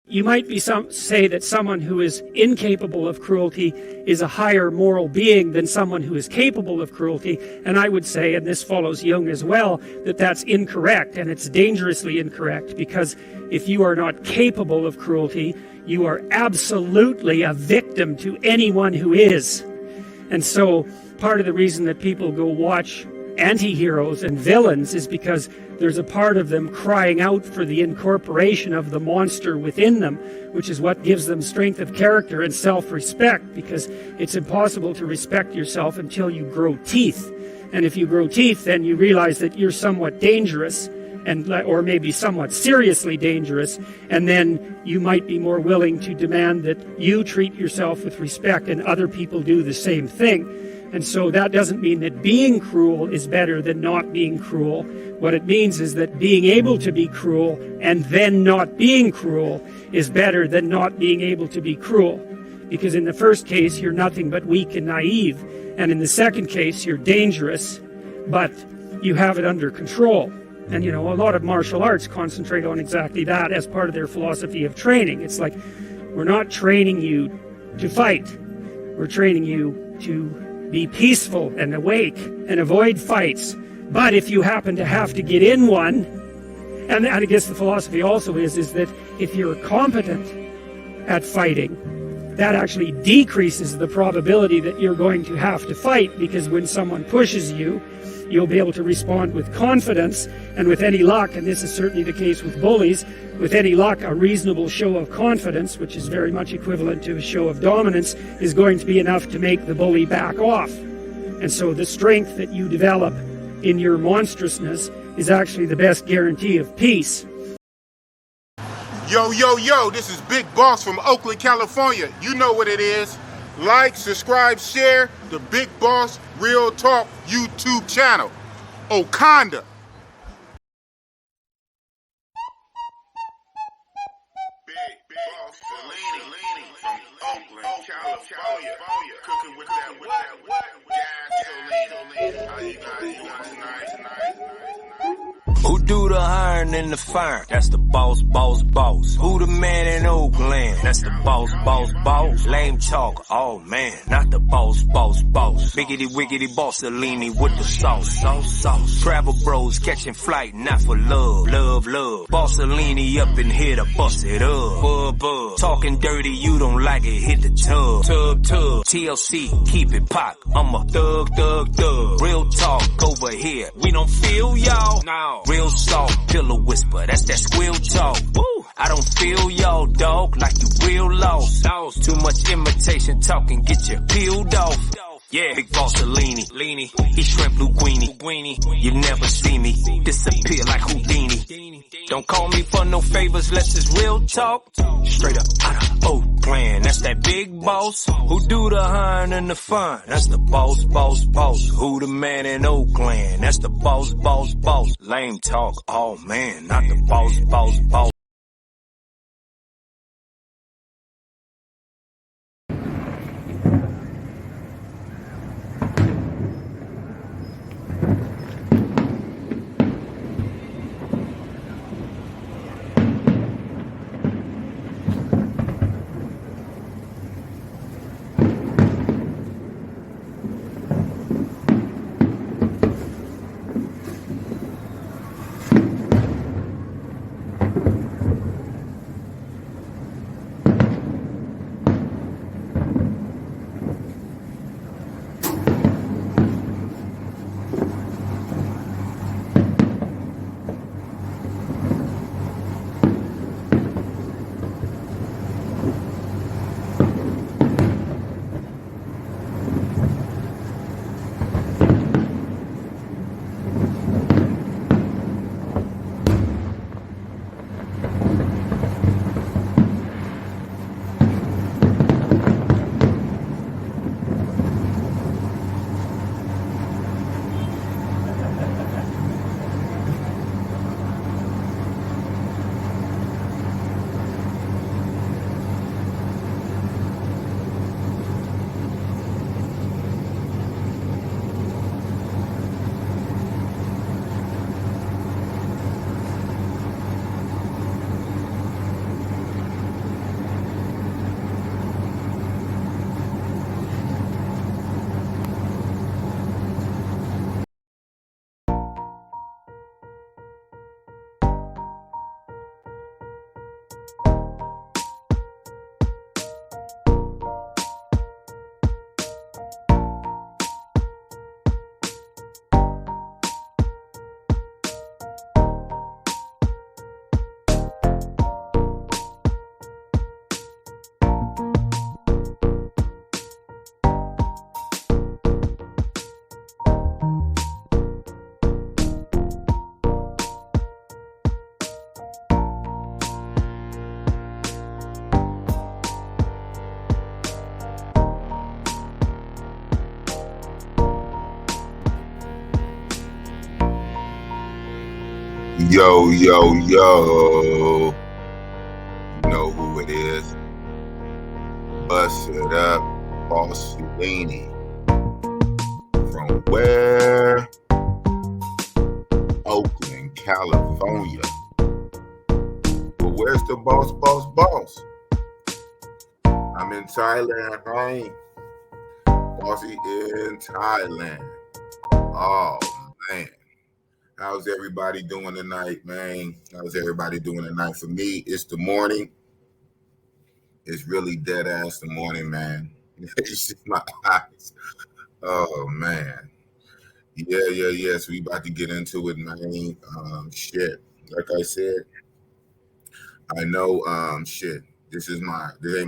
You might say that someone who is incapable of cruelty is a higher moral being than someone who is capable of cruelty, and I would say, and this follows Jung as well, that that's incorrect, and it's dangerously incorrect, because if you are not capable of cruelty, you are absolutely a victim to anyone who is. And so part of the reason that people go watch anti-heroes and villains is because there's a part of them crying out for the incorporation of the monster within them, which is what gives them strength of character and self-respect, because it's impossible to respect yourself until you grow teeth. And if you grow teeth, then you realize that you're somewhat dangerous, or maybe somewhat seriously dangerous, and then you might be more willing to demand that you treat yourself with respect and other people do the same thing. And so that doesn't mean that being cruel is better than not being cruel. What it means is that being able to be cruel and then not being cruel is better than not being able to be cruel. Because in the first case, you're nothing but weak and naive. And in the second case, you're dangerous, but you have it under control. And, you know, a lot of martial arts concentrate on exactly that as part of their philosophy of training. It's like, we're not training you to fight. We're training you to be peaceful and awake and avoid fights. But if you happen to have to get in one, and I guess the philosophy also is that if you're competent at fighting, that actually decreases the probability that you're going to have to fight, because when someone pushes you, you'll be able to respond with confidence, and with any luck, and this is certainly the case with bullies, with any luck, a reasonable show of confidence, which is very much equivalent to a show of dominance, is going to be enough to make the bully back off. And so the strength that you develop in your monstrousness is actually the best guarantee of peace. Yo, yo, yo, this is Big Boss from Oakland, California. You know what it is. Like, subscribe, share the Big Boss Real Talk YouTube channel. Okanda. Big Boss leaning from Oakland, California. Cooking with that gasoline. How you guys tonight? Who do the hiring and the firing? That's the boss. Who the man in Oakland? That's the boss. Lame talk, oh man, not the boss. Biggity wiggity Bossellini with the sauce. Travel bros catching flight, not for love. Bossellini up in here to bust it up. Bub. Talking dirty, you don't like it, hit the tub. TLC, keep it pop. I'm a thug. Real talk over here. We don't feel y'all. No. Real soft, pillow whisper, that's that squeal talk. Woo. I don't feel y'all, dog, like you real lost. Too much imitation talking, get you peeled off. Yeah, Big Bossellini, he shrimp linguini. You never see me disappear like Houdini. Don't call me for no favors, less it's real talk. Straight up out of Oakland, that's that big boss. Who do the hiring and the fun? That's the boss. Who the man in Oakland? That's the boss. Lame talk, oh man, not the boss. Yo, yo, yo. You know who it is. Bust it up, Bossy-Boss. From where? Oakland, California. But where's the boss? I'm in Thailand, right? Bossy in Thailand. Oh, man. How's everybody doing tonight, man? How's everybody doing tonight? For me, it's the morning. It's really dead ass the morning, man. You see my eyes. Oh, man. Yeah. So we about to get into it, man. Shit. Like I said, I know, shit. This ain't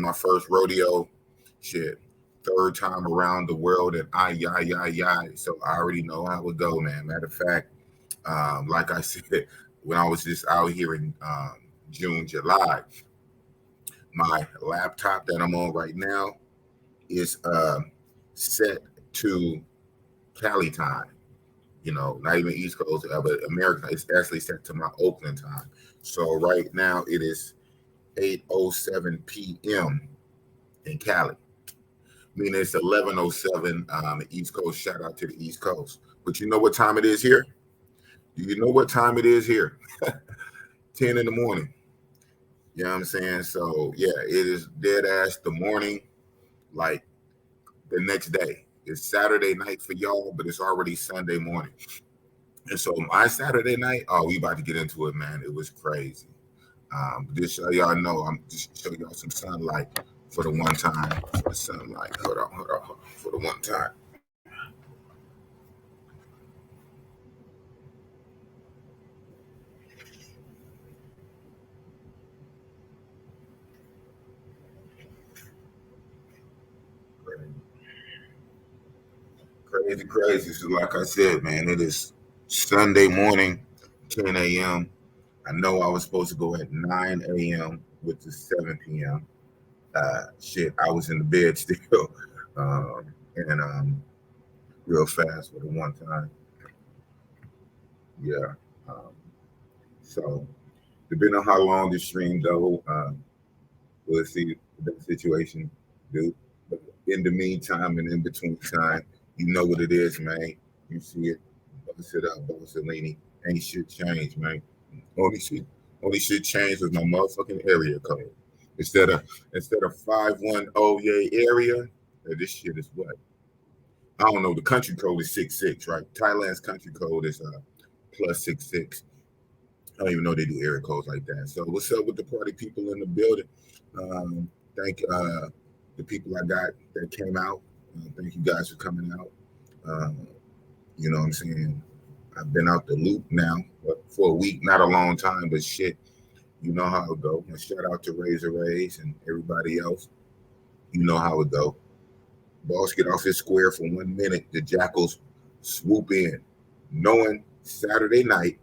my first rodeo. Shit. Third time around the world and so I already know how it go, man. Matter of fact, like I said, when I was just out here in June, July, my laptop that I'm on right now is set to Cali time. You know, not even East Coast, but America. It's actually set to my Oakland time. So right now it is 8:07 p.m. in Cali. Meaning it's 11:07 East Coast. Shout out to the East Coast. But you know what time it is here? Do you know what time it is here? 10 in the morning. You know what I'm saying? So yeah, it is dead ass the morning, like the next day. It's Saturday night for y'all, but it's already Sunday morning. And so my Saturday night, oh, we about to get into it, man. It was crazy. Just so y'all know, I'm just show y'all some sunlight for the one time. For the sunlight. Hold on. For the one time. Crazy. So like I said, man, it is Sunday morning, 10 a.m. I know I was supposed to go at 9 a.m. with the 7 p.m. Shit, I was in the bed still. And real fast for the one time. Yeah. So depending on how long the stream go, we'll see that situation, dude. But in the meantime and in between time, you know what it is, man. You see it, bust it up, Bossellini. Ain't shit changed, man. Only shit changed was my motherfucking area code. Instead of 510 yay area, this shit is what? I don't know. The country code is 66, right? Thailand's country code is +66. I don't even know they do area codes like that. So what's up with the party people in the building? Thank the people I got that came out. Thank you guys for coming out. You know what I'm saying? I've been out the loop now for a week, not a long time, but shit, you know how it go. And shout out to Razor Rays and everybody else. You know how it go. Boss get off his square for 1 minute. The jackals swoop in, knowing Saturday night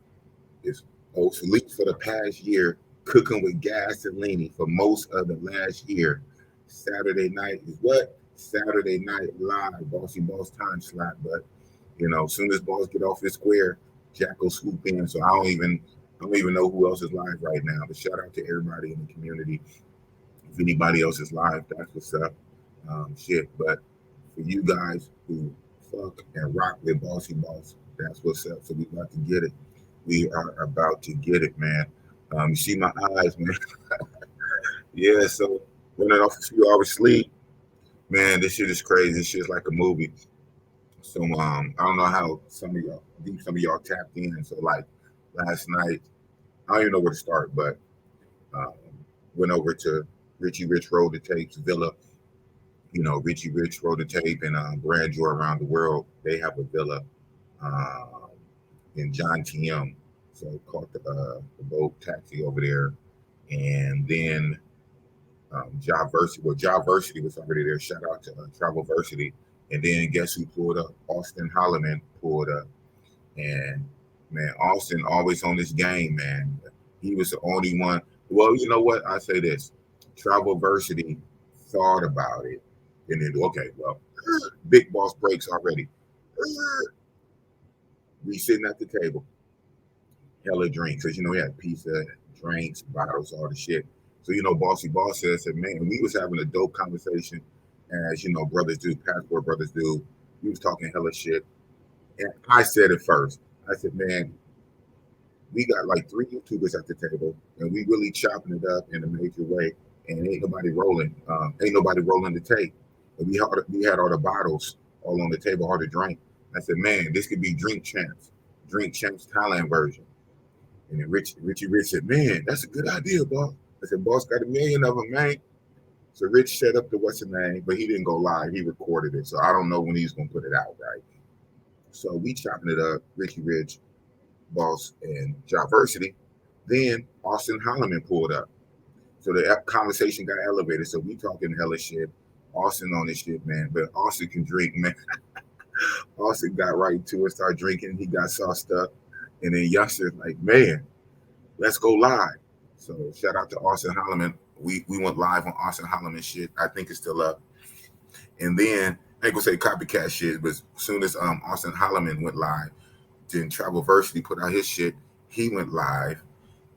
is sleep for the past year, cooking with gasoline for most of the last year. Saturday night is what? Saturday night live, Bossy-Boss time slot. But you know, as soon as Boss get off his square, jackal swoop in. So I don't even know who else is live right now. But shout out to everybody in the community. If anybody else is live, that's what's up. Shit. But for you guys who fuck and rock with Bossy-Boss, that's what's up. So we about to get it. We are about to get it, man. You see my eyes, man. Yeah, so running off a few hours sleep, man, this shit is crazy. This shit is like a movie. So I don't know how some of y'all tapped in. So like last night, I don't even know where to start, but went over to Richie Rich Roll the Tapes Villa. You know, Richie Rich Roll the Tape and Grandeur Around the World. They have a villa in John TM. So caught the boat taxi over there, and then Jobversity. Well, Jobversity was already there. Shout out to Travelversity. And then guess who pulled up? Austin Holloman pulled up. And man, Austin always on this game, man. He was the only one. Well, you know what? I say this. Travelversity thought about it. And then, okay, well, Big Boss breaks already. We sitting at the table. hella drinks. Cause we had pizza, drinks, bottles, all the shit. So Bossy-Boss said, man, we was having a dope conversation, as brothers do, passport brothers do. We was talking hella shit, and I said it first. I said, man, we got like 3 YouTubers at the table, and we really chopping it up in a major way. And ain't nobody rolling. Ain't nobody rolling the tape. And we had all the bottles all on the table, all the drink. I said, man, this could be Drink Champs Thailand version. And then Richie Rich said, man, that's a good idea, boss. I said, boss got 1 million of them, man. So Rich set up the what's the name, but he didn't go live. He recorded it. So I don't know when he's going to put it out, right? So we chopping it up, Richie Rich, Boss, and Diversity. Then Austin Holloman pulled up. So the conversation got elevated. So we talking hella shit. Austin on this shit, man. But Austin can drink, man. Austin got right to it, started drinking. He got sauced up. And then youngsters like, man, let's go live. So shout out to Austin Holloman. We went live on Austin Holloman shit. I think it's still up. And then I ain't gonna say copycat shit, but as soon as Austin Holloman went live, then Travelversity put out his shit. He went live,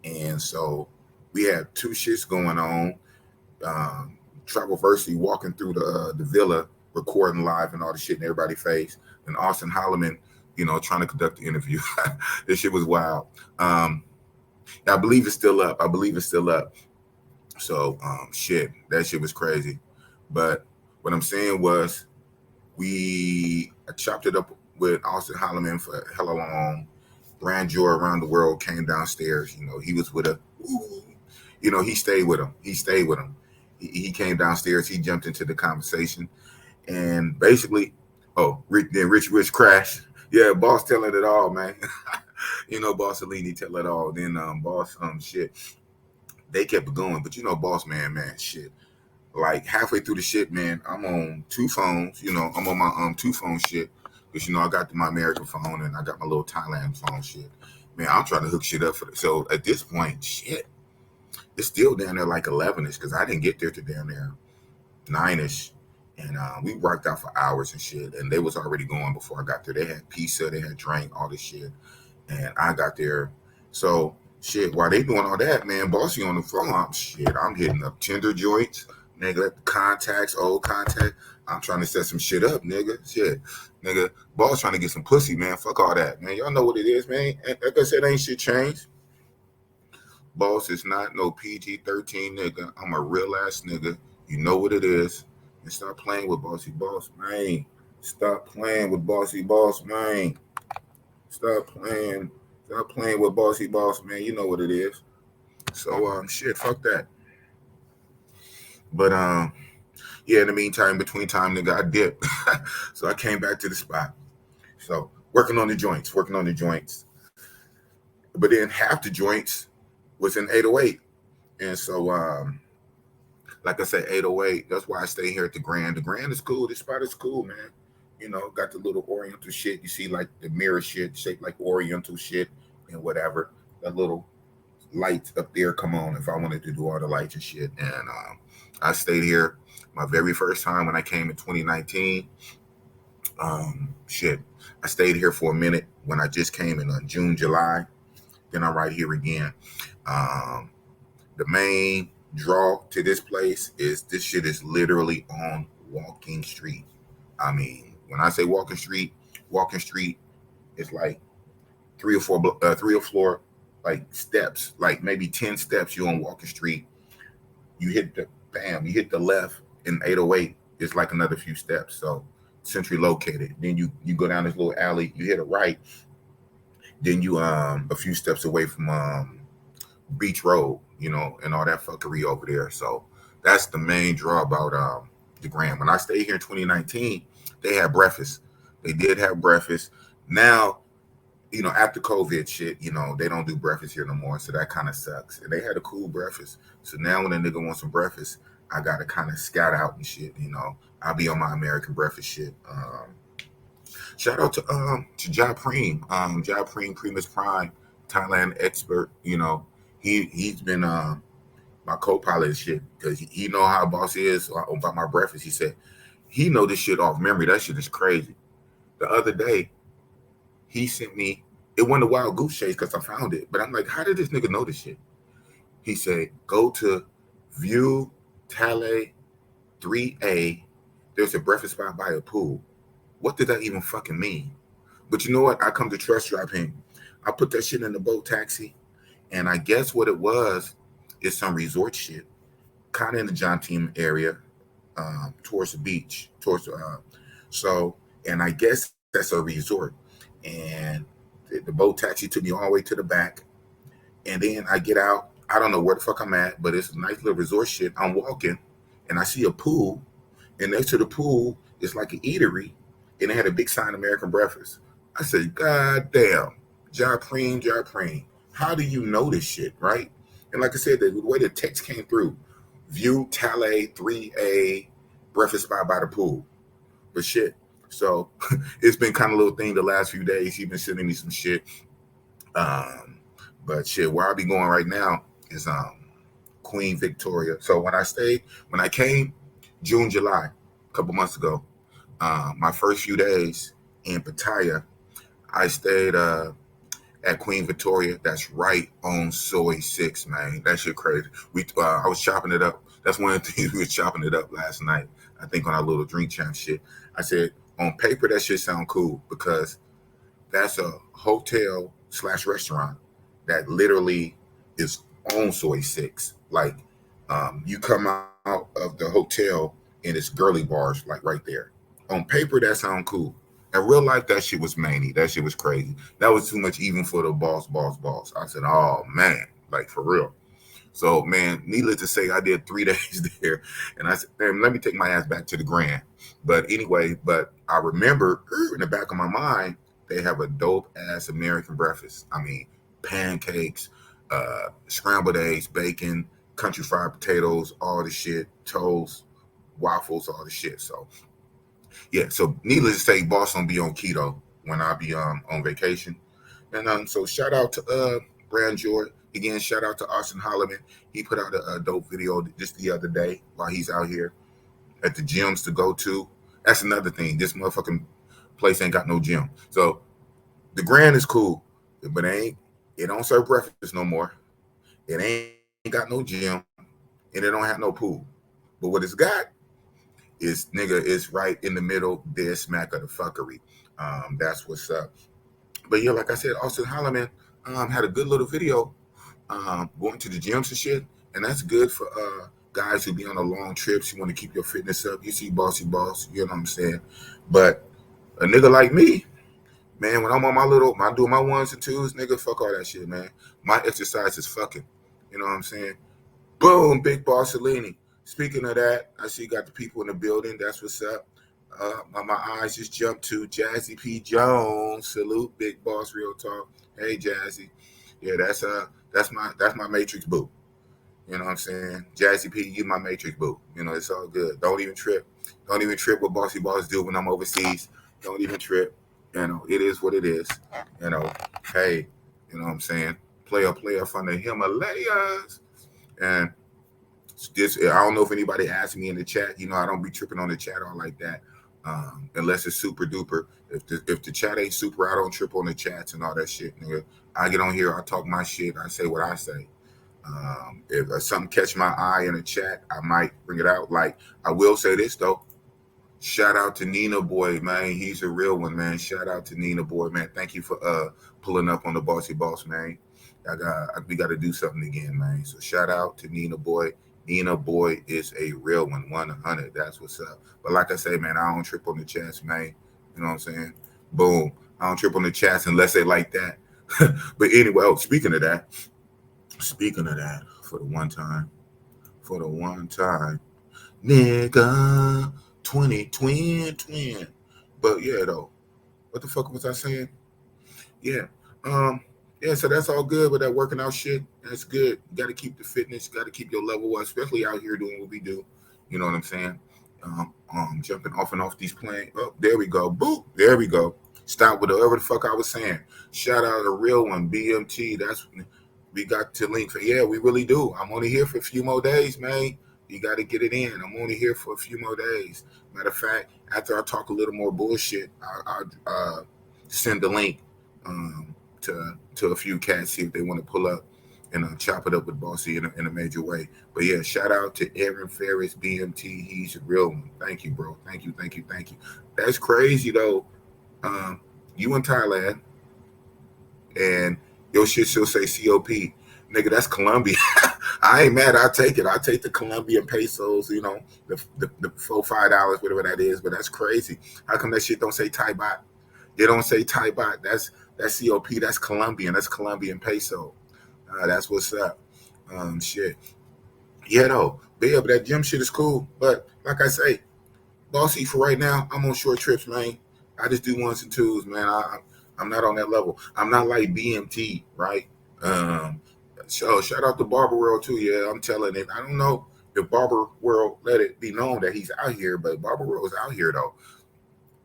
and so we had 2 shits going on. Travelversity walking through the villa, recording live and all the shit in everybody's face, and Austin Holloman, trying to conduct the interview. This shit was wild. I believe it's still up. So shit, that shit was crazy. But what I'm saying was, I chopped it up with Austin Holloman for hella long. Grandeur around the world came downstairs. He was with he stayed with him. He came downstairs. He jumped into the conversation, and basically, then Rich crashed. Yeah, boss telling it all, man. Boss Alini tell it all. Then boss shit. They kept it going, but boss man, shit. Like halfway through the shit, man, I'm on 2 phones. I'm on my 2 phone shit. Because I got my American phone and I got my little Thailand phone shit. Man, I'm trying to hook shit up for it. So at this point, shit, it's still down there like 11ish because I didn't get there to down there 9ish. And we worked out for hours and shit. And they was already going before I got there. They had pizza, they had drink, all this shit. And I got there. So shit, while they doing all that, man, Bossy on the phone, I'm hitting up Tinder joints, nigga, contacts, old contact. I'm trying to set some shit up, nigga. Shit. Nigga, boss trying to get some pussy, man. Fuck all that, man. Y'all know what it is, man. Like I said, ain't shit changed. Boss is not no PG-13 nigga. I'm a real ass nigga. You know what it is. And stop playing with Bossy-Boss, man. Stop playing with Bossy-Boss, man. Stop playing with Bossy-Boss, man. You know what it is. So shit, fuck that. But yeah, in the meantime, between time, nigga, I dipped. So I came back to the spot. So working on the joints. But then half the joints was in 808. And so, like I said, 808, that's why I stay here at the Grand. The Grand is cool. This spot is cool, man. Got the little Oriental shit. You see, like the mirror shit, shaped like Oriental shit and whatever. That little lights up there come on if I wanted to do all the lights and shit. And I stayed here my very first time when I came in 2019. Shit, I stayed here for a minute when I just came in June, July. Then I'm right here again. The main draw to this place is this shit is literally on Walking Street. I mean, when I say Walking Street is like 3 or 4 like steps, like maybe 10 steps. You on Walking Street. You hit the left in 808. It's like another few steps. So centrally located. Then you go down this little alley. You hit a right. Then you a few steps away from Beach Road, and all that fuckery over there. So that's the main draw about the Grand. When I stayed here in 2019, they had breakfast. They did have breakfast. Now, after COVID shit, they don't do breakfast here no more. So that kind of sucks. And they had a cool breakfast. So now when a nigga wants some breakfast, I got to kind of scout out and shit, I'll be on my American breakfast shit. Shout out to Ja Preem, Ja Preem, Primus Prime, Thailand expert. He's been my co-pilot and shit because he know how boss is about my breakfast. He said he know this shit off memory. That shit is crazy. The other day, he sent me it wasn't a wild goose chase because I found it. But I'm like, how did this nigga know this shit? He said, go to View Tale 3A. There's a breakfast spot by a pool. What did that even fucking mean? But you know what? I come to trust drive him. I put that shit in the boat taxi, and I guess what it was is some resort shit, kind of in the John Team area, towards the beach, and I guess that's a resort. And the boat taxi took me all the way to the back, and then I get out. I don't know where the fuck I'm at, but it's a nice little resort shit. I'm walking, and I see a pool, and next to the pool is like an eatery, and they had a big sign, American Breakfast. I said, God damn, Japreen, how do you know this shit, right? And like I said, the way the text came through, View Tale 3A, breakfast spot by the pool. But shit, so it's been kind of a little thing the last few days. He's been sending me some shit. But shit, where I'll be going right now is Queen Victoria. So when I came June, July, a couple months ago, my first few days in Pattaya, I stayed at Queen Victoria. That's right on Soy 6, man. That shit crazy. I was chopping it up. That's one of the things we were chopping it up last night. I think on our little drink champ shit. I said, on paper, that shit sound cool because that's a hotel / restaurant that literally is on Soy 6. Like, you come out of the hotel and it's girly bars, like right there. On paper, that sound cool. In real life, that shit was many. That shit was crazy. That was too much even for the boss. I said, oh, man, like for real. So, man, needless to say, I did 3 days there. And I said, man, let me take my ass back to the Grand. But anyway, I remember in the back of my mind, they have a dope-ass American breakfast. I mean, pancakes, scrambled eggs, bacon, country fried potatoes, all the shit, toast, waffles, all the shit. So, yeah, so needless to say, boss don't be on keto when I be on vacation. And so shout out to Brand Joy. Again, shout out to Austin Holloman. He put out a dope video just the other day while he's out here at the gyms to go to. That's another thing. This motherfucking place ain't got no gym. So the Grand is cool, but it don't serve breakfast no more. It ain't got no gym, and it don't have no pool. But what it's got is, nigga, it's right in the middle, dead smack of the fuckery. That's what's up. But yeah, like I said, Austin Holloman had a good little video going to the gyms and shit, and that's good for guys who be on a long trips. You want to keep your fitness up. You see Bossy-Boss, you know what I'm saying? But a nigga like me, man, when I'm on I do my ones and twos, nigga, fuck all that shit, man. My exercise is fucking, you know what I'm saying? Boom, Big Boss Cellini. Speaking of that, I see you got the people in the building. That's what's up. My eyes just jumped to Jazzy P. Jones. Salute, Big Boss, real talk. Hey, Jazzy. Yeah, that's my Matrix boo. You know what I'm saying? Jazzy P, you my Matrix boo. You know, it's all good. Don't even trip. Don't even trip what Bossy-Boss do when I'm overseas. Don't even trip. You know, it is what it is. You know, hey, you know what I'm saying? Player from the Himalayas. And this, I don't know if anybody asked me in the chat. You know, I don't be tripping on the chat all like that, unless it's super duper. If the chat ain't super, I don't trip on the chats and all that shit, nigga. I get on here, I talk my shit, I say what I say. If something catch my eye in the chat, I might bring it out. Like, I will say this though. Shout out to Nina Boy, man. He's a real one, man. Shout out to Nina Boy, man. Thank you for pulling up on the Bossy-Boss, man. We got to do something again, man. So shout out to Nina Boy. Nina Boy is a real one, 100. That's what's up. But like I say, man, I don't trip on the chats, man. You know what I'm saying? Boom. I don't trip on the chats unless they like that. But anyway, speaking of that, for the one time, nigga, 2020. But yeah, though, what the fuck was I saying? Yeah. Yeah, so that's all good with that working out shit. That's good. You got to keep the fitness. You got to keep your level up, especially out here doing what we do. You know what I'm saying? Jumping off and off these planes. Oh, there we go. Boop. There we go. Stop with whatever the fuck I was saying. Shout out a real one, BMT. We got to link for. Yeah, we really do. I'm only here for a few more days, man. You got to get it in. I'm only here for a few more days. Matter of fact, after I talk a little more bullshit, I'll send the link. to a few cats, see if they want to pull up and chop it up with Bossy in a major way. But yeah, shout out to Aaron Ferris, BMT. He's a real one. Thank you, bro. Thank you. That's crazy though. You in Thailand and your shit still say COP. Nigga, that's Colombia. I ain't mad. I'll take it. I'll take the Colombian pesos, you know, the $4-5, whatever that is. But that's crazy. How come that shit don't say Thai baht? It don't say Thai baht. That's COP. That's Colombian. That's Colombian peso. That's what's up. Shit. Yeah, though. But yeah, but that gym shit is cool. But like I say, Bossy, for right now, I'm on short trips, man. I just do 1s and 2s, man. I'm not on that level. I'm not like BMT, right? So shout out to Barber World too. Yeah, I'm telling it. I don't know if Barber World let it be known that he's out here, but Barber World is out here though.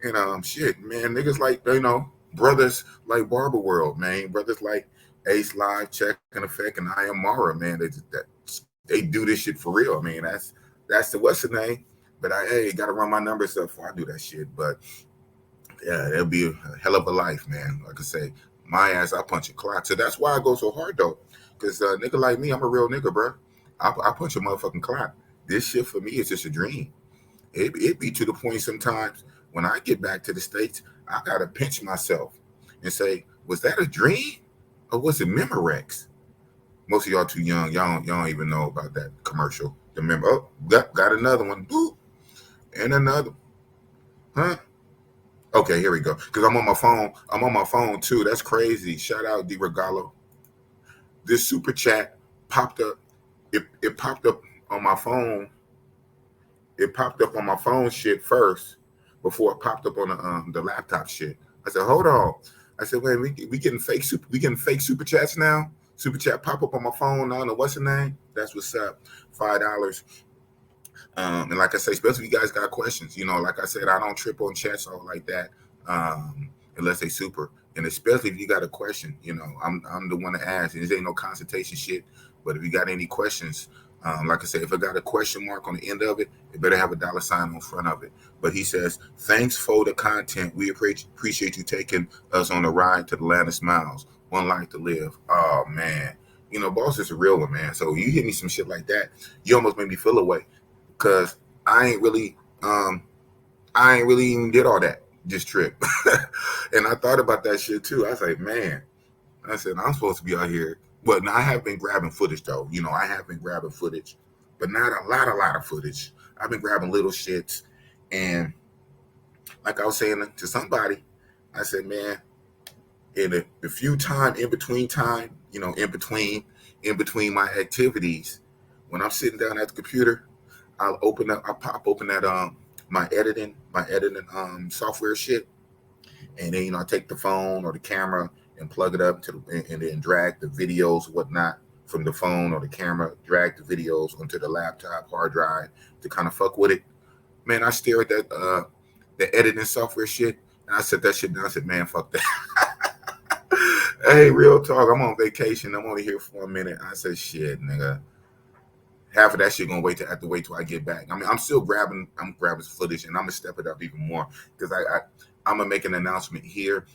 And shit, man, niggas like, you know, brothers like Barber World, man. Brothers like Ace Live, Check and Effect, and I Am Mara, man. They do this shit for real. I mean, that's the what's the name. But I gotta run my numbers up before I do that shit. But yeah, it'll be a hell of a life, man. Like I say, my ass, I punch a clock. So that's why I go so hard though. Cause nigga like me, I'm a real nigga, bro. I punch a motherfucking clock. This shit for me is just a dream. It be to the point sometimes when I get back to the States, I gotta pinch myself and say, was that a dream or was it Memorex? Most of y'all too young. Y'all don't even know about that commercial. Remember? Oh, got another one. Boop. And another. Huh? Okay, here we go. Because I'm on my phone. I'm on my phone too. That's crazy. Shout out D Regalo. This super chat popped up. It popped up on my phone. It popped up on my phone shit first before it popped up on the laptop shit. I said, hold on. I said, wait, we getting fake super chats now? Super chat pop up on my phone. I don't know what's the name. That's what's up. $5. And like I say, especially if you guys got questions, you know, like I said, I don't trip on chats all like that, unless they super. And especially if you got a question, you know, I'm the one to ask. And this ain't no consultation shit. But if you got any questions, like I said, if I got a question mark on the end of it, it better have a $sign on front of it. But he says, thanks for the content. We appreciate you taking us on a ride to the land of smiles. One life to live. Oh, man. You know, Boss is a real one, man. So you hit me some shit like that, you almost made me feel away. Because I ain't really even did all that this trip. And I thought about that shit too. I was like, man, I said, I'm supposed to be out here. But now I have been grabbing footage though. You know, I have been grabbing footage, but not a lot of footage. I've been grabbing little shits. And like I was saying to somebody, I said, man, in the few time, in between, you know, in between my activities, when I'm sitting down at the computer, I'll pop open that my editing software shit, and then, you know, I take the phone or the camera and plug it up and then drag the videos, whatnot, from the phone or the camera, drag the videos onto the laptop hard drive to kind of fuck with it. Man, I stare at that the editing software shit, and I set that shit down. I said, man, fuck that. Hey, real talk. I'm on vacation. I'm only here for a minute. I said, shit, nigga. Half of that shit gonna have to wait till I get back. I mean, I'm grabbing footage, and I'm gonna step it up even more because I'm gonna make an announcement here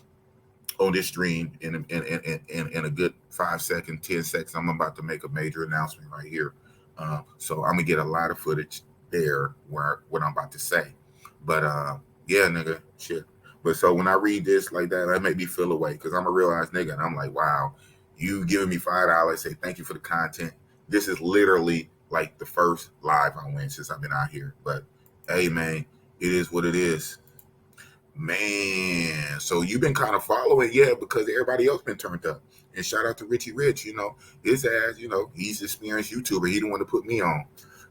on this stream in a good 5 seconds, 10 seconds. I'm about to make a major announcement right here. So I'm gonna get a lot of footage there where what I'm about to say. But yeah, nigga, shit. But so when I read this like that make me feel away because I'm a realized nigga, and I'm like, wow, you giving me $5, say thank you for the content. This is literally like the first live I went since I've been out here. But hey, man, it is what it is. Man, so you've been kind of following, yeah, because everybody else been turned up. And shout out to Richie Rich, you know, his ass, you know, he's an experienced YouTuber. He didn't want to put me on.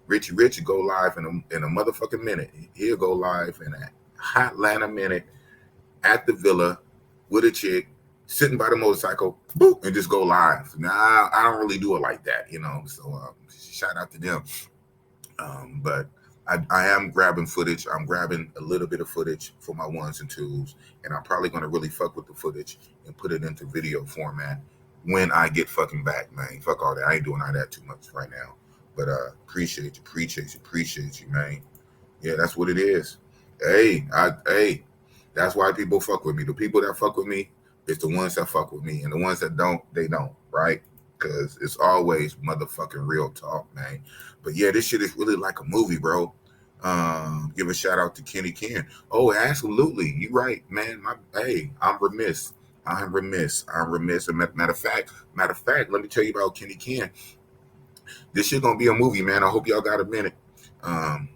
Richie Rich go live in a motherfucking minute. He'll go live in a hot Atlanta minute at the villa with a chick sitting by the motorcycle, boop, and just go live. Now, I don't really do it like that, you know, so shout out to them. But I am grabbing footage. I'm grabbing a little bit of footage for my 1s and 2s, and I'm probably going to really fuck with the footage and put it into video format when I get fucking back, man. Fuck all that. I ain't doing all that too much right now. But appreciate you, man. Yeah, that's what it is. Hey, that's why people fuck with me. The people that fuck with me It's the ones that fuck with me, and the ones that don't, they don't, right? Because it's always motherfucking real talk, man. But yeah, this shit is really like a movie, bro. Give a shout out to Kenny Ken. Oh, absolutely, you right, man. Hey, I'm remiss. I'm remiss. Matter of fact, let me tell you about Kenny Ken. This shit gonna be a movie, man. I hope y'all got a minute. Um,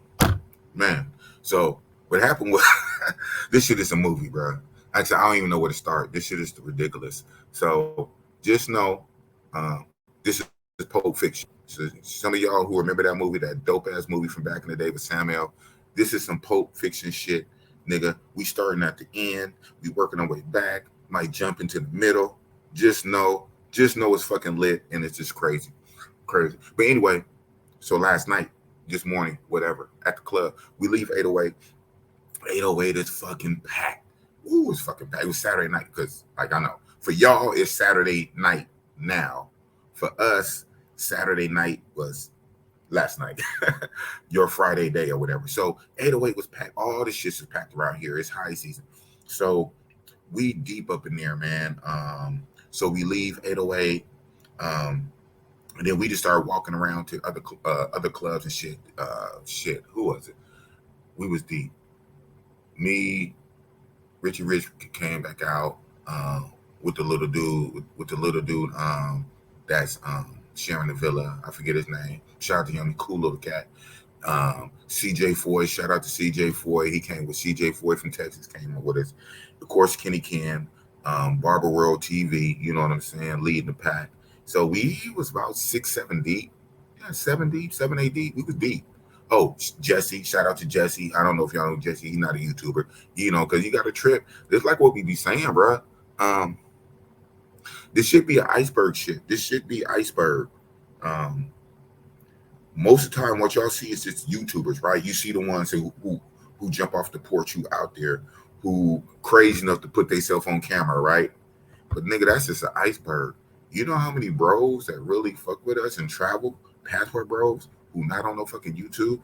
man. So what happened was this shit is a movie, bro. Actually, I don't even know where to start. This shit is ridiculous. So just know, this is Pulp Fiction. So some of y'all who remember that movie, that dope ass movie from back in the day with Samuel, this is some Pulp Fiction shit, nigga. We starting at the end, we working our way back, might jump into the middle. Just know it's fucking lit, and it's just crazy. But anyway, so last night, this morning, whatever, at the club, we leave 808. 808 is fucking packed. Ooh, it's fucking packed. It was Saturday night because, like, I know for y'all, it's Saturday night now. For us, Saturday night was last night, your Friday day or whatever. So 808 was packed. All the shit is packed around here. It's high season. So we deep up in there, man. So we leave 808. And then we just started walking around to other clubs and shit. Who was it? We was deep. Me, Richie Rich came back out with the little dude. That's sharing the villa. I forget his name. Shout out to him, cool little cat. CJ Foy. Shout out to CJ Foy. He came with CJ Foy from Texas. Came with us. Of course, Kenny Ken, Barber World TV. You know what I'm saying? Leading the pack. So we was about 6-7 deep. Yeah, 7 deep, 7-8 deep. We was deep. Oh, Jesse, shout out to Jesse. I don't know if y'all know Jesse. He's not a YouTuber, because you got a trip. It's like what we be saying, bro. This should be an iceberg shit. This should be iceberg. Most of the time, what y'all see is just YouTubers, right? You see the ones who jump off the porch, who out there, who crazy enough to put themselves on camera, right? But nigga, that's just an iceberg. You know how many bros that really fuck with us and travel, passport bros, who not on no fucking YouTube?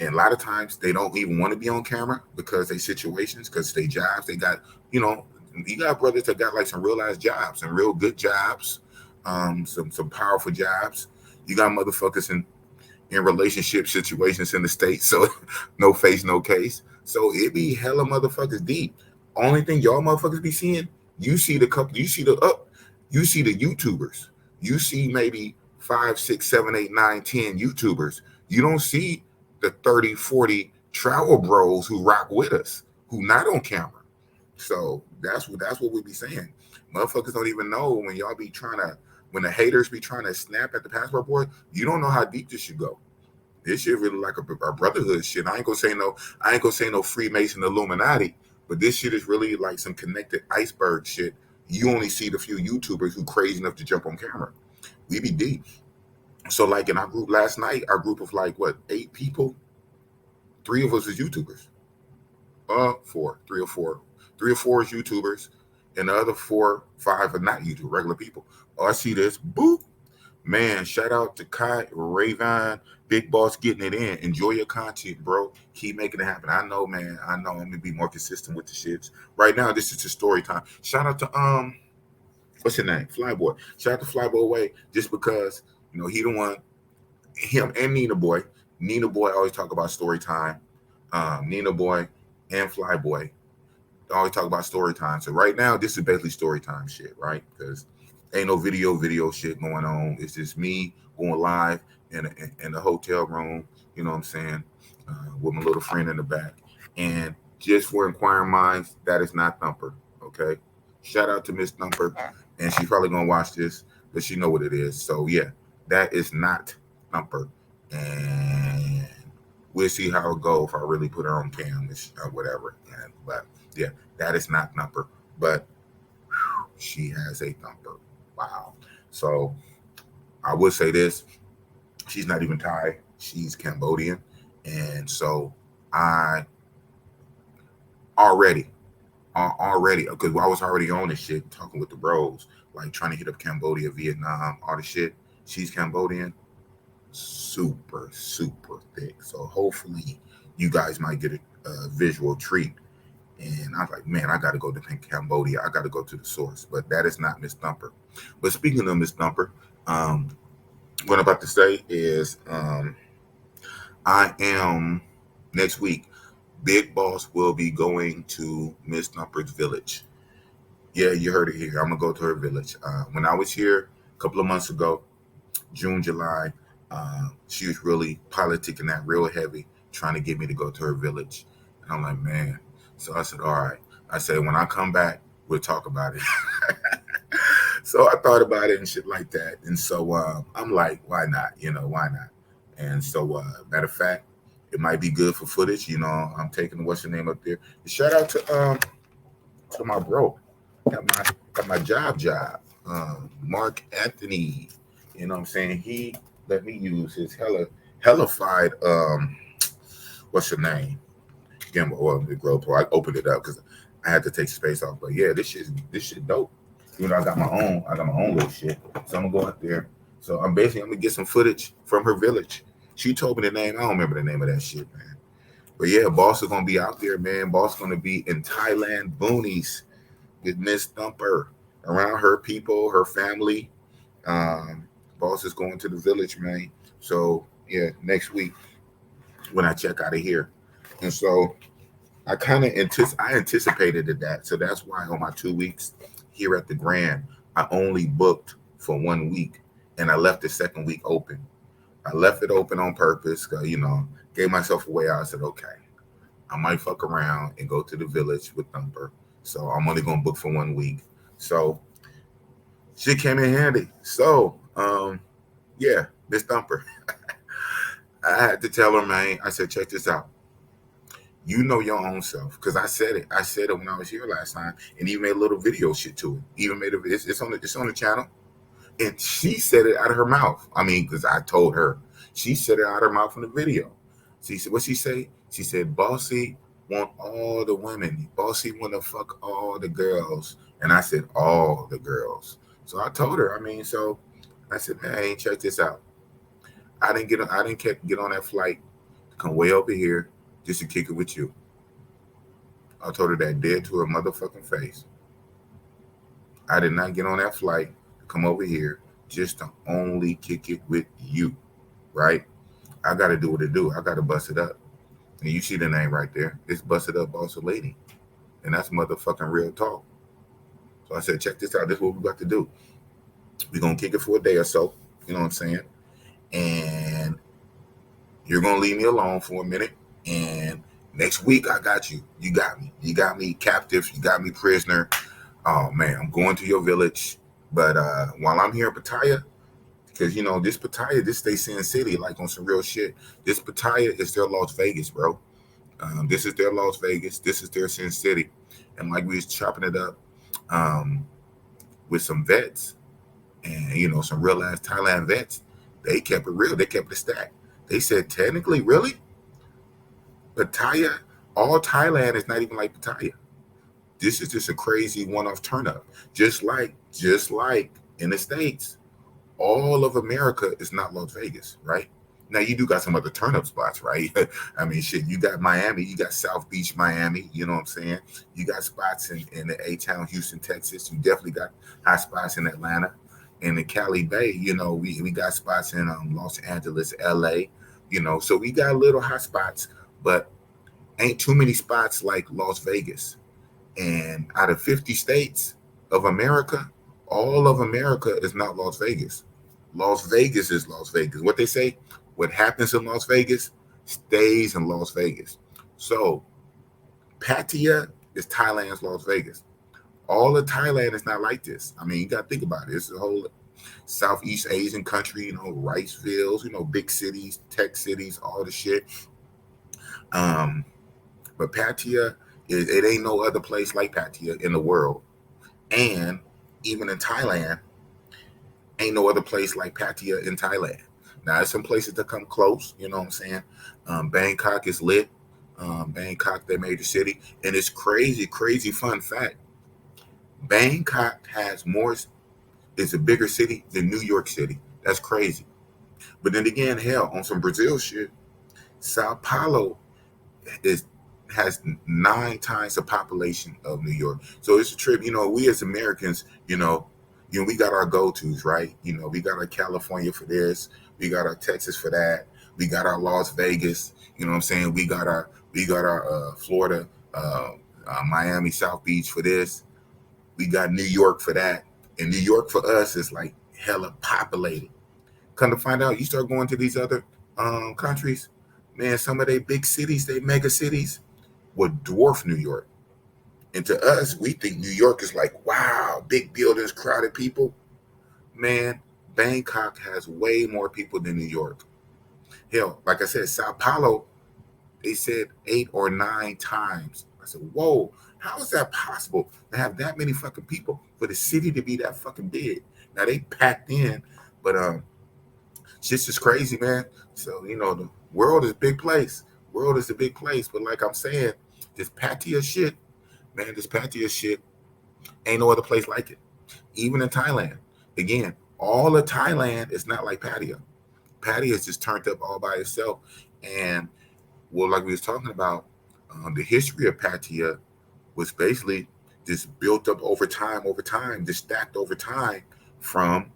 And a lot of times they don't even want to be on camera because they situations, because they jobs. They got, you got brothers that got like some realized jobs and real good jobs, some powerful jobs. You got motherfuckers in relationship situations in the States, so no face, no case. So it be hella motherfuckers deep. Only thing y'all motherfuckers be seeing, you see the YouTubers. You see maybe 5, 6, 7, 8, 9, 10 YouTubers. You don't see the 30, 40 travel bros who rock with us, who not on camera. So that's what we be saying. Motherfuckers don't even know when y'all be when the haters be trying to snap at the passport boy, you don't know how deep this should go. This shit really like a brotherhood shit. I ain't gonna say no Freemason Illuminati, but this shit is really like some connected iceberg shit. You only see the few YouTubers who crazy enough to jump on camera. We be deep. So like in our group last night, our group of like 8 people, 3 of us is YouTubers. 3 or 4. 3 or 4 is YouTubers, and the other 4, 5 are not YouTubers, regular people. Oh, I see this. Boop. Man, shout out to Kai, Raven, Big Boss getting it in. Enjoy your content, bro. Keep making it happen. I know, man. I know I'm gonna be more consistent with the shits. Right now, this is the story time. Shout out to what's his name? Flyboy. Shout out to Flyboy Way, just because he the one, him and Nina Boy. Nina Boy always talk about story time. Nina Boy and Flyboy always talk about story time. So right now, this is basically story time shit, right? Because ain't no video shit going on. It's just me going live in the hotel room, you know what I'm saying, with my little friend in the back. And just for inquiring minds, that is not Thumper, okay? Shout out to Miss Thumper, and she's probably going to watch this, but she know what it is. So, yeah, that is not Thumper. And we'll see how it goes if I really put her on cam or whatever. But, yeah, that is not Thumper. But she has a Thumper. Wow. So I would say this. She's not even Thai. She's Cambodian. And so I already, because I was already on this shit, talking with the bros, like trying to hit up Cambodia, Vietnam, all the shit. She's Cambodian. Super, super thick. So hopefully you guys might get a visual treat. And I was like, man, I got to go to Cambodia. I got to go to the source. But that is not Miss Thumper. But speaking of Miss Thumper, what I'm about to say is I am next week. Big Boss will be going to Miss Thumper's village. Yeah, you heard it here. I'm gonna go to her village. When I was here a couple of months ago, June, July, she was really politicking that real heavy, trying to get me to go to her village. And I'm like, man. So I said, all right. I said, when I come back, we'll talk about it. So I thought about it and shit like that. And so I'm like, why not? Why not? And so, matter of fact, it might be good for footage. I'm taking what's the name up there. Shout out to my bro, got my job, Mark Anthony. You know what I'm saying? He let me use his hellified what's your name? Again, the Grow Pro. I opened it up because I had to take space off. But yeah, this shit dope. I got my own little shit. So I'm gonna go out there. So I'm gonna get some footage from her village. She told me the name. I don't remember the name of that shit, man. But yeah, Boss is gonna be out there, man. Boss is gonna be in Thailand boonies with Miss Thumper, around her people, her family. Boss is going to the village, man. So yeah, next week when I check out of here. And so I kind of anticipated that. So that's why on my 2 weeks here at the Grand, I only booked for 1 week and I left the second week open. I left it open on purpose because, gave myself a way out. I said, okay, I might fuck around and go to the village with Thumper. So I'm only going to book for 1 week. So shit came in handy. So, yeah, Miss Thumper. I had to tell her, man, I said, check this out. You know your own self, because I said it. I said it when I was here last time, and even made a little video shit to it. Even made it's on the channel, and she said it out of her mouth. I mean, because I told her, she said it out of her mouth in the video. She said, what she say? She said, Bossy want all the women. Bossy want to fuck all the girls, and I said all the girls. So I told her. So I said, hey, check this out. I didn't get on that flight to come way over here just to kick it with you. I told her that dead to her motherfucking face. I did not get on that flight to come over here just to only kick it with you, right? I got to do what it do. I got to bust it up. And you see the name right there. It's Busted Up Boss Lady. And that's motherfucking real talk. So I said, check this out. This is what we got to do. We're going to kick it for a day or so. You know what I'm saying? And you're going to leave me alone for a minute. And next week, I got you. You got me. You got me captive. You got me prisoner. Oh, man, I'm going to your village. But while I'm here in Pattaya, because, this Pattaya, this stays Sin City, like on some real shit. This Pattaya is their Las Vegas, bro. This is their Las Vegas. This is their Sin City. And like we was chopping it up with some vets and, some real-ass Thailand vets, they kept it real. They kept it stacked. They said, technically, really? Pattaya, all Thailand is not even like Pattaya. This is just a crazy one-off turn-up. Just like in the States, all of America is not Las Vegas, right? Now, you do got some other turn-up spots, right? Shit, you got Miami, you got South Beach, Miami, you know what I'm saying? You got spots in the A-Town, Houston, Texas. You definitely got high spots in Atlanta. And in Cali Bay, we got spots in Los Angeles, LA, so we got little hot spots, but ain't too many spots like Las Vegas. And out of 50 states of America, all of America is not Las Vegas. Las Vegas is Las Vegas. What they say, what happens in Las Vegas stays in Las Vegas. So Pattaya is Thailand's Las Vegas. All of Thailand is not like this. You got to think about it. It's a whole Southeast Asian country, rice fields, big cities, tech cities, all the shit. But Pattaya, it ain't no other place like Pattaya in the world. And even in Thailand, ain't no other place like Pattaya in Thailand. Now, there's some places that come close, you know what I'm saying? Bangkok is lit. Bangkok, their major city. And it's crazy fun fact. Bangkok is a bigger city than New York City. That's crazy. But then again, hell, on some Brazil shit, Sao Paulo has 9 times the population of New York. So it's a trip. We as Americans, we got our go-tos, right? We got our California for this, we got our Texas for that, we got our Las Vegas. You know what I'm saying? We got our Florida, Miami, South Beach for this. We got New York for that, and New York for us is like hella populated. Come to find out, you start going to these other countries, man. Some of they big cities, they mega cities, would dwarf New York. And to us, we think New York is like, wow, big buildings, crowded people. Man, Bangkok has way more people than New York. Hell, like I said, Sao Paulo, they said 8 or 9 times. I said, whoa, how is that possible to have that many fucking people for the city to be that fucking big? Now they packed in, but shit's just crazy, man. So, the world is a big place. World is a big place. But like I'm saying, this Pattaya shit, man, this Pattaya shit, ain't no other place like it. Even in Thailand. Again, all of Thailand is not like Pattaya. Pattaya is just turned up all by itself. And, well, like we was talking about, the history of Pattaya was basically just built up over time, just stacked over time from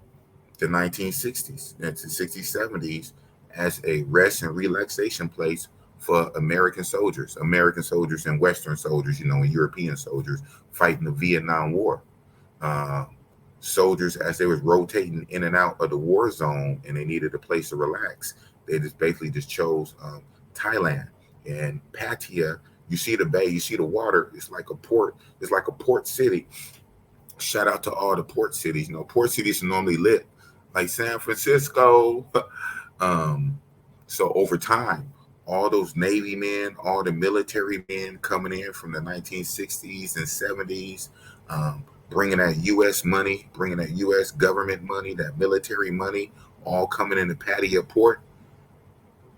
the 1960s and to 60s, 70s as a rest and relaxation place for American soldiers and Western soldiers, and European soldiers fighting the Vietnam War. Soldiers, as they was rotating in and out of the war zone and they needed a place to relax, they just basically chose Thailand. And Pattaya, you see the bay, you see the water, it's like a port city. Shout out to all the port cities. Port cities are normally lit, like San Francisco. So over time, all those Navy men, all the military men coming in from the 1960s and 70s, bringing that U.S. money, bringing that U.S. government money, that military money, all coming into Pattaya Port.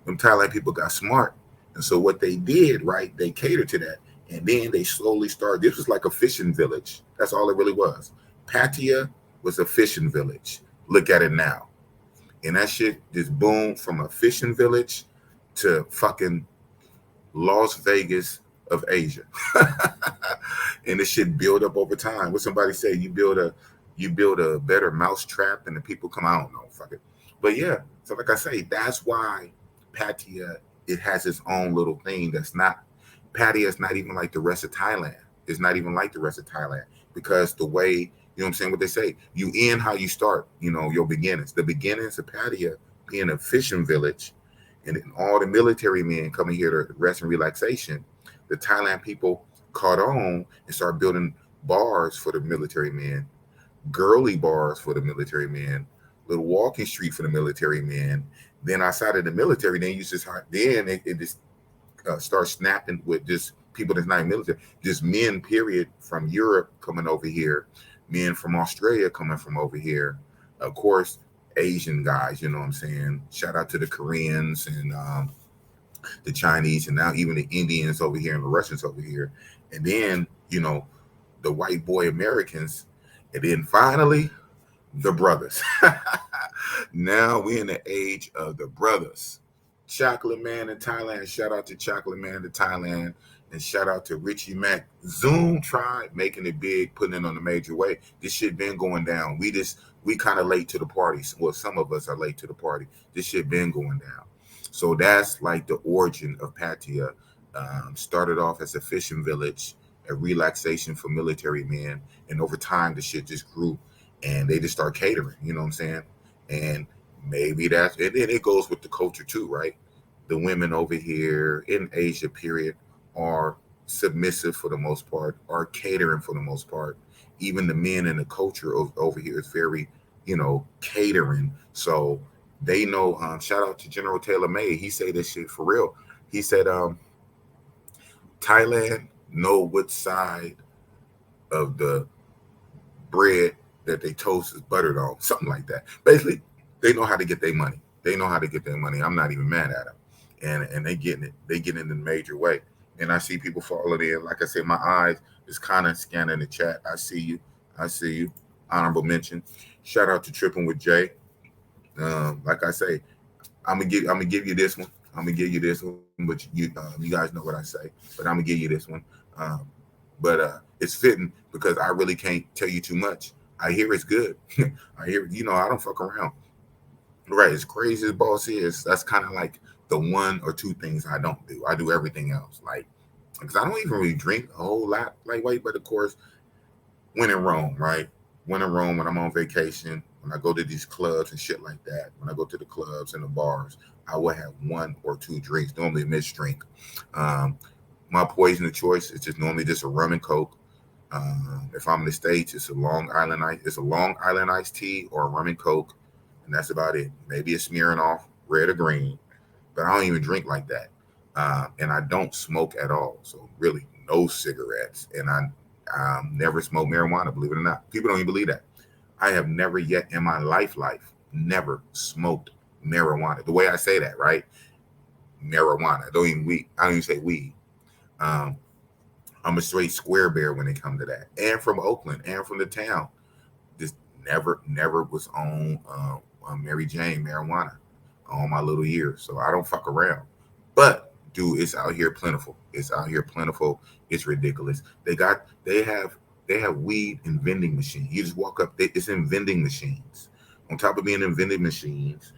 Them Thailand people got smart. And so what they did, right, they catered to that. And then they slowly started. This was like a fishing village. That's all it really was. Pattaya was a fishing village. Look at it now. And that shit just boomed from a fishing village to fucking Las Vegas of Asia. And this shit build up over time. What somebody say, you build a better mousetrap than the people come out. I don't know, fuck it. But yeah, so like I say, that's why Pattaya, it has its own little thing that's not, Pattaya is not even like the rest of Thailand. It's not even like the rest of Thailand because the way, you know what I'm saying, what they say, you end how you start, your beginnings. The beginnings of Pattaya being a fishing village and then all the military men coming here to rest and relaxation, the Thailand people caught on and started building bars for the military men, girly bars for the military men, little walking street for the military men. Then outside of the military, then you just it just start snapping with just people that's not in military, just men, period, from Europe coming over here, men from Australia coming from over here, of course, Asian guys, you know what I'm saying? Shout out to the Koreans and the Chinese and now even the Indians over here and the Russians over here. And then, the white boy Americans. And then finally, the brothers. Now we're in the age of the brothers. Chocolate Man in Thailand. Shout out to Chocolate Man in Thailand. And shout out to Richie Mack. Zoom tried making it big, putting it on the major way. This shit been going down. We kind of late to the party. Well, some of us are late to the party. This shit been going down. So that's like the origin of Pattaya. Started off as a fishing village, a relaxation for military men. And over time, the shit just grew. And they just start catering, you know what I'm saying? And maybe and then it goes with the culture too, right? The women over here in Asia, period, are submissive for the most part, are catering for the most part. Even the men in the culture over here is very, catering. So they know, shout out to General Taylor May. He say this shit for real. He said, Thailand know what side of the bread that they toast is buttered on, something like that. Basically, they know how to get their money. I'm not even mad at them. And they getting it. They getting it in a major way. And I see people falling in. Like I said, my eyes is kind of scanning the chat. I see you. Honorable mention. Shout out to Tripping with Jay. Like I say, I'm gonna give you this one. I'm gonna give you this one, but you guys know what I say. But I'm gonna give you this one. But it's fitting because I really can't tell you too much. I hear it's good. I hear, I don't fuck around. Right, as crazy as Boss is, that's kind of like the one or two things I don't do. I do everything else, like because I don't even really drink a whole lot lightweight. But of course, when in Rome, right? When in Rome, when I'm on vacation, when I go to these clubs and shit like that, when I go to the clubs and the bars, I will have one or two drinks, normally a mixed drink. My poison of choice is just normally just a rum and coke. If I'm in the States, it's a Long Island iced tea or a rum and coke, and that's about it. Maybe a Smirnoff, red or green, but I don't even drink like that. And I don't smoke at all, so really no cigarettes. And I never smoked marijuana, believe it or not. People don't even believe that. I have never yet in my life, never smoked marijuana. The way I say that, right? Marijuana. I don't even say weed. I'm a straight square bear when it comes to that. And from Oakland and from the town. Just never was on Mary Jane marijuana all my little years. So I don't fuck around. But dude, it's out here plentiful. It's ridiculous. They have weed in vending machines. You just walk up, it's in vending machines. On top of being in vending machines,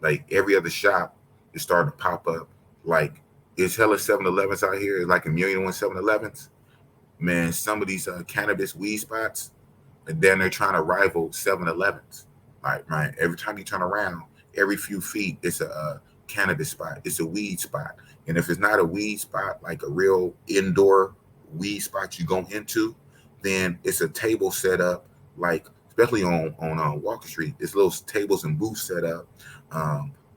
like every other shop is starting to pop up. Like it's hella 7-Elevens out here. It's like 1,000,001 7-Elevens. Man, some of these cannabis weed spots, and then they're trying to rival 7-Elevens. Right. Every time you turn around, every few feet, it's a cannabis spot. It's a weed spot. And if it's not a weed spot, like a real indoor weed spot you go into, then it's a table set up, like especially on Walker Street. It's little tables and booths set up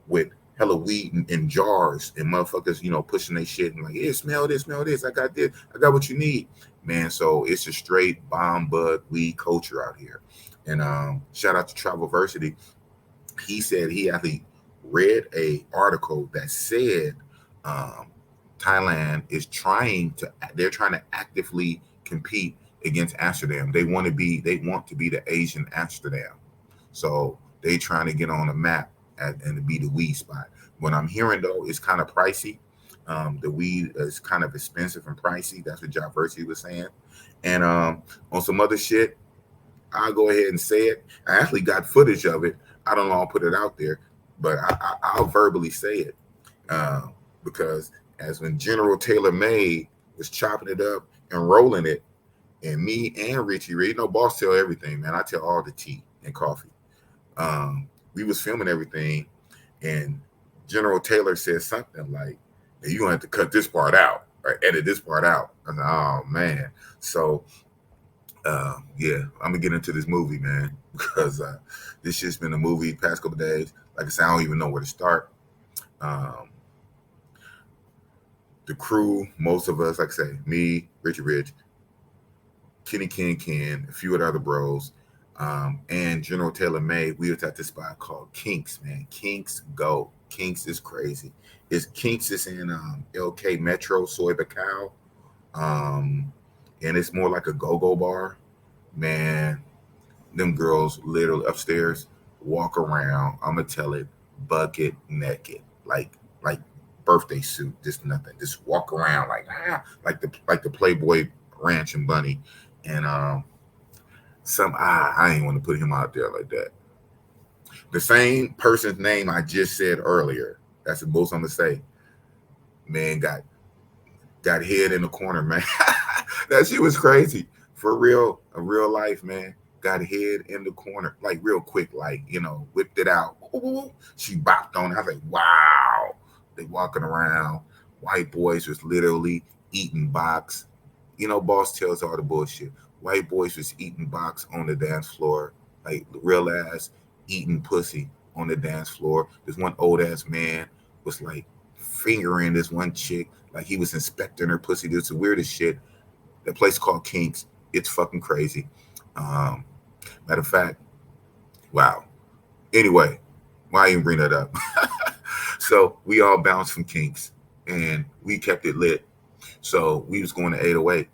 with hella weed in jars and motherfuckers, pushing their shit and like, yeah, smell this. I got this. I got what you need, man. So it's a straight bomb bud weed culture out here. And shout out to Travelversity. He said he actually read a article that said Thailand is trying to actively compete against Amsterdam. They want to be the Asian Amsterdam. So they trying to get on the map and to be the weed spot. What I'm hearing though is kind of pricey. The weed is kind of expensive and pricey. That's what Travelversity was saying. And on some other shit, I'll go ahead and say it. I actually got footage of it. I don't know, I'll put it out there, but I'll verbally say it because as when General Taylor May was chopping it up and rolling it, and me and Richie, Boss tell everything, man. I tell all the tea and coffee. We was filming everything, and General Taylor said something like, hey, "You gonna have to cut this part out or edit this part out." I said, "Oh man!" So. Yeah, I'm gonna get into this movie, man, because this shit's been a movie the past couple of days. Like I said, I don't even know where to start. The crew, most of us, like I say, me, Richie Rich, Kenny Ken, a few of the other bros, and General Taylor May, we was at this spot called Kinks, man. Kinks Go. Kinks is crazy. Kinks is in LK Metro, Soy Bacow. And it's more like a go-go bar. Man, them girls literally upstairs walk around, I'm gonna tell it, bucket naked, like birthday suit, just nothing, just walk around like the Playboy Ranch and Bunny. And I ain't want to put him out there like that. The same person's name I just said earlier, that's the most I'm gonna say, man, got head in the corner, man. That shit was crazy. For real, a real life, man. Got head in the corner, like real quick, whipped it out. Ooh, she bopped on it. I was like, wow. They walking around. White boys was literally eating box. Boss tells all the bullshit. White boys was eating box on the dance floor, like real ass eating pussy on the dance floor. This one old ass man was like fingering this one chick, like he was inspecting her pussy. This is the weirdest shit. That place called Kinks. It's fucking crazy. Matter of fact, wow. Anyway, why even bring that up? So we all bounced from Kinks and we kept it lit. So we was going to 808.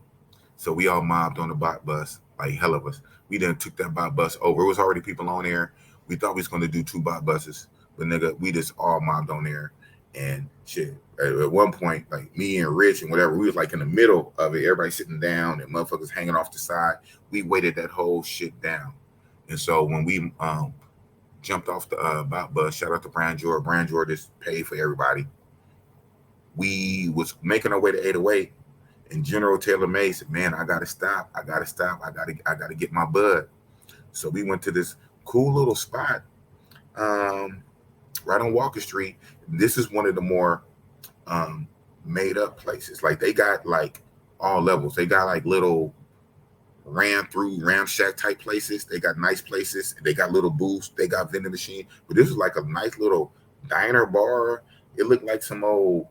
So we all mobbed on the bot bus, like hell of us. We then took that bot bus over. It was already people on there. We thought we was going to do 2 bot buses, but nigga, we just all mobbed on there. And shit, at one point, like me and Rich and whatever, we was like in the middle of it. Everybody sitting down and motherfuckers hanging off the side. We weighted that whole shit down. And so when we jumped off the bus, shout out to Brand George. Brand George just paid for everybody. We was making our way to 808, and General Taylor May said, "Man, I gotta stop. I gotta get my bud." So we went to this cool little spot, right on Walker Street. This is one of the more made up places. Like they got like all levels. They got like little ram shack type places. They got nice places. They got little booths. They got vending machine. But this is like a nice little diner bar. It looked like some old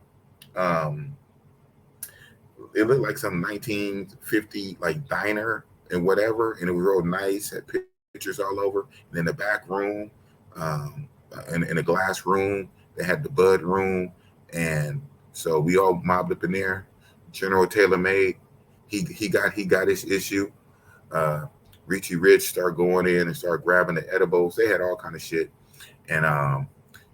it looked like some 1950 like diner and whatever, and it was real nice. Had pictures all over. And in the back room, in a glass room, they had the bud room, and so we all mobbed up in there. General Taylor Made, he got his issue. Richie Rich started going in and started grabbing the edibles. They had all kind of shit, and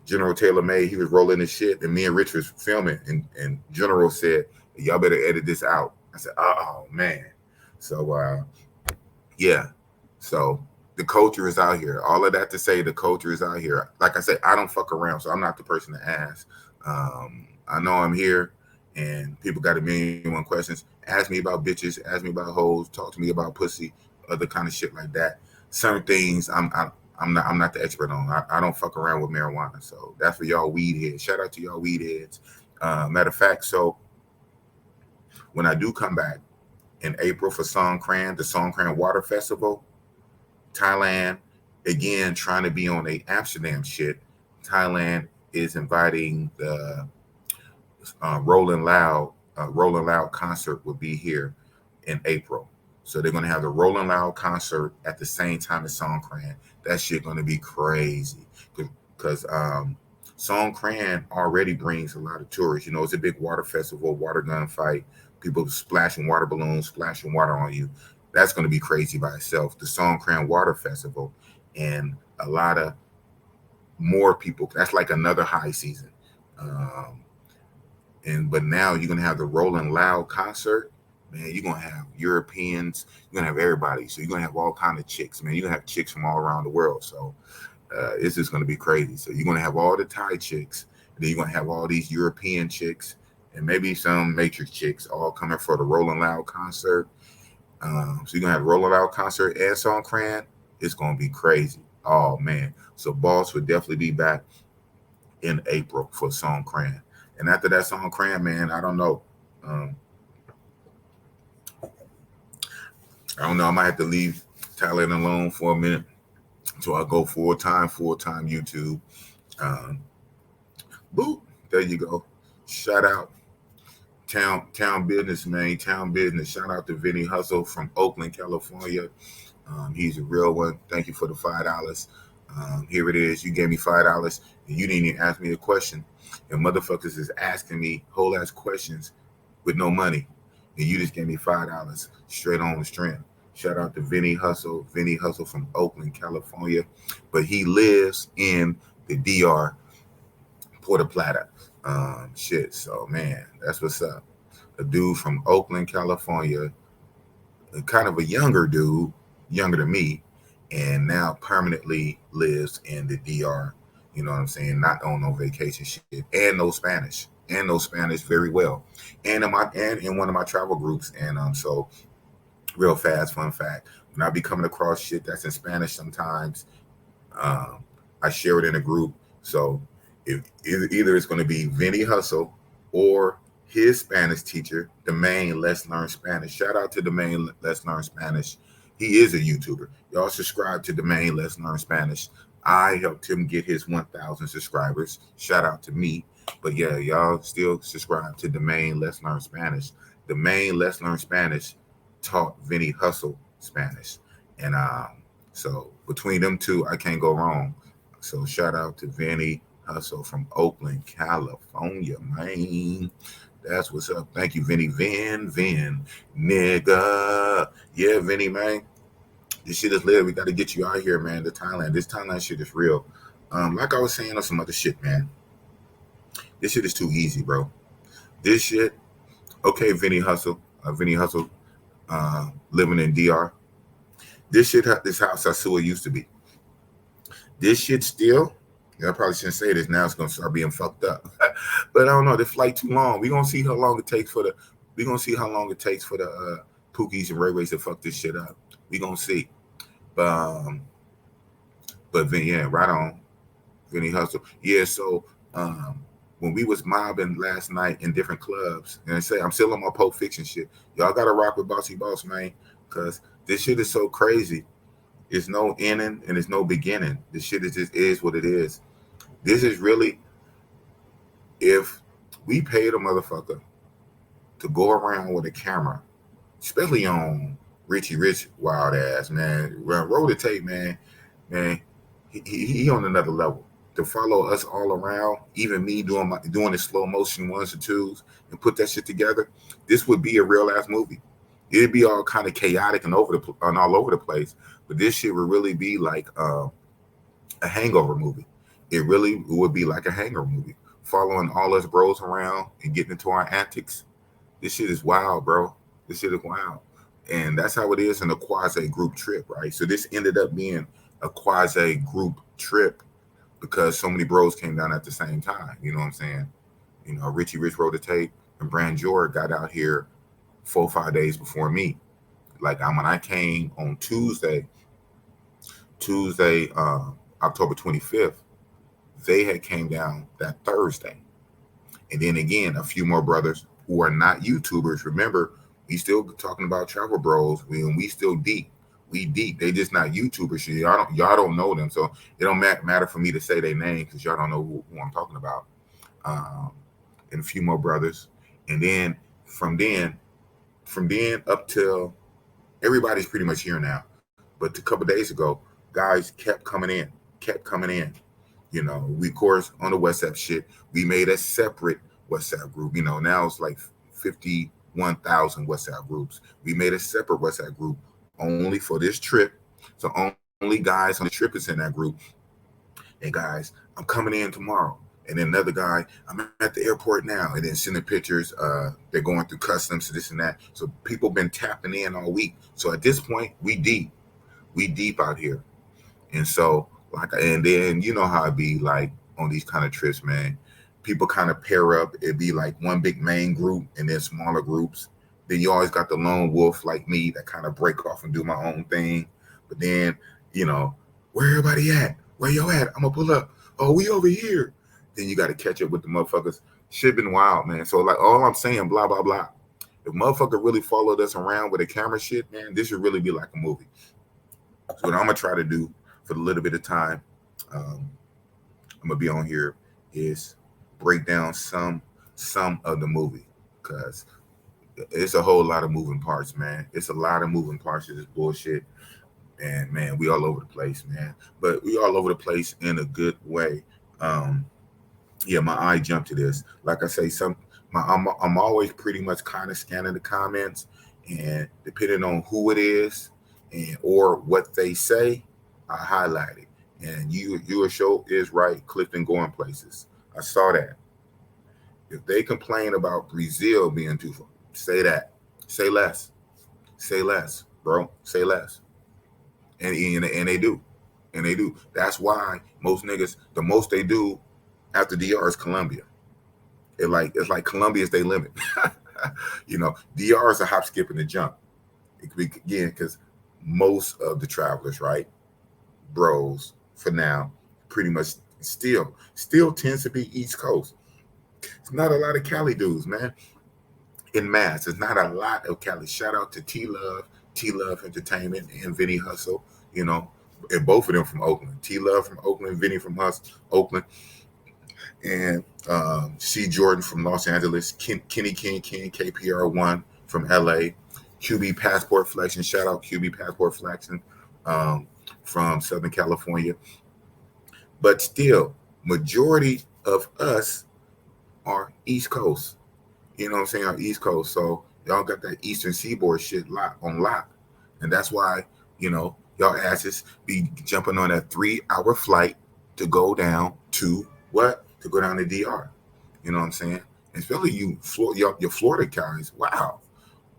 General Taylor Made, he was rolling his shit, and me and Rich was filming, and General said, "Y'all better edit this out." I said, "Oh man." So yeah, so the culture is out here. All of that to say, the culture is out here. Like I said, I don't fuck around, so I'm not the person to ask. I know I'm here, and people got a million and one questions. Ask me about bitches, ask me about hoes, talk to me about pussy, other kind of shit like that. Some things I'm not the expert on. I don't fuck around with marijuana, so that's for y'all weed heads. Shout out to y'all weed heads. Matter of fact, so when I do come back in April for Songkran, the Songkran Water Festival, Thailand, again, trying to be on a Amsterdam shit. Thailand is inviting the Rolling Loud concert will be here in April. So they're going to have the Rolling Loud concert at the same time as Songkran. That shit going to be crazy because Songkran already brings a lot of tourists. You know, it's a big water festival, water gun fight, people splashing water balloons, splashing water on you. That's going to be crazy by itself. The Songkran Water Festival, and a lot of more people. That's like another high season. But now you're going to have the Rolling Loud concert. Man, you're going to have Europeans. You're going to have everybody. So you're going to have all kind of chicks, man. You're going to have chicks from all around the world. So it's just going to be crazy. So you're going to have all the Thai chicks. Then you're going to have all these European chicks and maybe some Matrix chicks all coming for the Rolling Loud concert. So you're going to have a Rolling Loud concert and Songkran. It's going to be crazy. Oh, man. So Boss would definitely be back in April for Songkran. And after that Songkran, man, I don't know. I don't know. I might have to leave Thailand alone for a minute until I go full-time YouTube. Boop. There you go. Shout out. Town business, man. Town business. Shout out to Vinny Hustle from Oakland, California. He's a real one. Thank you for the $5. Here it is. You gave me $5 and you didn't even ask me a question. And motherfuckers is asking me whole ass questions with no money. And you just gave me $5 straight on the strength. Shout out to Vinny Hustle from Oakland, California. But he lives in the DR, Puerto Plata. Shit. So man, that's what's up. A dude from Oakland, California, kind of a younger dude, younger than me, and now permanently lives in the DR. You know what I'm saying? Not on no vacation shit, and no Spanish, very well. And in one of my travel groups, and so real fast fun fact: when I be coming across shit that's in Spanish, sometimes I share it in a group. So if either it's going to be Vinny Hustle or his Spanish teacher, the main Let's Learn Spanish. Shout out to the main Let's Learn Spanish. He is a YouTuber. Y'all subscribe to the main Let's Learn Spanish. I helped him get his 1,000 subscribers. Shout out to me. But yeah, y'all still subscribe to the main Let's Learn Spanish. The main Let's Learn Spanish taught Vinny Hustle Spanish. And so between them two, I can't go wrong. So shout out to Vinny Hustle from Oakland, California, man. That's what's up. Thank you, Vinny. Vin, nigga. Yeah, Vinny, man. This shit is lit. We got to get you out here, man, to Thailand. This Thailand shit is real. Like I was saying on some other shit, man. This shit is too easy, bro. This shit, okay, Vinny Hustle, living in DR. This shit, this house Asua used to be. This shit still, I probably shouldn't say this now. It's gonna start being fucked up, but I don't know. The flight too long. We gonna see how long it takes for the. We gonna see how long it takes for the Pookies and Ray Rays to fuck this shit up. We gonna see. But yeah, right on. Vinny Hustle. Yeah, so when we was mobbing last night in different clubs, and I say I'm still on my Pulp Fiction shit. Y'all gotta rock with Bossy-Boss, man, because this shit is so crazy. It's no ending and it's no beginning. This shit is what it is. This is really, if we paid a motherfucker to go around with a camera, especially on Richie Rich wild ass, man, roll the tape, man, he on another level. To follow us all around, even me doing the slow motion ones and twos, and put that shit together, this would be a real ass movie. It'd be all kind of chaotic and all over the place, but this shit would really be like a hangover movie. It really would be like a hangover movie, following all us bros around and getting into our antics. This shit is wild, bro. This shit is wild, and that's how it is in a quasi group trip, right? So this ended up being a quasi group trip because so many bros came down at the same time. You know what I'm saying? You know, Richie Rich wrote a tape, and Brand Jordan got out here 4 or 5 days before me. Like when I came on Tuesday, October 25th, they had came down that Thursday. And then again, a few more brothers who are not YouTubers. Remember, we still talking about travel bros. We still deep. We deep. They just not YouTubers. Y'all don't know them. So it don't matter for me to say their name because y'all don't know who I'm talking about. And a few more brothers. And then from then up till everybody's pretty much here now. But a couple days ago, guys kept coming in. You know, we of course on the WhatsApp shit, we made a separate WhatsApp group. You know, now it's like 51,000 WhatsApp groups. We made a separate WhatsApp group only for this trip. So only guys on the trip is in that group. And guys, I'm coming in tomorrow. And then another guy, I'm at the airport now. And then sending pictures. They're going through customs, this and that. So people been tapping in all week. So at this point, we deep out here. And so and then you know how it be like on these kind of trips, man. People kind of pair up. It'd be like one big main group and then smaller groups. Then you always got the lone wolf like me that kind of break off and do my own thing. But then, you know, where everybody at? Where you at? I'm gonna pull up. Oh, we over here. Then you got to catch up with the motherfuckers. Shit been wild, man. So like all I'm saying, blah, blah, blah. If motherfucker really followed us around with a camera shit, man, this should really be like a movie. So what I'm gonna try to do for the little bit of time I'm gonna be on here is break down some of the movie, because it's a whole lot of moving parts, man. It's a lot of moving parts to this bullshit, and man, we all over the place, man. But we all over the place in a good way. Yeah, my eye jumped to this. Like I say, I'm always pretty much kind of scanning the comments, and depending on who it is and or what they say, I highlight it. And your show is right, Clifton going places. I saw that. If they complain about Brazil being too far, say that. Say less. Say less, bro. Say less. And they do. And they do. That's why most niggas, the most they do after DR is Colombia. It's like Colombia is their limit. You know, DR is a hop, skip, and a jump. It could be, again, because most of the travelers, right, bros, for now, pretty much still tends to be East Coast. It's not a lot of Cali dudes, man. In mass, it's not a lot of Cali. Shout out to T-Love Entertainment, and Vinny Hustle, you know, and both of them from Oakland. T-Love from Oakland, Vinny from Oakland, and C. Jordan from Los Angeles, Kenny King, KPR1 from LA, QB Passport Flexion. Shout out QB Passport Flexion from Southern California. But still, majority of us are East Coast. You know what I'm saying? Our East Coast. So y'all got that Eastern Seaboard shit on lock. And that's why, you know, y'all asses be jumping on that 3-hour flight to go down to what? To go down to DR. You know what I'm saying? Especially your Florida guys. Wow.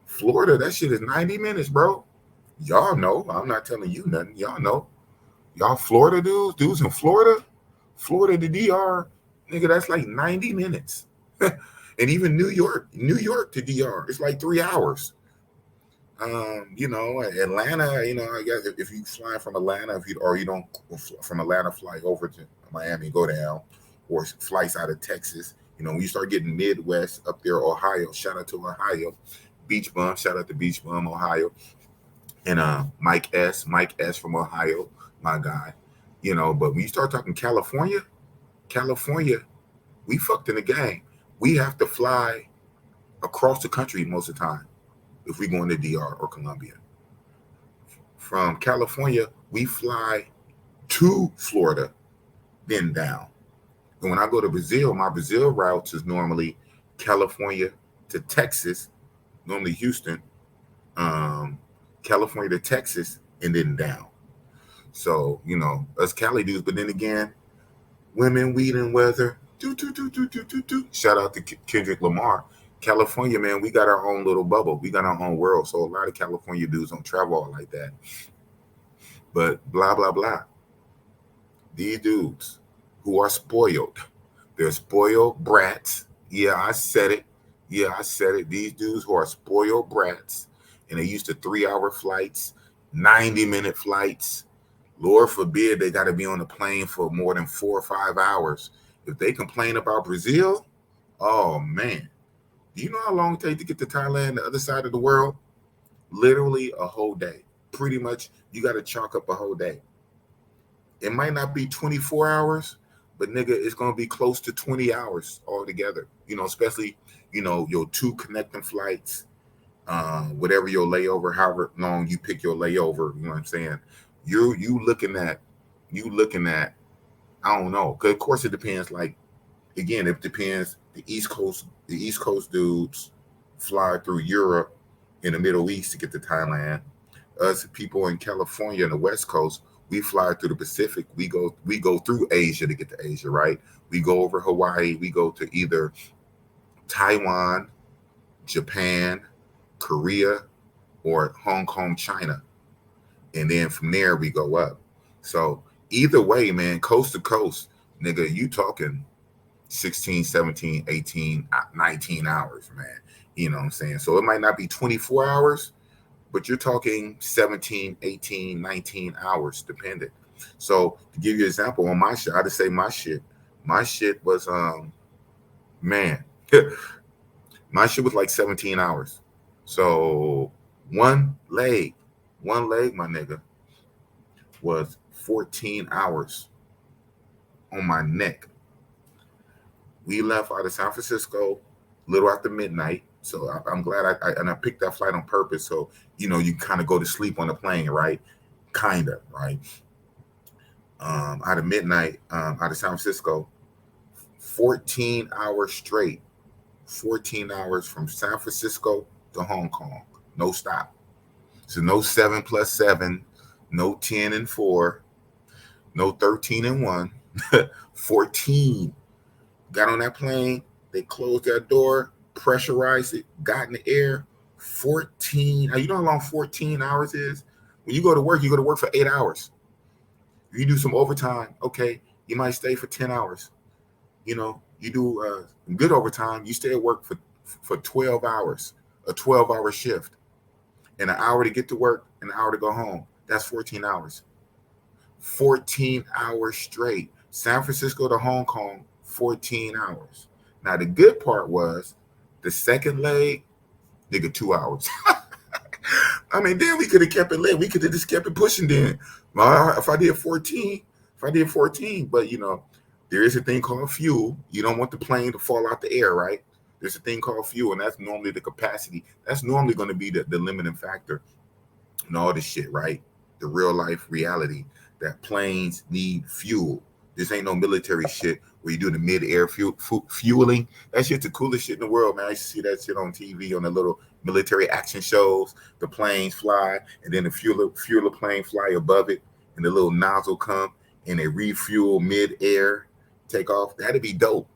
Florida, that shit is 90 minutes, bro. Y'all know. I'm not telling you nothing. Y'all know. Y'all Florida dudes in Florida to DR, nigga, that's like 90 minutes. And even New York to DR, it's like 3 hours. Atlanta, I guess if you fly from Atlanta, you don't from Atlanta fly over to Miami, go down, or flights out of Texas. When you start getting Midwest up there, Ohio, shout out to Ohio, Beach Bum, shout out to Beach Bum, Ohio, and Mike S from Ohio, my guy. But when you start talking California, we fucked in the game. We have to fly across the country most of the time if we go into DR or Colombia. From California, we fly to Florida, then down. And when I go to Brazil, my Brazil routes is normally California to Texas, normally Houston, California to Texas, and then down. So, us Cali dudes, but then again, women, weed, and weather. Shout out to Kendrick Lamar. California, man, we got our own little bubble. We got our own world. So a lot of California dudes don't travel all like that. But blah, blah, blah. These dudes who are spoiled, they're spoiled brats. Yeah, I said it. These dudes who are spoiled brats, and they used to 3-hour flights, 90-minute flights. Lord forbid they got to be on the plane for more than 4 or 5 hours. If they complain about Brazil, oh, man. Do you know how long it takes to get to Thailand, the other side of the world? Literally a whole day. Pretty much, you got to chalk up a whole day. It might not be 24 hours, but nigga, it's going to be close to 20 hours altogether. Especially, your 2 connecting flights, whatever your layover, however long you pick your layover, you know what I'm saying? You looking at, I don't know. Because of course it depends. Like, again, it depends. The East Coast dudes fly through Europe and the Middle East to get to Thailand. Us people in California and the West Coast, we fly through the Pacific. We go through Asia to get to Asia, right? We go over Hawaii. We go to either Taiwan, Japan, Korea, or Hong Kong, China. And then from there, we go up. So either way, man, coast to coast, nigga, you talking 16, 17, 18, 19 hours, man. You know what I'm saying? So it might not be 24 hours, but you're talking 17, 18, 19 hours, dependent. So to give you an example on my shit, I just say my shit was, man, my shit was like 17 hours. So one leg, my nigga, was 14 hours on my neck. We left out of San Francisco a little after midnight. So I'm glad I picked that flight on purpose. So, you kind of go to sleep on the plane, right? Kind of, right? Out of midnight, out of San Francisco, 14 hours straight. 14 hours from San Francisco to Hong Kong. No stop. So no 7 plus 7, no 10 and 4, no 13 and 1, 14. Got on that plane, they closed that door, pressurized it, got in the air, 14. Now, you know how long 14 hours is? When you go to work for 8 hours. If you do some overtime, okay, you might stay for 10 hours. You do good overtime, you stay at work for 12 hours, a 12-hour shift. And an hour to get to work, and an hour to go home. That's 14 hours. 14 hours straight. San Francisco to Hong Kong, 14 hours. Now, the good part was the second leg, nigga, 2 hours. I mean, then we could have kept it lit. We could have just kept it pushing then. If I did 14, but, there is a thing called fuel. You don't want the plane to fall out the air, right? There's a thing called fuel, and that's normally the capacity. That's normally going to be the limiting factor and all this shit, right? The real life reality that planes need fuel. This ain't no military shit where you do the mid-air fueling. That shit's the coolest shit in the world, man. I used to see that shit on TV on the little military action shows. The planes fly, and then the fuel plane fly above it, and the little nozzle come, and they refuel mid-air, take off. That'd be dope.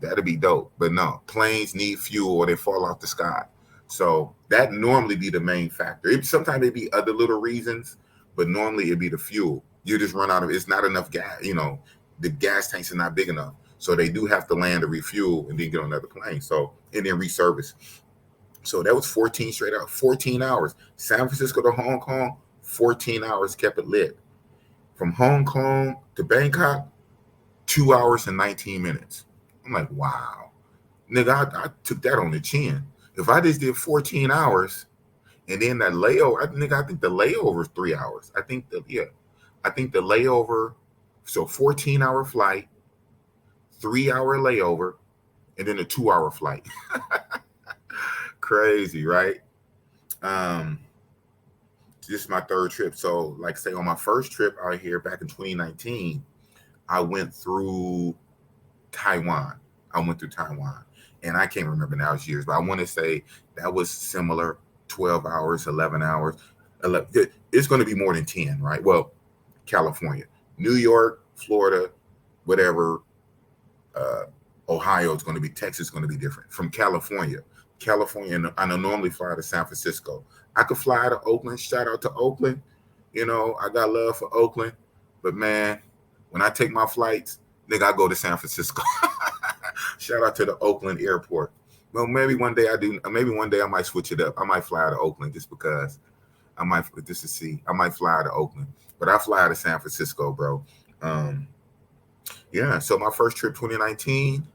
That'd be dope. But no, planes need fuel or they fall off the sky. So that normally be the main factor. Sometimes it'd be other little reasons, but normally it'd be the fuel. You just run out of, it's not enough gas. The gas tanks are not big enough. So they do have to land to refuel and then get on another plane. So, and then reservice. So that was 14 hours. San Francisco to Hong Kong, 14 hours kept it lit. From Hong Kong to Bangkok, 2 hours and 19 minutes. I'm like, wow. Nigga, I took that on the chin. If I just did 14 hours and then that layover, I think the layover is 3 hours. I think the layover, so 14-hour flight, 3-hour layover, and then a 2-hour flight. Crazy, right? This is my third trip. So, like say on my first trip out here back in 2019, I went through Taiwan. And I can't remember now, it's years, but I want to say that was similar, 12 hours, 11 hours. It's going to be more than 10, right? Well, California, New York, Florida, whatever, Ohio is going to be, Texas is going to be different. From California, I normally fly to San Francisco. I could fly to Oakland. Shout out to Oakland. I got love for Oakland. But man, when I take my flights, nigga, I go to San Francisco. Shout out to the Oakland airport. Well, maybe one day I might switch it up. I might fly to Oakland just because I might fly to Oakland. But I fly to San Francisco, bro. Yeah, so my first trip, 2019,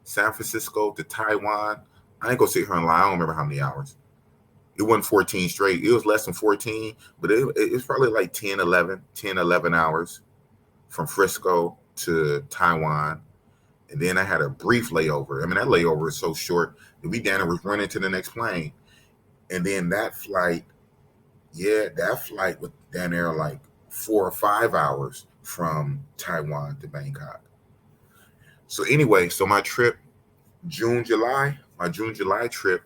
San Francisco to Taiwan. I ain't gonna sit here and lie. I don't remember how many hours. It wasn't 14 straight. It was less than 14, but it was probably like 10, 11 hours from Frisco to Taiwan. And then I had a brief layover. I mean, that layover is so short that we down there was running to the next plane. And then that flight was down there like 4 or 5 hours from Taiwan to Bangkok. So anyway, so my trip, June, July trip,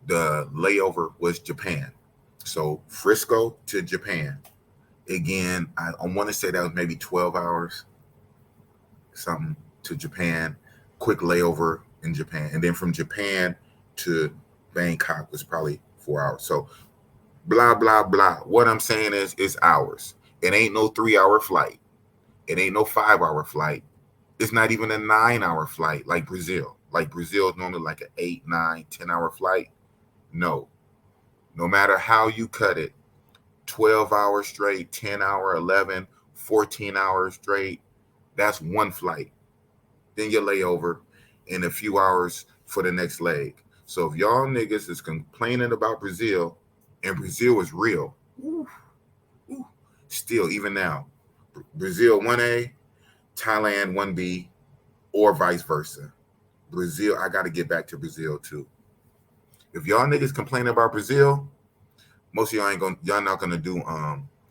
the layover was Japan. So Frisco to Japan. Again, I want to say that was maybe 12 hours, something, to Japan. Quick layover in Japan. And then from Japan to Bangkok was probably 4 hours. So blah, blah, blah. What I'm saying is it's hours. It ain't no 3-hour flight. It ain't no 5-hour flight. It's not even a 9-hour flight like Brazil. Like Brazil is normally like an 8, 9, 10-hour flight. No matter how you cut it, 12 hours straight, 10-hour, 11, 14 hours straight, that's one flight. Then your layover and a few hours for the next leg. So if y'all niggas is complaining about Brazil, and Brazil is real, still, even now, Brazil 1A, Thailand 1B, or vice versa. Brazil, I got to get back to Brazil too. If y'all niggas complain about Brazil, most of y'all not gonna do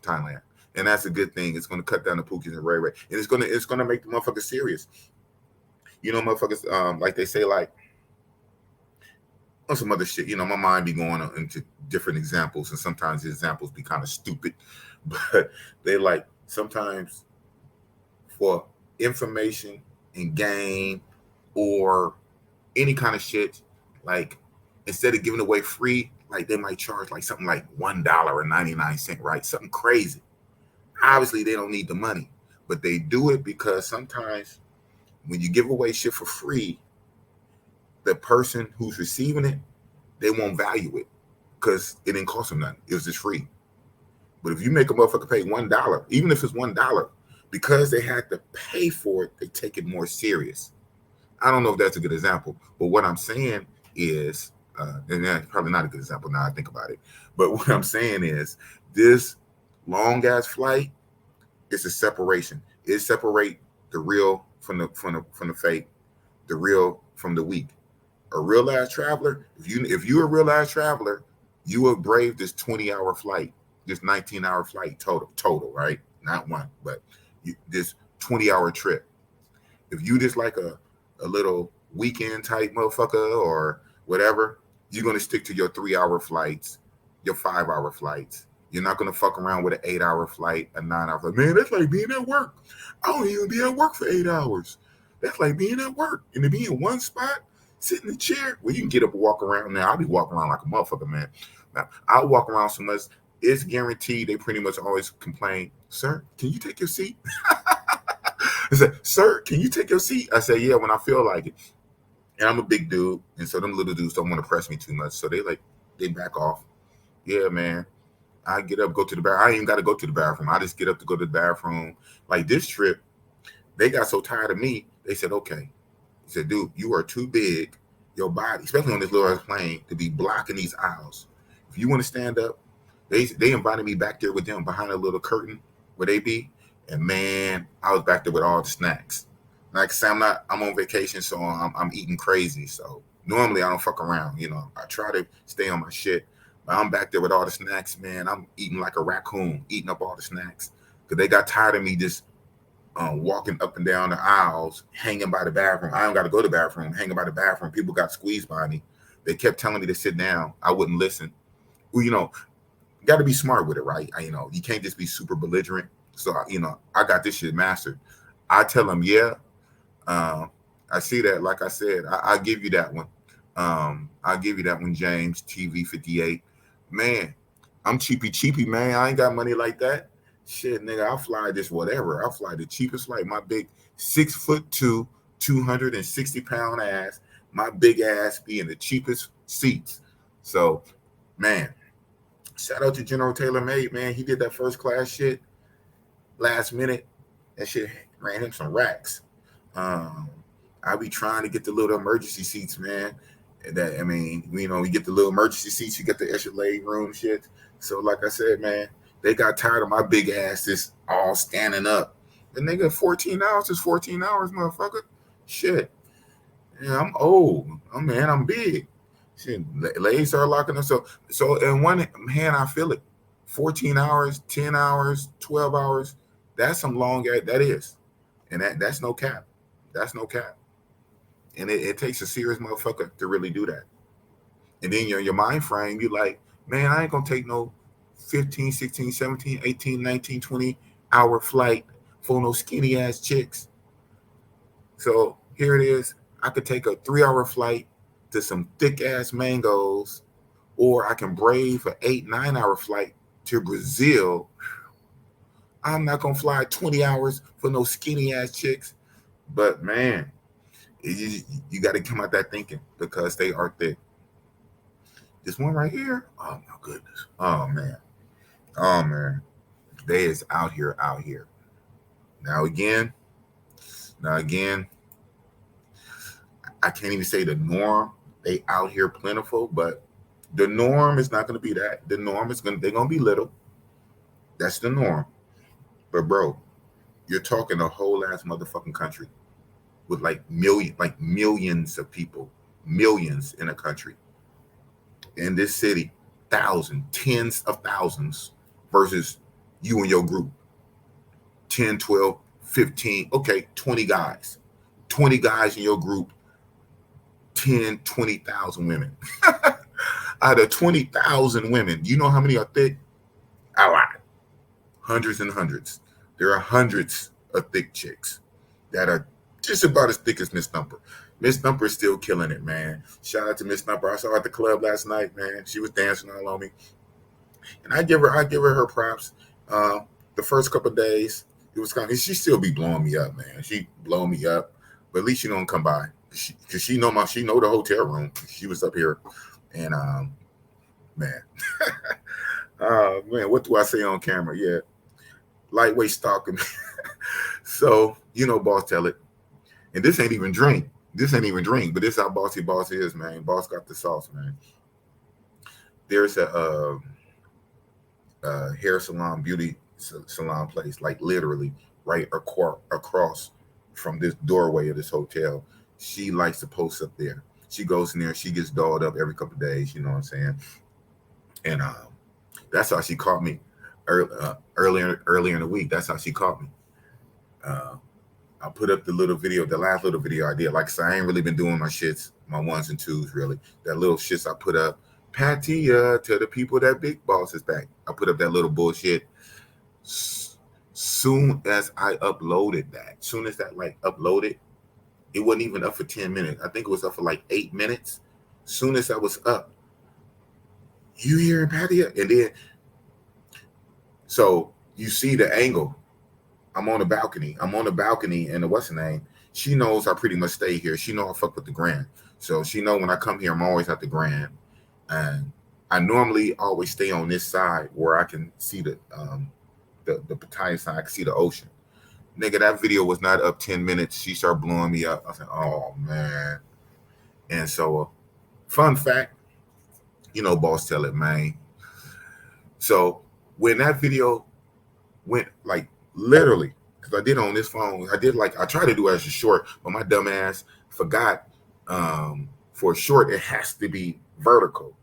Thailand, and that's a good thing. It's gonna cut down the Pookies and Ray Ray, and it's gonna make the motherfuckers serious. Motherfuckers, like they say, like on some other shit. My mind be going into different examples, and sometimes the examples be kind of stupid, but they like sometimes for information and gain or any kind of shit, like instead of giving away free, like they might charge like something like $1.99, right? Something crazy. Obviously, they don't need the money, but they do it because sometimes when you give away shit for free, the person who's receiving it, they won't value it because it didn't cost them nothing. It was just free. But if you make a motherfucker pay $1, even if it's $1, because they had to pay for it, they take it more serious. I don't know if that's a good example, but what I'm saying is, and that's probably not a good example now I think about it, but what I'm saying is this long ass flight is a separation. It separate the real from the fake, the real from the weak. A real ass traveler, if you're a real ass traveler, you will brave this 20-hour flight, this 19-hour flight total, right? Not one, but this 20-hour trip. If you just like a little weekend type motherfucker or whatever, you're going to stick to your 3-hour flights, your 5-hour flights. You're not going to fuck around with an 8-hour flight, a 9-hour flight. Man, that's like being at work. I don't even be at work for 8 hours. That's like being at work and to be in one spot, sit in the chair. Well, you can get up and walk around now. I'll be walking around like a motherfucker, man. Now, I'll walk around so much. It's guaranteed they pretty much always complain, sir, can you take your seat? I said, sir, can you take your seat? I say, yeah, when I feel like it. And I'm a big dude, and so them little dudes don't want to press me too much. So they back off. Yeah, man. I get up, go to the bathroom. I ain't even got to go to the bathroom. I just get up to go to the bathroom. Like this trip, they got so tired of me, they said, okay. He said, dude, you are too big, your body, especially on this little ass plane, to be blocking these aisles. If you want to stand up, they invited me back there with them behind a little curtain where they be. And man, I was back there with all the snacks. Like I said, I'm on vacation, so I'm eating crazy. So normally I don't fuck around, you know. I try to stay on my shit. But I'm back there with all the snacks, man. I'm eating like a raccoon, eating up all the snacks. Because they got tired of me just walking up and down the aisles, hanging by the bathroom. I don't got to go to the bathroom, hanging by the bathroom. People got squeezed by me. They kept telling me to sit down. I wouldn't listen. Well, you know, got to be smart with it, right? You know, you can't just be super belligerent. So, you know, I got this shit mastered. I tell them, yeah, I see that. Like I said, I'll give you that one. I'll give you that one, James, TV 58. Man, I'm cheapy, man. I ain't got money like that. Shit, nigga, I'll fly this whatever. I'll fly the cheapest flight. My big 6'2", 260-pound ass. My big ass be in the cheapest seats. So, man, shout out to General Taylor Made, man. He did that first class shit last minute. That shit ran him some racks. I be trying to get the little emergency seats, man. That, I mean, you know, you get the little emergency seats, you get the extra leg room shit. So, like I said, man, they got tired of my big ass just all standing up. The nigga, 14 hours is 14 hours, motherfucker. Shit. Yeah, I'm old. I'm big. Shit, legs are locking up. So in one hand, I feel it. 14 hours, 10 hours, 12 hours. That's some long, that is. And that's no cap. That's no cap. And it takes a serious motherfucker to really do that. And then your mind frame, you like, man, I ain't going to take no 15, 16, 17, 18, 19, 20 hour flight for no skinny ass chicks. So here it is. I could take a 3-hour flight to some thick ass mangoes, or I can brave an 8-9 hour flight to Brazil. I'm not going to fly 20 hours for no skinny ass chicks. But man, you got to come out that thinking, because they are thick. This one right here, oh my goodness. Oh man. They is out here. Now again, I can't even say the norm. They out here plentiful, but the norm is not going to be that. The norm is they're going to be little. That's the norm. But bro, you're talking a whole ass motherfucking country with millions of people, millions in a country. In this city, thousands, tens of thousands versus you and your group. 10, 12, 15, okay, 20 guys. 20 guys in your group, 10, 20,000 women. Out of 20,000 women, you know how many are thick? A lot. Hundreds and hundreds. There are hundreds of thick chicks that are just about as thick as Miss Thumper. Miss Thumper is still killing it, man. Shout out to Miss Thumper. I saw her at the club last night, man. She was dancing all on me. And I give her props. The first couple of days, it was kind of, she still be blowing me up, man. She blow me up, but at least she don't come by. Because she know the hotel room. She was up here. And man. Man, what do I say on camera? Yeah. Lightweight stalking. So, you know, boss tell it. And this ain't even drink. But this how Bossy-Boss is, man. Boss got the sauce, man. There's a hair salon, beauty salon place, like literally right across from this doorway of this hotel. She likes to post up there. She goes in there. She gets dolled up every couple of days. You know what I'm saying? And that's how she caught me earlier in the week. That's how she caught me. I put up the last little video I did. Like I said, I ain't really been doing my shits, my ones and twos, really. That little shits I put up. Patty, tell the people that Big Boss is back. I put up that little bullshit. Soon as I uploaded that, uploaded, It wasn't even up for 10 minutes. I think it was up for like 8 minutes. Soon as I was up, you hearing Patty? And then, so you see the angle. I'm on the balcony. And what's her name? She knows I pretty much stay here. She know I fuck with the Grand. So she know when I come here, I'm always at the Grand. And I normally always stay on this side where I can see the Pattaya side. I can see the ocean. Nigga, that video was not up 10 minutes. She started blowing me up. I said, oh, man. And so, fun fact, you know, boss tell it, man. So when that video went, like, literally, because I did on this phone, I tried to do it as a short, but my dumb ass forgot for a short, it has to be vertical.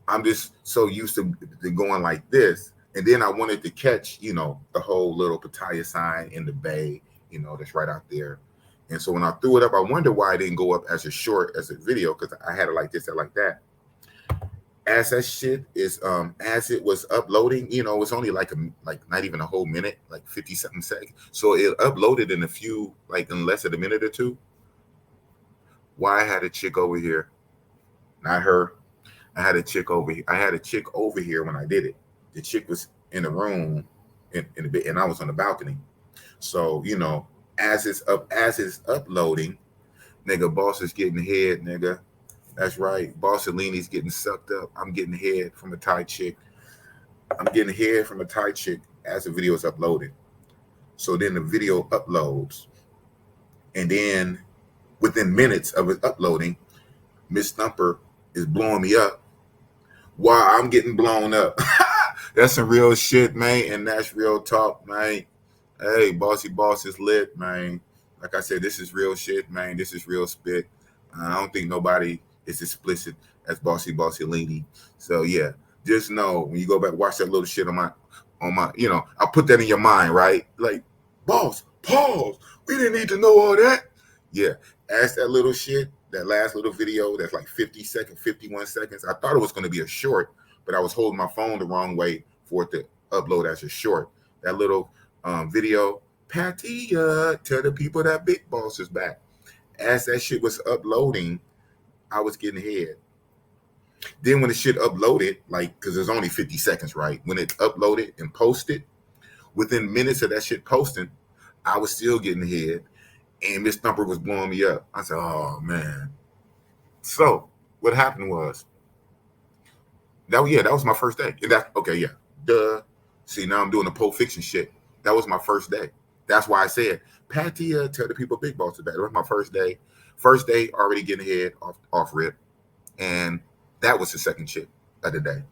I'm just so used to going like this. And then I wanted to catch, you know, the whole little Pattaya sign in the bay, you know, that's right out there. And so when I threw it up, I wonder why I didn't go up as a short, as a video, because I had it like this and like that. As that shit is, as it was uploading, you know, it was only like not even a whole minute, like 50-something seconds. So it uploaded in a few, like in less than a minute or two. Why I had a chick over here, not her. I had a chick over here. I had a chick over here when I did it. The chick was in the room in the bed, and I was on the balcony. So, you know, as it's uploading, nigga, boss is getting head, nigga. That's right. Bossellini's getting sucked up. I'm getting head from a Thai chick. As the video is uploaded. So then the video uploads. And then within minutes of it uploading, Miss Thumper is blowing me up while I'm getting blown up. That's some real shit, man. And that's real talk, man. Hey, Bossy-Boss is lit, man. Like I said, this is real shit, man. This is real spit. I don't think nobody is explicit as Bossy-Bossellini. So yeah, just know when you go back, watch that little shit on my, you know, I'll put that in your mind, right? Like, boss, pause. We didn't need to know all that. Yeah, ask that little shit, that last little video that's like 50 seconds, 51 seconds. I thought it was going to be a short, but I was holding my phone the wrong way for it to upload as a short. That little video, Pattaya, tell the people that Big Boss is back. As that shit was uploading, I was getting head. Then when the shit uploaded, like, because there's only 50 seconds, right? When it uploaded and posted, within minutes of that shit posting, I was still getting head, and Miss Thumper was blowing me up. I said, oh, man. So what happened was, that was my first day. And duh. See, now I'm doing the Pulp Fiction shit. That was my first day. That's why I said, Pattaya, tell the people Big Boss is back. That was my first day. First day, already getting head off rip. And that was the second chick of the day.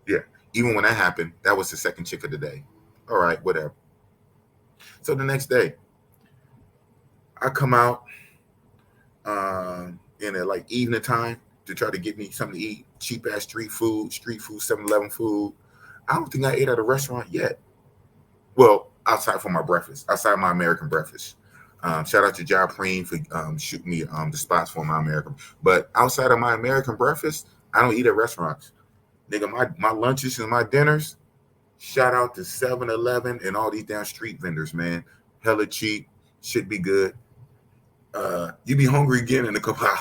Yeah. Even when that happened, that was the second chick of the day. All right, whatever. So the next day, I come out in at like evening time to try to get me something to eat. Cheap ass street food, 7-Eleven food. I don't think I ate at a restaurant yet. Well, outside for my breakfast, outside my American breakfast. Shout out to Ja Preen for shooting me the spots for my American. But outside of my American breakfast, I don't eat at restaurants. Nigga, my lunches and my dinners, shout out to 7-Eleven and all these damn street vendors, man. Hella cheap, should be good. You be hungry again in a couple hours.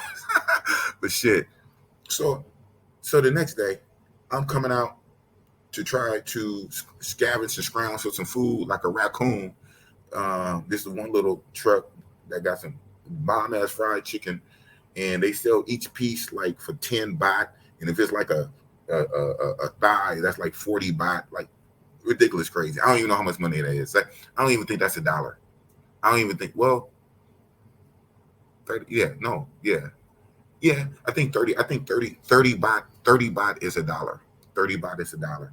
But shit. So the next day, I'm coming out to try to scavenge and scrounge for some food like a raccoon. This is one little truck that got some bomb-ass fried chicken, and they sell each piece like for 10 baht. And if it's like a thigh, that's like 40 baht, like ridiculous crazy. I don't even know how much money that is. Like, I don't even think that's $1. I don't even think, well, 30, yeah, I think 30 baht, 30 baht is $1. 30 baht is $1.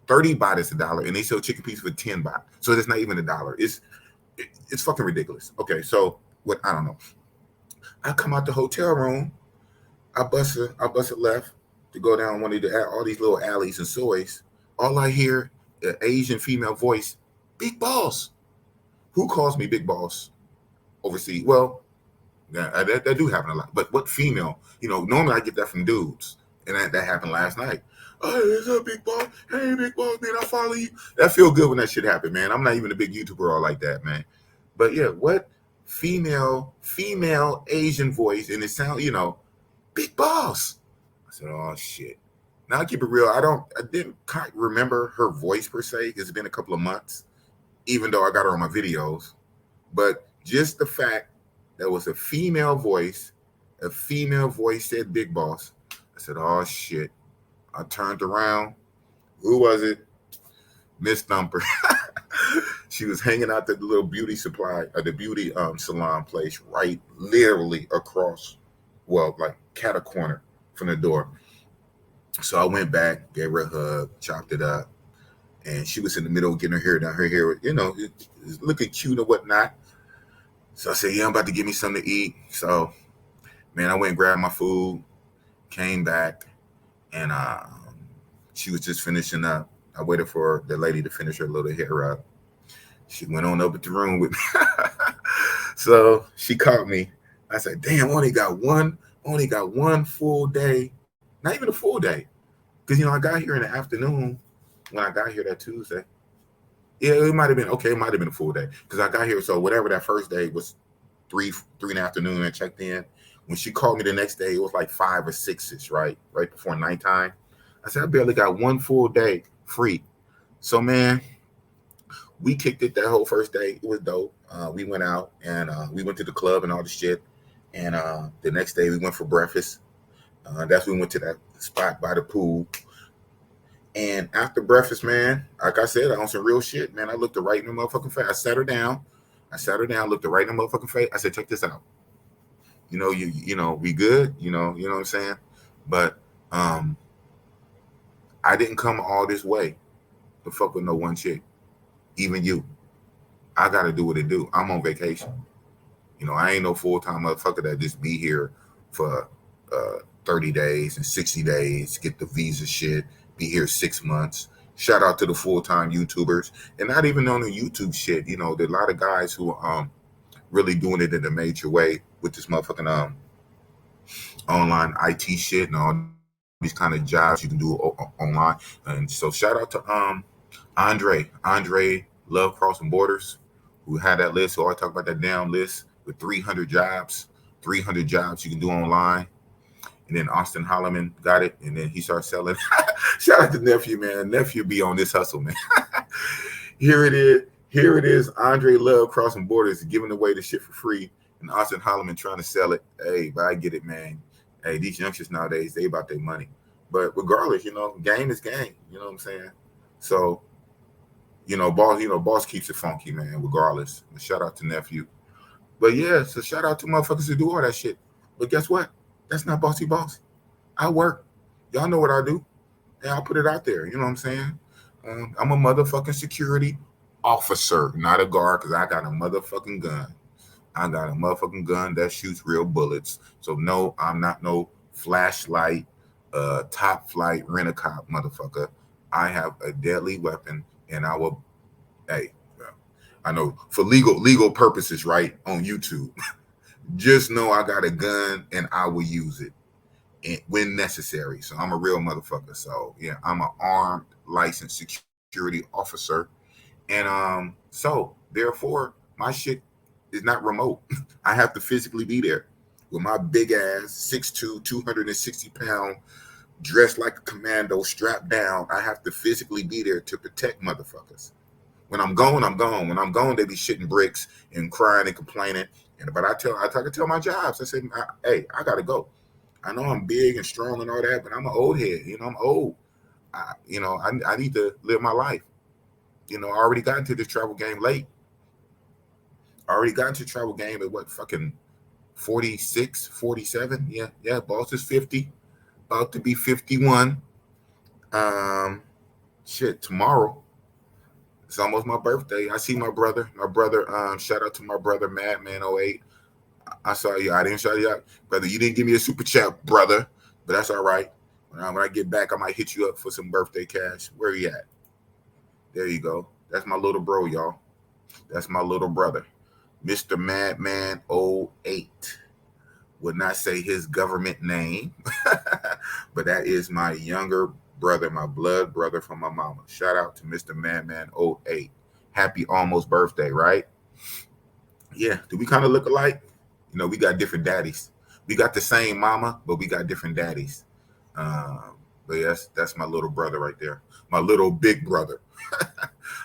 30 baht is $1, and they sell chicken pieces for 10 baht. So it's not even $1. It's fucking ridiculous. Okay, so what? I don't know. I come out the hotel room. I bust a left to go down one of all these little alleys and soys. All I hear, an Asian female voice, Big Boss. Who calls me Big Boss overseas? Well, that do happen a lot. But what female? You know, normally I get that from dudes, and that happened last night. Oh, it's a Big Boss. Hey, Big Boss, man, I follow you. That feel good when that shit happened, man. I'm not even a big YouTuber or like that, man. But yeah, what female Asian voice, and it sound, Big Boss. I said, oh shit. Now I keep it real. I didn't quite remember her voice per se. It's been a couple of months, even though I got her on my videos. But just the fact that was a female voice said Big Boss. I said, oh shit. I turned around. Who was it? Miss Thumper. She was hanging out at the little beauty salon place right literally across, like cat a corner from the door. So I went back, gave her a hug, chopped it up, and she was in the middle getting her hair done. Her hair, is looking cute and whatnot. So I said, yeah, I'm about to give me something to eat. So, man, I went and grabbed my food, came back, and she was just finishing up. I waited for the lady to finish her little hair up. She went on up at the room with me. So she caught me. I said, damn, only got one full day. Not even a full day. Because, I got here in the afternoon when I got here that Tuesday. Yeah, it might have been, it might have been a full day. Because I got here, so whatever that first day was 3 in the afternoon and checked in. When she called me the next day, it was like 5 or 6-ish, right before nighttime. I said, I barely got one full day free. So, man, we kicked it that whole first day. It was dope. We went out and we went to the club and all the shit. And the next day we went for breakfast. That's when we went to that spot by the pool. And after breakfast, man, like I said, on some real shit, man, I looked her right in the motherfucking face. I sat her down, looked her right in the motherfucking face. I said, check this out. We good, you know what I'm saying? But I didn't come all this way to fuck with no one chick. Even you. I gotta do what it do. I'm on vacation. I ain't no full-time motherfucker that just be here for 30 days and 60 days, get the visa shit, be here 6 months. Shout out to the full-time YouTubers. And not even on the YouTube shit, there are a lot of guys who are really doing it in a major way with this motherfucking online IT shit and all these kind of jobs you can do online. And so shout out to Andre Love Crossing Borders, who had that list. So I talk about that damn list with 300 jobs you can do online. And then Austin Holloman got it, and then he started selling. Shout out to Nephew, man. Nephew be on this hustle, man. Here it is. Andre Love Crossing Borders giving away the shit for free, and Austin Holloman trying to sell it. Hey, but I get it, man. Hey, these youngsters nowadays, they about their money. But regardless, game is game. You know what I'm saying? So, Boss keeps it funky, man, regardless. But shout out to Nephew. But yeah, so shout out to motherfuckers who do all that shit. But guess what? That's not Bossy-Boss. I work. Y'all know what I do. And I'll put it out there. You know what I'm saying? I'm a motherfucking security officer, not a guard, because I got a motherfucking gun. I got a motherfucking gun that shoots real bullets. So no, I'm not no flashlight, top flight rent-a-cop motherfucker. I have a deadly weapon, and I will, I know for legal purposes, right, on YouTube. Just know I got a gun and I will use it when necessary. So I'm a real motherfucker. So yeah, I'm an armed, licensed security officer. And so therefore my shit is not remote. I have to physically be there with my big ass, 6'2", 260 pound, dressed like a commando, strapped down. I have to physically be there to protect motherfuckers. When I'm gone, I'm gone. When I'm gone, they be shitting bricks and crying and complaining. But I can tell my jobs. I say, hey, I gotta go. I know I'm big and strong and all that, but I'm an old head. I'm old. I need to live my life. I already got into this travel game late. I already got into travel game at what, fucking 46, 47? Yeah, boss is 50. About to be 51. Tomorrow. It's almost my birthday. I see my brother. Shout out to my brother, Madman 08. I saw you. I didn't shout you out. Brother, you didn't give me a super chat, brother. But that's all right. When I get back, I might hit you up for some birthday cash. Where you at? There you go. That's my little bro, y'all. That's my little brother. Mr. Madman 08. Would not say his government name. But that is my younger brother, my blood brother from my mama. Shout out to Mr. Madman 08. Happy almost birthday, right? Yeah, do we kind of look alike? You know, we got different daddies. We got the same mama, but we got different daddies. But yes, that's my little brother right there. My little big brother.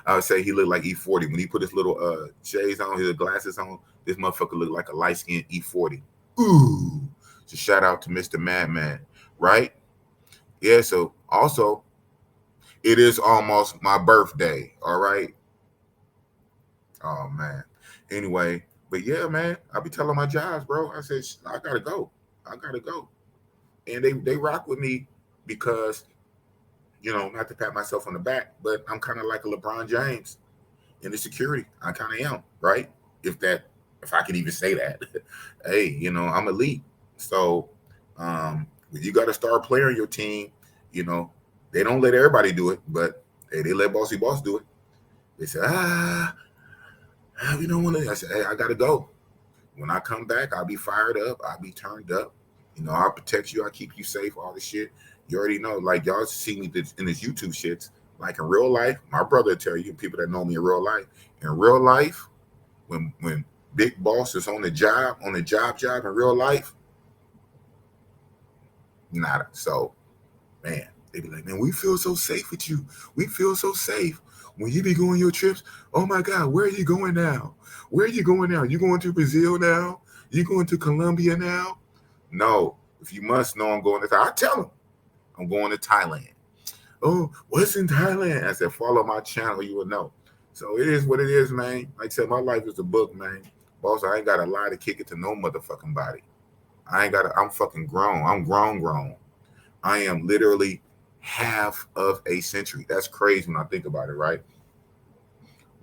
I would say he looked like E40. When he put his little shades on, his glasses on, this motherfucker looked like a light-skinned E40. Ooh. So shout out to Mr. Madman, right? Yeah, so also, it is almost my birthday, all right? Oh, man. Anyway, but yeah, man, I be telling my jobs, bro. I said, I gotta go. I gotta go. And they rock with me because, you know, not to pat myself on the back, but I'm kind of like a LeBron James in the security. I kind of am, right? If I can even say that. Hey, you know, I'm elite. So you got a star player in your team, you know, they don't let everybody do it, but hey, they let Bossy-Boss do it. They say, we don't want to. I said, hey, I gotta go. When I come back, I'll be fired up. I'll be turned up. You know, I'll protect you. I'll keep you safe, all this shit. You already know. Like, y'all see me in this YouTube shits. Like, in real life, my brother will tell you, people that know me in real life, when Big Boss is on the job in real life, nada. So, man, they be like, man, we feel so safe with you. We feel so safe. When you be going your trips, oh my God, where are you going now? Where are you going now? You going to Brazil now? You going to Colombia now? No. If you must know I'm going to Thailand, I tell them I'm going to Thailand. Oh, what's in Thailand? I said, follow my channel, you will know. So it is what it is, man. Like I said, my life is a book, man. Boss, I ain't got to lie to kick it to no motherfucking body. I'm fucking grown. I'm grown. I am literally half of a century. That's crazy when I think about it, right?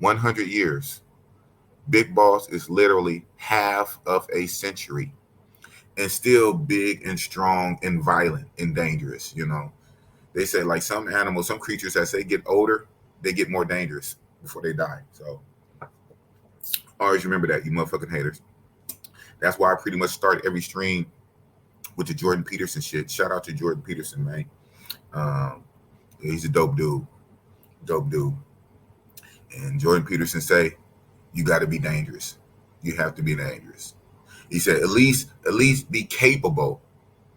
100 years. Big Boss is literally half of a century and still big and strong and violent and dangerous, you know. They say like some animals, some creatures, as they get older, they get more dangerous before they die. So always remember that, you motherfucking haters. That's why I pretty much start every stream with the Jordan Peterson shit. Shout out to Jordan Peterson, man. He's a dope dude. And Jordan Peterson say, you got to be dangerous. You have to be dangerous. He said, at least be capable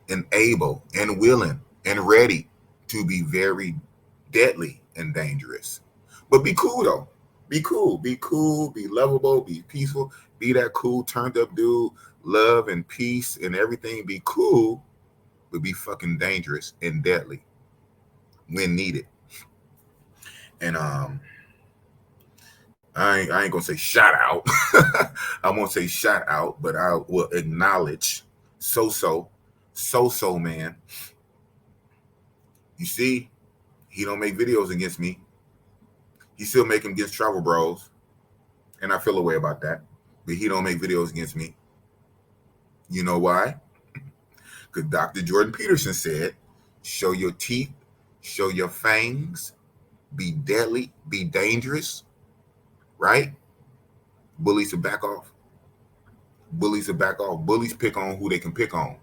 and able and willing and ready to be very deadly and dangerous. But be cool, though. Be cool, be lovable, be peaceful, be that cool, turned up dude, love and peace and everything. Be cool, but be fucking dangerous and deadly when needed. And I ain't gonna say shout out. I won't say shout out, but I will acknowledge So man. You see, he don't make videos against me. He still make them against Travel Bros, and I feel a way about that. But he don't make videos against me. You know why? Because Dr. Jordan Peterson said, show your teeth, show your fangs, be deadly, be dangerous, right? Bullies will back off. Bullies pick on who they can pick on.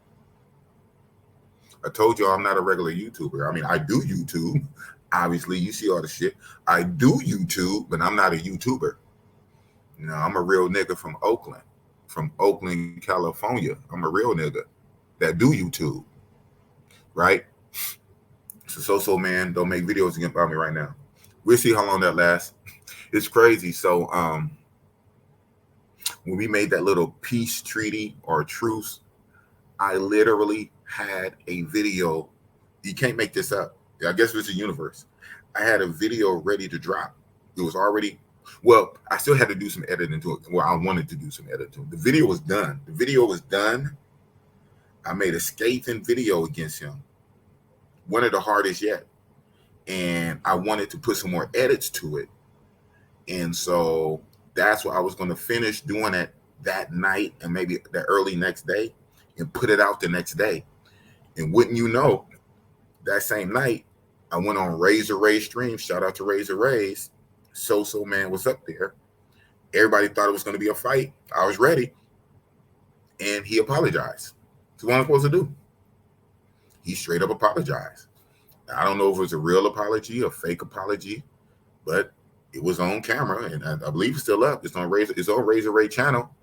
I told you I'm not a regular YouTuber. I mean, I do YouTube. Obviously, you see all the shit. I do YouTube, but I'm not a YouTuber. You know, I'm a real nigga from Oakland, California. I'm a real nigga that do YouTube, right? So man, don't make videos again about me right now. We'll see how long that lasts. It's crazy. So when we made that little peace treaty or truce, I literally had a video. You can't make this up. I guess it's a universe. I had a video ready to drop. It was already, well, I still had to do some editing to it. Well, I wanted to do some editing. The video was done. I made a scathing video against him. One of the hardest yet. And I wanted to put some more edits to it. And so that's what I was going to finish doing it that night and maybe the early next day and put it out the next day. And wouldn't you know, that same night, I went on Razor Ray's stream. Shout out to Razor Ray's. So man was up there. Everybody thought it was going to be a fight. I was ready. And he apologized. That's what I'm supposed to do. He straight up apologized. I don't know if it was a real apology, a fake apology, but it was on camera, and I believe it's still up. It's on Razor Ray channel.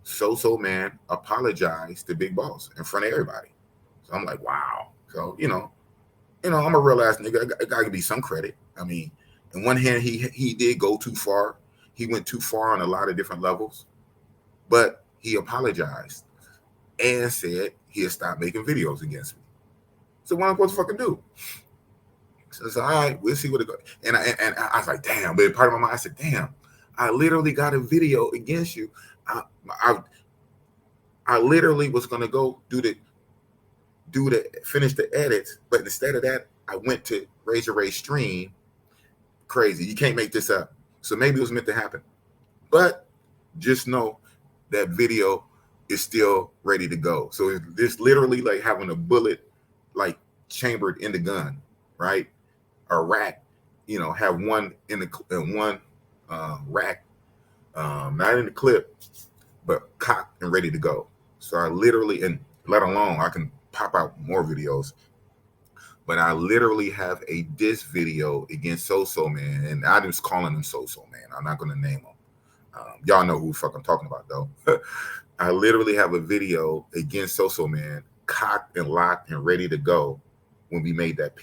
So Man apologized to Big Boss in front of everybody. So I'm like, wow. So I'm a real ass nigga. I gotta be some credit. I mean, on one hand, he did go too far. He went too far on a lot of different levels, but he apologized and said he'll stop making videos against me. So what am I supposed to fucking do? So it's all right, we'll see what it goes. And I was like, damn. But part of my mind, I said, damn, I literally got a video against you. I literally was gonna go finish the edits, but instead of that, I went to Razor Ray stream. Crazy. You can't make this up. So maybe it was meant to happen. But just know that video is still ready to go. So it's literally like having a bullet like chambered in the gun, right? A rack, have one in one rack, not in the clip, but cocked and ready to go. So I literally, and let alone I can pop out more videos, but I literally have a diss video against So Man, and I'm just calling him So Man. I'm not going to name him. Y'all know who the fuck I'm talking about, though. I literally have a video against So Man, cocked and locked and ready to go when we made that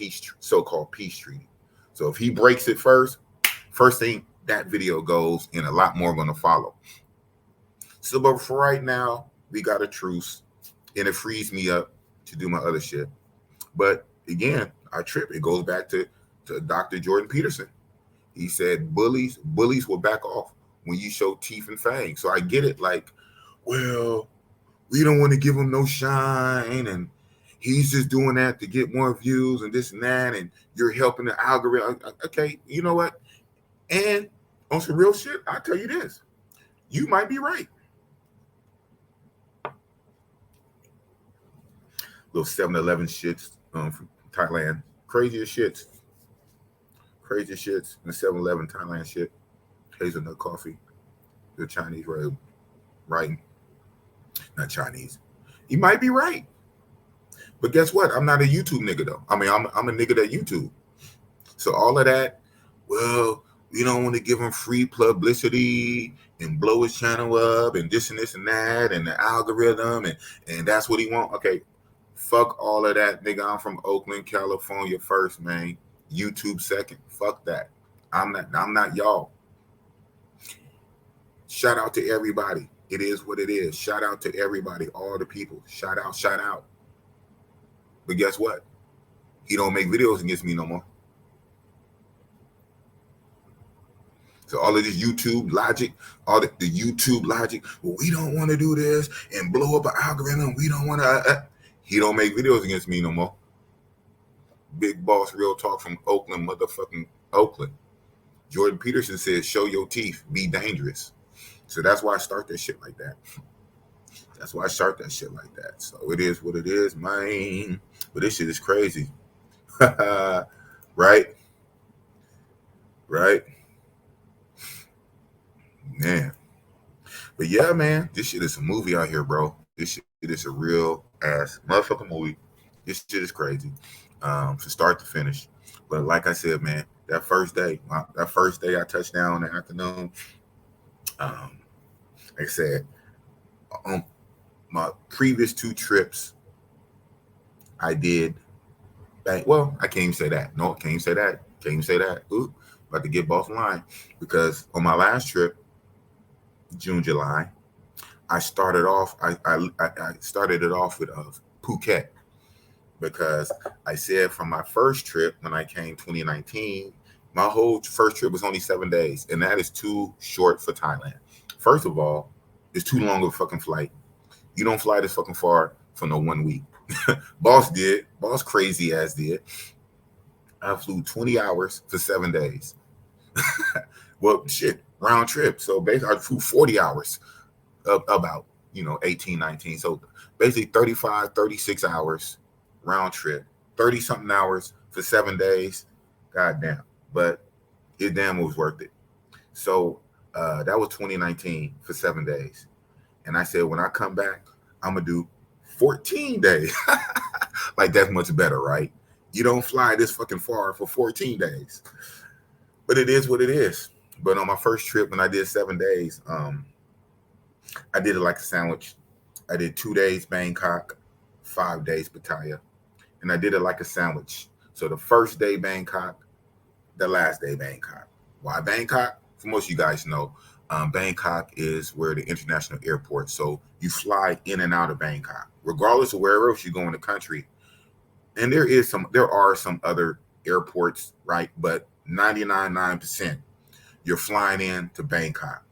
so-called peace treaty. So if he breaks it first thing, that video goes, and a lot more going to follow. So, but for right now, we got a truce, and it frees me up to do my other shit. But again, I trip. It goes back to Dr. Jordan Peterson. He said bullies will back off when you show teeth and fangs. So I get it. Like, well, we don't want to give him no shine, and he's just doing that to get more views and this and that, and you're helping the algorithm. Okay, you know what? And on some real shit, I'll tell you this. You might be right. Little 7-Eleven shits from Thailand. Craziest shits. The 7-Eleven Thailand shit. Hazelnut coffee. The Chinese right. Not Chinese. You might be right. But guess what? I'm not a YouTube nigga, though. I mean, I'm a nigga that YouTube. So all of that, well, we don't want to give him free publicity and blow his channel up and this and that and the algorithm and that's what he want. Okay. Fuck all of that, nigga. I'm from Oakland, California first, man. YouTube second. Fuck that. I'm not y'all. Shout out to everybody. It is what it is. Shout out to everybody, all the people. Shout out. But guess what? He don't make videos against me no more. So all of this YouTube logic, the YouTube logic, well, we don't want to do this and blow up an algorithm. We don't want to. He don't make videos against me no more. Big Boss Real Talk from Oakland, motherfucking Oakland. Jordan Peterson says, show your teeth, be dangerous. So that's why I start that shit like that. So it is what it is, man. But this shit is crazy. Right? Man. But yeah, man, this shit is a movie out here, bro. This shit is a real ass motherfucking movie. This shit is crazy from start to finish. But like I said, man, that first day I touched down in the afternoon, like I said, on my previous 2 trips, I did. Well, I can't even say that. No, can't even say that. Ooh, about to get boss line because on my last trip, June, July, I started off. I started it off with Phuket because I said from my first trip when I came 2019, my whole first trip was only 7 days, and that is too short for Thailand. First of all, it's too long of a fucking flight. You don't fly this fucking far for no 1 week. Boss crazy ass did. I flew 20 hours for 7 days. Well, shit, round trip. So basically I flew 40 hours. About 18, 19. So basically 35, 36 hours round trip, 30 something hours for 7 days. God damn. But it damn was worth it. So that was 2019 for 7 days. And I said, when I come back, I'm going to do 14 days. Like that's much better, right? You don't fly this fucking far for 14 days. But it is what it is. But on my first trip, when I did 7 days, I did it like a sandwich. I did 2 days Bangkok, 5 days Pattaya, and I did it like a sandwich. So the first day Bangkok, the last day Bangkok. Why Bangkok? For most of you guys know, Bangkok is where the international airport. So you fly in and out of Bangkok, regardless of where else you go in the country. And there are some other airports, right? But 99.9%, you're flying in to Bangkok,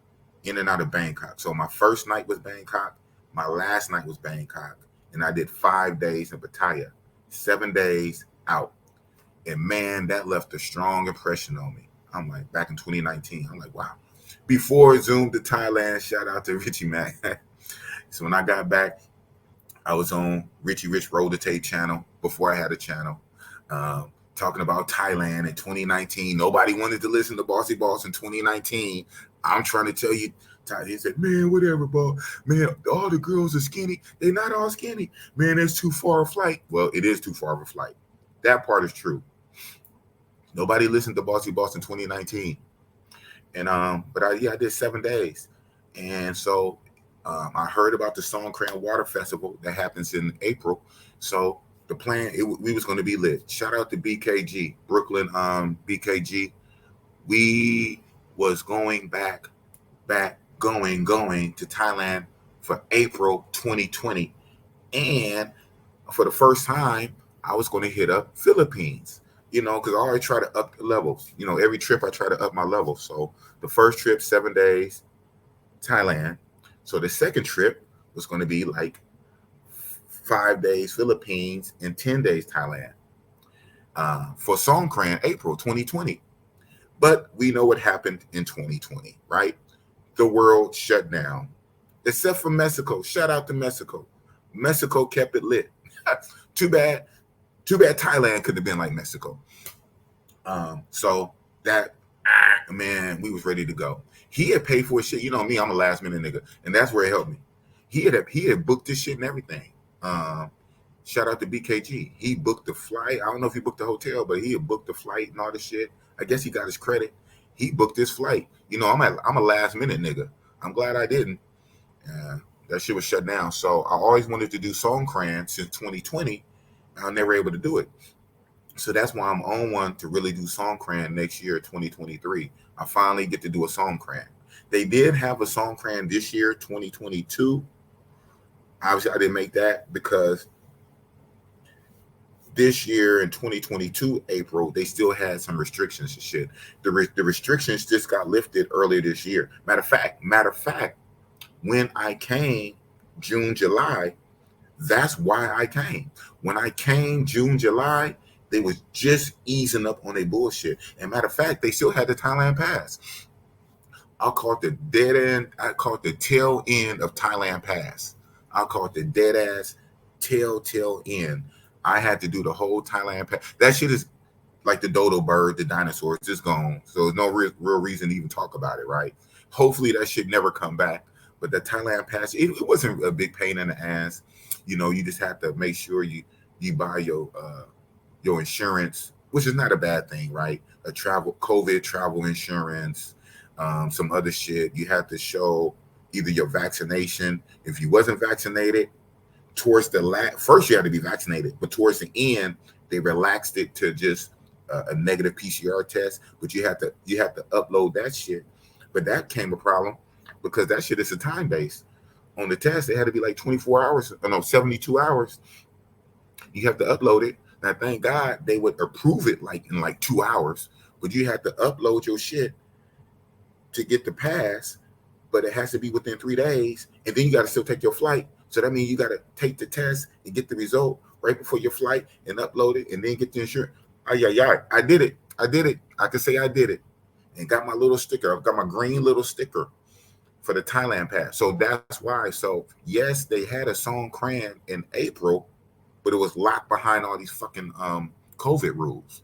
in and out of Bangkok. So my first night was Bangkok, my last night was Bangkok, and I did 5 days in Pattaya, 7 days out. And man, that left a strong impression on me. I'm like, back in 2019, I'm like, wow. Before Zoom to Thailand, shout out to Richie Mac. So when I got back, I was on Richie Rich Roll the Tape channel before I had a channel, talking about Thailand in 2019. Nobody wanted to listen to Bossy-Boss in 2019. I'm trying to tell you, he said, man, whatever, bro. Man, all the girls are skinny. They're not all skinny. Man, that's too far a flight. Well, it is too far of a flight. That part is true. Nobody listened to Bossy-Boss in 2019. And but I did 7 days. And so I heard about the Songkran Water Festival that happens in April. So the plan, we was going to be lit. Shout out to BKG, Brooklyn BKG. We was going going to Thailand for April 2020. And for the first time, I was going to hit up Philippines, because I always try to up the levels. Every trip I try to up my level. So the first trip, 7 days, Thailand. So the second trip was going to be like 5 days Philippines and 10 days Thailand for Songkran, April 2020. But we know what happened in 2020, right? The world shut down, except for Mexico. Shout out to Mexico. Mexico kept it lit. Too bad Thailand could have been like Mexico. So that, man, we was ready to go. He had paid for his shit. You know me, I'm a last minute nigga, and that's where it helped me. He had booked this shit and everything. Shout out to BKG. He booked the flight. I don't know if he booked the hotel, but he had booked the flight and all this shit. I guess he got his credit. He booked his flight. I'm a last minute nigga. I'm glad I didn't. That shit was shut down. So I always wanted to do Songkran since 2020. I was never able to do it. So that's why I'm on one to really do Songkran next year, 2023. I finally get to do a Songkran. They did have a Songkran this year, 2022. Obviously, I didn't make that because this year in 2022, April, they still had some restrictions and shit. The restrictions just got lifted earlier this year. Matter of fact, when I came June, July, that's why I came. When I came June, July, they was just easing up on their bullshit. And matter of fact, they still had the Thailand pass. I'll call it the dead end. I call it the tail end of Thailand pass. I'll call it the dead ass tail end. I had to do the whole Thailand pass. That shit is like the dodo bird, the dinosaur. It's just gone. So there's no real reason to even talk about it, right? Hopefully that shit never come back. But the Thailand pass, it wasn't a big pain in the ass. You just have to make sure you buy your insurance, which is not a bad thing, right? COVID travel insurance, some other shit. You have to show either your vaccination. If you wasn't vaccinated, towards the first you had to be vaccinated, but towards the end they relaxed it to just a negative PCR test. But you have to upload that shit. But that came a problem because that shit is a time base. On the test, it had to be like 24 hours, 72 hours. You have to upload it. Now, thank God they would approve it in 2 hours, but you have to upload your shit to get the pass, but it has to be within 3 days, and then you got to still take your flight. So that means you got to take the test and get the result right before your flight and upload it and then get the insurance. I did it. I can say I did it and got my little sticker. I've got my green little sticker for the Thailand pass. So that's why. So yes, they had a Songkran in April, but it was locked behind all these fucking COVID rules.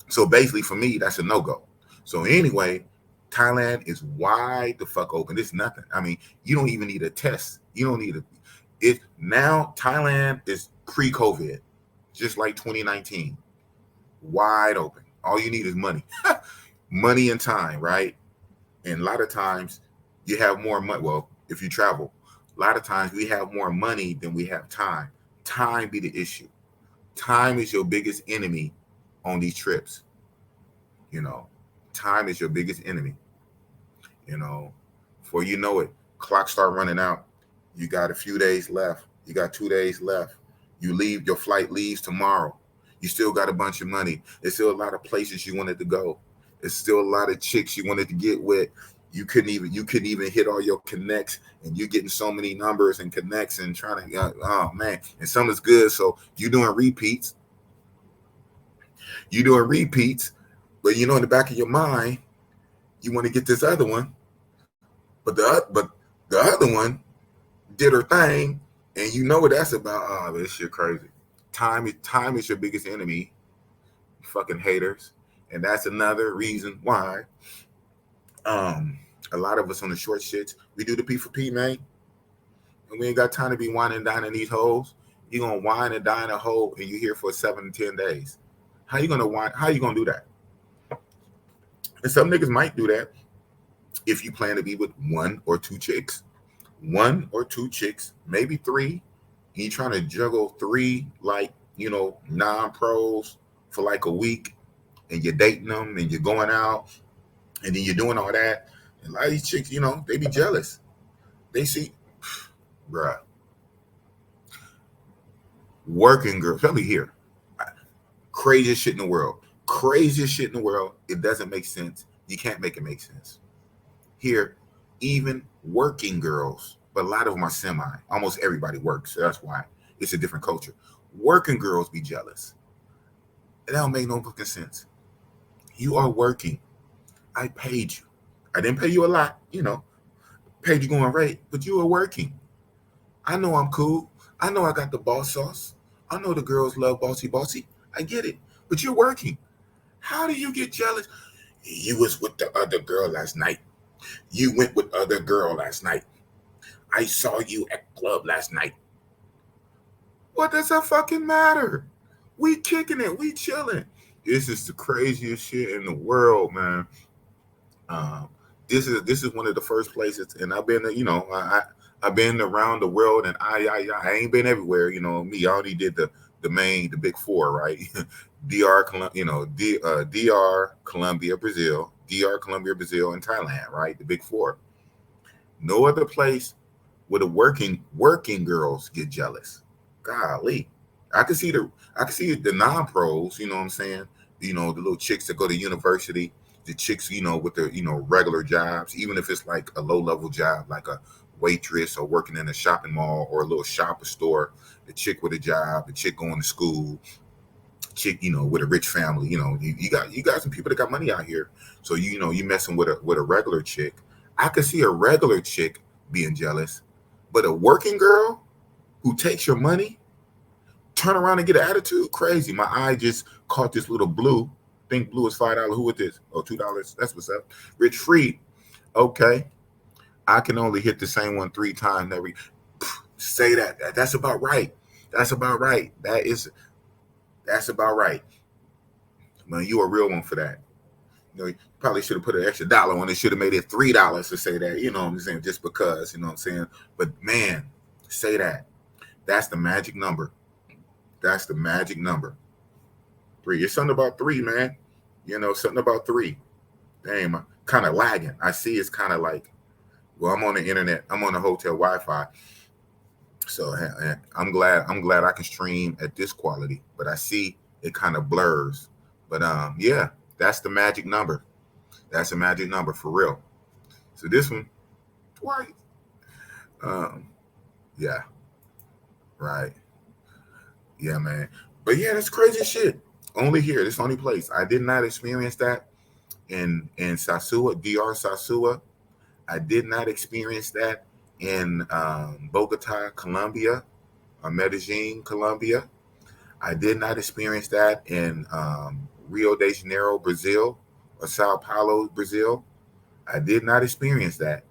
So basically for me, that's a no-go. So anyway, Thailand is wide the fuck open. It's nothing. I mean, you don't even need a test. You don't need now Thailand is pre-COVID, just like 2019. Wide open. All you need is money. Money and time, right? And a lot of times you have more money. Well, if you travel. A lot of times we have more money than we have time. Time be the issue. Time is your biggest enemy on these trips. You know, time is your biggest enemy. You know, before you know it, clocks start running out. You got a few days left. You got 2 days left. You leave, your flight leaves tomorrow. You still got a bunch of money. There's still a lot of places you wanted to go. There's still a lot of chicks you wanted to get with. You couldn't even hit all your connects, and you getting so many numbers and connects and trying to, oh man, and some is good. So you doing repeats. But you know, in the back of your mind, you want to get this other one, but the other one did her thing, and you know what that's about. Oh, this shit crazy. Time is your biggest enemy, fucking haters, and that's another reason why a lot of us on the short shits, we do the P for P, man, and we ain't got time to be whining and dining these hoes. You gonna wine and dine a hoe, and you here for 7 to 10 days. How you gonna wine? How you gonna do that? And some niggas might do that if you plan to be with 1 or 2 chicks, maybe 3. And you trying to juggle 3, like, you know, non-pros for like a week, and you're dating them and you're going out and then you're doing all that. And a lot of these chicks, you know, they be jealous. They see, bruh, working girls, especially here, craziest shit in the world. It doesn't make sense. You can't make it make sense. Here, even working girls, but a lot of them are semi. Almost everybody works, so that's why it's a different culture. Working girls be jealous. It don't make no fucking sense. You are working. I paid you. I didn't pay you a lot, you know. Paid you going rate, but you are working. I know I'm cool. I know I got the boss sauce. I know the girls love bossy. I get it. But you're working. How do you get jealous? You was with the other girl last night. You went with other girl last night. I saw you at club last night. What does that fucking matter? We kicking it. We chilling. This is the craziest shit in the world, man. This is one of the first places, and I've been, you know, I've been around the world, and I ain't been everywhere. You know me. I only did the big 4, right? DR, Colombia, Brazil, and Thailand, right? The big 4. No other place where the working girls get jealous. Golly, I can see the non-pros. You know what I'm saying? You know, the little chicks that go to university, the chicks, you know, with the, you know, regular jobs, even if it's like a low-level job, like a waitress or working in a shopping mall or a little shopper store. The chick with a job, the chick going to school, chick, you know, with a rich family. You know, you got some people that got money out here. So you know, you messing with a regular chick. I could see a regular chick being jealous, but a working girl who takes your money, turn around and get an attitude, crazy. My eye just caught this little blue. Think blue is $5. Who is this? Oh, $2. That's what's up. Rich Freed. Okay. I can only hit the same one 3 times every. Say that. That's about right. That's about right. That's about right. Man, you a real one for that. You know, you probably should have put an extra $1 on it. Should have made it $3 to say that. You know what I'm saying? Just because, you know what I'm saying? But man, say that. That's the magic number. That's the magic number. 3. It's something about 3, man. You know, something about 3. Damn, I'm kind of lagging. I see it's kind of like, well, I'm on the internet. I'm on the hotel Wi-Fi. So I'm glad I can stream at this quality, but I see it kind of blurs. But yeah, that's the magic number. That's a magic number for real. So this one, twice. Yeah. Right. Yeah, man. But yeah, that's crazy shit. Only here, this only place. I did not experience that in Sosúa, DR Sosúa. I did not experience that in Bogota, Colombia, or Medellin, Colombia. I did not experience that in Rio de Janeiro, Brazil, or Sao Paulo, Brazil. I did not experience that.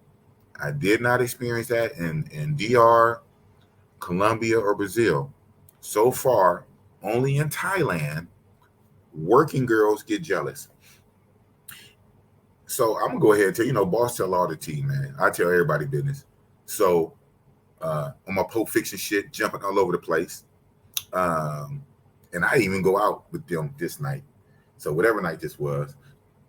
I did not experience that in DR, Colombia, or Brazil. So far, only in Thailand, working girls get jealous. So I'm gonna go ahead and tell, you know, boss tell all the tea, man. I tell everybody business. So on my Pulp Fiction shit, jumping all over the place. And I even go out with them this night. So whatever night this was,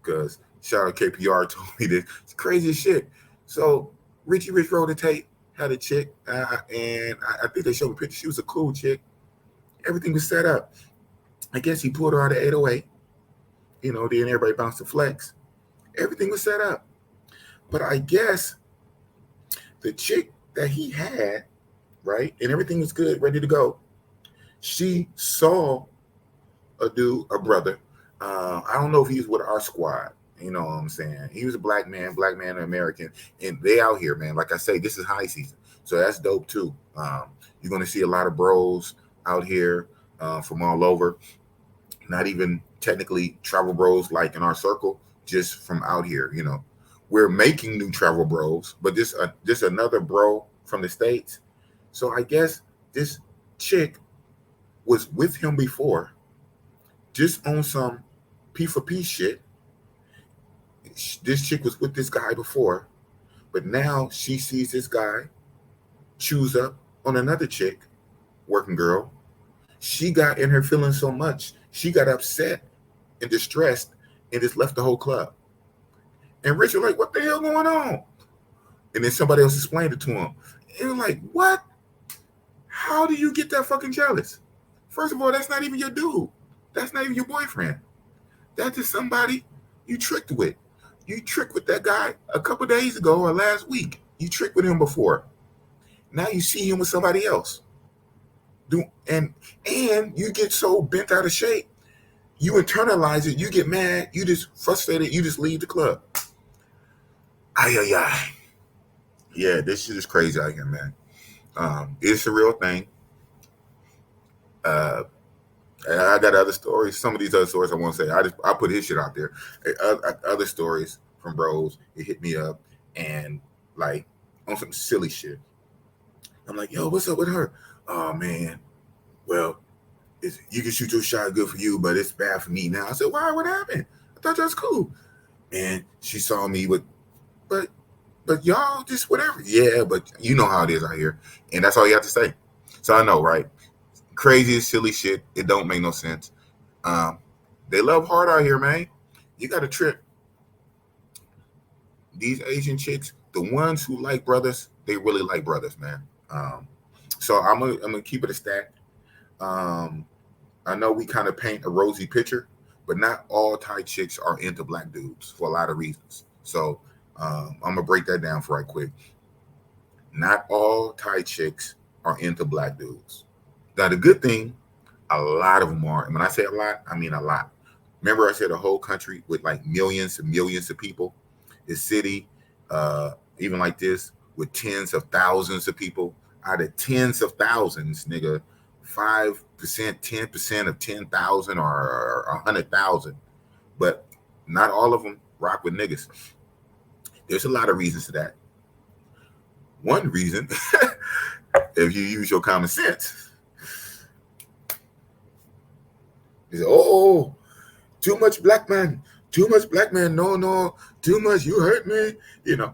because shout out KPR told me this. It's crazy as shit. So Richie Rich rolled the tape, had a chick, and I think they showed me a picture. She was a cool chick. Everything was set up. I guess he pulled her out of 808. You know, then everybody bounced the flex. Everything was set up. But I guess the chick that he had, right, and everything was good, ready to go, she saw a brother. I don't know if he's with our squad. You know what I'm saying? He was a black man, American, and they out here, man. Like I say, this is high season, so that's dope too. You're gonna see a lot of bros out here from all over. Not even technically travel bros like in our circle, just from out here. You know, we're making new travel bros, but this another bro from the States. So I guess this chick was with him before, just on some P for P shit. This chick was with this guy before, but now she sees this guy choose up on another chick, working girl. She got in her feelings so much, she got upset and distressed and just left the whole club. And Richard like, what the hell going on? And then somebody else explained it to him. And you're like, what? How do you get that fucking jealous? First of all, that's not even your dude. That's not even your boyfriend. That's just somebody you tricked with. You tricked with that guy a couple days ago or last week. You tricked with him before. Now you see him with somebody else. And you get so bent out of shape, you internalize it, you get mad, you just frustrated, you just leave the club. Ay. Yeah, this shit is crazy out here, man. It's a real thing. And I got other stories. Some of these other stories I won't say. I put his shit out there. Other stories from bros, it hit me up and like on some silly shit. I'm like, yo, what's up with her? Oh man, well, you can shoot your shot, good for you, but it's bad for me now. I said, why? What happened? I thought that was cool. And she saw me with, but y'all just whatever. Yeah, but you know how it is out here, and that's all you have to say. So I know, right? Crazy, silly shit. It don't make no sense. They love hard out here, man. You got to trip. These Asian chicks, the ones who like brothers, they really like brothers, man. So I'm gonna keep it a stack. I know we kind of paint a rosy picture, but not all Thai chicks are into black dudes for a lot of reasons. So I'm gonna break that down for right quick. Not all Thai chicks are into black dudes. Now the good thing, a lot of them are. And when I say a lot, I mean a lot. Remember I said a whole country with like millions and millions of people. This city, even like this, with tens of thousands of people. Out of tens of thousands, nigga, 5%, 10% of 10,000 or 100,000. But not all of them rock with niggas. There's a lot of reasons to that. One reason, if you use your common sense, is too much black man, no, too much, you hurt me. You know,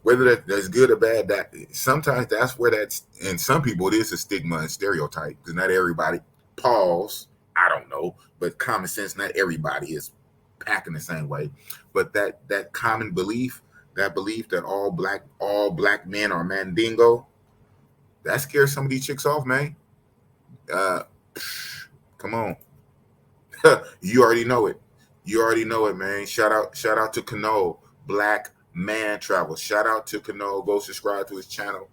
whether that's good or bad, that sometimes that's where that's, and some people it is a stigma and stereotype, because not everybody, pause, I don't know, but common sense, not everybody is packing the same way. But that common belief, that all black men are mandingo, that scares some of these chicks off, man. Come on. You already know it. Man. Shout out to Kano, Black Man Travel. Shout out to Kano. Go subscribe to his channel.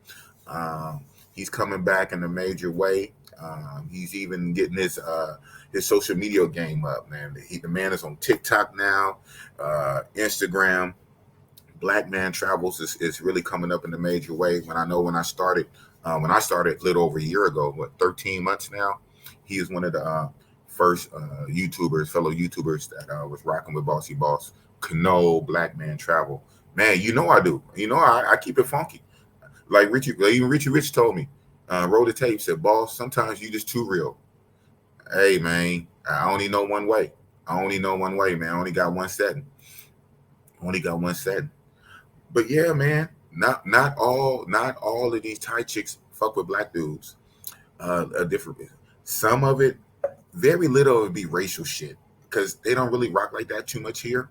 He's coming back in a major way. He's even getting his social media game up, man. The man is on TikTok now, Instagram. Black Man Travels is really coming up in a major way. When I started a little over a year ago, 13 months now, he is one of the first fellow YouTubers that was rocking with Bossy-Boss. Kano, Black Man Travel. Man, you know I do. You know I keep it funky. Like even Richie Rich told me, roll the tape, said, boss, sometimes you just too real. Hey, man, I only know one way. Man. I only got one setting. But yeah, man, not all of these Thai chicks fuck with black dudes. A different. Some of it, very little would be racial shit because they don't really rock like that too much here.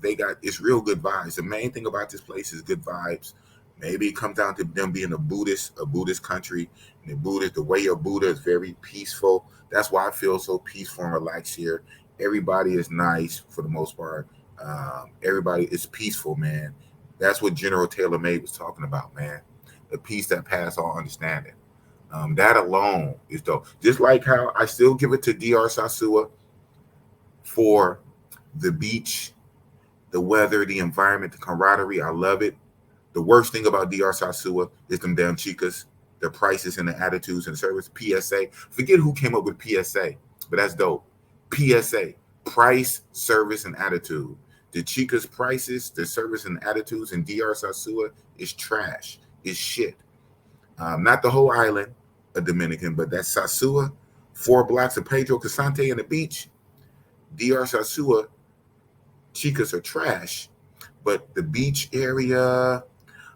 They got it's real good vibes. The main thing about this place is good vibes. Maybe it comes down to them being a Buddhist country. And the way of Buddha is very peaceful. That's why I feel so peaceful and relaxed here. Everybody is nice for the most part. Everybody is peaceful, man. That's what General Taylor May was talking about, man. The peace that passes all understanding. That alone is dope. Just like how I still give it to DR Sasua for the beach, the weather, the environment, the camaraderie. I love it. The worst thing about DR Sasua is them damn chicas, the prices and the attitudes and service. PSA. Forget who came up with PSA, but that's dope. PSA, price, service, and attitude. The chicas' prices, the service, and attitudes in DR Sasua is trash. Is shit. Not the whole island of Dominican, but that's Sasua, 4 blocks of Pedro Casante and the beach. DR Sasua, chicas are trash, but the beach area,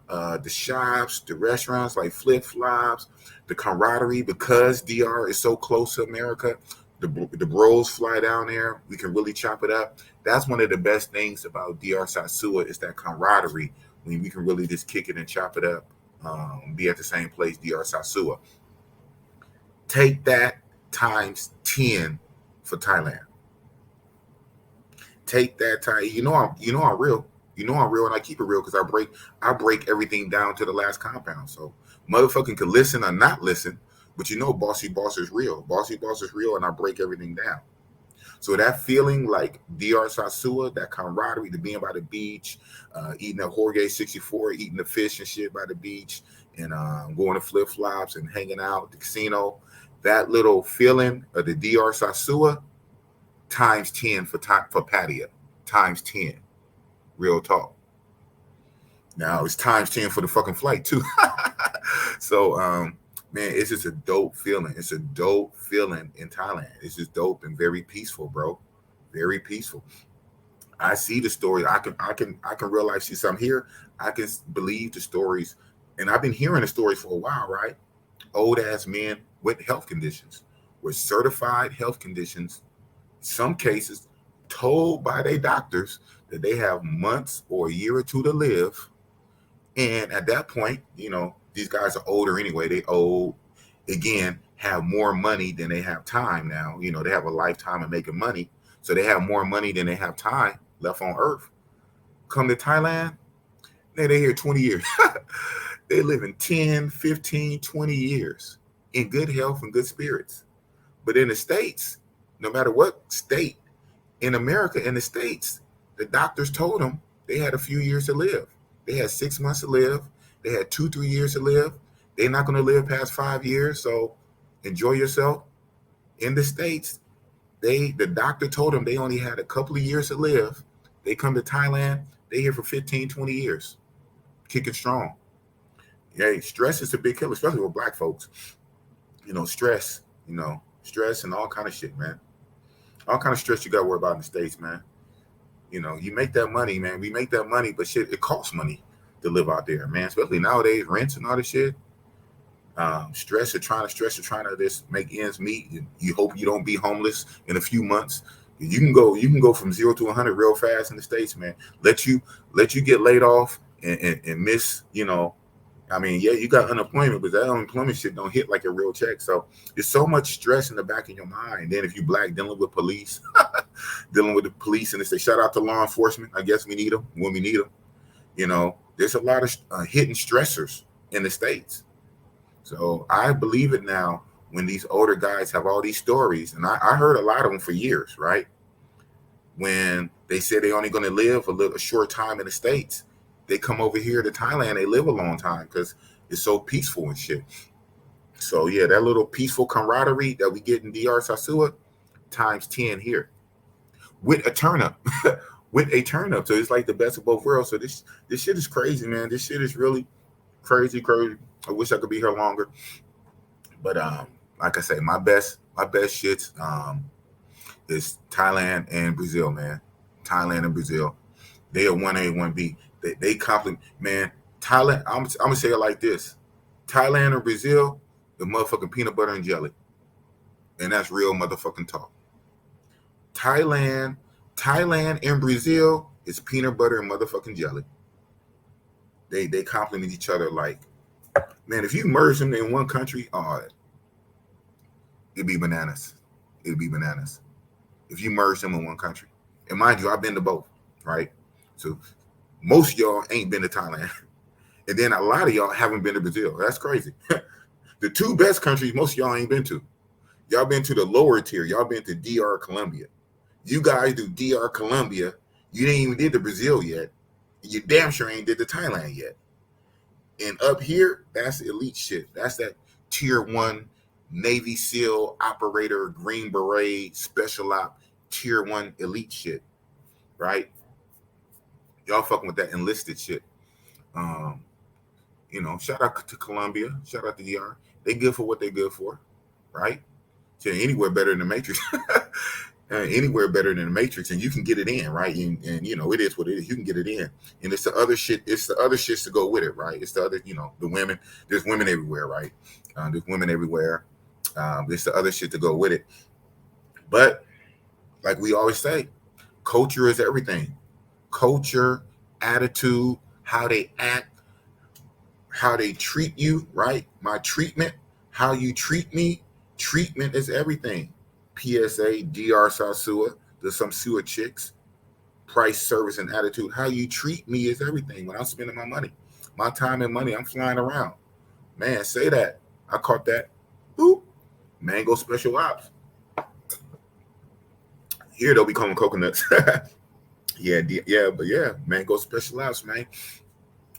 the shops, the restaurants like Flip Flops, the camaraderie, because DR is so close to America, the bros fly down there. We can really chop it up. That's one of the best things about DR Sasua is that camaraderie. When we can really just kick it and chop it up, be at the same place, DR Sasua. Take that times 10 for Thailand. Take that time. I'm real. I'm real, and I keep it real because I break everything down to the last compound. So motherfucking can listen or not listen, but Bossy-Boss is real. Bossy-Boss is real, and I break everything down. So that feeling like DR Sasua, that camaraderie, to being by the beach, eating at Jorge 64, eating the fish and shit by the beach, and going to Flip Flops and hanging out at the casino, that little feeling of the DR Sasua, times 10 for Patia, times 10. Real talk. Now it's times 10 for the fucking flight too. So, man, it's just a dope feeling. It's a dope feeling in Thailand. It's just dope and very peaceful, bro. Very peaceful. I see the story. I can real life see some here. I can believe the stories, and I've been hearing the stories for a while, right? Old ass men with health conditions, with certified health conditions. Some cases told by their doctors that they have months or a year or two to live. And at that point, these guys are older anyway. They old, again, have more money than they have time now. They have a lifetime of making money. So they have more money than they have time left on earth. Come to Thailand, they here 20 years. They live in 10, 15, 20 years in good health and good spirits. But in the States, no matter what state, in America, in the States, the doctors told them they had a few years to live. They had 6 months to live. They had 2-3 years to live. They're not going to live past 5 years. So enjoy yourself. In the States, the doctor told them they only had a couple of years to live. They come to Thailand. They here for 15, 20 years. Kicking strong. Yeah, stress is a big killer, especially with black folks. Stress, stress and all kind of shit, man. All kind of stress you got to worry about in the States, man. You make that money, man. We make that money, but shit, it costs money to live out there, man. Especially nowadays, rents and all this shit. Stress of trying to just make ends meet. And you hope you don't be homeless in a few months. You can go from 0 to 100 real fast in the States, man. Let you get laid off and miss, yeah, you got unemployment, but that unemployment shit don't hit like a real check. So there's so much stress in the back of your mind. Then if you black, dealing with police, and they say, shout out to law enforcement. I guess we need them when we need them. There's a lot of hidden stressors in the States. So I believe it now when these older guys have all these stories. And I heard a lot of them for years, right? When they say they're only going to live a short time in the States. They come over here to Thailand, they live a long time because it's so peaceful and shit. So yeah, that little peaceful camaraderie that we get in DR Sasua, times 10 here. With a turn up. So it's like the best of both worlds. So this shit is crazy, man. This shit is really crazy. I wish I could be here longer. But like I say, my best shits is Thailand and Brazil, man. Thailand and Brazil. They are 1A, 1B. They compliment, man. Thailand, I'm gonna say it like this: Thailand or Brazil, the motherfucking peanut butter and jelly, and that's real motherfucking talk. Thailand and Brazil is peanut butter and motherfucking jelly. They complement each other like, man. If you merge them in one country, it'd be bananas. It'd be bananas if you merge them in one country. And mind you, I've been to both, right? So most of y'all ain't been to Thailand. And then a lot of y'all haven't been to Brazil. That's crazy. The two best countries most of y'all ain't been to. Y'all been to the lower tier. Y'all been to DR Colombia. You guys do DR Colombia. You ain't even did the Brazil yet. You damn sure ain't did the Thailand yet. And up here, that's elite shit. That's that tier 1 Navy SEAL operator, Green Beret, special op, tier 1 elite shit, right? Y'all fucking with that enlisted shit. Shout out to Colombia, shout out to DR. They good for what they good for, right? So anywhere better than the Matrix. Anywhere better than the Matrix, and you can get it in, right? And it is what it is. You can get it in, and it's the other shit. It's the other shits to go with it, right? It's the other, the women. There's women everywhere, right? There's women everywhere. It's the other shit to go with it. But like we always say, culture is everything. Culture, attitude, how they act, how they treat you, right? My treatment, how you treat me. Treatment is everything. PSA, DR South Sewer, there's some sewer chicks. Price, service, and attitude. How you treat me is everything. When I'm spending my money, my time and money, I'm flying around. Man, say that. I caught that. Boop. Mango special ops. Here they'll be calling coconuts. yeah, mango special ops, man.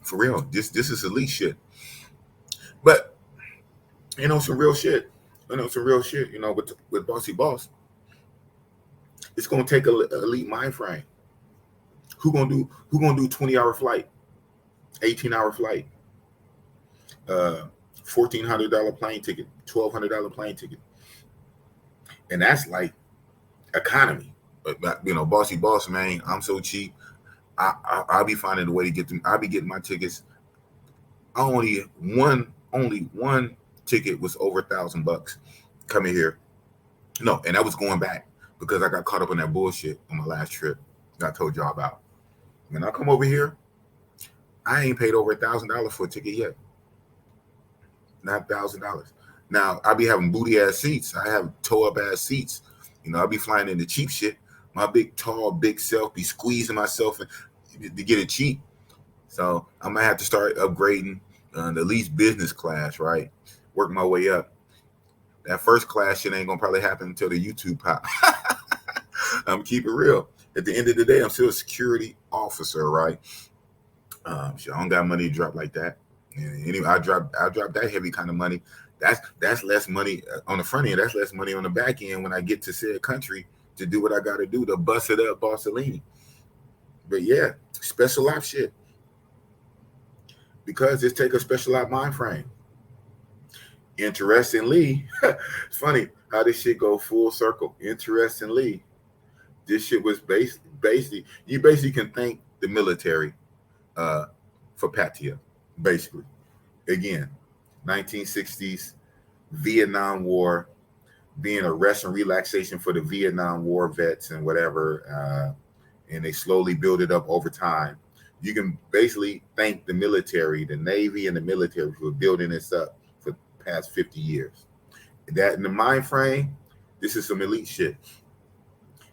For real. This is elite shit. But some real shit. With Bossy-Boss, it's gonna take an elite mind frame. Who gonna do 20-hour flight, 18-hour flight, $1,400 plane ticket, $1,200 plane ticket, and that's like economy. But Bossy-Boss, man, I'm so cheap. I'll be finding a way to get them. I'll be getting my tickets. Only one ticket was over $1,000 coming here. No, and that was going back because I got caught up in that bullshit on my last trip that I told y'all about. When I come over here, I ain't paid over $1,000 for a ticket yet. Not $1,000. Now I be having booty ass seats. I have toe up ass seats. I'll be flying in the cheap shit. My big self be squeezing myself to get it cheap. So I might have to start upgrading the least business class, right? Work my way up. That first class shit ain't gonna probably happen until the YouTube pop. I'm keep it real. At the end of the day, I'm still a security officer, right? I don't got money to drop like that. And anyway, I drop that heavy kind of money. That's less money on the front end. That's less money on the back end when I get to said country to do what I got to do to bust it up, Bossellini. But yeah, special ops shit. Because it's take a special op mind frame. Interestingly, it's funny how this shit go full circle. Interestingly, this shit was basically you can thank the military for Patia, basically. Again, 1960s, Vietnam War, being a rest and relaxation for the Vietnam War vets and whatever, and they slowly build it up over time. You can basically thank the military, the Navy and the military for building this up for the past 50 years. That in the mind frame, this is some elite shit.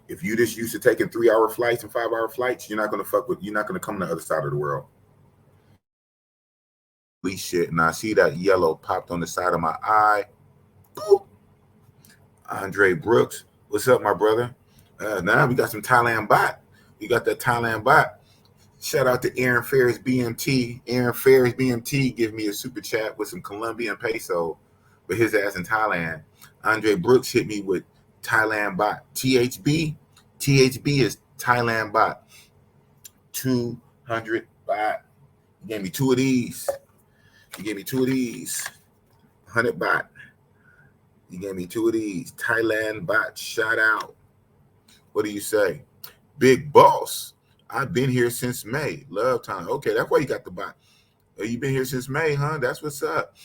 If you just used to taking 3-hour flights and 5-hour flights, you're not going to come to the other side of the world. Elite shit. And I see that yellow popped on the side of my eye. Boop. Andre Brooks, what's up, my brother? Now we got some Thailand bot. We got that Thailand bot. Shout out to Aaron Ferris BMT. Aaron Ferris BMT give me a super chat with some Colombian peso for his ass in Thailand. Andre Brooks hit me with Thailand bot. THB is Thailand bot. 200 bot. You gave me two of these. 100 bot. You gave me two of these. Thailand bot. Shout out. What do you say? Big Boss. I've been here since May. Love time. Okay, that's why you got the bot. Oh, you been here since May, huh? That's what's up.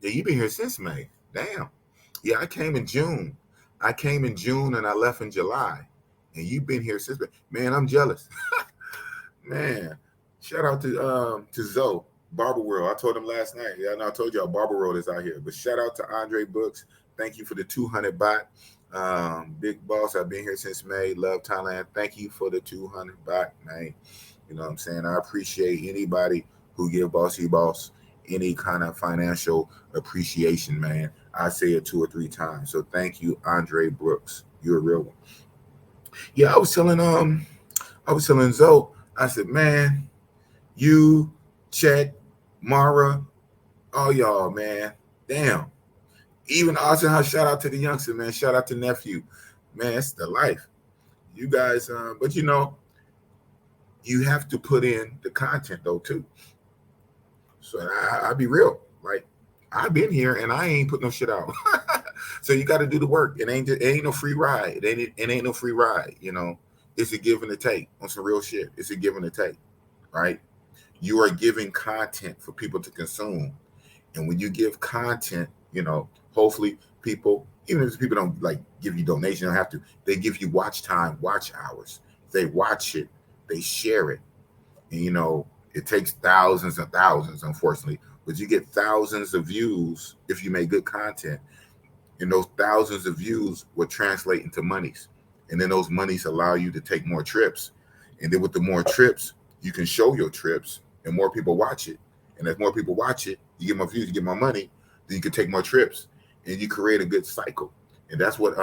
Yeah, you been here since May. Damn. Yeah, I came in June. I came in June and I left in July. And you've been here since May. Man, I'm jealous. Man, shout out to Zoe, Barber World. I told him last night. Yeah, I told y'all Barber World is out here. But shout out to Andre Books. Thank you for the 200 baht. Big Boss, I've been here since May. Love Thailand. Thank you for the 200 baht, man. You know what I'm saying? I appreciate anybody who give Bossy-Boss any kind of financial appreciation, man. I say it 2 or 3 times. So thank you, Andre Brooks. You're a real one. Yeah, I was telling Zoe, I said, man, you, Chet, Mara, all y'all, man. Damn. Even Austin, shout out to the youngster, man. Shout out to nephew. Man, it's the life. You guys, but you know, you have to put in the content though, too. So I'll be real. Like, I've been here and I ain't put no shit out. So you got to do the work. It ain't no free ride. It ain't no free ride, you know. It's a give and a take on some real shit. It's a give and a take, right? You are giving content for people to consume. And when you give content, you know, hopefully people, even if people don't like give you donation, don't have to, they give you watch time, watch hours. They watch it, they share it. And, you know, it takes thousands and thousands, unfortunately, but you get thousands of views if you make good content. And those thousands of views will translate into monies. And then those monies allow you to take more trips. And then with the more trips, you can show your trips and more people watch it. And as more people watch it, you get more views, you get more money, then you can take more trips and you create a good cycle. And that's what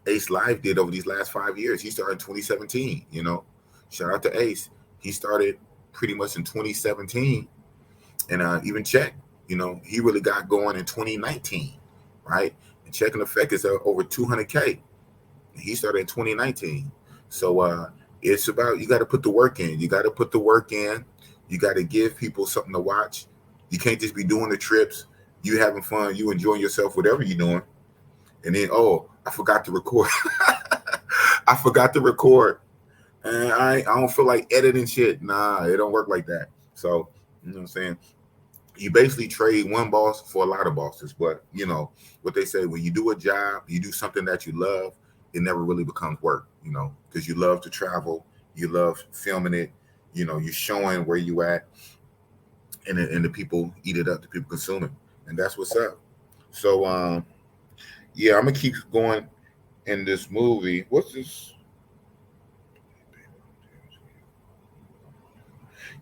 Ace Live did over these last 5 years. He started in 2017, you know. Shout out to Ace. He started pretty much in 2017. And even Check, you know, he really got going in 2019, right? And Check in Effect is over 200K. He started in 2019. So it's about, you got to put the work in. You got to put the work in. You got to give people something to watch. You can't just be doing the trips. You having fun. You enjoying yourself, whatever you're doing. And then, oh, I forgot to record. I forgot to record. And I don't feel like editing shit. Nah, it don't work like that. So, you know what I'm saying? You basically trade one boss for a lot of bosses. But, you know, what they say, when you do a job, you do something that you love, it never really becomes work, you know, because you love to travel. You love filming it. You know, you're showing where you at. And the people eat it up, the people consume it. And that's what's up. So, yeah, I'm going to keep going in this movie. What's this?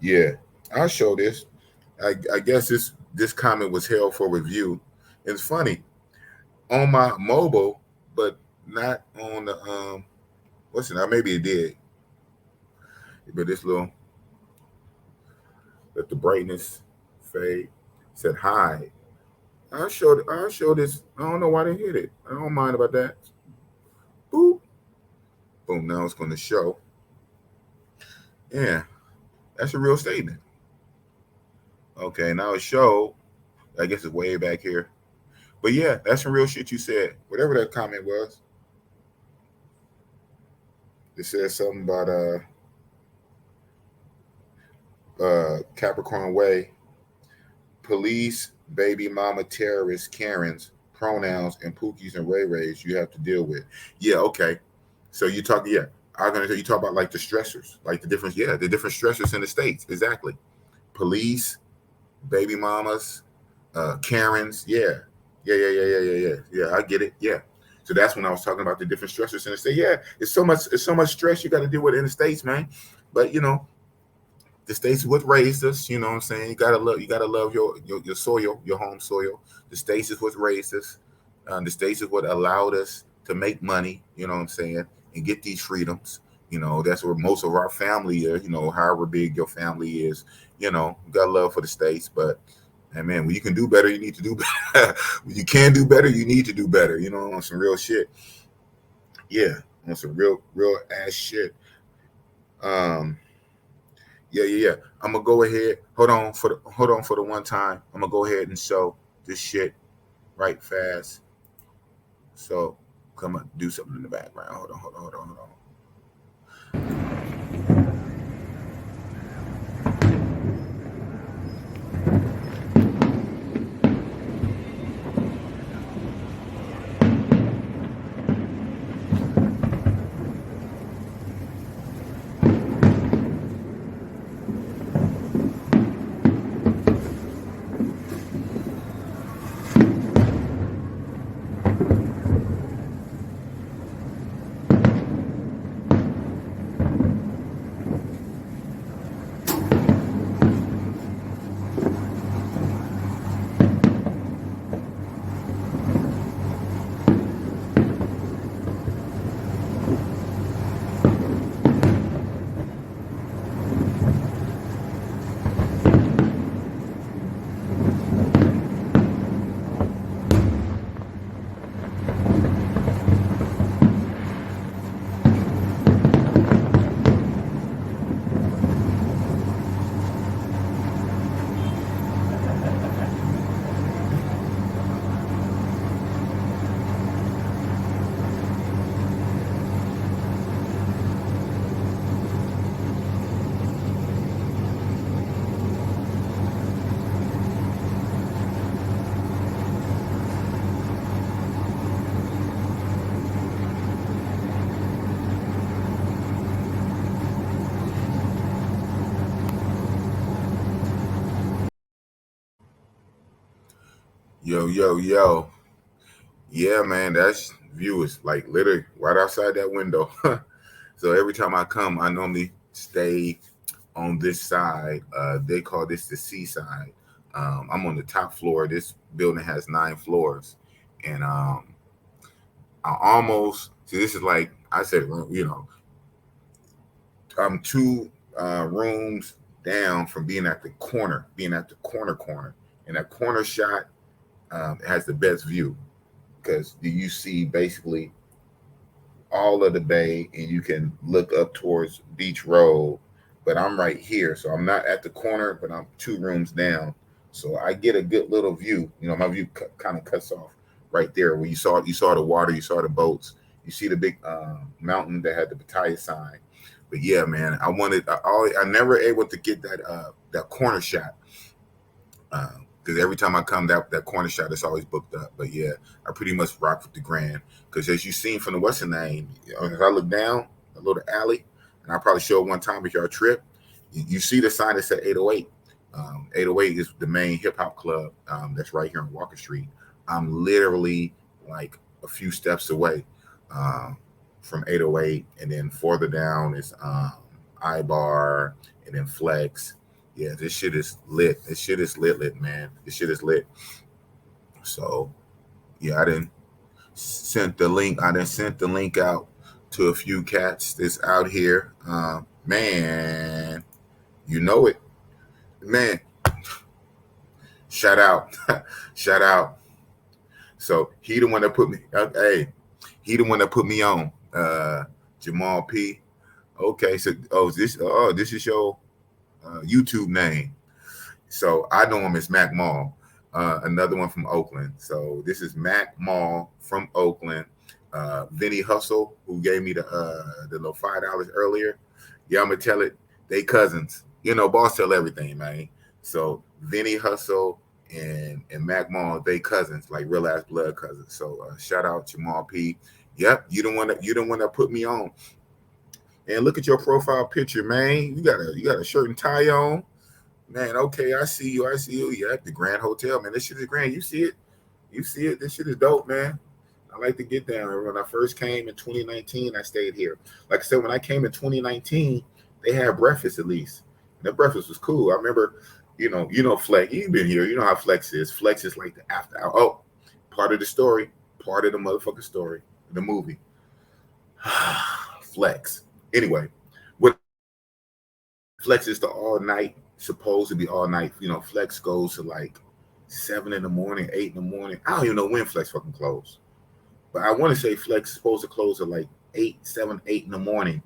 Yeah, I'll show this. I guess this comment was held for review. It's funny. On my mobile, but not on the, what's it now? Maybe it did. But this little, let the brightness fade. Said hi. I'll show this. I don't know why they hit it. I don't mind about that. Boop. Boom. Now it's going to show. Yeah. That's a real statement. Okay. Now it showed. I guess it's way back here. But yeah, that's some real shit you said. Whatever that comment was. It said something about Capricorn Way. Police, baby mama, terrorists, Karens, pronouns, and Pookies and Ray Rays you have to deal with. Yeah, okay. So you talk, yeah. I'm gonna you talk about like the stressors, like the different stressors in the states. Exactly. Police, baby mamas, Karens, yeah. I get it. Yeah. So that's when I was talking about the different stressors in the state. Yeah, it's so much stress you got to deal with in the states, man. But you know, the states is what raised us. You know what I'm saying? You gotta love your soil, your home soil. The states is what raised us. The states is what allowed us to make money. You know what I'm saying? And get these freedoms. You know, that's where most of our family is. You know, however big your family is. You know, you got love for the states, but. And man, when you can do better, you need to do better. When you can do better, you need to do better. You know, on some real shit. Yeah, on some real ass shit. Yeah. I'm gonna go ahead. Hold on for the one time. I'm gonna go ahead and show this shit right fast. So come on, do something in the background. Hold on. Yo, yo, yo. Yeah, man, that's view is like literally right outside that window. So every time I come, I normally stay on this side. They call this the seaside. I'm on the top floor. This building has 9 floors, and I almost see. This is like I said, I'm 2 rooms down from being at the corner, corner, and that corner shot has the best view because you see basically all of the bay and you can look up towards Beach Road. But I'm right here, so I'm not at the corner, but I'm 2 rooms down, so I get a good little view. My view kind of cuts off right there where you saw the water, you saw the boats, you see the big mountain that had the battalion sign. But yeah, man, I never able to get that corner shot because every time I come, that corner shot is always booked up. But yeah, I pretty much rock with the Grand because as you seen from the Western name, as I look down a little alley, and I probably showed one time with your trip, you see the sign that said 808. 808 is the main hip hop club that's right here on Walker Street. I'm literally like a few steps away from 808, and then further down is iBar, and then Flex. Yeah, this shit is lit. This shit is lit, man. This shit is lit. So, yeah, I didn't sent the link. I didn't sent the link out to a few cats that's out here. Man, you know it, man. Shout out, shout out. So he the one that put me. Hey, he the one that put me on. Jamal P. Okay, so this is your YouTube name. So I know him as Mac Mall, another one from Oakland. So this is Mac Mall from Oakland. Vinny Hustle, who gave me the little $5 earlier. Yeah, I'm gonna tell it. They cousins. Boss tell everything, man. So Vinny Hustle and Mac Mall, they cousins, like real ass blood cousins. So shout out Jamal P. Yep, you don't want to put me on. And look at your profile picture, man. You got a shirt and tie on. Man, okay, I see you. Yeah, at the Grand Hotel, man. This shit is grand. You see it. This shit is dope, man. I like to get down. When I first came in 2019, I stayed here. Like I said, when I came in 2019, they had breakfast at least. And the breakfast was cool. I remember, Flex. You've been here. You know how Flex is. Flex is like the after hour. Oh, part of the story. Part of the motherfucking story. The movie. Flex. Anyway, what Flex is the all night, supposed to be all night. Flex goes to like 7 in the morning, 8 in the morning. I don't even know when Flex fucking closed. But I want to say Flex is supposed to close at like 7, 8 in the morning.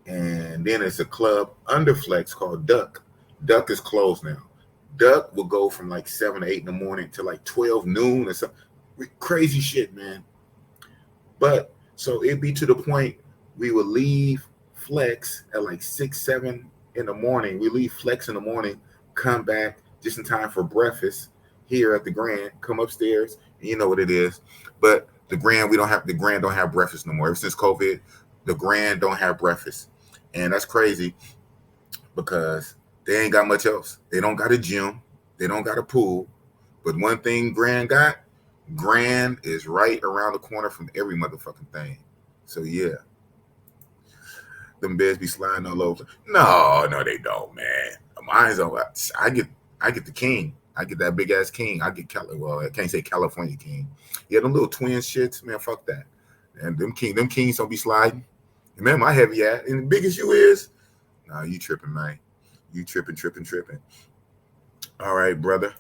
And then there's a club under Flex called Duck. Duck is closed now. Duck will go from like 7 to 8 in the morning to like 12 noon or something. Crazy shit, man. But so it'd be to the point we would leave Flex at like 6, 7 in the morning. We leave Flex in the morning, come back just in time for breakfast here at the Grand, come upstairs, and you know what it is. But the Grand don't have breakfast no more. Ever since COVID, the Grand don't have breakfast. And that's crazy because they ain't got much else. They don't got a gym. They don't got a pool. But one thing Grand is right around the corner from every motherfucking thing. So yeah. Them beds be sliding all over. No, they don't, man. Mine's on. I get the king. I get that big ass king. I get I can't say California king. Yeah, them little twin shits, man. Fuck that. And them kings don't be sliding. And man, my heavy ass. And the biggest you is, nah, you tripping, man. You tripping. All right, brother.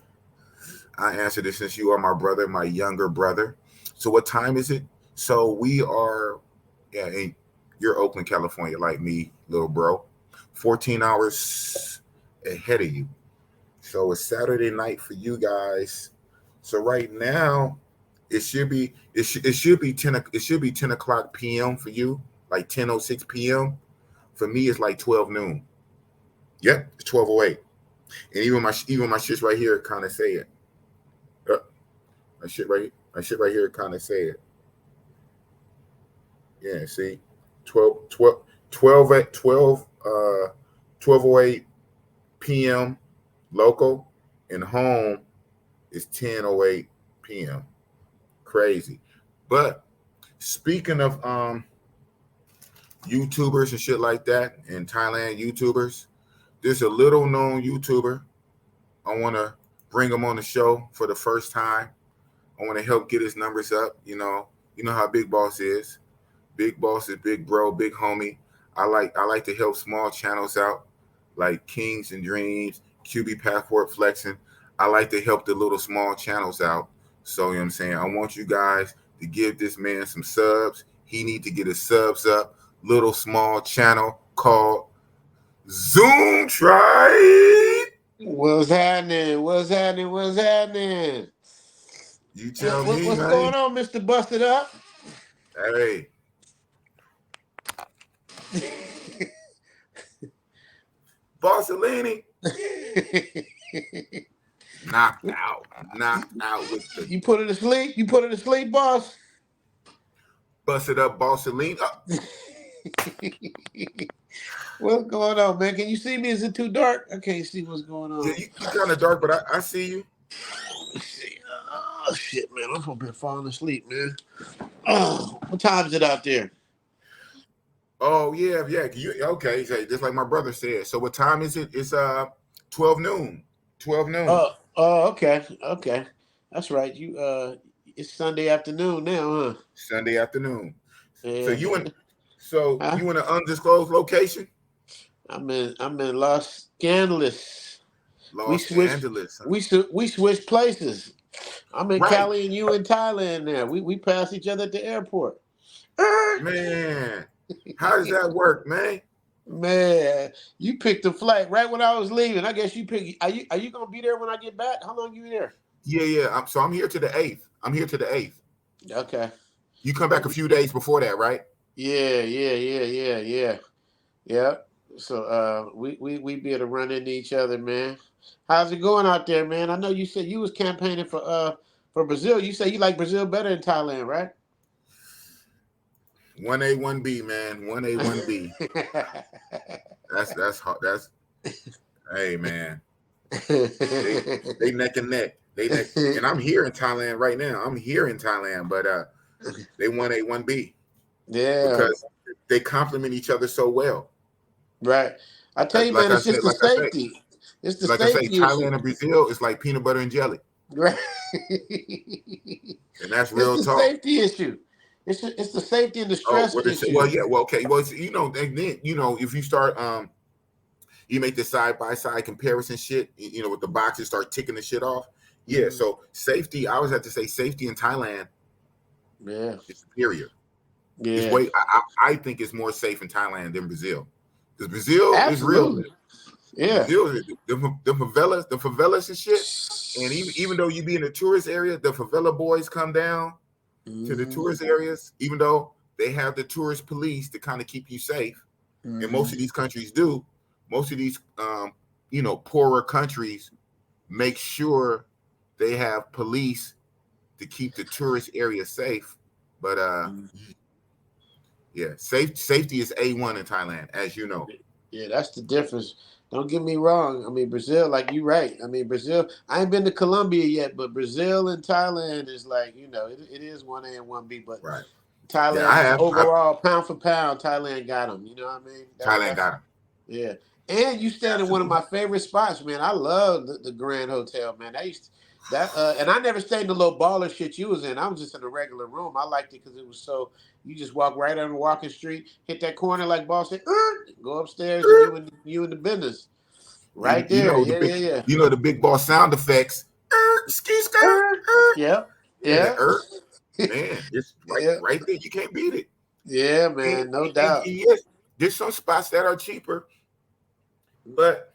I answered this since you are my brother, my younger brother. So what time is it? So we are, you're Oakland, California, like me, little bro. 14 hours ahead of you. So it's Saturday night for you guys. So right now, it should be 10 o'clock p.m. for you, like 10:06 p.m. For me, it's like 12 noon. Yep, it's 12:08. And even my shits right here kind of say it. My shit right here kind of say it. Yeah, see, 12:08 p.m. local, and home It's 10:08 p.m. Crazy. But speaking of YouTubers and shit like that, and Thailand YouTubers, there's a little known YouTuber. I want to bring him on the show for the first time. I want to help get his numbers up. You know how Big Boss is. Big Boss is big bro, big homie. I like to help small channels out, like Kings and Dreams, QB Passport Flexing. I like to help the little small channels out. So, you know what I'm saying? I want you guys to give this man some subs. He need to get his subs up. Little small channel called Zoom Tribe. What's happening? What's happening? What's happening? You tell me, What's man. going on, Mr. Busted Up? Hey. Bossellini. Knocked out with the You put it to sleep? You put it to sleep, boss? busted up Bossellini. What's going on, man? Can you see me? Is it too dark? I can't see what's going on. Yeah, you kind of dark, but I see you. Let's see. Oh, shit, man. I'm going to be falling asleep, man. Oh, what time is it out there? Oh, yeah. Okay, so just like my brother said. So what time is it? It's 12 noon. 12 noon. Okay. That's right. It's Sunday afternoon now, huh? Sunday afternoon. Yeah. So you in an undisclosed location? I'm in Los Angeles. Los Angeles. We switched places. I'm in Right. Cali and you in Thailand now. We pass each other at the airport. Man, how does that work, man? Man, you picked the flight right when I was leaving. I guess you picked. Are you gonna be there when I get back? How long you there? Yeah. I'm here to the 8th. I'm here to the 8th. Okay. You come back a few days before that, right? Yeah. So we be able to run into each other, man. How's it going out there, man? I know you said you was campaigning for Brazil. You say you like Brazil better than Thailand, right? 1A, 1B, man. 1A, 1B. That's hard. Hey, man. They neck and neck. And I'm here in Thailand right now. I'm here in Thailand, but they 1A, 1B. Yeah. Because they complement each other so well. Right. I tell you, man, it's just the safety. It's the safety. Like I say, Thailand and Brazil is like peanut butter and jelly. Right. And that's real it's talk. It's the safety issue. It's the safety and the stress issue. Well, yeah. Well, okay. Well, then if you start you make the side by side comparison shit, with the boxes start ticking the shit off. Yeah. So safety, I always have to say safety in Thailand. Yeah. Is superior. Yeah. I think it's more safe in Thailand than Brazil. Because Brazil Absolutely. is real. Yeah. Brazil, the favelas and shit. And even though you be in a tourist area, the favela boys come down to the tourist areas, even though they have the tourist police to kind of keep you safe. And most of these countries do. Most of these poorer countries make sure they have police to keep the tourist area safe. But yeah, safety is A1 in Thailand, as you know. Yeah, that's the difference. Don't get me wrong. I mean, Brazil, like you right. I mean, Brazil, I ain't been to Colombia yet, but Brazil and Thailand is like, it is 1A and 1B, but right. Thailand overall, pound for pound, Thailand got them. You know what I mean? Thailand got them. Yeah. And you stand in one of my favorite spots, man. I love the Grand Hotel, man. And I never stayed in the little baller shit you was in. I was just in a regular room. I liked it because it was so, you just walk right on the walking street, hit that corner like Boss said, go upstairs, and you in the business. Right there. Yeah. You know the Big Boss sound effects. Yeah. Man, it's right there. You can't beat it. Yeah, man, no doubt. Yes, there's some spots that are cheaper. But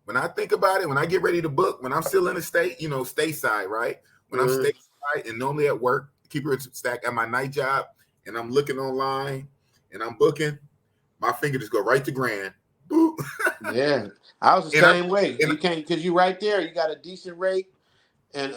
when I think about it, when I get ready to book, when I'm still in the state, stateside, right? When I'm stateside and normally at work, keeper stack at my night job, and I'm looking online and I'm booking, my finger just go right to Grand. Boop. Yeah, I was the same way. You can't, because you right there. You got a decent rate, and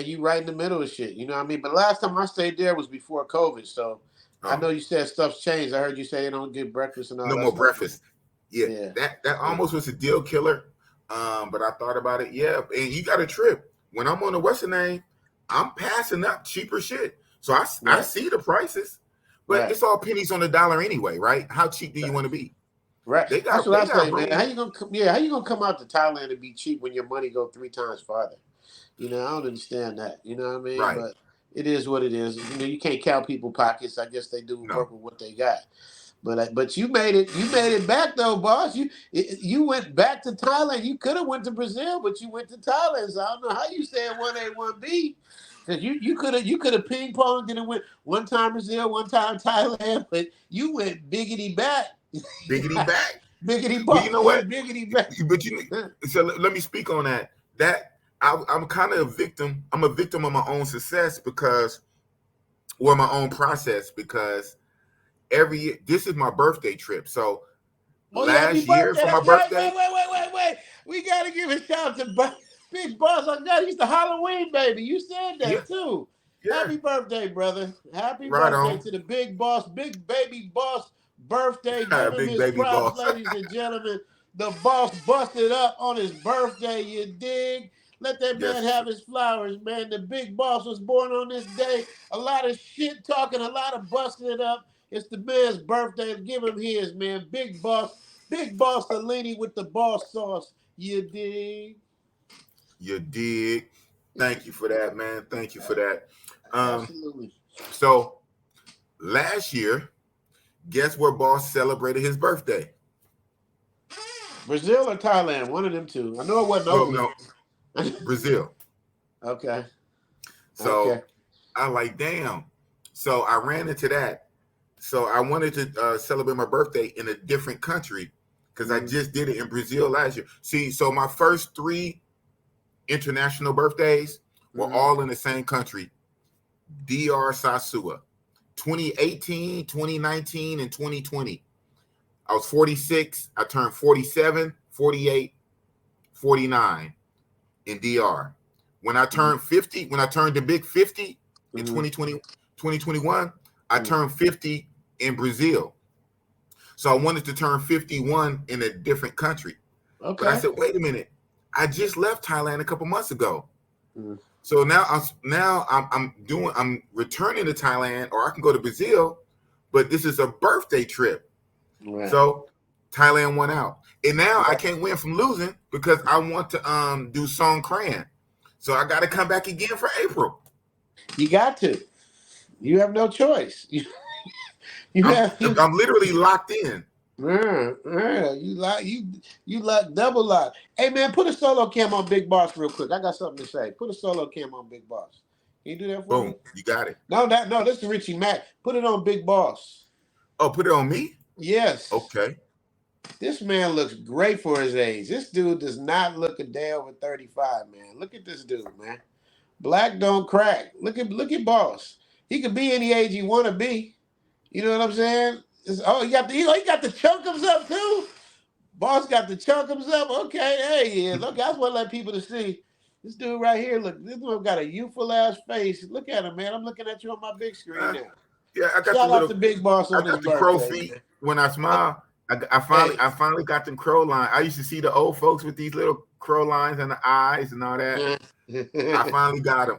you right in the middle of shit. You know what I mean? But last time I stayed there was before COVID, so I know you said stuff's changed. I heard you say they don't get breakfast and all that. No more breakfast. Yeah, that almost was a deal killer. But I thought about it. Yeah, and you got a trip. when I'm on the Western name, I'm passing up cheaper shit. So I see the prices, but it's all pennies on the dollar anyway, right? How cheap do you want to be? Right. They That's got what I say, room. man. How you gonna come out to Thailand and be cheap when your money go 3 times farther? I don't understand that. You know what I mean? Right. But it is what it is. You can't count people's pockets. I guess they do work with what they got. But you made it. You made it back though, boss. You went back to Thailand. You could have went to Brazil, but you went to Thailand. So I don't know how you saying 1A 1B. Because you could have ping ponged and went one time Brazil, one time Thailand, but you went biggity back. Biggity back. Biggity Well, you know what? Biggity back. But so let me speak on that. I'm kind of a victim. I'm a victim of my own success my own process, because every year, this is my birthday trip. So last year for my birthday. Wait. We got to give a shout out to Big Boss. I got he's the Halloween baby. You said that too. Yeah. Happy birthday, brother. Happy birthday to the Big Boss, Big Baby Boss birthday. Give him his props, ladies and gentlemen. The boss busted up on his birthday, you dig? Let that man have his flowers, man. The Big Boss was born on this day. A lot of shit talking, a lot of busting it up. It's the man's birthday. Give him his, man. Big Boss Salini with the boss sauce. You dig? You dig. Thank you for that, man. Thank you for that. Absolutely. So last year, guess where Boss celebrated his birthday? Brazil or Thailand? One of them two. I know it wasn't Oakland. No. Brazil. Okay. So I like, damn. So I ran into that. So I wanted to celebrate my birthday in a different country, because I just did it in Brazil last year. See, so my first 3 international birthdays were all in the same country, DR Sasua, 2018, 2019, and 2020. I was 46. I turned 47, 48, 49 in DR. When I turned 50, when I turned the big 50 in 2021, I turned 50 in Brazil. So I wanted to turn 51 in a different country. Okay. But I said, wait a minute. I just left Thailand a couple months ago. So now I'm returning to Thailand, or I can go to Brazil, but this is a birthday trip. Right. So Thailand won out. And now I can't win from losing, because I want to do Songkran. So I got to come back again for April. You got to. You have no choice. I'm literally locked in. You lock double lock. Hey man, put a solo cam on Big Boss real quick. I got something to say. Put a solo cam on Big Boss. Can you do that for me? You got it. No, this is Richie Mack. Put it on Big Boss. Oh, put it on me? Yes. Okay. This man looks great for his age. This dude does not look a day over 35, man. Look at this dude, man. Black don't crack. Look at Boss. He could be any age he want to be. You know what I'm saying? He got the chunkums up too. Boss got the chunkums up. Okay, hey, look, I just want to let people to see this dude right here. Look, this dude got a youthful ass face. Look at him, man. I'm looking at you on my big screen now. Yeah, I got Shout out to Big Boss on his birthday. Crow feet. Man. When I smile, I finally got them crow lines. I used to see the old folks with these little crow lines in the eyes and all that. I finally got them.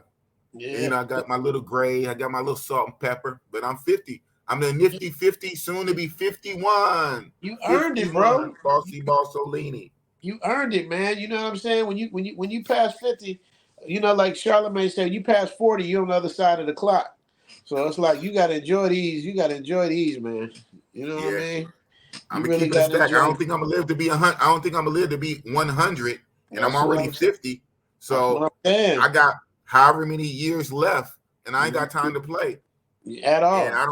Yeah. I got my little gray. I got my little salt and pepper. But I'm 50. I'm the nifty 50, soon to be 51. You earned it, bro. Bossy-Boss Solini. You earned it, man. You know what I'm saying? When you pass 50, like Charlamagne said, you pass 40, you're on the other side of the clock. So it's like you gotta enjoy these. You gotta enjoy these, man. You know what I mean? I'm gonna keep it stacked. I don't think I'm gonna live to be 100. I don't think I'm gonna live to be 100, and I'm already 50. So I got however many years left, and I ain't got time to play at all. And I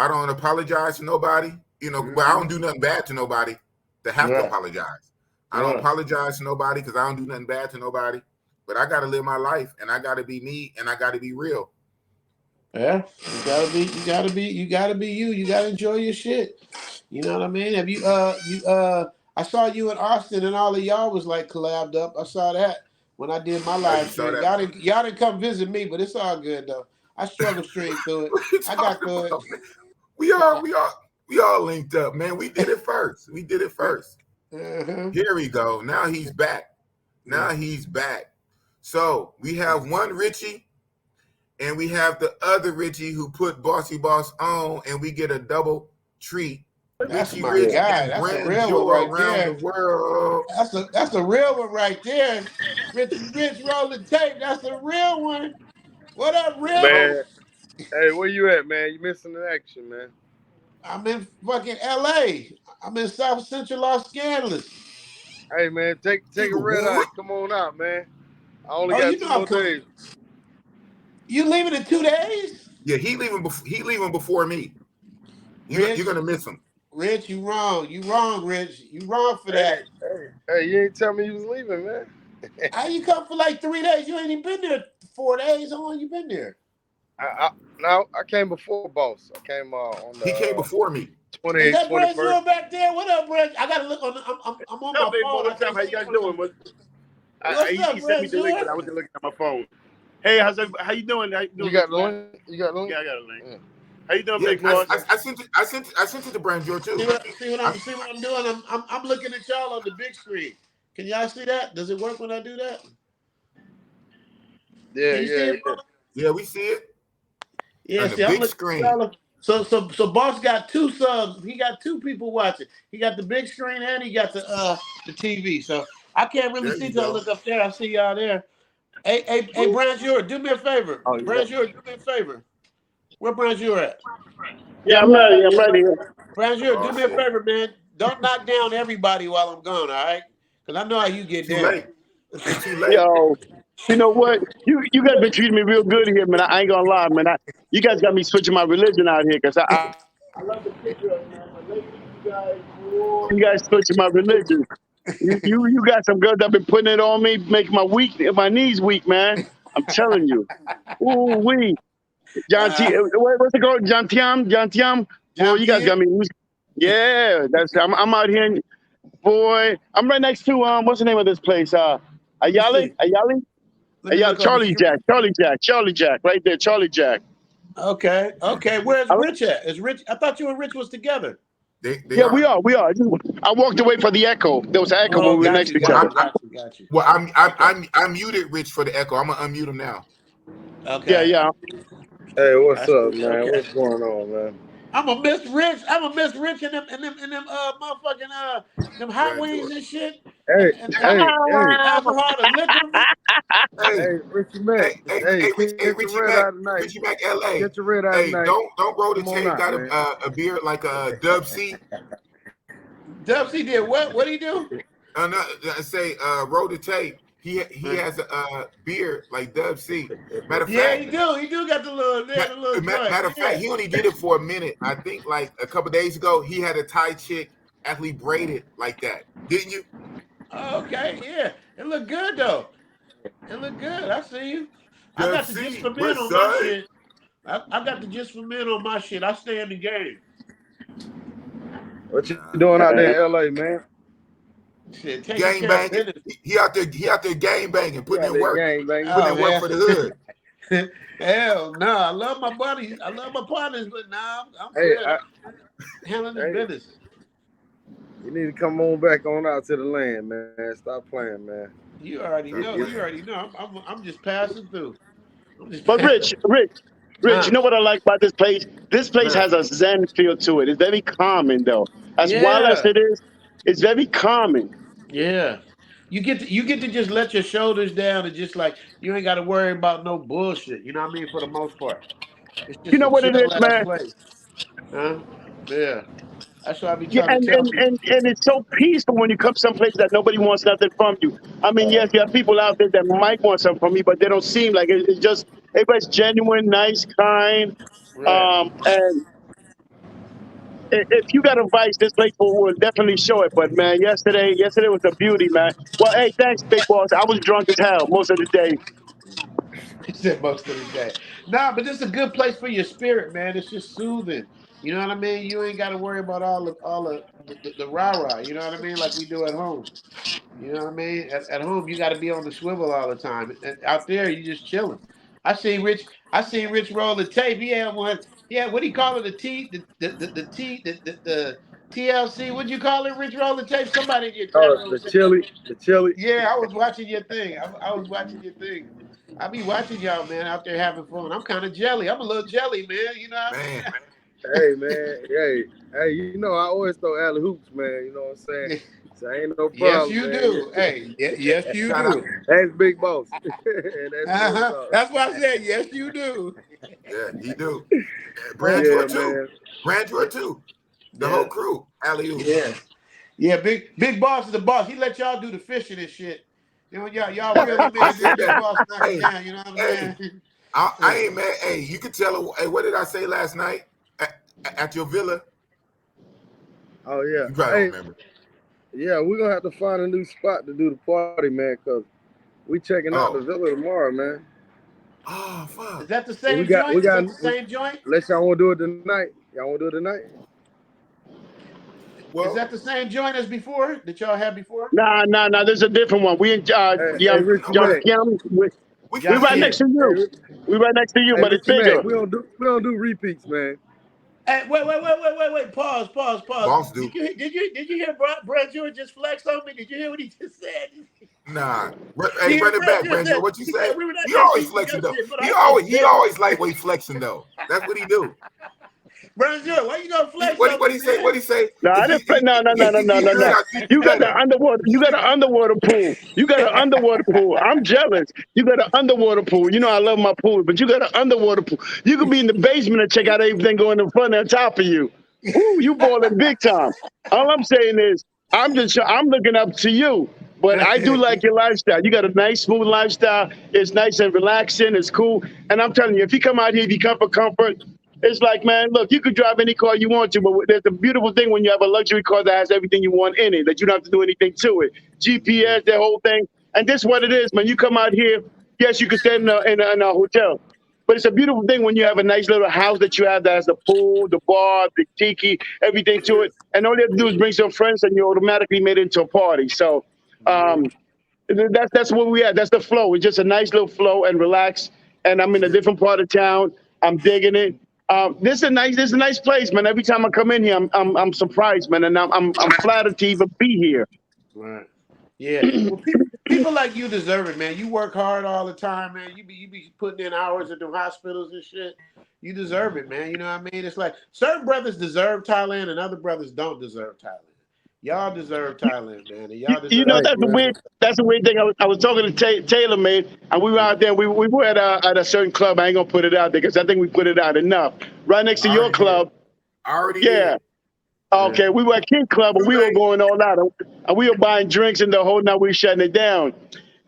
don't apologize to nobody. But I don't do nothing bad to nobody to have to apologize. I don't apologize to nobody because I don't do nothing bad to nobody. But I gotta live my life, and I gotta be me, and I gotta be real. Yeah, you gotta be you. You gotta enjoy your shit. You know what I mean? Have you I saw you in Austin and all of y'all was like collabed up. I saw that when I did my live stream. Y'all didn't come visit me, but it's all good though. I struggle straight through it. I got through it. We all linked up, man. We did it first. Here we go. Now he's back. So we have one Richie, and we have the other Richie who put Bossy-Boss on, and we get a double treat. That's Richie my Rich guy. and That's a Brand real one Joe right around the there. world. That's a real one right there. Richie Rich rolling tape. That's a real one. What up, Rich? Man, hey, where you at, man? You missing the action, man. I'm in fucking LA. I'm in South Central Los Angeles. Hey, man, take a red eye. Come on out, man. I only Oh, got you 2 know I'm more coming. days. You leaving in 2 days? Yeah, he leaving before me. Rich, You're gonna miss him. Rich, you wrong. You wrong, Rich. You wrong for that. Hey, you ain't tell me you was leaving, man. How you come for like 3 days? You ain't even been there 4 days. How long you been there? No, I came before Boss. I came on the He came before me. Is that Brand 21st. back there? What up, Brand? I gotta look on. I'm on my Big boy, phone. what's up? How you guys doing? What's He up, sent me the link, but I Brand? wasn't looking at my phone. Hey, how you doing? How you doing? You got the link? You got the link? Yeah, I got a link. Yeah. How you doing, Yeah, Big boy? I sent it to Brand Joe too. See what I'm doing? I'm looking at y'all on the big screen. Can y'all see that? Does it work when I do that? Yeah, Can you see it? Yeah, we see it. Yeah, On the see, I'm big looking screen. at y'all. So Boss got 2 subs. He got 2 people watching. He got the big screen and he got the TV. So I can't really There see you till I go. look up there. I see y'all there. Hey, Branjure, do me a favor. Oh, yeah. Branjure, do me a favor. Where Branjure at? Yeah, I'm ready. I'm ready. Branjure, do Oh, me a shit. favor, man. Don't knock down everybody while I'm gone, all right? Because I know how you get Too down. late. It's too late. Yo, you know what? You guys been treating me real good here, man. I ain't gonna lie, man. You guys got me switching my religion out here, cause I love the picture, man. The ladies, you guys switching my religion. You got some girls that been putting it on me, making my knees weak, man. I'm telling you. Ooh wee. What's it called? John Tiam. Boy, you guys got me. Yeah, I'm out here. Boy, I'm right next to what's the name of this place? Ayale? Let me look on the Charlie street. Jack, right there, Charlie Jack. Okay. Where's Rich at? Is Rich? I thought you and Rich was together. They Yeah, are. we are. I walked away for the echo. There was an echo when we were next to each other. Got you. Well, Okay. I muted Rich for the echo. I'm gonna unmute him now. Okay. Yeah. Hey, what's That's up, good. man? Okay. What's going on, man? I'm gonna miss Rich. I'm gonna miss Rich and them motherfucking them hot Brand wings Joe. and shit and Hey, alcohol and liquor. Hey, Richie Mac. Hey, catch your Richie red Mac, eye tonight. Richie Mac, LA. Catch your red eye Hey, tonight. don't roll the Come on tape. out, Got man. a beard like a Dub C. Dubsy did what? What did he do? No, I say roll the tape. He has a beard like Dub C. Matter of Yeah, fact, he do. He do got the little joint. matter of fact, Yeah. he only did it for a minute. I think like a couple days ago, he had a Thai chick actually braided like that. Didn't you? Oh, okay. Yeah. It looked good though. It looked good. I see you. I Dub got the gist C. for men West on my side. shit. I got the gist for men on my shit. I stay in the game. What you doing out there in LA, man? Shit, taking Gang care of banging. business. He out there gang banging, You out there gang banging? putting in work for the hood. Hell no. I love my buddies. I love my partners, but nah, I'm Hey, good. Handling this business. You need to come on back on out to the land, man. Stop playing, man. You already know. I'm just passing through. But Rich, you know what I like about this place? This place has a zen feel to it. It's very calming, though. As wild as Yeah. it is, it's very calming. Yeah. You get to just let your shoulders down and just like you ain't got to worry about no bullshit. You know what I mean? For the most part, it's You just know a what it is, chill ass man? place. Huh? Yeah. That's what I be Yeah, trying to and, tell and, people. and, and it's so peaceful when you come someplace that nobody wants nothing from you. I mean, yes, you have people out there that might want something from you, but they don't seem like it. It's just everybody's genuine, nice, kind. Right. And if you got a vice, this place will definitely show it. But man, yesterday was a beauty, man. Well, hey, thanks, Big Boss. I was drunk as hell most of the day. He said most of the day. Nah, but this is a good place for your spirit, man. It's just soothing. You know what I mean? You ain't got to worry about all the rah-rah. You know what I mean? Like we do at home. You know what I mean? At home, you got to be on the swivel all the time. And out there, you just chilling. I seen Rich roll the tape. He had one. Yeah, what do you call it? The T, the T, TLC, what'd you call it, Rich Roller Tape? Somebody in your chat Oh, room the said that. chili, the chili. Yeah, I was watching your thing. I was watching your thing. I be watching y'all, man, out there having fun. I'm kind of jelly. I'm a little jelly, man. You know what I Man, mean? Hey man, hey, you know I always throw alley hoops, man. You know what I'm saying? So ain't no Yes, problem, you man. do. Hey, yes, you shout out. do. That's Big Boss, and that's real Uh-huh. talk. That's why I said yes, you do. Yeah, he do. Yeah, Brandor too. man. Brandor too. The whole Yeah, crew. Alley oop. yeah, yeah. Big Boss is the boss. He let y'all do the fishing and shit. You know, y'all really I made this said Big that. Boss knock it Hey, down. You know what I'm hey, saying? I ain't mad. Hey, you can tell her. Hey, what did I say last night at your villa? Oh yeah. You probably don't Hey, remember. yeah, we're gonna have to find a new spot to do the party, man, cause we checking out the Oh, villa tomorrow, man. oh, Is fuck. that the And same joint? Is that the we, same joint? unless y'all wanna do it tonight. Y'all wanna do it tonight? Is Well, that the same joint as before that y'all had before? Nah. There's a different one. We in Hey, young Richie you know what? Mack. Kim. We We can John right see. next Ken. to Hey, you. We right next to you, hey, but it's Richie Mack. bigger. We don't do repeats, man. Hey, wait. Pause. Boss do. Did you hear Brad George just flex on me? Did you hear what he just said? Nah. You Hey, hear run it Brad back, just Brandor. said? What you He said say? we were not He next to always you for your flexing though. shit, but He I said always he yes. always lightweight flexing though. That's what he do. Brad George, why you gonna flex What on what me, he say? man? What he say? No, I If didn't. No. you good, I'll treat you You got the better. underwater. You got an underwater pool. You got an underwater pool. I'm jealous. You got an underwater pool. You know I love my pool, but you got an underwater pool. You could be in the basement and check out everything going in front and on top of you. Ooh, you balling big time. All I'm saying is, I'm looking up to you. But I do like your lifestyle. You got a nice, smooth lifestyle. It's nice and relaxing. It's cool. And I'm telling you, if you come out here, if you come for comfort, it's like, man, look, you could drive any car you want to, but there's a beautiful thing when you have a luxury car that has everything you want in it, that you don't have to do anything to it. GPS, the whole thing. And this is what it is, man. You come out here, yes, you can stay in a hotel. But it's a beautiful thing when you have a nice little house that you have that has the pool, the bar, the tiki, everything to it. And all you have to do is bring some friends and you automatically made it into a party. So um, that's what we had. That's the flow. It's just a nice little flow and relax. And I'm in a different part of town. I'm digging it. This is a nice place, man. Every time I come in here, I'm surprised, man, and I'm flattered to even be here. Right. Yeah. Well, people like you deserve it, man. You work hard all the time, man. You be putting in hours at the hospitals and shit. You deserve it, man. You know what I mean? It's like certain brothers deserve Thailand and other brothers don't deserve Thailand. Y'all deserve Thailand, man, and y'all You deserve know to Thanks, that's be the man. weird. treated. That's the weird thing. I was talking to Taylor, man, and we were out there. We were at a certain club. I ain't gonna put it out there because I think we put it out enough. Right next to I your already did. club. I already Yeah. did. Yeah. Okay. We were at King Club and Too we were late. going all out, and we were buying drinks and the whole night we were shutting it down.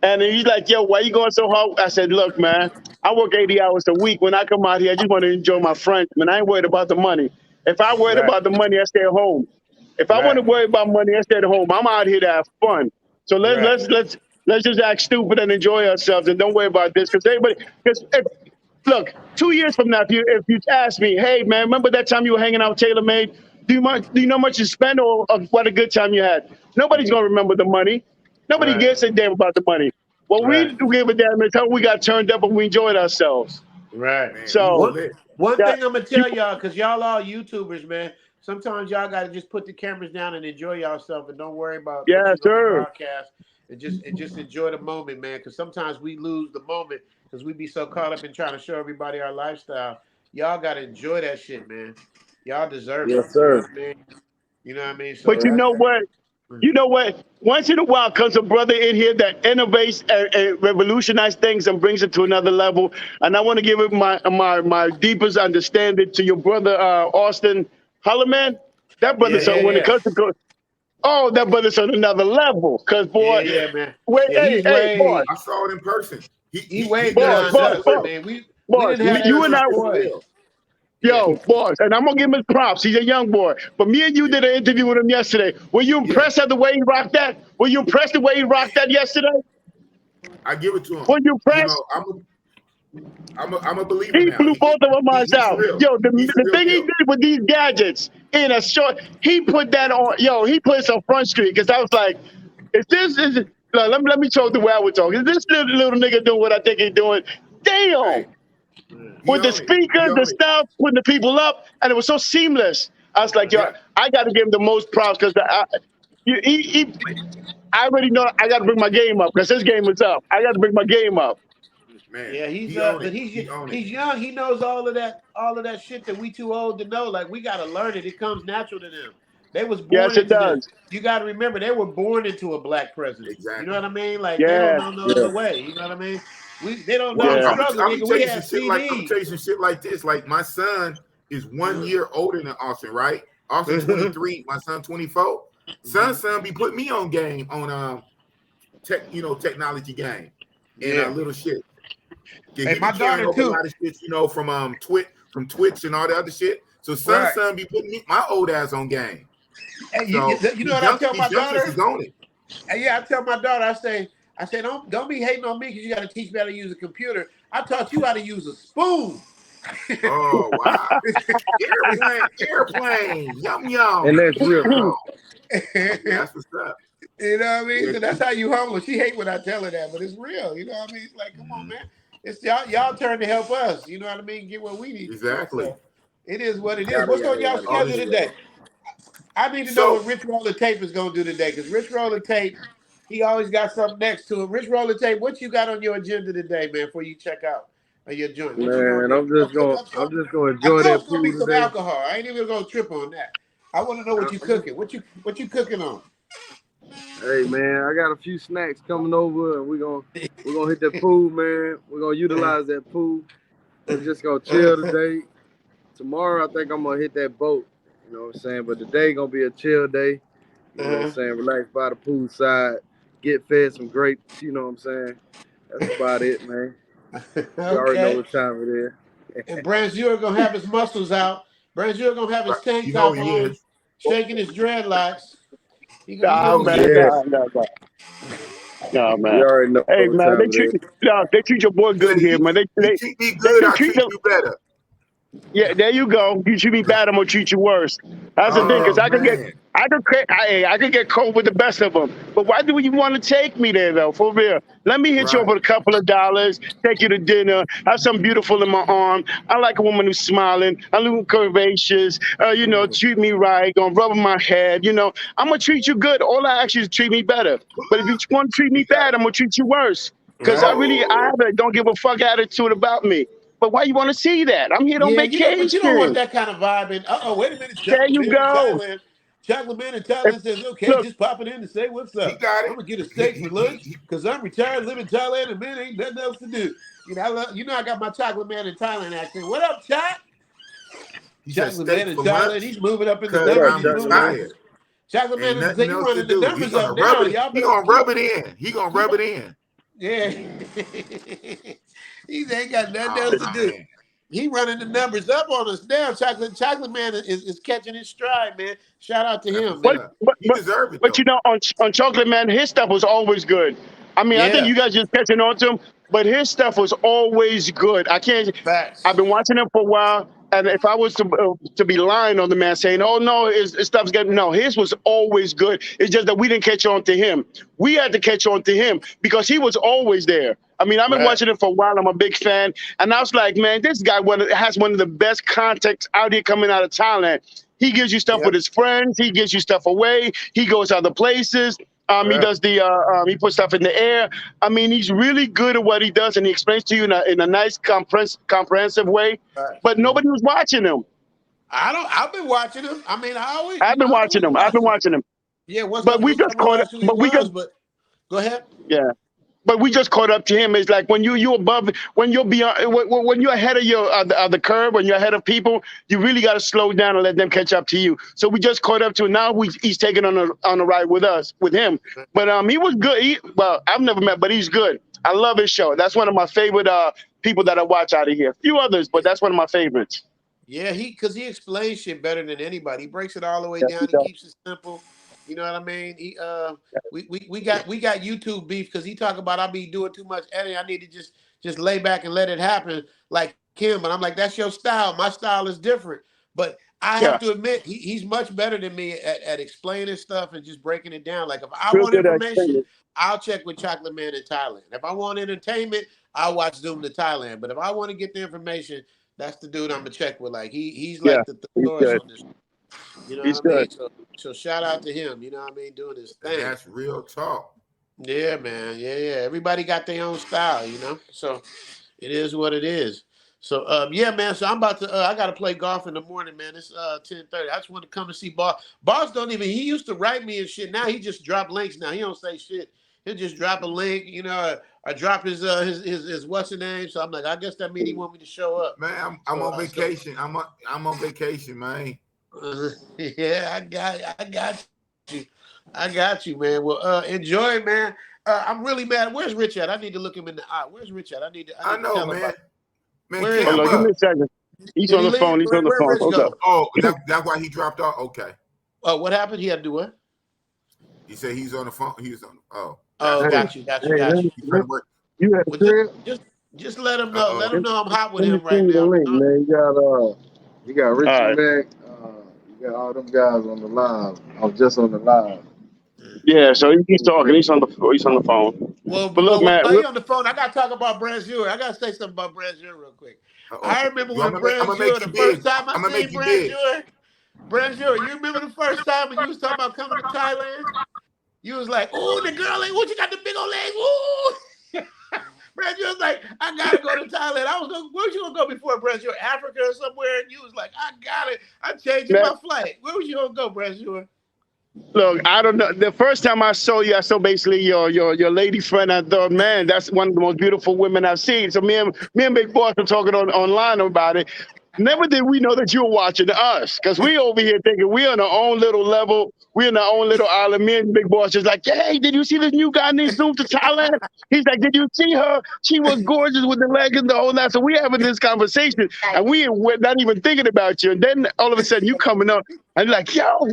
And then he's like, "Yo, why you going so hard?" I said, "Look, man, I work 80 hours a week. When I come out here, I just want to enjoy my friends, man. I ain't worried about the money. If I worried Right. about the money, I stay at home. If I want to Right. worry about money, I stay at home. I'm out here to have fun. So Right. let's just act stupid and enjoy ourselves and don't worry about this because everybody. Because look, 2 years from now, if you ask me, hey man, remember that time you were hanging out with Taylor Made? Do you know how much you spent or what a good time you had? Nobody's gonna remember the money. Nobody Right. gives a damn about the money. What we Right. do give a damn is how we got turned up and we enjoyed ourselves. Right. Man, we was So One lit. one that thing I'm gonna you, tell y'all, cause y'all all YouTubers, man. Sometimes y'all gotta just put the cameras down and enjoy yourself, and don't worry about what yes you're gonna sir. broadcast, and just enjoy the moment, man. Cause sometimes we lose the moment because we be so caught up in trying to show everybody our lifestyle. Y'all gotta enjoy that shit, man. Y'all deserve it. Yes, You know what sir. I mean? You know what I mean? But So you that. know what? You know what? Once in a while comes a brother in here that innovates and revolutionizes things and brings it to another level. And I want to give it my deepest understanding to your brother Austin Holloman. That Yeah, brother, so yeah, when it yeah, comes to oh, that brother's on another level. Cause boy, yeah, Yeah, yeah, man. wait, Yeah, hey, he's hey, boss, way I saw it in person. he way He does beyond this shit boss, for us. I boss, real. mean, we boss, didn't have He that you does and this I, shit for boy. real. Yeah, yo, boss, and I'm gonna give him his props. He's a young boy. But me and you Yeah, did an interview with him yesterday. Were you yeah. impressed at the way he rocked that? Were you impressed the way he rocked that yesterday? I give it to him. Were you You impressed? know, I'm a believer He now. blew both of them eyes He's for out. real. Yo, He's the the real thing he deal. did with these gadgets in a short, he put that on. Yo, he put us on Front Street because I was like, if this is, no, let me talk the way I would talk. Is this little nigga doing what I think he's doing? Damn. Hey, he With the own it. He speakers, the own it. stuff, putting the people up, and it was so seamless. I was like, yo, I got to give him the most props because I already know I got to bring my game up because his game is up. I got to bring my game up. Man, Yeah, he own it. he's He own it. young. He knows all of that shit that we too old to know. Like we gotta learn it. It comes natural to them. They was born Yes, it into this. does. You got to remember, they were born into a black president. You know Exactly. what I mean? Like they don't Yeah, know no other way. You know what I mean? They don't know Well, the yeah. I'm struggle, gonna nigga. tell We you some had shit like I'm gonna CDs. tell you some shit like this. Like my son is 1 year older than Austin, right? Austin 23, my son 24. Son be putting me on game on technology game and Yeah. little shit. Yeah, Hey, he be my carrying daughter over a too. lot of shit, from Twitch and all the other shit. So Right. son be putting my old ass on game. Hey, So you know what I tell my these youngsters daughter? is on it. Yeah, I tell my daughter, I say, don't be hating on me because you got to teach me how to use a computer. I taught you how to use a spoon. Oh wow. Airplane, yum yum. And that's real talk. That's what's up. You know what I mean? Yeah. So that's how you humble. She hate when I tell her that, but it's real. You know what I mean? It's like, come on, man. It's y'all turn to help us. You know what I mean? Get what we need. Exactly. So it is what it is. What's on y'all All schedule this today? I need to know what Rich Roller Tape is going to do today, because Rich Roller Tape, he always got something next to him. Rich Roller Tape, what you got on your agenda today, man, before you check out your joint? What you Man, gonna I'm do? just gonna I enjoy know that it's gonna be pool some today. alcohol. I ain't even gonna trip on that. I want to know what you cooking. What you cooking on? Hey man, I got a few snacks coming over, and we're gonna hit that pool, man. We're gonna utilize that pool. We're just gonna chill today. Tomorrow, I think I'm gonna hit that boat. You know what I'm saying? But today gonna be a chill day. You know what I'm saying? Relax by the pool side, get fed some grapes. You know what I'm saying? That's about it, man. You already know Okay. what time it is. And Branzier gonna have his muscles out. Branzier gonna have his tank You know top he on, is. shaking his dreadlocks. You Nah, know man, he is. Yeah. no, You man. already know Hey, what man, time it is. they treat your boy good here, man. You treat me They good, can I treat treat them. you better. Yeah, there you go. You treat me bad, I'm gonna treat you worse. That's the thing, because Oh man. I could get cold with the best of them. But why do you want to take me there, though? For real, let me hit you up Right. with a couple of dollars, take you to dinner, have something beautiful in my arm. I like a woman who's smiling, a little curvaceous. Treat me right, gonna rub my head. I'm gonna treat you good. All I ask you is treat me better. But if you want to treat me You got bad, I'm gonna treat you worse. Because I oh have a don't give a fuck attitude about me. But why you want to see that? I'm here on Yeah, but you don't want vacation. that kind of vibe. And wait a minute, There Chocolate you Man in go. Thailand. Chocolate Man in If, Thailand says, "Okay, look, just popping in to say what's he up. got I'm it. gonna get a He, steak for he, he, lunch he, because I'm retired, live in Thailand, and man, ain't nothing else to do." I got my Chocolate Man in Thailand accent. What up, Choc? he said Chocolate Man steak in for Thailand. lunch He's moving up in the because What numbers. up, I'm He's moving up. retired. Chocolate Man Ain't in the nothing you else to running the do. He numbers gonna up rub now. it. Y'all He better gonna keep. rub it in. He gonna keep rub it in. Yeah. He ain't got nothing else to Oh do. man. He running the numbers up on us now. Chocolate Man is catching his stride, man. Shout out to That's him, what's but, man. up. but, He but, deserve it but though. on Chocolate Man, his stuff was always good. I mean, I think Yeah, you guys just catching on to him, but his stuff was always good. I've facts. been watching him for a while, and if I was to be lying on the man saying, "Oh no, his stuff's getting," no, his was always good. It's just that we didn't catch on to him. We had to catch on to him because he was always there. I mean, I've been Right. watching him for a while. I'm a big fan, and I was like, man, this guy has one of the best contacts out here coming out of Thailand. He gives you stuff with Yep. his friends. He gives you stuff away. He goes other places. He Right. does he puts stuff in the air. I mean, he's really good at what he does, and he explains to you in a nice, comprehensive way. Facts. But nobody was watching him. I've been watching him. I mean, I always, I've been I watching always him. I've been watch him. watching him. Yeah. Once I But we once I just caught up. realized who he But we just was, but go ahead. yeah. But we just caught up to him. It's like when you above, when you're beyond, when you're ahead of the curve, when you're ahead of people, you really got to slow down and let them catch up to you. So we just caught up to him. Now he's taking on a ride with him. But he was good. Well, I've never met, but he's good. I love his show. That's one of my favorite people that I watch out of here. A few others, but that's one of my favorites. Yeah, because he explains shit better than anybody. He breaks it all the way Yes, he down. He does. keeps it simple. You know what I mean? We got YouTube beef because he talk about I be doing too much editing. I need to just lay back and let it happen like him. But I'm like, that's your style. My style is different. But I have Yeah, to admit, he's much better than me at explaining stuff and just breaking it down. Like if I real want good at information, explaining. I'll check with Chocolate Man in Thailand. If I want entertainment, I'll watch Zoom to Thailand. But if I want to get the information, that's the dude I'm gonna check with. Like he's Yeah, like the he's thesaurus good. on this. You know He's what I mean? good. So shout out to him. You know what I mean? Doing his And thing. that's real talk. Yeah, man. Yeah. Everybody got their own style, you know. So it is what it is. So yeah, man. So I'm about to. I got to play golf in the morning, man. It's 10:30. I just want to come and see Boss. Boss don't even. He used to write me and shit. Now he just drop links. Now he don't say shit. He'll just drop a link, you know. I drop his what's the name. So I'm like, I guess that means he want me to show up. Man, I'm on vacation. I'm on vacation, man. Yeah, I got you. I got you, man. Well, enjoy, man. I'm really mad. Where's Rich at? I need to look him in the eye. Where's Rich at? I need to know, tell him man. about. Man, Where is Hold on, give me a second. He's Did on he the phone. leave? He's on the Where phone. Rich Hold go? up. Oh, that's why he dropped off. Okay. Oh, what happened? He had to do what? He said he's on the phone. He's on. Oh. Oh, Hey, got you. hey, you had Well, Trip? just let him know. Let him know I'm hot with Let me him right send you the now. link, man. You got Richie All right. Mack. You got all them guys on the live. I was just on the live. Yeah, so he's talking. He's on the phone. Well, But look, man. while you're on the phone, I got to talk about Branzure. I got to say something about Branzure real quick. I remember when I'm gonna make Branzure, you the first big. time I I'm gonna seen make you big. Branzure, you remember the first time when you was talking about coming to Thailand? You was like, "Oh, the girl ain't what you got the big old legs." Ooh. Branzure was like, "I gotta go to Thailand." I was going, where was you gonna go before, Branzure? Africa or somewhere? And you was like, "I got it. I'm changing my flight." Where was you gonna go, Branzure? Look, I don't know. The first time I saw you, I saw basically your lady friend. I thought, man, that's one of the most beautiful women I've seen. So me and Big Boss were talking online about it. Never did we know that you were watching us, because we over here thinking we on our own little level. We're in our own little island. Me and Big Boss just like, hey, did you see this new guy named Zoom to Thailand? He's like, did you see her? She was gorgeous with the leg and the whole lot. So we having this conversation, and we're not even thinking about you. And then all of a sudden you coming up, and like, yo.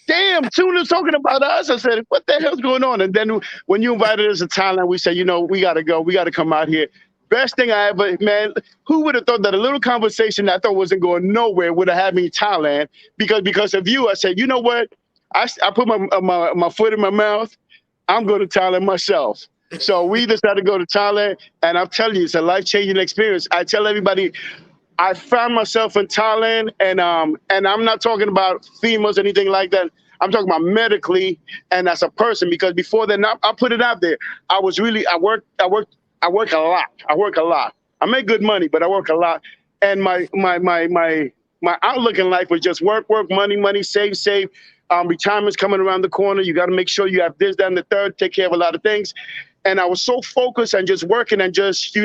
Damn, Tuna's talking about us. I said, what the hell's going on? And then when you invited us to Thailand, we said, we got to go. We got to come out here. Best thing I ever, man, who would have thought that a little conversation that I thought wasn't going nowhere would have had me in Thailand? Because of you, I said, you know what? I put my foot in my mouth. I'm going to Thailand myself. So we decided to go to Thailand. And I'm telling you, it's a life-changing experience. I tell everybody, I found myself in Thailand, and I'm not talking about females or anything like that. I'm talking about medically and as a person, because before then, I put it out there. I work a lot. I work a lot. I make good money, but I work a lot. And my outlook in life was just work, money, save. Retirement's coming around the corner. You got to make sure you have this, that, and the third, take care of a lot of things. And I was so focused on just working and just,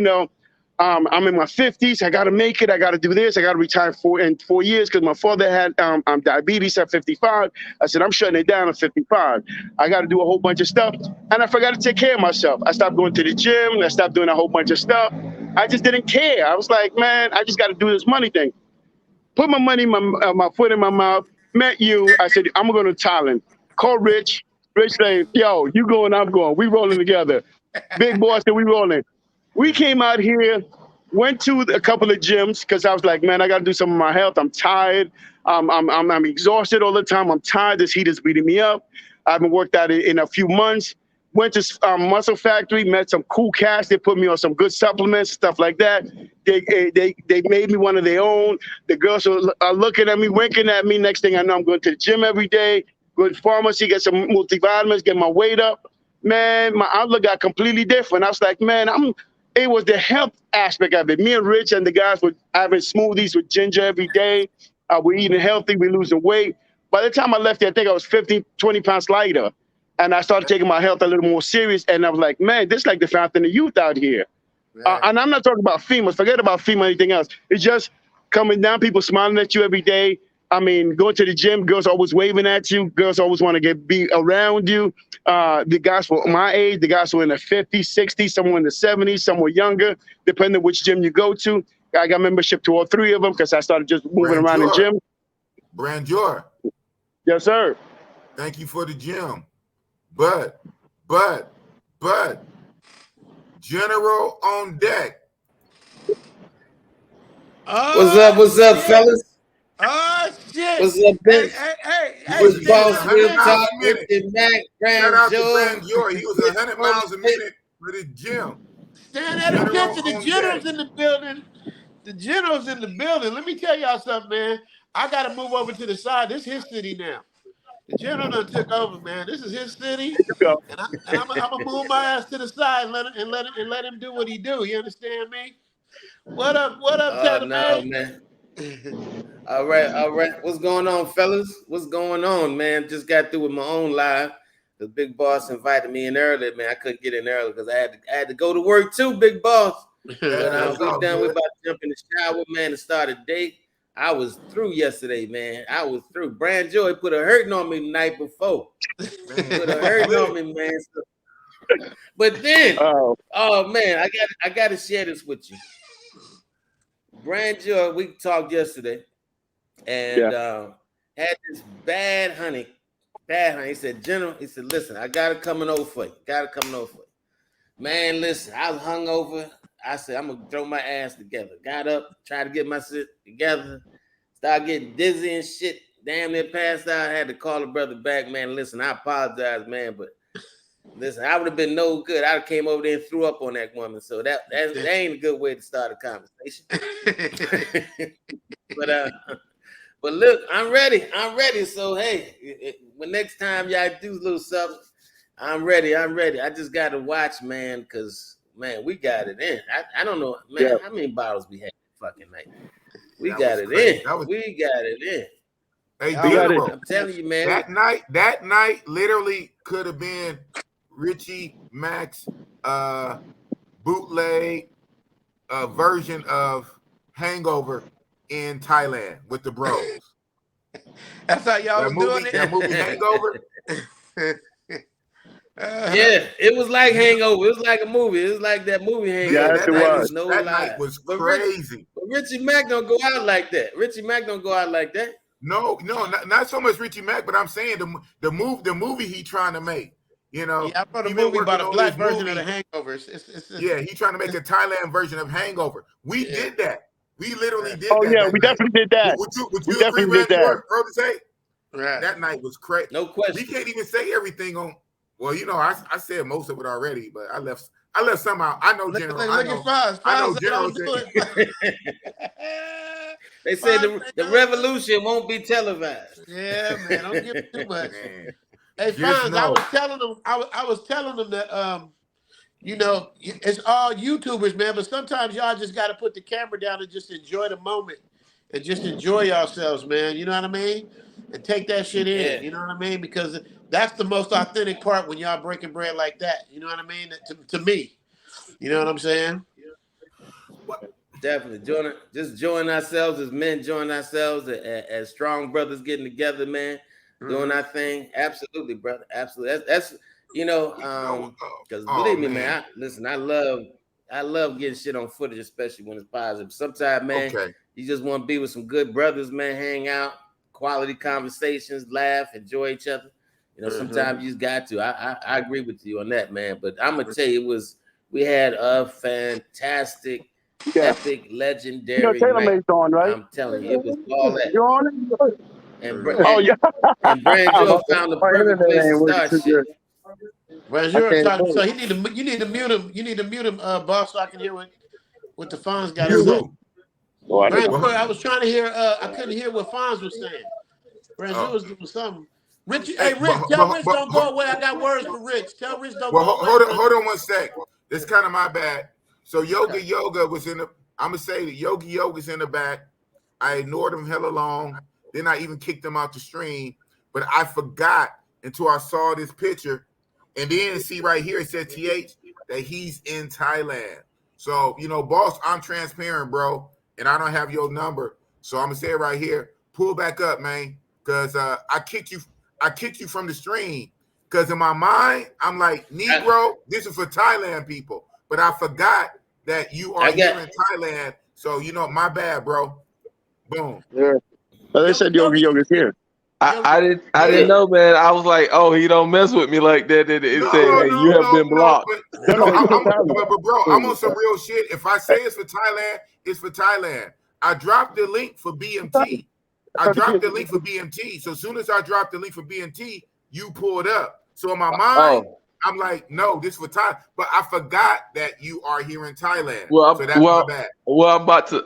I'm in my 50s. I got to make it. I got to do this. I got to retire in 4 years because my father had diabetes at 55. I said, I'm shutting it down at 55. I got to do a whole bunch of stuff. And I forgot to take care of myself. I stopped going to the gym. I stopped doing a whole bunch of stuff. I just didn't care. I was like, man, I just got to do this money thing. Put my money, my foot in my mouth. Met you. I said, I'm going to Thailand. Call Rich. Rich said, yo, you going, I'm going. We rolling together. Big Boss said, we rolling. We came out here, went to a couple of gyms because I was like, man, I got to do some of my health. I'm tired. I'm exhausted all the time. I'm tired. This heat is beating me up. I haven't worked out in a few months. Went to Muscle Factory, met some cool cats. They put me on some good supplements, stuff like that. They made me one of their own. The girls are looking at me, winking at me. Next thing I know, I'm going to the gym every day, go to pharmacy, get some multivitamins, get my weight up. Man, my outlook got completely different. I was like, man, it was the health aspect of it. Me and Rich and the guys were having smoothies with ginger every day. We're eating healthy. We're losing weight. By the time I left there, I think I was 15, 20 pounds lighter. And I started taking my health a little more serious. And I was like, man, this is like the fountain of youth out here. Right. And I'm not talking about females. Forget about female, anything else. It's just coming down, people smiling at you every day. I mean, going to the gym, girls always waving at you. Girls always want to be around you. The guys were my age, the guys were in the 50s, 60s, some were in the 70s, some were younger, depending on which gym you go to. I got membership to all three of them because I started just moving around the gym. Branzure. Yes, sir. Thank you for the gym. But, General on deck. What's up, fellas? Oh shit! What's up, bitch? Hey, What's Boss, Real Talk, Richie Mack, Shout out to Branzure. Branzure. He was 100 miles a minute for the gym. Stand at attention. The general's in the building. The general's in the building. Let me tell y'all something, man. I got to move over to the side. This is his city now. The general done took over, man. This is his city, You go. and I'm gonna move my ass to the side and let him do what he do. You understand me? What up? What up, Taylor No, May? man. All right. What's going on, fellas? What's going on, man? Just got through with my own live. The Big Boss invited me in early, man. I couldn't get in early because I had to go to work too, Big Boss. But That's we all done. We good. about to jump in the shower, man, and start a date. I was through yesterday, man. I was through. Brand Joy put a hurting on me the night before. Man, Put a hurting on me, man. But then, oh man, I got to share this with you. Brand Joy, we talked yesterday, and had this bad honey. He said, General, he said, listen, I got it coming over for you. Man, listen, I was hungover. I said, I'm gonna throw my ass together. Got up, tried to get my shit together, started getting dizzy and shit. Damn near passed out. I had to call the brother back, man. Listen, I apologize, man, but listen, I would have been no good. I'd have came over there and threw up on that woman. So that ain't a good way to start a conversation. But look, I'm ready. So hey, when next time y'all do a little something, I'm ready. I just gotta watch, man, because man, we got it in. I don't know, man, how many bottles we had fucking night. We got it in. Hey, General, I'm telling you, man. That night literally could have been Richie Mac's bootleg version of Hangover in Thailand with the bros. That's how y'all was doing it. That movie Hangover. Yeah, it was like Hangover. It was like a movie. It was like that movie Hangover. Yeah, it was. That night was crazy. But Richie Mac don't go out like that. No, not so much Richie Mac, but I'm saying the movie he trying to make. You know, I wrote a movie about a black version of the Hangover. Yeah, he's trying to make a Thailand version of Hangover. We did that. We literally did that. Oh yeah, we definitely did that. Would you agree with that, Protege? Right. That night was crazy. No question. We can't even say everything on. Well, you know, I said most of it already, but I left some out. I know General. Look at Fonz. I know Fonz General. They said the revolution won't be televised. Yeah, man, don't give too much. Man. Hey, Fonz, I was telling them that you know, it's all YouTubers, man, but sometimes y'all just got to put the camera down and just enjoy the moment and just enjoy yourselves, man. You know what I mean? And take that shit in. You know what I mean? Because that's the most authentic part when y'all breaking bread like that. You know what I mean? To me. You know what I'm saying? Definitely. Join ourselves as men, join ourselves as strong brothers getting together, man. Doing our thing. Absolutely, brother. Absolutely. That's you know, because believe me, man, I love getting shit on footage, especially when it's positive. Sometimes, man, you just want to be with some good brothers, man, hang out, quality conversations, laugh, enjoy each other. You know, sometimes you just got to. I agree with you on that, man. But I'm gonna tell you, we had a fantastic, epic, legendary night. On, right? I'm telling you, it was all that. You're on it? And Brand Joe found the perfect place to start shit. Well, so you need to mute him. You need to mute him, boss, so I can hear what the Fonz got to say. I was trying to hear. I couldn't hear what Fonz was saying. Brand was doing something. Rich, hey Rich, tell Rich don't go away. I got words for Rich. Tell Rich don't go away. Hold on 1 sec. It's kind of my bad. So Yoga was in the. I'm gonna say that Yoga's in the back. I ignored him hella long. Then I even kicked him out the stream. But I forgot until I saw this picture. And then see right here, it said TH that he's in Thailand. So, you know, boss, I'm transparent, bro. And I don't have your number. So I'm gonna say it right here. Pull back up, man. Cause I kicked you from the stream. Cause in my mind, I'm like, Negro, this is for Thailand people. But I forgot that you are here in Thailand. So you know, my bad, bro. Boom. Yeah. Well, they said Yoga's here. I didn't know, man. I was like, oh, he don't mess with me like that. It said, hey, you have been blocked. But bro, I'm on some real shit. If I say it's for Thailand, it's for Thailand. I dropped the link for BMT. So as soon as I dropped the link for BMT, you pulled up. So in my mind, I'm like, no, this for Thailand. But I forgot that you are here in Thailand. Well, So that's my bad. Well, I'm about to.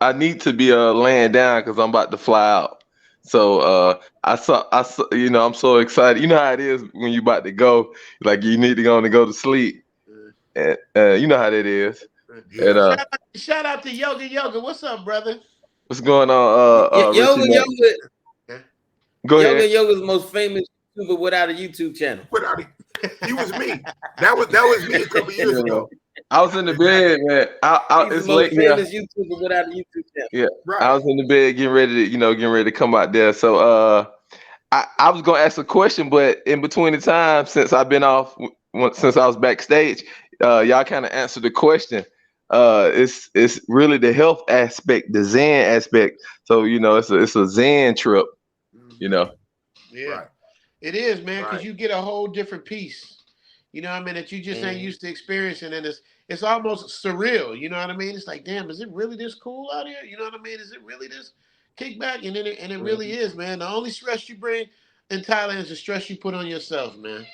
I need to be laying down because I'm about to fly out. So I saw. You know, I'm so excited. You know how it is when you about to go. Like you need to go and go to sleep. And you know how that is. Yeah. And Shout out to Yoga. What's up, brother? what's going on? Richie? Go ahead. Yoga's the most famous YouTuber without a YouTube channel. He was me. That was me a couple years ago. I was in the bed, man. It's late here. Famous YouTuber without a YouTube channel. Yeah, right. I was in the bed getting ready to come out there. So I was gonna ask a question, but in between the time since I've been off, since I was backstage, y'all kind of answered the question. It's really the health aspect, the Zen aspect. So you know, it's a Zen trip. You know. Yeah, right. It is, man, because right. you get a whole different piece. You know what I mean? That you just ain't used to experiencing, and it's almost surreal. You know what I mean? It's like, damn, is it really this cool out here? You know what I mean? Is it really this kickback? And it really is, man. The only stress you bring in Thailand is the stress you put on yourself, man.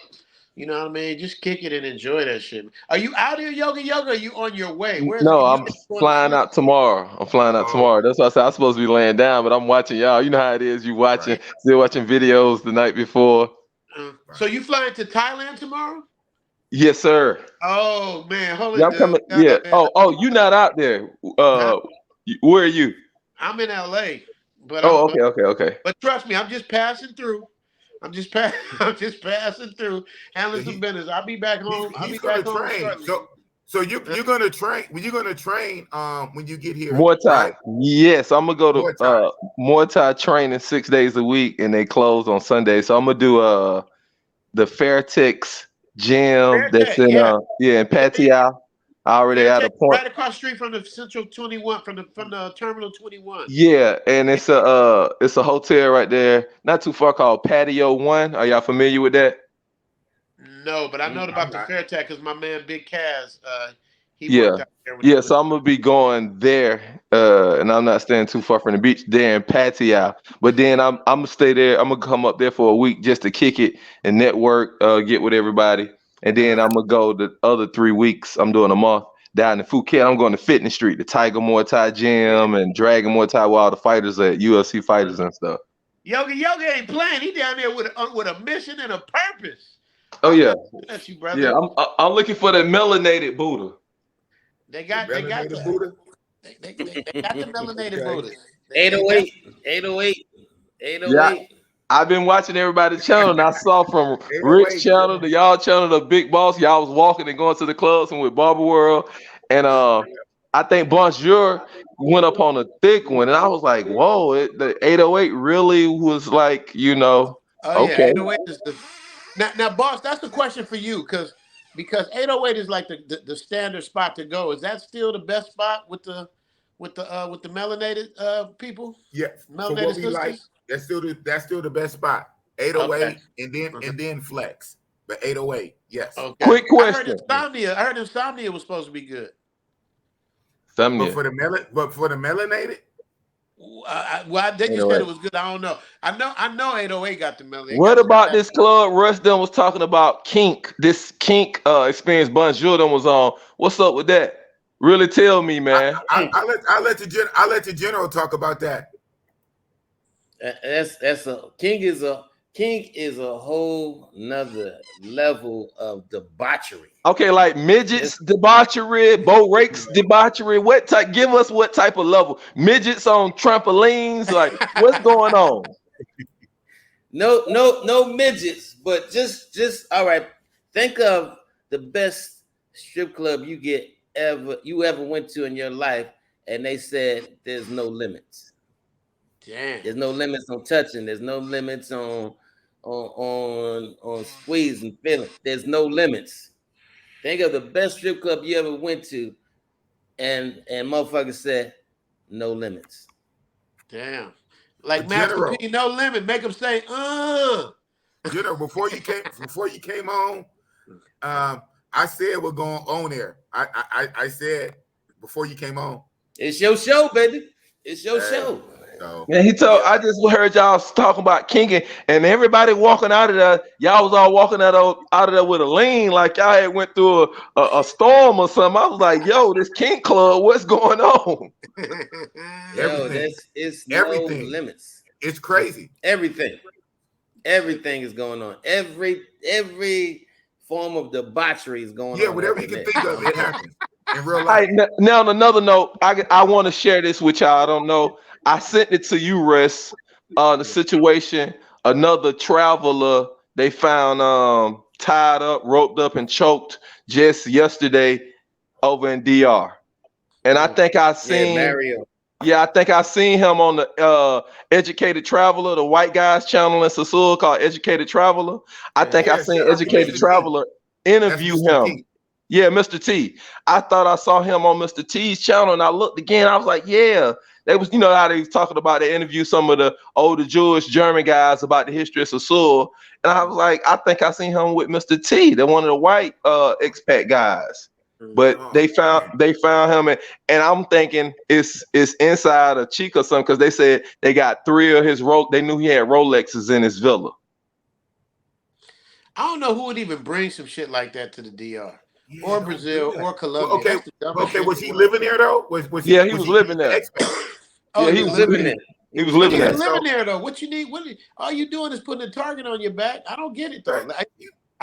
You know what I mean? Just kick it and enjoy that shit. Are you out here, Yoga? Or are you on your way? No, I'm flying out tomorrow. That's why I said I'm supposed to be laying down, but I'm watching y'all. You know how it is. You watching, still watching videos the night before. So you flying to Thailand tomorrow? Yes, sir. Oh man, hold Yeah, it. I'm coming. Yeah. Oh, you not out there? Where are you? I'm in LA. But okay. But trust me, I'm just passing through. I'm just passing through, handling some business. I'll be back home. I'll be back home shortly. So you're gonna train when you're gonna train when you get here. Muay Thai. Right? Yes, I'm gonna go to Muay Thai training 6 days a week, and they close on Sunday. So I'm gonna do the Fairtex gym that's in in Pattaya. I already had a point right across the street from the Central 21, from the Terminal 21. Yeah, and it's a hotel right there, not too far, called Patio One. Are y'all familiar with that? No, but I know about the Fairtex because my man Big Kaz, he Yeah. worked out there. Yeah, so I'm gonna be going there, and I'm not staying too far from the beach there in Pattaya. But then I'm gonna stay there. I'm gonna come up there for a week just to kick it and network, get with everybody, and then I'm gonna go the other 3 weeks. I'm doing a month down in Phuket. I'm going to Fitness Street, the Tiger Muay Thai gym, and Dragon Muay Thai, where all the fighters at, UFC fighters and stuff. Yoga ain't playing. He down there with a mission and a purpose. Oh yeah, that's you, brother. Yeah, I'm looking for the melanated Buddha. They got the Buddha. They got the melanated Buddha. 808. Yeah, I've been watching everybody's channel, and I saw from Rick's channel to y'all channel, the Big Boss. Y'all was walking and going to the clubs and with Barber World, and I think Bonjour went up on a thick one, and I was like, whoa, the 808 really was like, you know, okay. Yeah, 808 is now, boss. That's the question for you, because 808 is like the standard spot to go. Is that still the best spot with the melanated people? Yeah, melanated sisters? Like, that's still the best spot. 808 and then flex, but 808, yes. Okay. Quick question. I heard Insomnia was supposed to be good. But for the melanated. They just said it was good. I don't know. I know 808 got the melanated. What about this club Russ Dunn was talking about? Kink experience Bonjour Dunn was on. What's up with that? Really tell me, man. I'll let the general talk about that. King is a whole nother level of debauchery. Okay, like midgets debauchery, boat rakes debauchery. What type? Give us what type of level? Midgets on trampolines, like what's going on? No midgets, but just all right. Think of the best strip club you ever went to in your life, and they said there's no limits. Damn. There's no limits on touching. There's no limits on squeezing, feeling. There's no limits. Think of the best strip club you ever went to, and motherfuckers said no limits. Damn. Like Master P, no limit. Make them say, You know, before you came on, I said we're going on there. I said before you came on. It's your show, baby. It's your show. So And he told, I just heard y'all talking about kinking, and everybody walking out of there. Y'all was all walking out of there with a lean, like y'all had went through a storm or something. I was like, "Yo, this kink club, what's going on?" Yo, it's no limits. It's crazy. Everything is going on. Every form of debauchery is going on. Yeah, whatever you can think of, it happens in real Hey, life. now on another note, I want to share this with y'all. I don't know. I sent it to you, Russ. The situation. Another traveler they found tied up, roped up, and choked just yesterday over in DR. And I think I seen. Mario. Yeah, I think I seen him on the Educated Traveler, the white guys channel in Sasua called Educated Traveler. I think I seen Educated Traveler interview him. T. Yeah, Mr. T. I thought I saw him on Mr. T's channel, and I looked again. I was like, yeah, they was, how they was talking about. They interviewed some of the older Jewish German guys about the history of Sasua, and I was like, I think I seen him with Mr. T. They're one of the white expat guys. But they found him, and I'm thinking it's inside a cheek or something, because they said they got 3 of his they knew he had Rolexes in his villa. I don't know who would even bring some shit like that to the DR or Brazil or Colombia. Okay, was he living there though? Was he was living there. Oh, yeah, he was living there. He was living there. Living there though. What you need? All you doing is putting a target on your back. I don't get it though.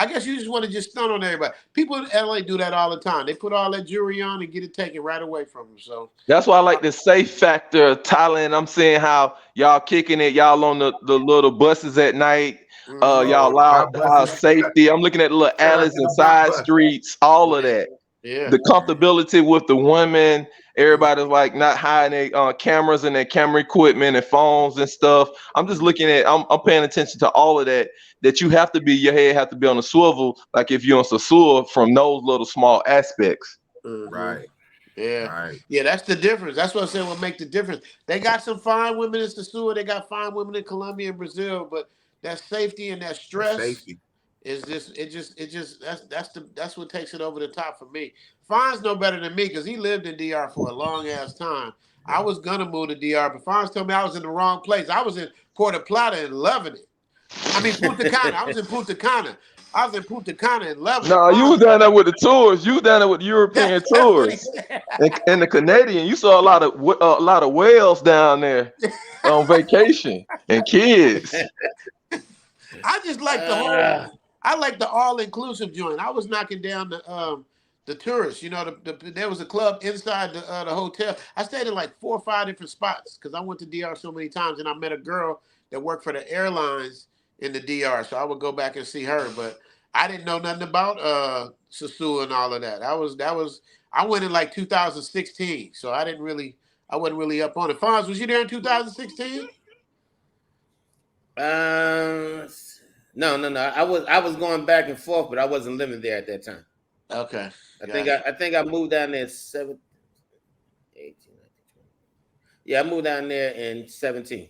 I guess you just want to just stun on everybody. People in LA do that all the time. They put all that jewelry on and get it taken right away from them. So that's why I like the safe factor of Thailand. I'm seeing how y'all kicking it, y'all on the little buses at night. Y'all loud safety. I'm looking at the little alleys and side streets, all of that. Yeah. The comfortability with the women, everybody's like not hiding their cameras and their camera equipment and phones and stuff. I'm just looking at, I'm paying attention to all of that. That you have to be, your head have to be on a swivel, like if you're on Sasua, from those little small aspects. Right. Yeah. Right. Yeah, that's the difference. That's what I'm saying will make the difference. They got some fine women in Sasua. They got fine women in Colombia and Brazil, but that safety and that stress is that's what takes it over the top for me. Fonz no better than me because he lived in DR for a long ass time. I was gonna move to DR, but Fonz told me I was in the wrong place. I was in Puerto Plata and loving it. I mean Punta Cana. I was in Punta Cana and loving it. No, you was down there with the tours. You was down there with the European tours and the Canadian. You saw a lot of whales down there on vacation and kids. I just like the whole. I like the all-inclusive joint. I was knocking down the tourists. There was a club inside the hotel. I stayed in like 4 or 5 different spots because I went to DR so many times, and I met a girl that worked for the airlines in the DR. So I would go back and see her, but I didn't know nothing about Sasua and all of that. I went in like 2016, so I wasn't really up on it. Fonz, was you there in 2016? No. I was going back and forth, but I wasn't living there at that time. Okay. I think I moved down there 18, 19, 20. Yeah, I moved down there in 17.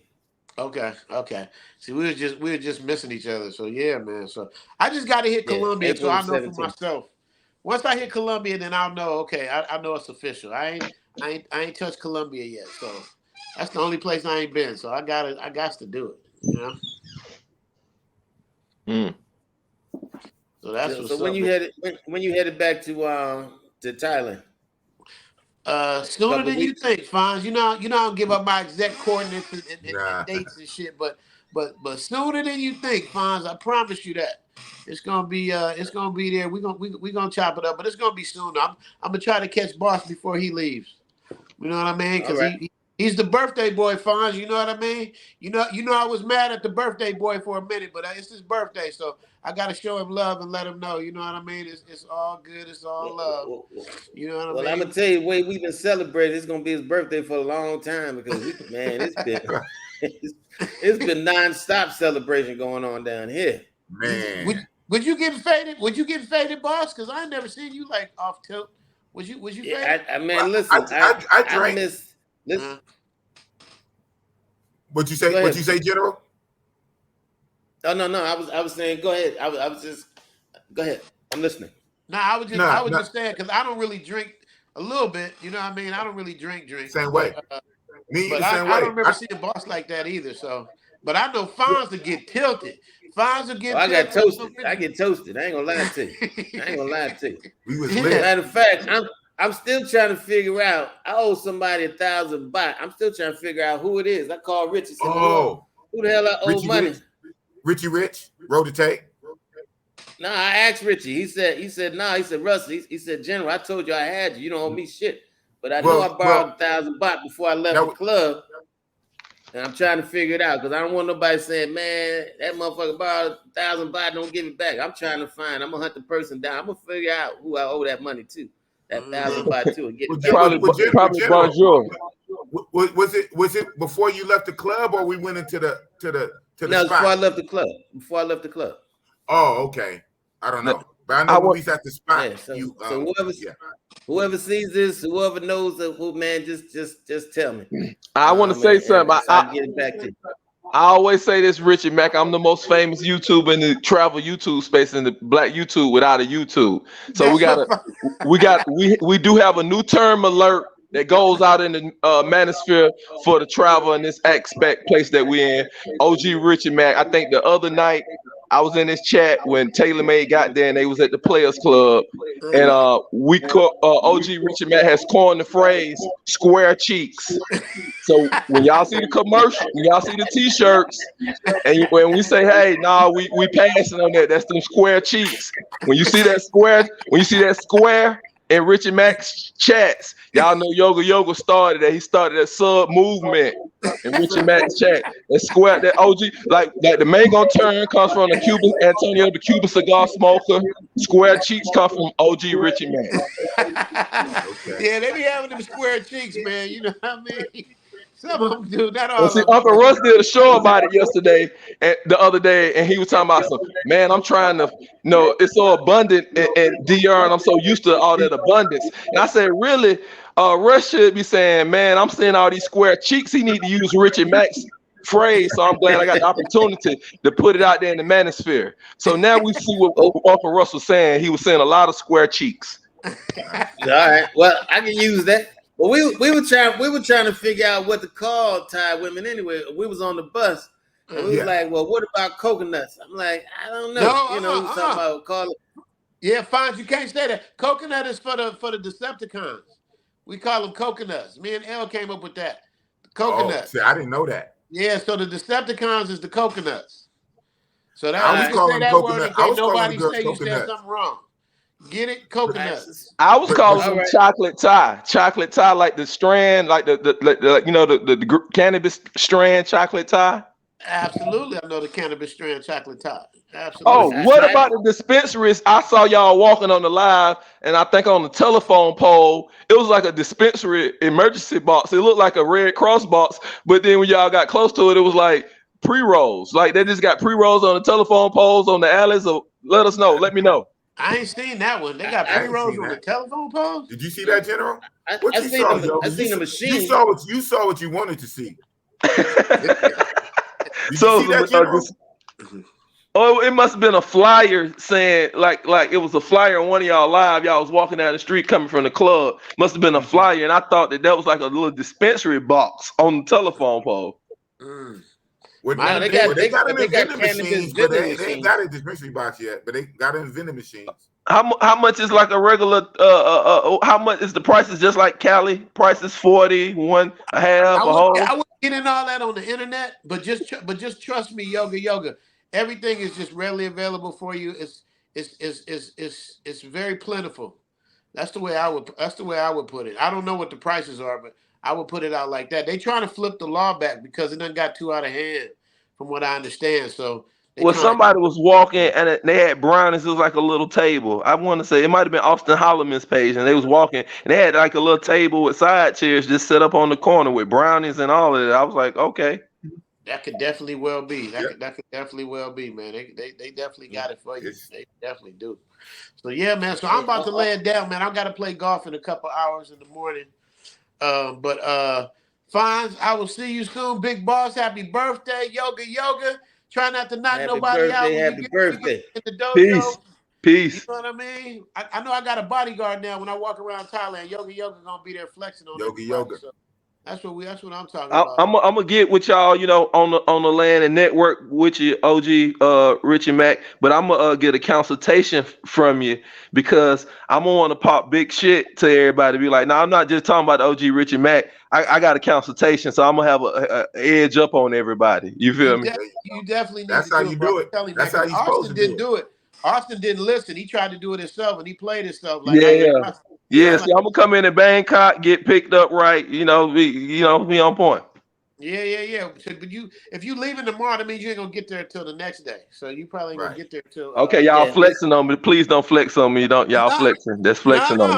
Okay. See, we were just missing each other. So yeah, man. So I just got to hit Colombia, so I know 17. For myself. Once I hit Colombia, then I'll know. Okay, I know it's official. I ain't touched Colombia yet, so that's the only place I ain't been. So I got to do it. So that's what's so when you headed back to Thailand. Sooner than you think, Fonz. You know I don't give up my exact coordinates and dates and shit, but sooner than you think, Fonz. I promise you that. It's gonna be there. We're gonna chop it up, but it's gonna be soon. I'm gonna try to catch Boss before he leaves. You know what I mean? Because he's the birthday boy, Fonz. You know what I mean? You know I was mad at the birthday boy for a minute, but it's his birthday, so I gotta show him love and let him know. You know what I mean? It's all good. It's all love. You know what I mean? Well, I'm gonna tell you the way we've been celebrating. It's gonna be his birthday for a long time because it's been nonstop celebration going on down here. Man, would you get faded? Would you get faded, Boss? Because I ain't never seen you like off tilt. Was you faded? Listen, I miss. What you say? What you say, General? Oh no! I was saying, go ahead. I was just go ahead. I'm listening. I was just saying because I don't really drink a little bit. You know what I mean? I don't really drink. Same way. Me But the same I way. don't remember seeing Boss like that either. So, but I know Fonz will get tilted. Fonz will get tilted. I got toasted. I get toasted. I ain't gonna lie to you. I ain't gonna lie to you. We was lit. Matter of fact, I'm still trying to figure out. I owe somebody 1,000 baht. I'm still trying to figure out who it is. I called Richie. Said, who the hell I owe money? Richie Rich wrote the tape. No, I asked Richie. He said, no. He said, Russ. He said, General, I told you I had you. You don't owe me shit. But I know I borrowed 1,000 baht before I left the club. And I'm trying to figure it out because I don't want nobody saying, man, that motherfucker borrowed 1,000 baht, don't give it back. I'm trying to find. I'm gonna hunt the person down. I'm gonna figure out who I owe that money to. That 1,000 baht to, and get it back. Probably Bonjour. Was it before you left the club, or we went into the No, spot? before I left the club. Before I left the club. Oh, okay. I don't know, but I know when he's at the spot. Yeah, so whoever sees this, whoever knows who, man, just tell me. I want to say something. I'll get it back to you. I always say this, Richard Mack. I'm the most famous YouTuber in the travel YouTube space, in the black YouTube without a YouTube. So we do have a new term alert that goes out in the manosphere for the travel in this expect place that we're in. OG Richard Mack. I think the other night I was in this chat when TaylorMade got there and they was at the Players Club, and OG Richard Mack has coined the phrase "square cheeks." So when y'all see the commercial, when y'all see the T-shirts, and when we say, "Hey, we passing on that," that's them square cheeks. When you see that square in Richard Mack's chats, y'all know Yoga started that. He started that sub movement in Richard Mack's chat. That square, that OG, like the Mango turn comes from the Cuban Antonio, the Cuban cigar smoker. Square cheeks come from OG Richard Mack. Yeah, they be having them square cheeks, man. You know what I mean? Some of them do. Not all of them. Uncle Russ did a show about it yesterday and the other day, and he was talking about man, I'm trying to, it's so abundant in DR, and I'm so used to all that abundance. And I said, really, Russ should be saying, man, I'm seeing all these square cheeks. He need to use Richard Mack's phrase. So I'm glad I got the opportunity to put it out there in the manosphere. So now we see what Uncle Russ was saying. He was saying a lot of square cheeks. All right. Well, I can use that. Well, we were trying to figure out what to call Thai women anyway. We was on the bus and we was like, well, what about coconuts? I'm like, I don't know. We talking about call it. Yeah, fine. You can't say that. Coconut is for the Decepticons. We call them coconuts. Me and Elle came up with that. Coconuts. Oh, see, I didn't know that. Yeah, so the Decepticons is the coconuts. So that I was calling them coconut. I was nobody calling say you coconuts. Said something wrong. Get it? Coconuts. I was calling them chocolate tie, like the strand, like the cannabis strand chocolate tie. Absolutely, I know the cannabis strand chocolate tie. Absolutely. Oh, what about the dispensaries? I saw y'all walking on the live, and I think on the telephone pole, it was like a dispensary emergency box. It looked like a Red Cross box, but then when y'all got close to it, it was like pre-rolls. Like they just got pre-rolls on the telephone poles on the alleys. So let us know. Let me know. I ain't seen that one. They got pre-rolls on the telephone poles. Did you see that, General? I seen the machine. You saw what you wanted to see. It must have been a flyer saying like it was a flyer on one of y'all live. Y'all was walking down the street coming from the club. Must have been a flyer, and I thought that was like a little dispensary box on the telephone pole. Well, they got vending machines, but they ain't got a dispensary box yet. But they got in vending machines. How much is like a regular? How much is the price? Is just like Cali? Price is 40, one a half, a whole. I wouldn't get in all that on the internet, but just trust me, Yoga. Everything is just readily available for you. It's very plentiful. That's the way I would put it. I don't know what the prices are, but I would put it out like that. They trying to flip the law back because it done got too out of hand, from what I understand. So somebody was walking and they had brownies. It was like a little table. I want to say it might have been Austin Holloman's page, and they was walking and they had like a little table with side chairs just set up on the corner with brownies and all of it. I was like, okay. That could definitely well be. That could definitely well be, man. They definitely got it for you. They definitely do. So yeah, man. So I'm about to lay it down, man. I've got to play golf in a couple hours in the morning. But Fonz, I will see you soon. Big Boss, happy birthday. Yoga. Try not to knock nobody out. Happy birthday. In the dojo. Peace. You know what I mean? I know I got a bodyguard now when I walk around Thailand. Yoga gonna be there flexing on Yoga. So. That's what I'm talking I'm about. gonna get with y'all, on the land and network with you, OG, Richie Mac. But I'm gonna get a consultation from you because I'm gonna want to pop big shit to everybody. Be like, no, I'm not just talking about OG Richie Mac. I got a consultation, so I'm gonna have a edge up on everybody. You feel me? You definitely need That's to how do you it, bro. do I'm it. telling you, man, That's how because you supposed Austin to do didn't it. do it. Austin didn't listen. He tried to do it himself, and he played himself like Yeah, I. yeah. I'm Yeah. like, See, I'm gonna come in Bangkok, get picked up right. Be on point. yeah. So, but if you leaving tomorrow, that means you ain't gonna get there until the next day. So you probably ain't gonna Right. get there till. Okay, y'all Yeah, flexing on me. Please don't flex on me. Don't y'all No, flexing. That's no, flexing no. on me.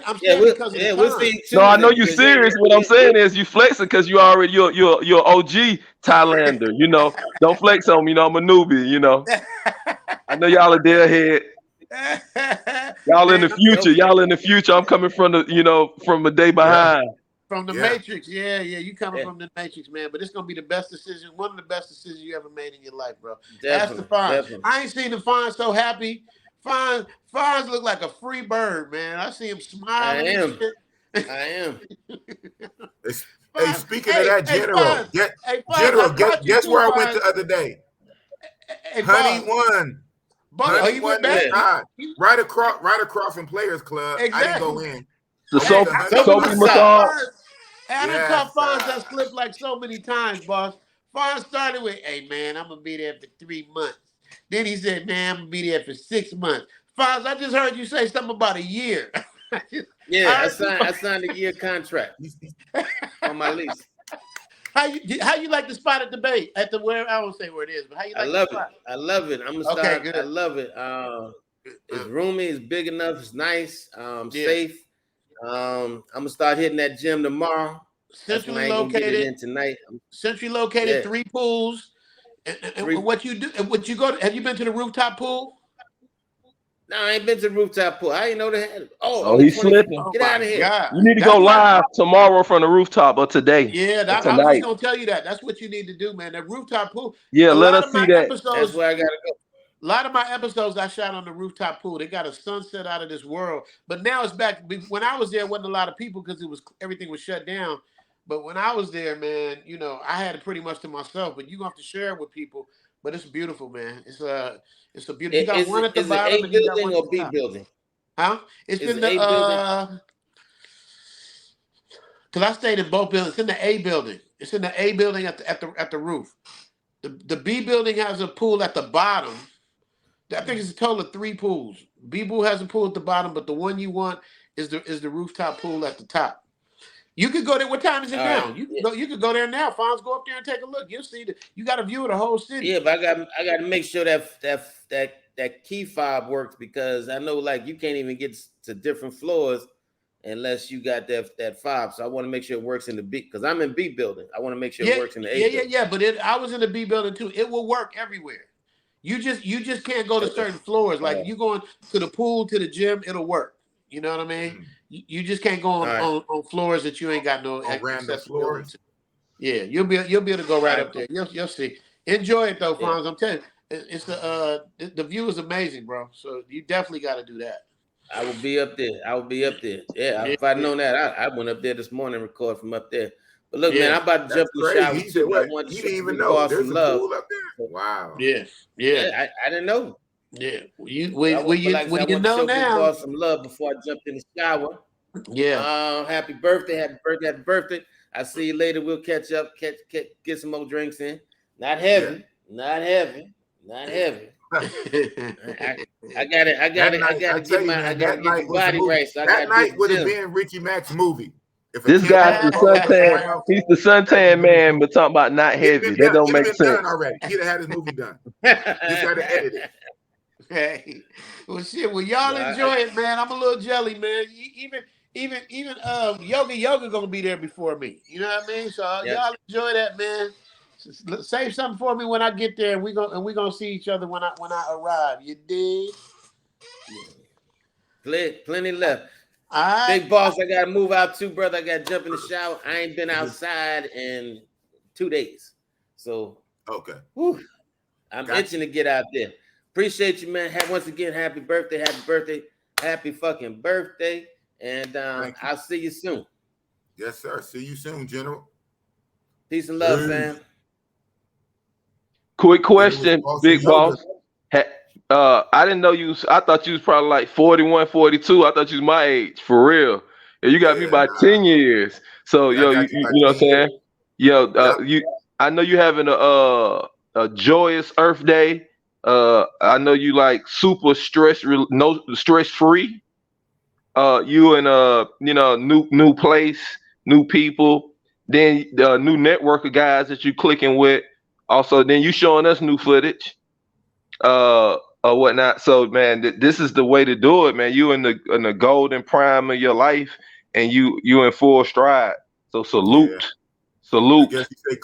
I'm yeah, saying because of the we'll time. see you No, I know Tuesday you because yeah, serious. What I'm saying is you flexing because you already you're OG Thailander. Don't flex on me. I'm a newbie. I know y'all are dead head. Y'all in Man, the future. Y'all in the future. I'm coming from from a day Yeah. behind. from the Yeah. Matrix, yeah, you coming yeah, from the Matrix, man. But it's gonna be the best decision, one of the best decisions you ever made in your life, bro. Ask the Fonz. definitely. I ain't seen the Fonz so happy. Fonz look like a free bird, man. I see him I smiling and am. shit. I am. Hey, Fonz, speaking of that, General, Fonz, hey Fonz, General, I brought you guess too, where I went Fonz. the other day? Hey Honey Fonz, won. oh, Honey he went won back. this Yeah. time. Right across from Players Club. I didn't go Exactly. in. The I went Hey, to soap I Honey told Soapy you, soapy I won. told massage. massage. Fonz. I done Yes. caught Fonz that slip like so many times, boss. Fonz started with, hey, man, I'm going to be there for 3 months. Then he said, man, I'm going to be there for 6 months. Fonz, I just heard you say something about a year. Yeah, I heard I signed a year contract on my lease. how you like the spot at the bay? At the where, I won't say where it is, but how you I like the love it. spot? I love it. I'm gonna Okay, start. I good. love it. It's roomy. It's big enough. It's nice. Yeah. Safe. I'm gonna start hitting that gym tomorrow. That's when Centrally I ain't gonna get it located. in tonight. Centrally located, Yeah, 3 pools. And three. what you do, and what you go to, have you been to the rooftop pool? No, I ain't been to the rooftop pool. I didn't know they had it. Oh, Oh, on the he's 24th. slipping. Oh Get out my of here. God. You need to go That's why. live tomorrow from the rooftop or today Yeah, or I was just tonight. gonna tell you that. That's what you need to do, man. That rooftop pool. Yeah, A let lot us of see my that. That's episodes, where I gotta go. a lot of my episodes I shot on the rooftop pool. They got a sunset out of this world. But now it's back. When I was there, wasn't a lot of people because everything was shut down. But when I was there, man, I had it pretty much to myself. But you gonna have to share it with people. But it's beautiful, man. It's a beautiful. You got one at the Is it bottom A and you got one building at or the B top. building? Huh? It's Is in it the A building? because I stayed in both buildings. It's in the A building. It's in the A building at the roof. The B building has a pool at the bottom. I think it's a total of 3 pools. B pool has a pool at the bottom, but the one you want is the rooftop pool at the top. You could go there. What time is it All right. now? You can go. You could go there now. Fonz, go up there and take a look. You'll see you got a view of the whole city. Yeah, but I got to make sure that key fob works because I know like you can't even get to different floors unless you got that fob. So I want to make sure it works in the B because I'm in B building. I want to make sure it works in the A building. But I was in the B building too. It will work everywhere. You just can't go to Okay. certain floors. Like you going to the pool, to the gym, it'll work. You know what I mean? You just can't go on floors that you ain't got no On random accessibility floors. to. Yeah, you'll be able to go right up there. You'll see. Enjoy it though, Fonz. I'm telling you, it's the view is amazing, bro. So you definitely got to do that. I will be up there. I will be up there. Yeah, Yeah, if I'd known that, I went up there this morning and record from up there. But look, man, yeah, I'm about to That's jump in the crazy. shower He too, said but I what? wanted to He show didn't even Big know. Boss There's some a love. pool up there. Wow. yeah. Yeah, I didn't know. Yeah. But I You want to know show Big now. Boss some love before I jumped in the shower. Yeah. Happy birthday, happy birthday, happy birthday. I see you later. We'll catch up, get some more drinks in. Not heavy, not heavy, not heavy. I got it. I tell you, man, gotta that get the night was the body movie. right. So I That gotta be night at the would have gym. been Richie Mac's movie. If a This guy's camera the pulled up suntan. around, He's the that would suntan have been his man, movie. but talking about not heavy. That don't It'd make have been done sense. already. He'd have had his movie done. Just had to edit it. Hey, well, shit. Well, y'all No, enjoy it, man. I'm a little jelly, man. Even yoga gonna be there before me. You know what I mean? So yeah. y'all enjoy that, man. Save something for me when I get there, and we gonna see each other when I arrive. You dig? Plenty left. All right. Big Boss, I gotta move out too, brother. I gotta jump in the shower. I ain't been outside in 2 days. So Okay. whew, I'm itching to get out there. Appreciate you, man. Once again, happy birthday, happy fucking birthday. And I'll see you soon. Yes, sir. See you soon, General. Peace and love, Peace. fam. Quick And it was question, Bossy Big Yoga. Boss. I didn't know you. I thought you was probably like 41, 42. I thought you was my age, for real. And you got me Yeah, by nah. 10 years. So, Yeah, I yo, got you by you know what 10 I'm years. saying? Yo, Yep. I know you having a joyous Earth Day. I know you like super no stress free. You in new place, new people, then the new network of guys that you clicking with. Also, then you showing us new footage, or whatnot. So, man, this is the way to do it, man. You in the golden prime of your life, and you in full stride. So Yeah. I salute. guess you say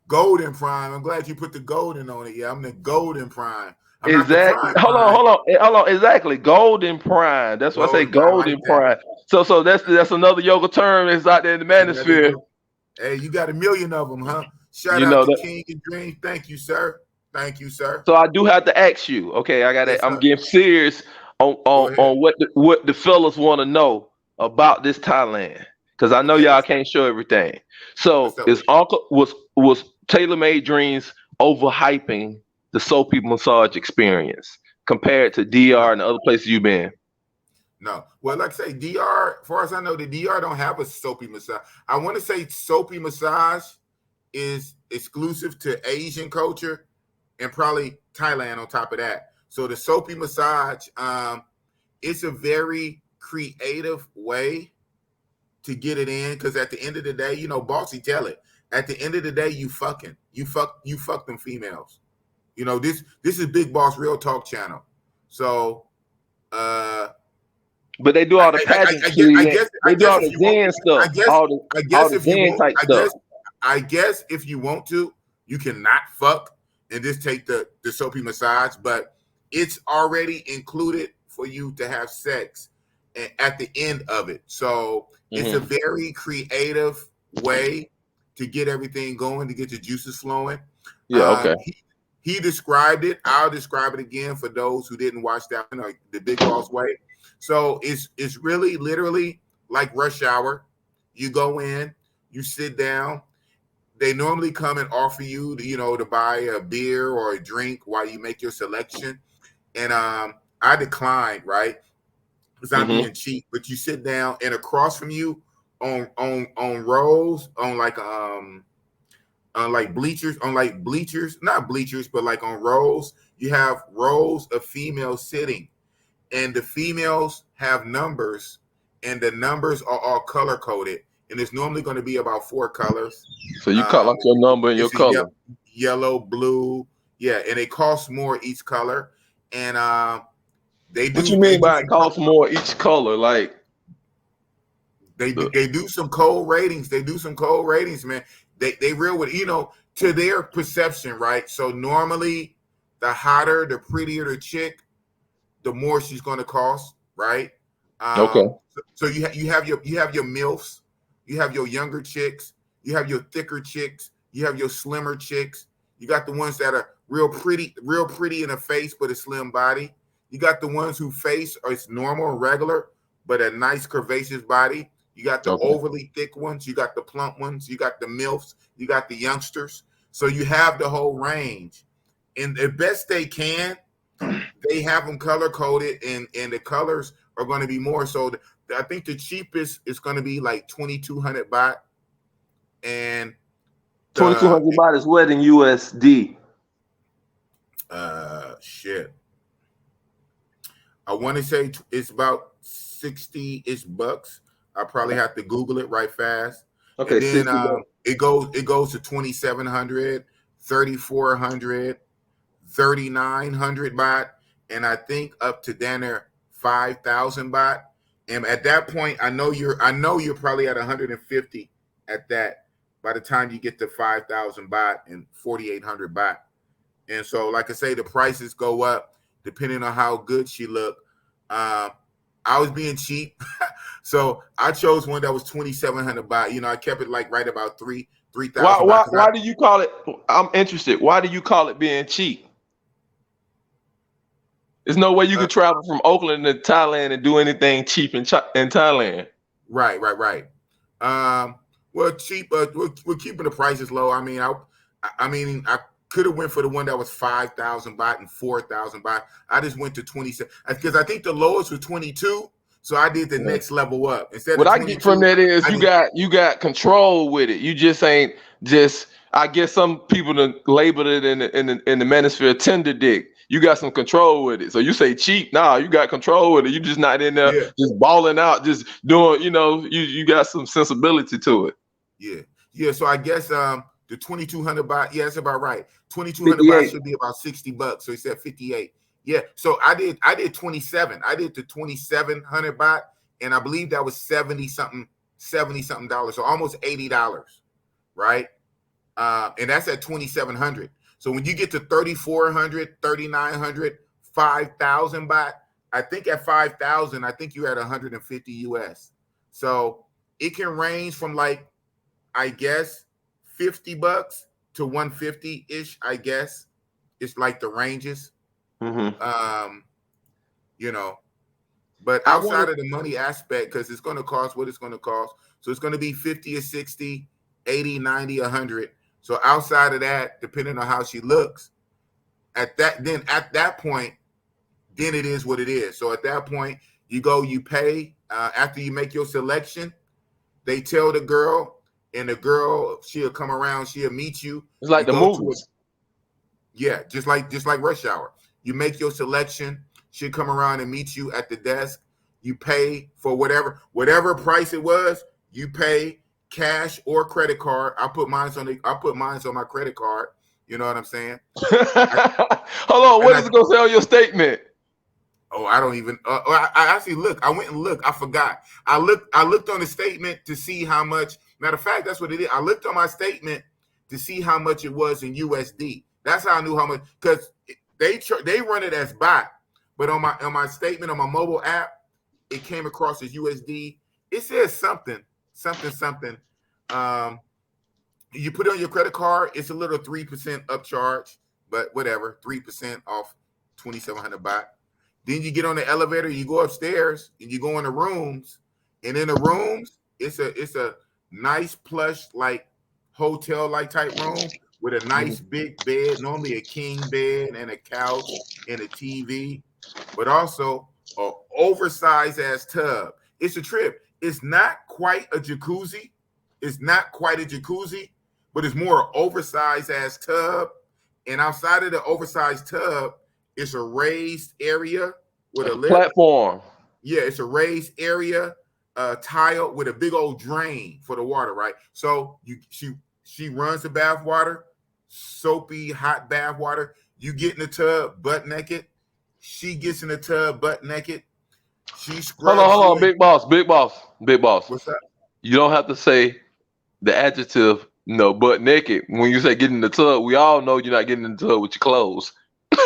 golden prime. I'm glad you put the golden on it. Yeah, I'm the golden prime. I'm not the Exactly. prime prime. Hold on. Exactly. Golden prime. That's why I say Golden prime. I like golden that. prime. So that's another yoga term that's out there in the Hey, that is manosphere. hey, you got a million of them, huh? Shout You out know to that. King and Dream. Thank you, sir. Thank you, sir. So I do have to ask you. Okay, Yes, I'm sir. getting serious on Go ahead. what the fellas want to know about this Thailand, because I know Okay, y'all can't show everything. what's So up is with it? Uncle was Tailor Made Dreams overhyping the soapy massage experience compared to DR No, and the other places you've been? no. Well, like I say, DR, as far as I know, the DR don't have a soapy massage. I want to say soapy massage is exclusive to Asian culture and probably Thailand on top of that. So the soapy massage, it's a very creative way to get it in, because at the end of the day, Bossy tell it. At the end of the day, you fuck them females. This is Big Boss Real Talk channel. So But they do all the I pageantry. guess They do all if the you want, Zen stuff, I all guess the if you Zen want, type stuff. I guess if you want to, you can not fuck and just take the soapy massage, but it's already included for you to have sex at the end of it. So it's a very creative way to get everything going, to get the juices flowing. Yeah. Okay. He described it. I'll describe it again for those who didn't watch that, the Big Boss Way. So it's really literally like rush hour. You go in, you sit down. They normally come and offer you, to buy a beer or a drink while you make your selection. And I declined, right? Because I'm being cheap. But you sit down, and across from you on rows, on bleachers, not bleachers, but like on rows, you have rows of females sitting, and the females have numbers, and the numbers are all color coded, and it's normally going to be about 4 colors. So you cut like your number and your color. Yellow, blue, yeah, and it costs more each color, and they do. What you mean by it costs more each color? Like they do some cold ratings. They do some cold ratings, man. They real with to their perception, right? So normally, the hotter, the prettier the chick, the more she's going to cost, right? Okay. So you have your MILFs, you have your younger chicks, you have your thicker chicks, you have your slimmer chicks. You got the ones that are real pretty in the face but a slim body. You got the ones who face is normal and regular but a nice curvaceous body. You got the overly thick ones, you got the plump ones, you got the MILFs, you got the youngsters. So you have the whole range. And the best they can, they have them color coded, and the colors are going to be more. So I think the cheapest is going to be like 2,200 baht, and 2,200 baht is what in USD? Shit. I want to say it's about 60-ish bucks. I probably have to Google it right fast. Okay, and then it goes to 2,700, 3,400, 3,900 baht, and I think up to down there 5,000 baht. And at that point, I know you're probably at 150 at that by the time you get to 5,000 baht and 4,800 baht. And so, like I say, the prices go up depending on how good she looked. I was being cheap, so I chose one that was 2,700 baht. I kept it like right about 3,000 baht. Why do you call it? I'm interested. Why do you call it being cheap? There's no way you could travel from Oakland to Thailand and do anything cheap in Thailand. Right. Well, cheap. We're keeping the prices low. I mean, I could have went for the one that was 5,000 baht and 4,000 baht. I just went to 27 because I think the lowest was 22. So I did the next level up instead what of I 22. get from that is you got control with it. You just ain't just. I guess some people done labeled it in the manosphere tender dick. You got some control with it. So you say cheap, nah, you got control with it. You just not in there just balling out, just doing. You got some sensibility to it. Yeah. So I guess the 2,200 baht. Yeah, that's about right. 2,200 baht should be about $60. So he said 58. Yeah. So I did 27. I did the 2,700 baht, and I believe that was $70 something dollars. So almost $80, right? And that's at 2,700. So when you get to 3,400, 3,900, 5,000 baht, I think at 5,000, I think you're at 150 US. So it can range from like, I guess, $50 to 150 ish. I guess it's like the ranges. But outside of the money aspect, because it's going to cost what it's going to cost. So it's going to be 50 or 60, 80, 90, 100. So outside of that, depending on how she looks, at that point, then it is what it is. So at that point, you pay after you make your selection. They tell the girl, and the girl, she'll come around, she'll meet you. It's like the movies. Just like Rush Hour. You make your selection, she'll come around and meet you at the desk. You pay for whatever price it was, you pay cash or credit card. I put mine on my credit card. You know what I'm saying? Hold on, what is it gonna say on your statement? Oh, I don't even. I actually look. I went and looked. I forgot. I looked on the statement to see how much. Matter of fact, that's what it is. I looked on my statement to see how much it was in USD. That's how I knew how much, because they run it as baht, but on my statement on my mobile app, it came across as USD. It says something. You put it on your credit card, it's a little 3% upcharge, but whatever, 3% off 2,700 baht. Then you get on the elevator, you go upstairs, and you go in the rooms, and in the rooms, it's a nice plush like hotel like type room with a nice big bed, normally a king bed and a couch and a TV, but also an oversized ass tub. It's a trip. It's not quite a jacuzzi. But it's more an oversized ass tub. And outside of the oversized tub, it's a raised area with a platform. Yeah, it's a raised area, tile with a big old drain for the water, right? So she runs the bath water, soapy, hot bath water. You get in the tub butt naked. She gets in the tub butt naked. She scrubs. Hold on, big boss. What's up? You don't have to say the adjective, butt naked. When you say get in the tub, we all know you're not getting in the tub with your clothes.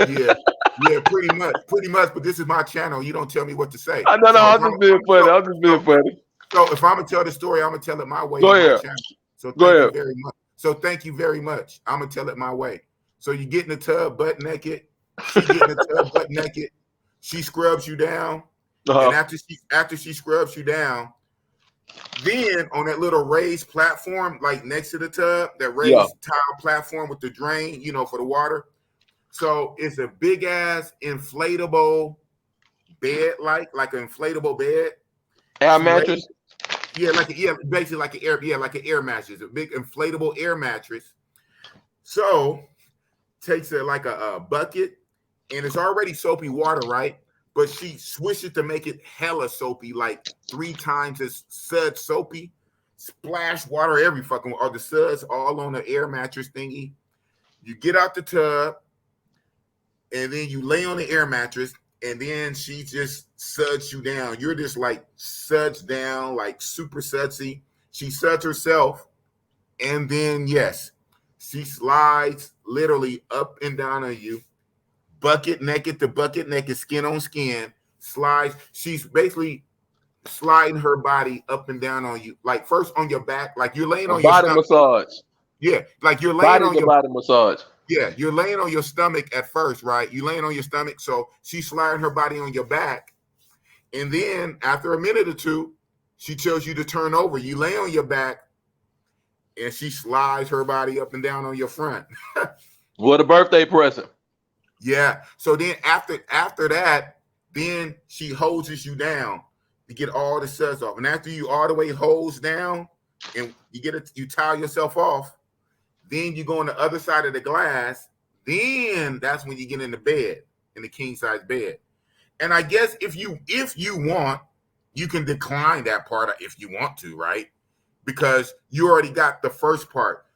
Yeah, pretty much. But this is my channel. You don't tell me what to say. I'm just being funny. So if I'm gonna tell the story, I'm gonna tell it my way. Go ahead. So thank you very much. Thank you very much. I'm gonna tell it my way. So you get in the tub butt naked. She get in the tub butt naked. She scrubs you down. And after she scrubs you down, then on that little raised platform, like next to the tub, that raised tile platform with the drain, for the water. So it's a big ass inflatable bed, like an inflatable bed. Air mattress. Basically like an air mattress, a big inflatable air mattress. So takes a bucket, and it's already soapy water, right? But she swished it to make it hella soapy, like 3 times as suds soapy. Splash water every fucking, or the suds all on the air mattress thingy. You get out the tub, and then you lay on the air mattress, and then she just suds you down. You're just like suds down, like super sudsy. She suds herself, and then yes, she slides literally up and down on you. Bucket naked to bucket naked, skin on skin, slides. She's basically sliding her body up and down on you, like first on your back, like you're laying on your body massage. Yeah, like you're laying on your body massage. Yeah, you're laying on your stomach at first, right? You're laying on your stomach, so she's sliding her body on your back, and then after a minute or two, She tells you to turn over. You lay on your back, and she slides her body up and down on your front. What a birthday present. Yeah. So then after that, then she hoses you down to get all the suds off. And after you all the way hose down and you towel yourself off, then you go on the other side of the glass. Then that's when you get in the bed, in the king size bed. And I guess if you want, you can decline that part if you want to, right? Because you already got the first part.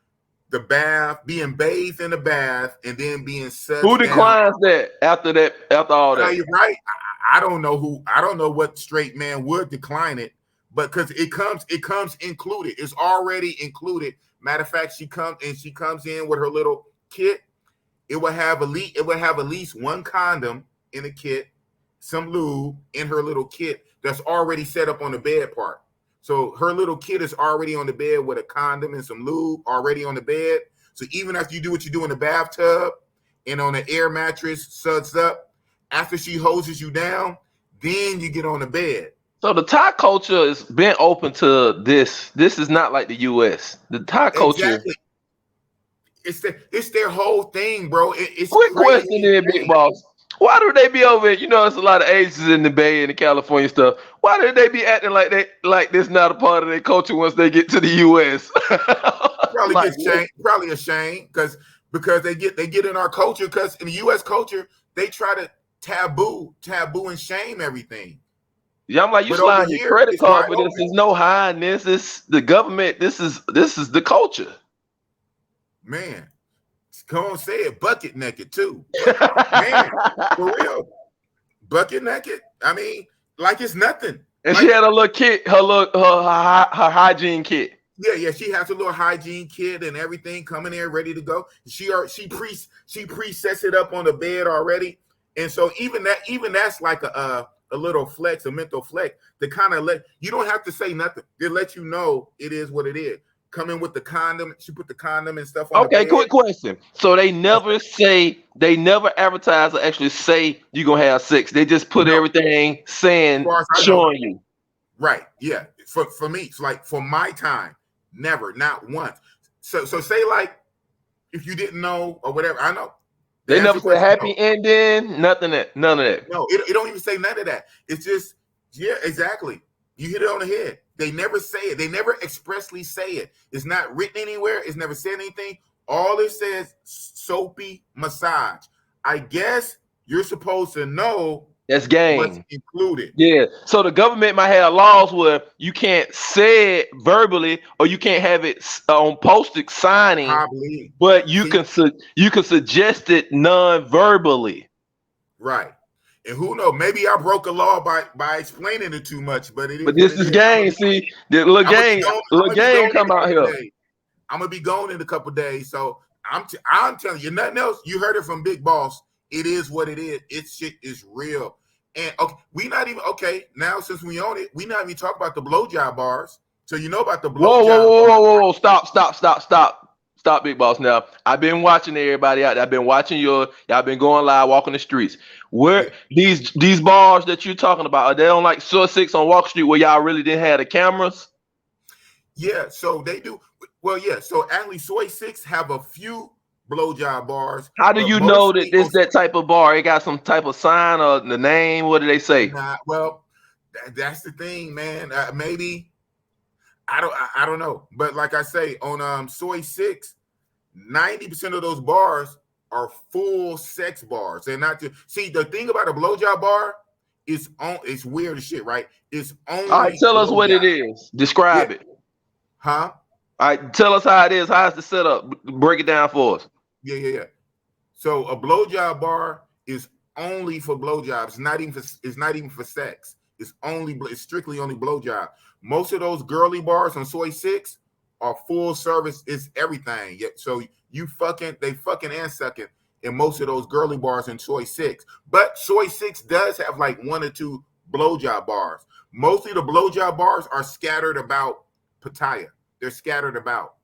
The bath, being bathed in the bath, and then being set. Who declines that after all that? You're right. I don't know what straight man would decline it, but because it comes included. It's already included. Matter of fact, she comes in with her little kit. It would have at least one condom in the kit, some lube in her little kit that's already set up on the bed part. So her little kid is already on the bed with a condom and some lube already on the bed. So even after you do what you do in the bathtub and on the air mattress, suds up, after she hoses you down, then you get on the bed. So the Thai culture has been open to this. This is not like the U.S. The Thai culture. Exactly. It's their whole thing, bro. It's quick question there, Big Boss. Why do they be over? There's a lot of Asians in the Bay and the California stuff. Why do they be acting like this not a part of their culture once they get to the U.S.? Probably ashamed because they get in our culture. Because in the U.S. culture, they try to taboo and shame everything. Yeah, I'm like, you slide your credit card, but there's no hiding this. It's the government. This is the culture. Man. Come on, say it, bucket naked too. Man, for real, bucket naked. I mean, like it's nothing. And she had a little kit, her hygiene kit. Yeah, she has a little hygiene kit and everything coming there ready to go. She presets it up on the bed already, and so even that's like a little flex, a mental flex to kind of let you don't have to say nothing. They let you know it is what it is. Come in with the condom. She put the condom and stuff on. Okay, quick question. So they never advertise or actually say you're gonna have sex. They just put everything showing you. Right. Yeah. For me, it's like for my time, never, not once. So say like if you didn't know or whatever, I know. They never say happy ending, none of that. No, it don't even say none of that. It's just, yeah, exactly. You hit it on the head. They never say it. They never expressly say it. It's not written anywhere. It's never said anything. All it says, soapy massage. I guess you're supposed to know that's game. What's included. Yeah. So the government might have laws where you can't say it verbally or you can't have it on postage signing, but you can suggest it non-verbally. Right. And who knows? Maybe I broke a law by explaining it too much, but this is game. See, the little game come out here. I'm gonna be gone in a couple of days, so I'm telling you, nothing else. You heard it from Big Boss. It is what it is. It's shit is real. And okay, we not even now since we own it, we not even talk about the blowjob bars. So you know about the blowjob. Whoa! Stop, Big Boss. Now I've been watching everybody out there. I've been watching y'all been going live, walking the streets. Where these bars that you're talking about, are they on like Source 6 on Walk Street where y'all really didn't have the cameras? Yeah, so they do. Well, yeah. So actually, Soy 6 have a few blowjob bars. How do you know that this that type of bar? It got some type of sign or the name? What do they say? Well, that's the thing, man. Maybe I don't know, but like I say, on Soy 6, 90% of those bars are full sex bars. They're not just see the thing about a blowjob bar is it's weird as shit, right? It's only. All right, tell us what it is. Describe it. Huh? All right, tell us how it is. How's the setup? Break it down for us. Yeah. So a blowjob bar is only for blowjobs. It's not even for sex. It's strictly only blowjob. Most of those girly bars on Soy 6 are full service. It's everything. So they fucking and sucking in most of those girly bars in Soy 6. But Soy 6 does have like one or two blowjob bars. Mostly the blowjob bars are scattered about Pattaya. They're scattered about.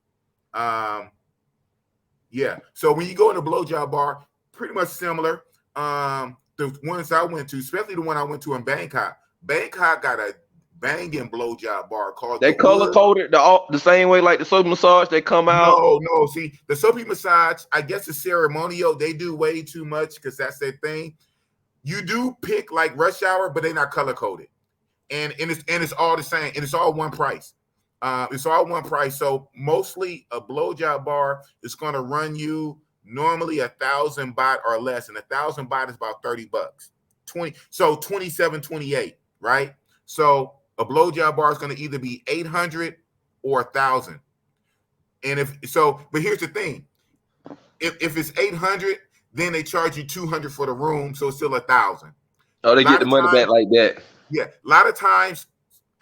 Yeah. So when you go in a blowjob bar, pretty much similar. The ones I went to, especially the one I went to in Bangkok. Bangkok got a banging blowjob bar called They The color Wood. coded the same way like the soap massage. They come out. No. See, the soapy massage, I guess it's ceremonial. They do way too much because that's their thing. You do pick like rush hour, but they're not color coded, and it's all the same, and it's all one price. It's all one price. So mostly a blowjob bar is going to run you normally 1,000 baht or less, and 1,000 baht is about $30. 27, 28, right? So a blowjob bar is going to either be 800 or 1,000. And but here's the thing: if it's 800, then they charge you 200 for the room, so it's still 1,000. Oh, they get the money back like that. Yeah, a lot of times,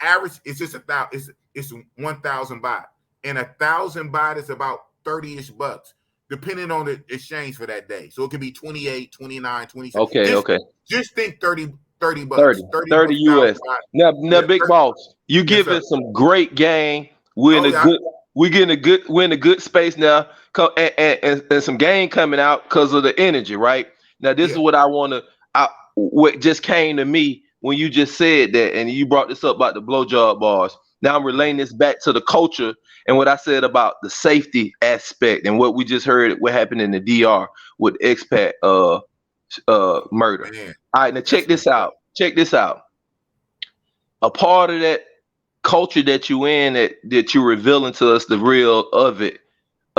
average it's just 1,000. It's 1,000 baht, and 1,000 baht is about 30-ish bucks, depending on the exchange for that day. So it could be 28, 29, 27. Okay. Just think 30 bucks. 30 US. Now, Big 30. Boss, you Yes, giving some great game. We're in a good space now, and some game coming out because of the energy, right? Now, this is what I want to. What just came to me when you just said that, and you brought this up about the blowjob bars. Now I'm relaying this back to the culture and what I said about the safety aspect and what we just heard what happened in the DR with expat murder. Man, all right, now check this out. A part of that culture that you in, that you're revealing to us the real of it,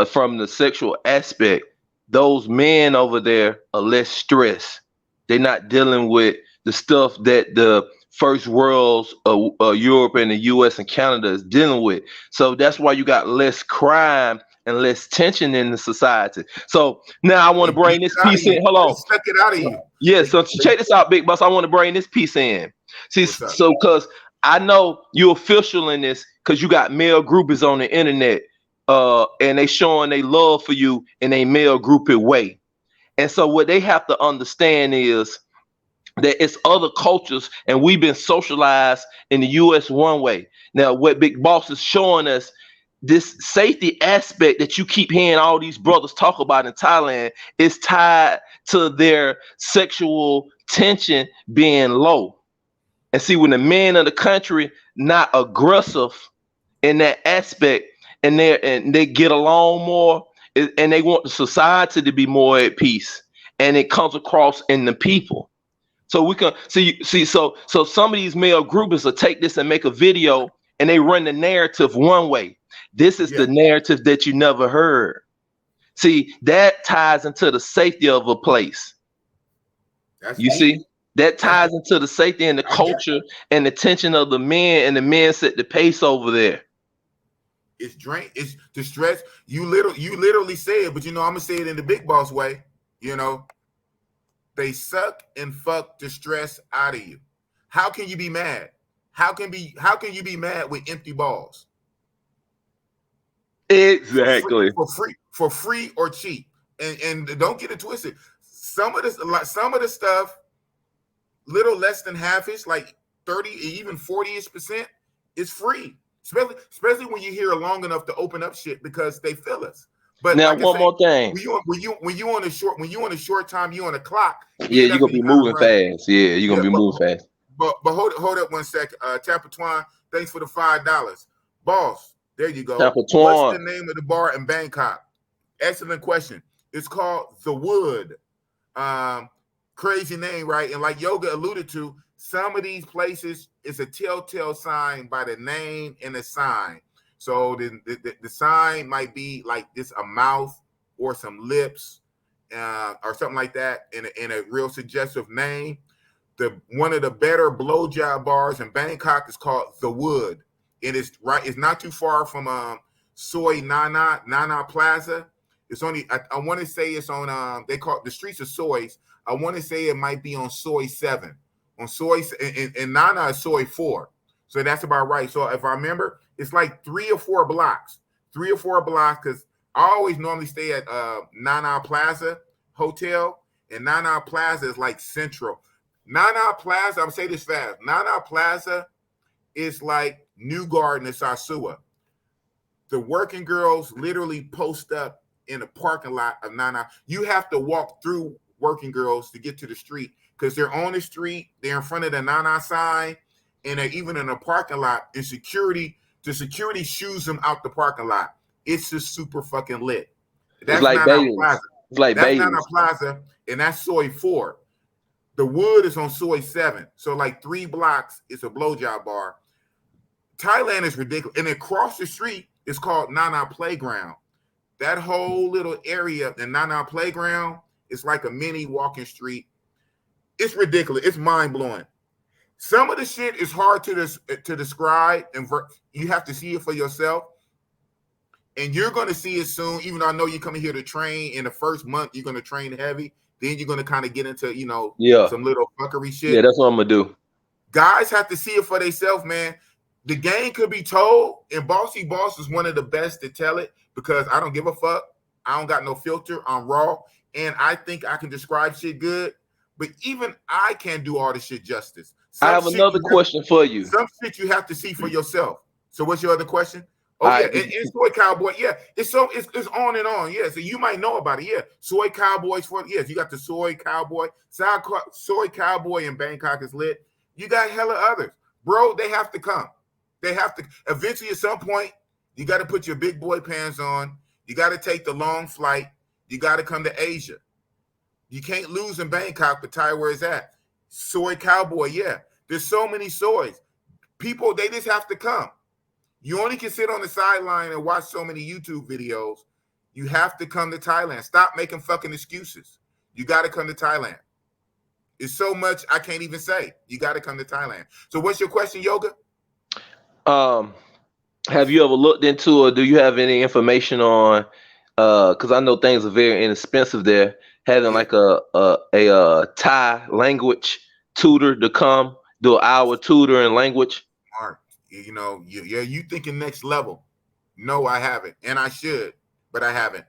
from the sexual aspect, those men over there are less stressed. They're not dealing with the stuff that the first worlds of Europe and the US and Canada is dealing with. So that's why you got less crime and less tension in the society. So now I want to bring this piece in. Hold on. Suck it out of you. Yeah, so check this out, Big Boss. I want to bring this piece in. See, so because I know you're official in this, because you got male groupies on the internet, and they showing they love for you in a male groupie way. And so what they have to understand is that it's other cultures, and we've been socialized in the US one way. Now, what Big Boss is showing us, this safety aspect that you keep hearing all these brothers talk about in Thailand, is tied to their sexual tension being low. And see, when the men of the country not aggressive in that aspect, and they get along more, and they want the society to be more at peace, and it comes across in the people. So we can see. So some of these male groupies will take this and make a video, and they run the narrative one way. This is the narrative that you never heard. See, that ties into the safety of a place. See, that ties into the safety and the culture and the tension of the men, and the men set the pace over there. It's the stress. You literally say it, but I'm gonna say it in the Big Boss way. They suck and fuck the stress out of you. How can you be mad? How can you be mad with empty balls? Exactly. For free or cheap. And don't get it twisted. Some of the stuff, little less than half-ish, like 30, even 40-ish%, is free. Especially when you hear long enough to open up shit, because they feel us. But now, one more thing. When you on a short time, you on a clock. Yeah, you're gonna be moving fast. Yeah, you're gonna be moving fast. But hold up 1 second. Tapatwan, thanks for the $5. Boss, there you go. Tapatwan. What's the name of the bar in Bangkok? Excellent question. It's called The Wood. Crazy name, right? And like Yoga alluded to, some of these places, it's a telltale sign by the name and the sign. So the sign might be like this, a mouth or some lips, or something like that, in a real suggestive name. One of the better blowjob bars in Bangkok is called The Wood. It's not too far from Soy Nana Plaza. It's only, I want to say it's on, they call it the streets of Soys. I want to say it might be on Soy 7. On Soy, and Nana is Soy 4. So that's about right. So if I remember, it's like 3 or 4 blocks. 3 or 4 blocks, because I always normally stay at Nana Plaza Hotel, and Nana Plaza is like central. Nana Plaza, I'm saying this fast. Nana Plaza is like New Garden in Sasua. The working girls literally post up in the parking lot of Nana. You have to walk through working girls to get to the street, because they're on the street. They're in front of the Nana sign. and they're even in a parking lot, and the security shoos them out the parking lot. It's just super fucking lit. That's like not our Bailey's. plaza. It's like That's not Bailey's. our plaza, and that's Soy 4. The Wood is on Soy 7. So like 3 blocks is a blowjob bar. Thailand is ridiculous. And across the street is called Nana Playground. That whole little area, the Nana Playground, is like a mini walking street. It's ridiculous. It's mind-blowing. Some of the shit is hard to describe, and you have to see it for yourself. And you're going to see it soon, even though I know you're coming here to train. In the first month, you're going to train heavy. Then you're going to kind of get into, some little fuckery shit. Yeah, that's what I'm going to do. Guys have to see it for themselves, man. The game could be told, and Bossy-Boss is one of the best to tell it because I don't give a fuck. I don't got no filter. I'm raw, and I think I can describe shit good. But even I can't do all the shit justice. I have another question for you. Some shit you have to see for yourself. So what's your other question? Oh, yeah, and Soy Cowboy, yeah. It's on and on, yeah. So you might know about it, yeah. Soy Cowboys, yes, you got the Soy Cowboy. Soy Cowboy in Bangkok is lit. You got hella others. Bro, they have to come. They have to. Eventually, at some point, you got to put your big boy pants on. You got to take the long flight. You got to come to Asia. You can't lose in Bangkok, but Thai, where is that? Soy Cowboy, yeah. There's so many soys. People, they just have to come. You only can sit on the sideline and watch so many YouTube videos. You have to come to Thailand. Stop making fucking excuses. You got to come to Thailand. It's so much I can't even say. You got to come to Thailand. So what's your question, Yoga? Have you ever looked into, or do you have any information on, because I know things are very inexpensive there, having like a Thai language tutor to come do an hour tutor in language? Mark, you thinking next level. No, I haven't, and I should, but I haven't.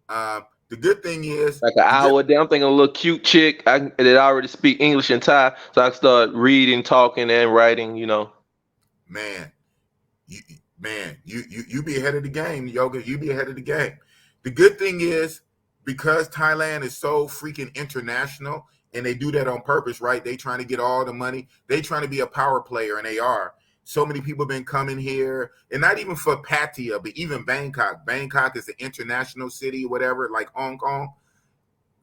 The good thing is like an hour a day. I'm thinking a little cute chick that already speak English and Thai, so I can start reading, talking, and writing. Man, you be ahead of the game, Yoga. You be ahead of the game. The good thing is because Thailand is so freaking international, and they do that on purpose, right? They trying to get all the money. They trying to be a power player, and they are. So many people have been coming here, and not even for Pattaya, but even Bangkok. Bangkok is an international city, whatever, like Hong Kong.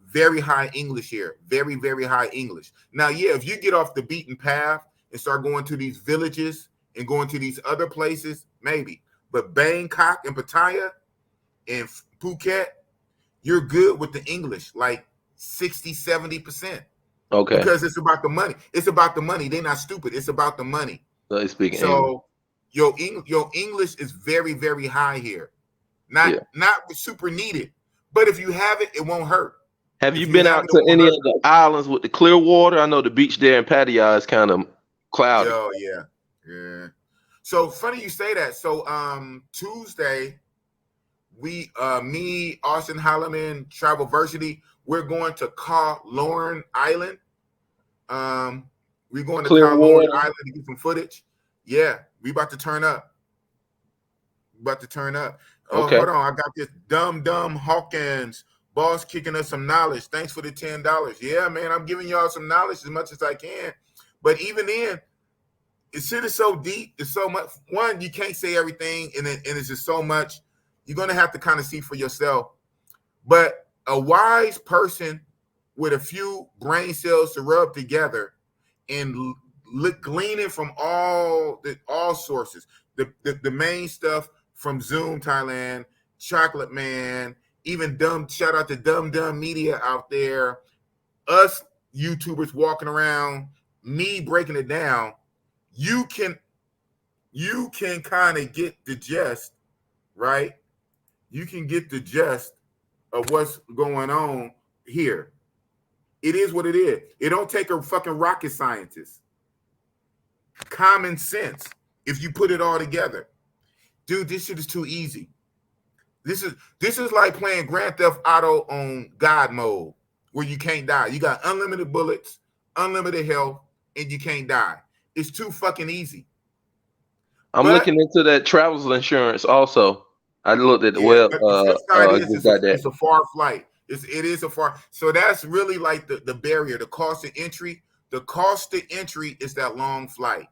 Very high English here. Very, very high English. Now, yeah, if you get off the beaten path and start going to these villages and going to these other places, maybe. But Bangkok and Pattaya and Phuket, you're good with the English, like 60, 70%. Okay. Because it's about the money. It's about the money. They're not stupid. It's about the money. So they speak so English. Your English is very, very high here. Not super needed. But if you have it, it won't hurt. Have you been out to any of the islands with the clear water? I know the beach there in Pattaya is kind of cloudy. Oh, yeah. So funny you say that. So Tuesday, me, Austin Holloman, Travelversity, we're going to Kowloon Island. We're going to Kowloon Island to get some footage. Yeah, we about to turn up. Oh, okay. Hold on. I got this dumb Hawkins boss kicking us some knowledge. Thanks for the $10. Yeah, man, I'm giving y'all some knowledge as much as I can. But even then, the shit is so deep. It's so much. One, you can't say everything, and it's just so much. You're gonna have to kind of see for yourself. But a wise person with a few brain cells to rub together and gleaning from all sources, the main stuff from Zoom Thailand, Chocolate Man, even shout out to Dumb Media out there, us YouTubers walking around, me breaking it down. You can kind of get the gist, right? You can get the gist of what's going on here. It is what it is. It don't take a fucking rocket scientist. Common sense, if you put it all together. Dude, this shit is too easy. This is like playing Grand Theft Auto on God mode, where you can't die. You got unlimited bullets, unlimited health, and you can't die. It's too fucking easy. I'm looking into that travel insurance also. I looked at the web. It's a far flight. It is a far. So that's really like the barrier, the cost of entry. The cost of entry is that long flight.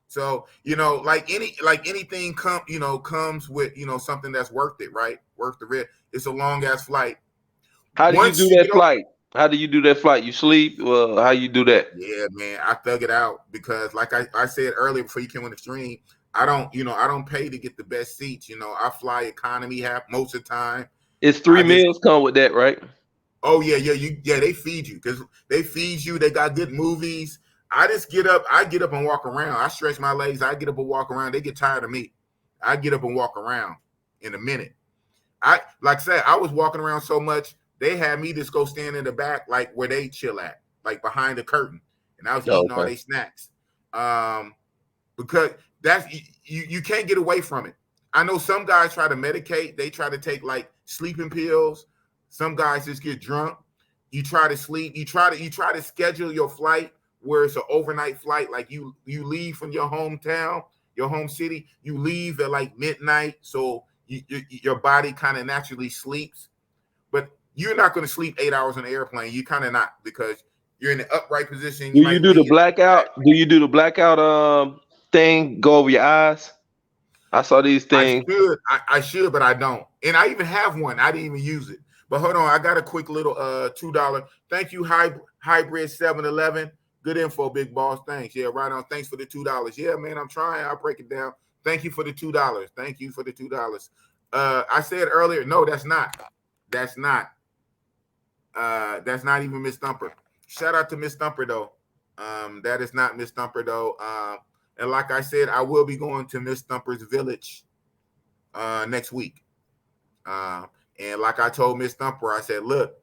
So, like anything comes with, something that's worth it, right? Worth the risk. It's a long ass flight. How do you Once do you that get on, flight? How do you do that flight? You sleep? Well, how you do that? yeah, man, I thug it out because like I said earlier before you came on the stream, I don't pay to get the best seats. I fly economy half most of the time. It's I three just meals come with that, right? Oh yeah, they feed you because they feed you. They got good movies. I get up and walk around. I stretch my legs. I get up and walk around. They get tired of me. I get up and walk around in a minute. Like I said, I was walking around so much, they had me just go stand in the back, like where they chill at, like behind the curtain. And I was Oh, eating all okay. their snacks. Because that's you can't get away from it. I know some guys try to medicate, they try to take like sleeping pills. Some guys just get drunk. You try to sleep, you try to schedule your flight where it's an overnight flight, like you leave from your hometown, your home city, you leave at like midnight, so your body kind of naturally sleeps. But you're not going to sleep 8 hours on the airplane. You kind of not, because you're in the upright position. Do You you might do lay the your back. blackout? Do you do the blackout thing? Go over your eyes. I saw these things. I should, but I don't. And I even have one. I didn't even use it. But hold on, I got a quick little $2. Thank you, Hybrid 711. Good info, big boss. Thanks. Yeah, right on. Thanks for the $2. Yeah, man, I'm trying. I'll break it down. Thank you for the $2. Thank you for the $2. I said earlier, no, that's not. That's not even Miss Thumper. Shout out to Miss Thumper though. That is not Miss Thumper though. And like I said, I will be going to Miss Thumper's village next week. And like I told Miss Thumper, I said, look,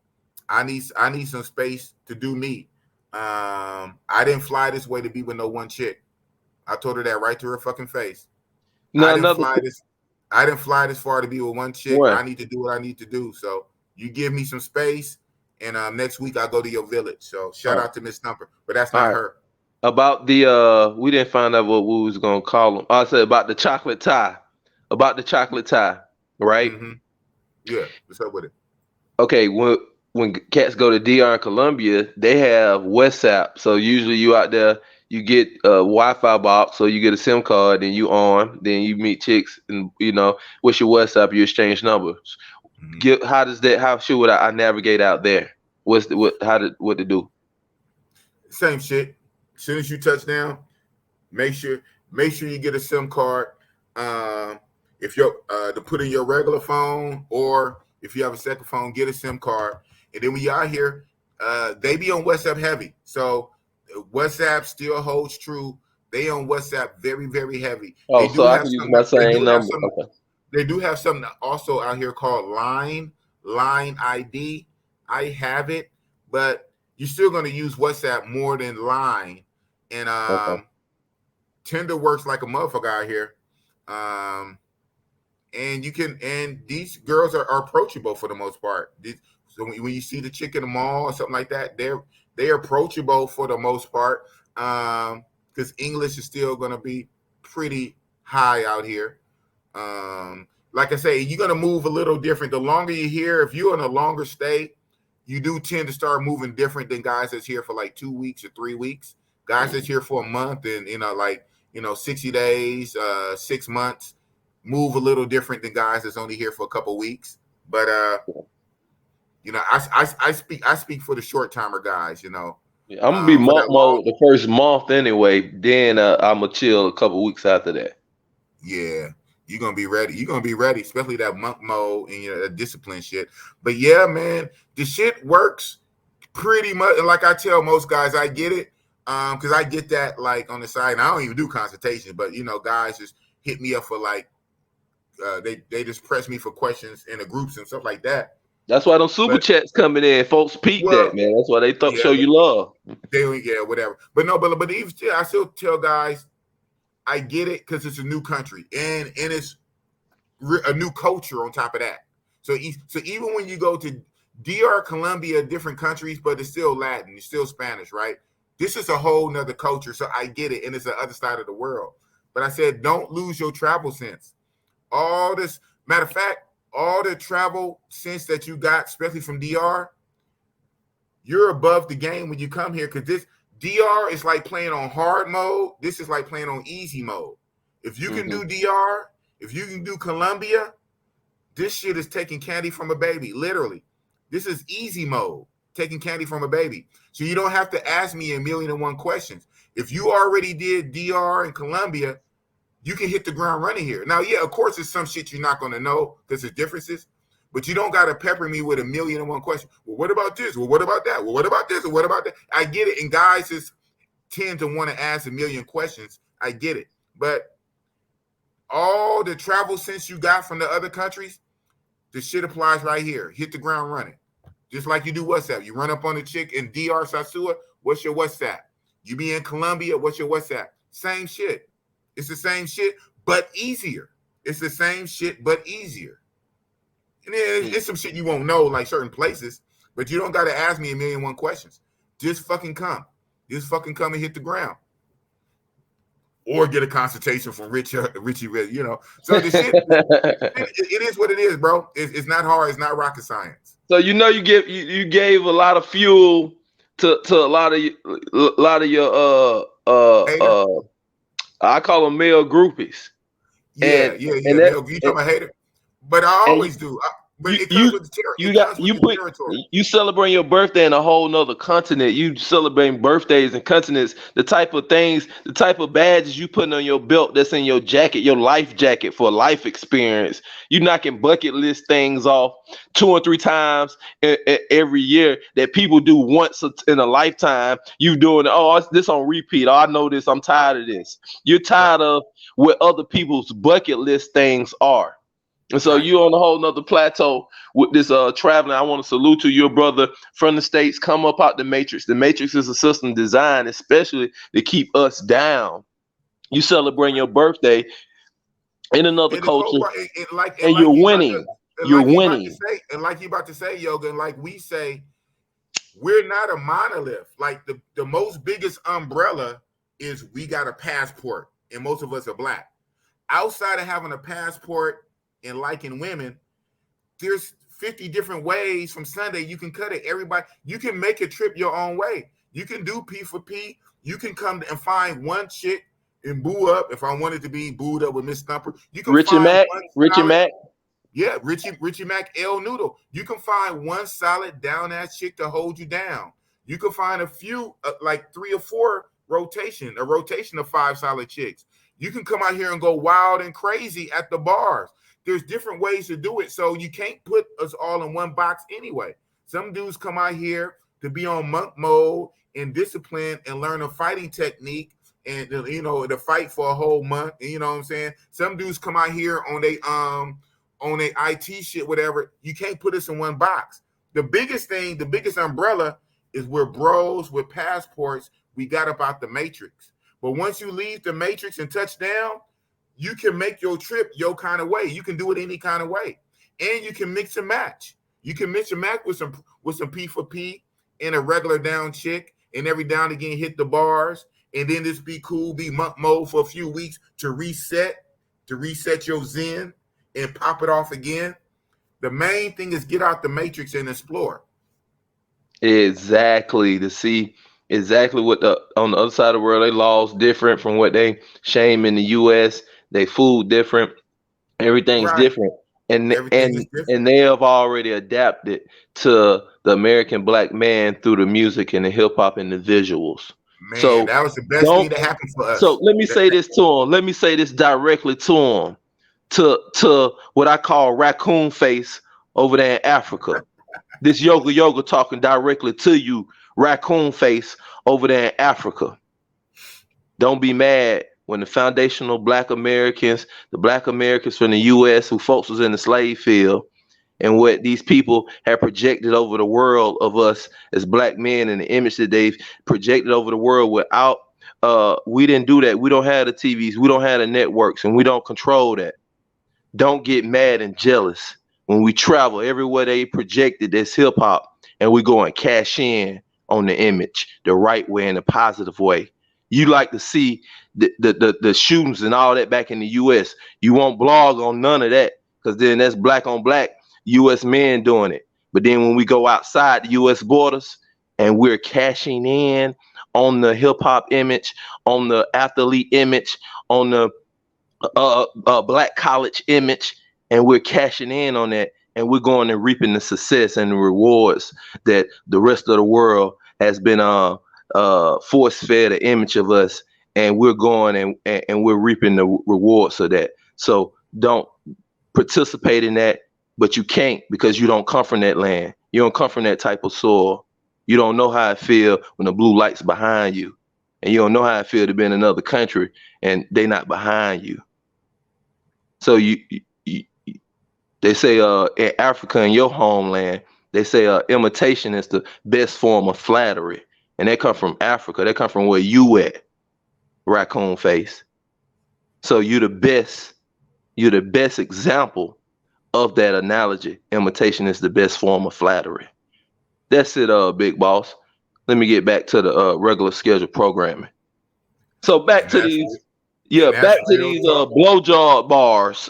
I need some space to do me. I didn't fly this way to be with no one chick. I told her that right to her fucking face. No, I didn't another fly this far to be with one chick. one. I need to do what I need to do. So you give me some space, and next week I'll go to your village. So shout out to Miss Thumper, but that's All not right. her. About the we didn't find out what we was gonna call them. I said about the chocolate tie. About the chocolate tie, right? Mm-hmm. Yeah, what's up with it? Okay, when cats go to DR in Colombia, they have WhatsApp. So usually you out there, you get a Wi-Fi box, so you get a SIM card, and you on. Then you meet chicks, and what's your WhatsApp? You exchange numbers. Mm-hmm. How should I navigate out there? What to do? Same shit. As soon as you touch down, make sure you get a SIM card. If you're to put in your regular phone, or if you have a second phone, get a SIM card. And then when you're out here, they be on WhatsApp heavy. So WhatsApp still holds true. They on WhatsApp very, very heavy. Oh, They do so I have can use some. my They same do have number. some. Okay. They do have something also out here called Line ID. I have it, but you're still going to use WhatsApp more than Line. And Okay. Tinder works like a motherfucker out here. And these girls are approachable for the most part. So when you see the chick in the mall or something like that, they're approachable for the most part. Because English is still going to be pretty high out here. Like I say, you're gonna move a little different. The longer you're here, if you're on a longer stay, you do tend to start moving different than guys that's here for like 2 weeks or 3 weeks. Guys that's here for a month and 60 days, 6 months, move a little different than guys that's only here for a couple weeks. But I speak for the short timer guys. Yeah, I'm gonna be For monk that long, mode the first month anyway. Then I'm gonna chill a couple weeks after that. yeah. You're gonna be ready. You're gonna be ready, especially that monk mode and that discipline shit. But yeah, man, the shit works pretty much. And like I tell most guys, I get it. Because I get that like on the side. And I don't even do consultations, but guys just hit me up for like they just press me for questions in the groups and stuff like that. That's why them super But chats coming in. Folks peep well, that, man. That's why they yeah, show you love. whatever. But no, but even still, I still tell guys, I get it because it's a new country and it's a new culture on top of that. So even when you go to DR, Colombia, different countries, but it's still Latin, it's still Spanish, right? This is a whole nother culture. So I get it. And it's the other side of the world. But I said, don't lose your travel sense. All this, matter of fact, all the travel sense that you got, especially from DR, you're above the game when you come here because DR is like playing on hard mode. This is like playing on easy mode. If you can do DR, if you can do Colombia, this shit is taking candy from a baby, literally. This is easy mode, taking candy from a baby. So you don't have to ask me 1,000,001 questions. If you already did DR and Colombia, you can hit the ground running here. Now, yeah, of course, there's some shit you're not going to know because there's differences, but you don't got to pepper me with 1,000,001 questions. Well, what about this? Well, what about that? Well, what about this? Or what about that? I get it. And guys just tend to want to ask 1,000,000 questions. I get it. But all the travel sense you got from the other countries, the shit applies right here. Hit the ground running. Just like you do WhatsApp. You run up on a chick in DR Sasua, what's your WhatsApp? You be in Colombia, what's your WhatsApp? Same shit. It's the same shit, but easier. It's the same shit, but easier. And then it's some shit you won't know, like certain places, but you don't got to ask me 1,000,001 questions. Just fucking come. Just fucking come and hit the ground. Or get a consultation from Richie, you know. So the shit, it is what it is, bro. It's not hard. It's not rocket science. So you gave a lot of fuel to a lot of your I call them male groupies. Yeah. You talking about hater? But I always do. But it comes with the territory. You celebrate your birthday in a whole nother continent. You celebrating birthdays and continents. The type of things, the type of badges you putting on your belt that's in your jacket, your life jacket for life experience. You knocking bucket list things off 2 or 3 times every year that people do once in a lifetime. You doing this on repeat. Oh, I know this. I'm tired of this. You're tired of what other people's bucket list things are. And so you're on a whole nother plateau with this traveling. I want to salute to your brother from the States. Come up out the Matrix. The Matrix is a system designed especially to keep us down. You celebrating your birthday in another culture, and you're winning. You're winning. And like you about to say, Yoga, and like we say, we're not a monolith. Like the most biggest umbrella is we got a passport, and most of us are black. Outside of having a passport and liking women, there's 50 different ways from Sunday you can cut it. Everybody, you can make a trip your own way. You can do P for P. You can come and find one chick and boo up. If I wanted to be booed up with Miss Thumper, you can Richie Mack. Yeah, Richie Mack, El Noodle. You can find one solid down ass chick to hold you down. You can find a few, like 3 or 4 rotation of 5 solid chicks. You can come out here and go wild and crazy at the bars. There's different ways to do it, so you can't put us all in one box anyway. Some dudes come out here to be on monk mode and discipline and learn a fighting technique and, you know, to fight for a whole month. You know what I'm saying? Some dudes come out here on they IT shit, whatever. You can't put us in one box. The biggest umbrella is we're bros with passports. We got about the Matrix. But once you leave the Matrix and touch down, you can make your trip your kind of way. You can do it any kind of way. And you can mix and match. You can mix and match with some P for P and a regular down chick, and every down again hit the bars, and then just be cool, be monk mode for a few weeks to reset your zen and pop it off again. The main thing is get out the Matrix and explore. Exactly. To see exactly what on the other side of the world, they laws different from what they shame in the US. They food different. Everything's different. And they have already adapted to the American black man through the music and the hip hop and the visuals. Man, so that was the best thing that happened for us. So let me say this to him. Let me say this directly to him. To what I call raccoon face over there in Africa. This yoga talking directly to you, raccoon face over there in Africa. Don't be mad when the foundational black Americans, the black Americans from the US who folks was in the slave field, and what these people have projected over the world of us as black men and the image that they've projected over the world without, we didn't do that. We don't have the TVs, we don't have the networks, and we don't control that. Don't get mad and jealous when we travel everywhere they projected this hip hop and we go and cash in on the image the right way and the positive way. You like to see the shootings and all that back in the US. You won't blog on none of that because then that's black on black US men doing it. But then when we go outside the US borders and we're cashing in on the hip hop image, on the athlete image, on the black college image, and we're cashing in on that, and we're going and reaping the success and the rewards that the rest of the world has been force fed an image of us, and we're going and we're reaping the rewards of that. So don't participate in that, but you can't, because you don't come from that land. You don't come from that type of soil. You don't know how it feel when the blue light's behind you, and you don't know how it feel to be in another country and they not behind you. So they say in Africa, in your homeland, they say imitation is the best form of flattery, and they come from Africa. They come from where you at, raccoon face. So you the best example of that analogy. Imitation is the best form of flattery. That's it, big boss. Let me get back to the regular scheduled programming. So back to these. Yeah, back to these blowjob bars.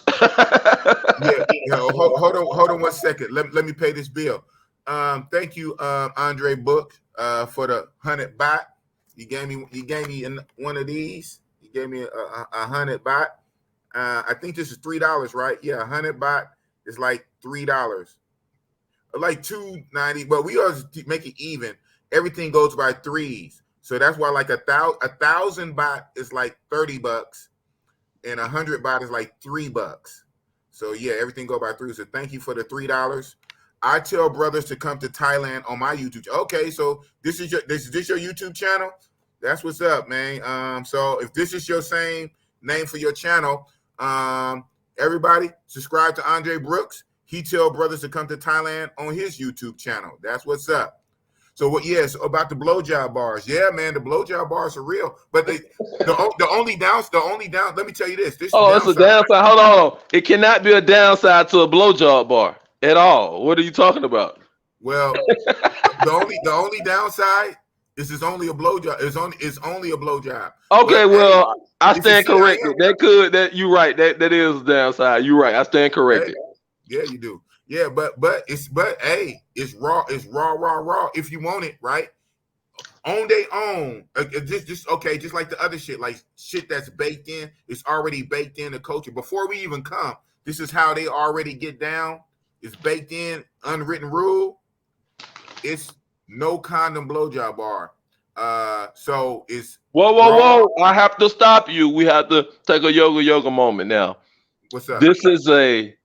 Hold on 1 second. Let me pay this bill. Thank you, Andre Book, for the 100 baht. You gave me one of these. You gave me a 100 baht. I think this is $3, right? Yeah, 100 baht is like $3, like $2.90. But we always make it even. Everything goes by threes. So that's why like 1,000 baht is like $30, and 100 baht is like $3. So yeah, everything go by three. So thank you for the $3. I tell brothers to come to Thailand on my YouTube. Okay, so this is your YouTube channel. That's what's up, man. So if this is your same name for your channel, everybody subscribe to Andre Brooks. He tell brothers to come to Thailand on his YouTube channel. That's what's up. So what? Yes, about the blowjob bars. Yeah, man, the blowjob bars are real. But the only down. Let me tell you this. It's a downside. Hold on. It cannot be a downside to a blowjob bar at all. What are you talking about? Well, the only downside is it's only a blowjob. It's only a blowjob. Okay, but, well, I stand corrected. You're right. That is a downside. You're right. I stand corrected. Hey, yeah, you do. Yeah, but hey, it's raw. It's raw. If you want it, right? On they own. Just like the other shit, like shit that's baked in. It's already baked in the culture before we even come. This is how they already get down. It's baked in, unwritten rule. It's no condom blowjob bar. So it's whoa. I have to stop you. We have to take a yoga moment now. What's up? This is a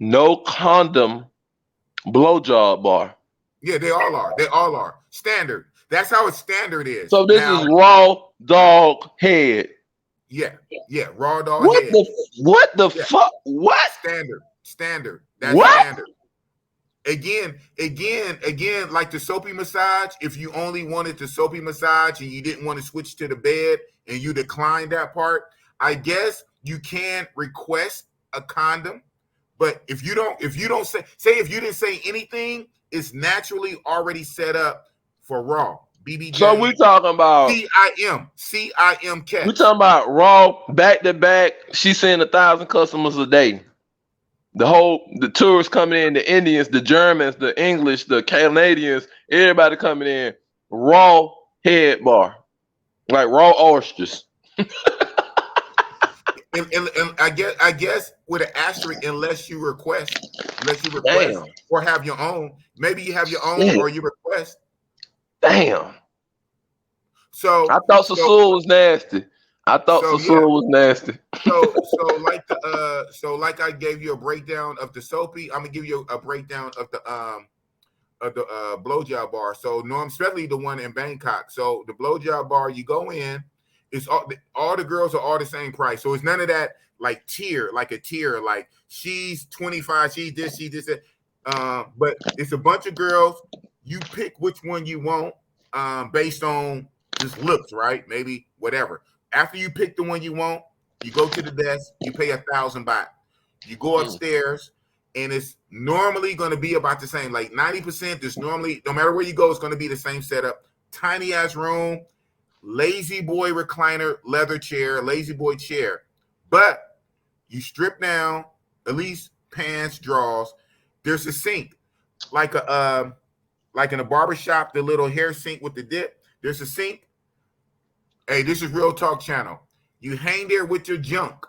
no condom blowjob bar. Yeah, they all are standard. That's how it's standard is. So this is raw dog head. Yeah, raw dog head. What the fuck? What? Standard. That's what? Standard. Again, like the soapy massage. If you only wanted the soapy massage and you didn't want to switch to the bed and you declined that part, I guess you can request a condom. But if you don't say if you didn't say anything, it's naturally already set up for raw. BBJ. So we talking about CIM catch. We talking about raw back to back. She's seeing 1,000 customers a day. The tourists coming in, the Indians, the Germans, the English, the Canadians, everybody coming in. Raw head bar, like raw oysters. And I guess with an asterisk, unless you request or have your own. Maybe you have your own or you request. Damn. So I thought Sasul was nasty. Was nasty. So like I gave you a breakdown of the soapy, I'm gonna give you a breakdown of the blowjob bar. So especially the one in Bangkok. So the blowjob bar, you go in. It's all the girls are all the same price. So it's none of that like a tier, like she's 25, she's this, that. But it's a bunch of girls. You pick which one you want based on just looks, right? Maybe whatever. After you pick the one you want, you go to the desk, you pay 1,000 baht. You go upstairs, and it's normally going to be about the same. Like 90%, there's normally, no matter where you go, it's going to be the same setup. Tiny ass room. Lazy boy recliner, leather chair, lazy boy chair. But you strip down, at least pants, drawers. There's a sink, like in a barbershop, the little hair sink with the dip. There's a sink. Hey, this is Real Talk Channel. You hang there with your junk.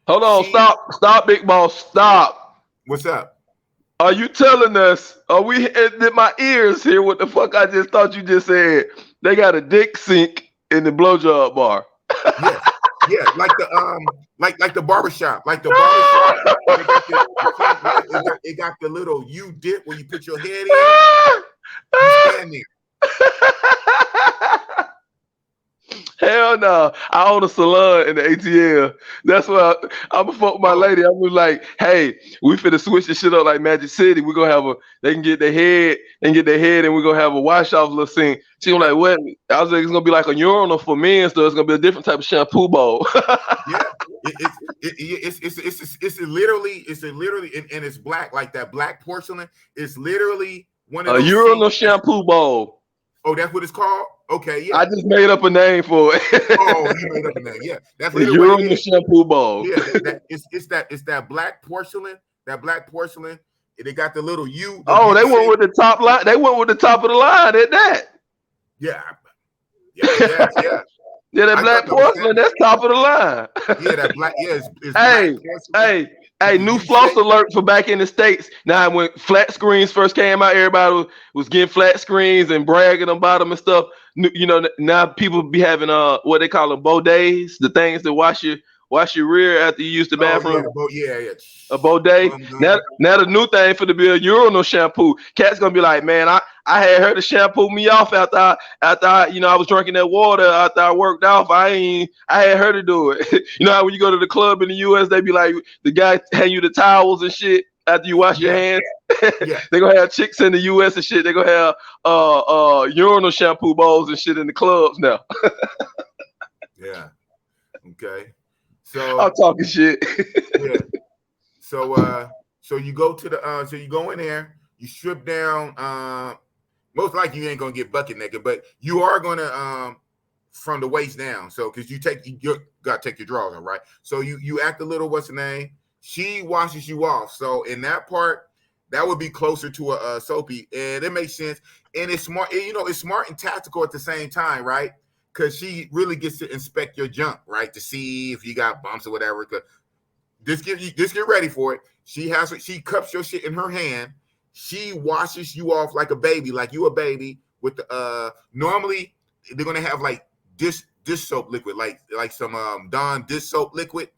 Hold on, stop, Big Boss, stop. What's up? Are you telling us? Are we? Did my ears hear what the fuck I just thought you just said? They got a dick sink in the blowjob bar. Yeah, yeah, like the barbershop, like the barbershop. It got the little U dip where you put your head in. You stand there. Hell no. I own a salon in the ATL. That's why I'm gonna fuck my lady. I was like, hey, we finna switch this shit up like Magic City. We're gonna have they can get their head, and we're gonna have a wash off little scene. She was like, what? I was like, it's gonna be like a urinal for men, so it's gonna be a different type of shampoo bowl. Yeah. It's literally, and it's black, like that black porcelain. It's literally one of those urinal shampoo bowl. Oh, that's what it's called? Okay, yeah. I just made up a name for it. Oh, you made up a name. Yeah, that's literally what it is. Shampoo bowl. Yeah, it's that black porcelain. That black porcelain. They got the little U. They went with the top line. They went with the top of the line at that. Yeah. Yeah, that black porcelain. That's top of the line. Yeah, that black. Yeah, it's Hey, new floss alert for back in the States. Now, when flat screens first came out, everybody was getting flat screens and bragging about them and stuff. You know, now people be having what they call them bidets, the things that wash your rear after you use the bathroom. Yeah. A bidet. Now the new thing for to be a urinal shampoo. Cat's gonna be like, man, I had her to shampoo me off after I I was drinking that water after I worked off. I had her to do it. You know how when you go to the club in the US, they be like, the guy hand you the towels and shit after you wash your hands. Yeah. They gonna have chicks in the US and shit. They gonna have urinal shampoo bowls and shit in the clubs now. Yeah. Okay. So I'm talking shit. Yeah. So you go to the so you go in there, you strip down. Most likely you ain't gonna get bucket naked, but you are gonna from the waist down. So because you gotta take your drawers on, right? So you act a little, what's the name? She washes you off. So in that part, that would be closer to a soapy, and it makes sense. And it's smart, it's smart and tactical at the same time, right? Because she really gets to inspect your junk, right, to see if you got bumps or whatever. Just get ready for it. She cups your shit in her hand. She washes you off like a baby, like you a baby. With the normally they're gonna have like dish soap liquid, like some Dawn dish soap liquid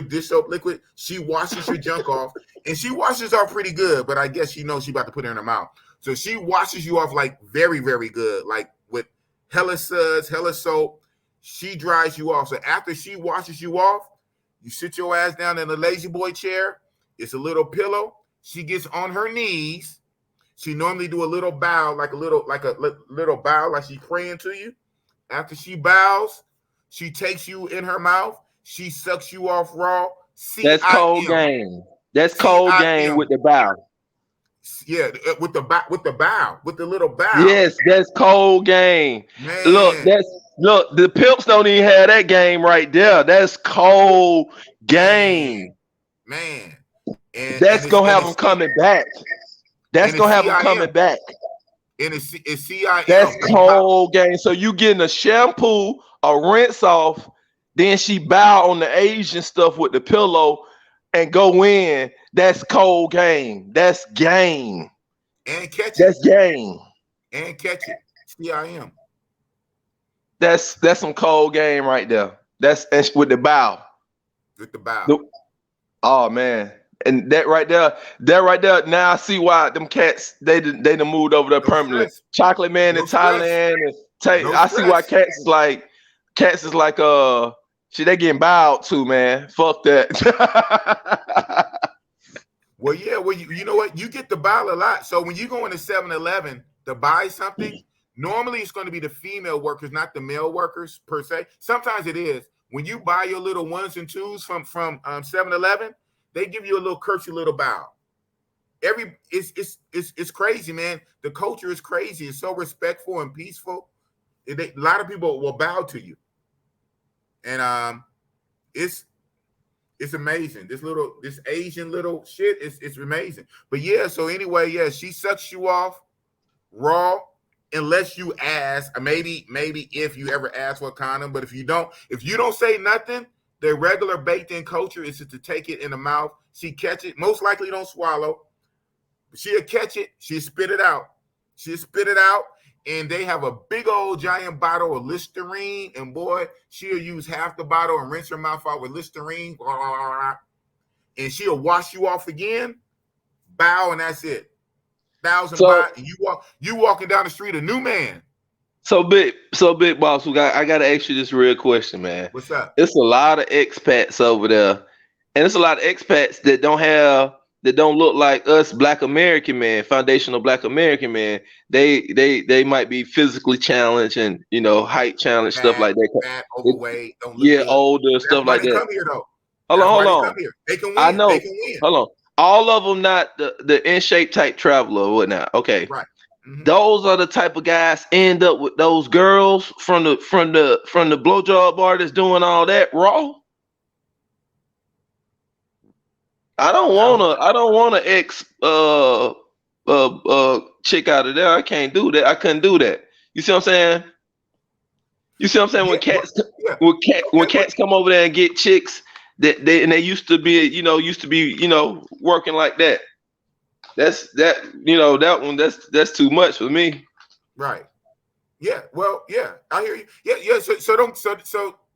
dish soap liquid. She washes your junk off, and she washes off pretty good. But I guess she knows she about to put it in her mouth, so she washes you off like very, very good, like with hella suds, hella soap. She dries you off. So after she washes you off, you sit your ass down in the lazy boy chair. It's a little pillow. She gets on her knees. She normally do a little bow, like a little bow, like she's praying to you. After she bows, she takes you in her mouth. She sucks you off raw. That's cold game. That's cold game with the bow. Yeah, with the bow, with the little bow. Yes, that's cold game. Man. Look, the pimps don't even have that game right there. That's cold game. Man. That's gonna have them coming back. That's gonna have them coming back. And it's CIM. That's cold game. So you getting a shampoo, a rinse off, then she bow on the Asian stuff with the pillow and go in. That's cold game. That's game. And catch it. That's game. And catch it. CIM. That's some cold game right there. That's with the bow. With the bow. Oh man. And that right there. Now I see why them cats they done moved over there permanently. Stress. Chocolate Man in Thailand. I see why cats is like shit, they getting bowed to, man. Fuck that. Well, yeah, you know what? You get the bow a lot. So when you go into 7-Eleven to buy something, normally it's going to be the female workers, not the male workers per se. Sometimes it is. When you buy your little ones and twos from 7-Eleven, they give you a little curtsy little bow. It's crazy, man. The culture is crazy. It's so respectful and peaceful. A lot of people will bow to you, and it's amazing. This Asian little shit it's amazing. But yeah, so anyway, yeah, she sucks you off raw. unless you ask. Maybe if you ever ask for a condom, but if you don't say nothing, the regular baked-in culture is to take it in the mouth. She catch it, most likely don't swallow. She'll catch it, she'll spit it out. And they have a big old giant bottle of Listerine, and boy, she'll use half the bottle and rinse her mouth out with Listerine, and she'll wash you off again, bow, and that's it. 1,000 baht, and you walking down the street a new man. So big boss, I gotta ask you this real question, man. What's up? It's a lot of expats over there, and it's a lot of expats that don't look like us Black American men, foundational Black American men. They might be physically challenged and height challenged, stuff like that. Fat, overweight, don't look good. Older, that's stuff like that. Come here though. Hold on. They can win. I know. They can win. Hold on. All of them not the in shape type traveler or whatnot. Okay. Right. Mm-hmm. Those are the type of guys end up with those girls from the blowjob bar that's doing all that raw. I don't want an ex chick out of there. I can't do that. I couldn't do that. You see what I'm saying? When cats come over there and get chicks they used to be working like that. That's too much for me. Right. Yeah. Well, yeah, I hear you. Yeah. So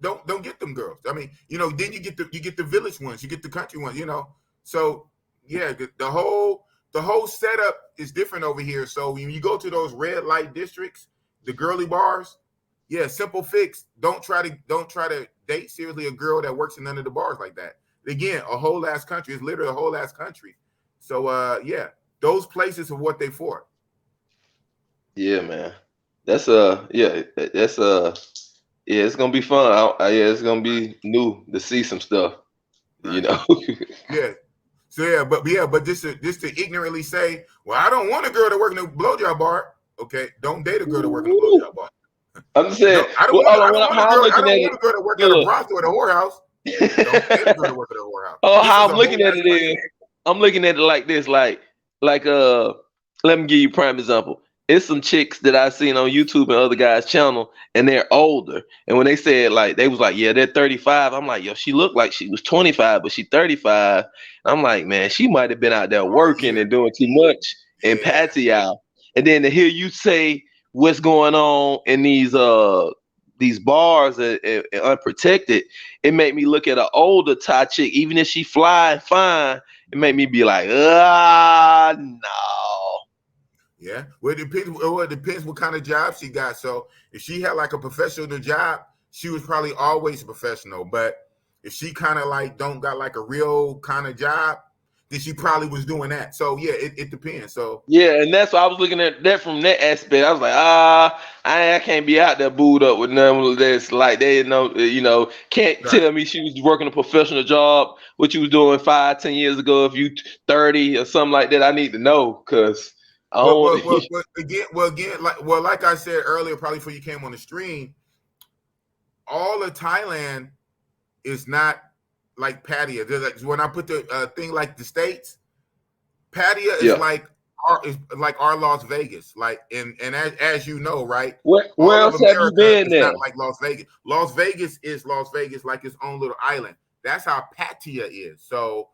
don't get them girls. I mean, then you get the village ones, you get the country ones, So yeah, the whole setup is different over here. So when you go to those red light districts, the girly bars, yeah, simple fix. Don't try to date seriously a girl that works in none of the bars like that. Again, a whole ass country. It's literally a whole ass country. So yeah, those places are what they for. Yeah, man. It's gonna be fun. It's gonna be new to see some stuff. Right. Yeah. So but just to ignorantly say, well, I don't want a girl to work in a blowjob bar. Okay, don't date a girl to work in a blowjob bar. I'm just saying. I don't want a girl to work at a brothel or a whorehouse. Don't date a girl to work at a whorehouse. Oh, how I'm looking at it is, I'm looking at it like this, like let me give you a prime example. It's some chicks that I've seen on YouTube and other guys' channel, and they're older. And when they said they was like, yeah, they're 35. I'm like, yo, she looked like she was 25, but she 35. I'm like, man, she might have been out there working and doing too much in Pattaya. And then to hear you say what's going on in these bars and unprotected, it made me look at an older Thai chick, even if she fly fine, it made me be like, no. Yeah, well, it depends what kind of job she got. So if she had like a professional job, she was probably always professional. But if she kind of don't got like a real kind of job, then she probably was doing that. So yeah, it depends. So yeah, and that's why I was looking at that from that aspect. I was like, I can't be out there booed up with none that's like they can't tell me she was working a professional job, what you was doing 5-10 years ago. If you 30 or something like that, I need to know because. Like I said earlier, probably before you came on the stream, all of Thailand is not like Pattaya. When I put the thing like the States, Pattaya is like our Las Vegas. And as you know, right? Where else have you been there? Not like Las Vegas. Las Vegas is Las Vegas, like its own little island. That's how Pattaya is. So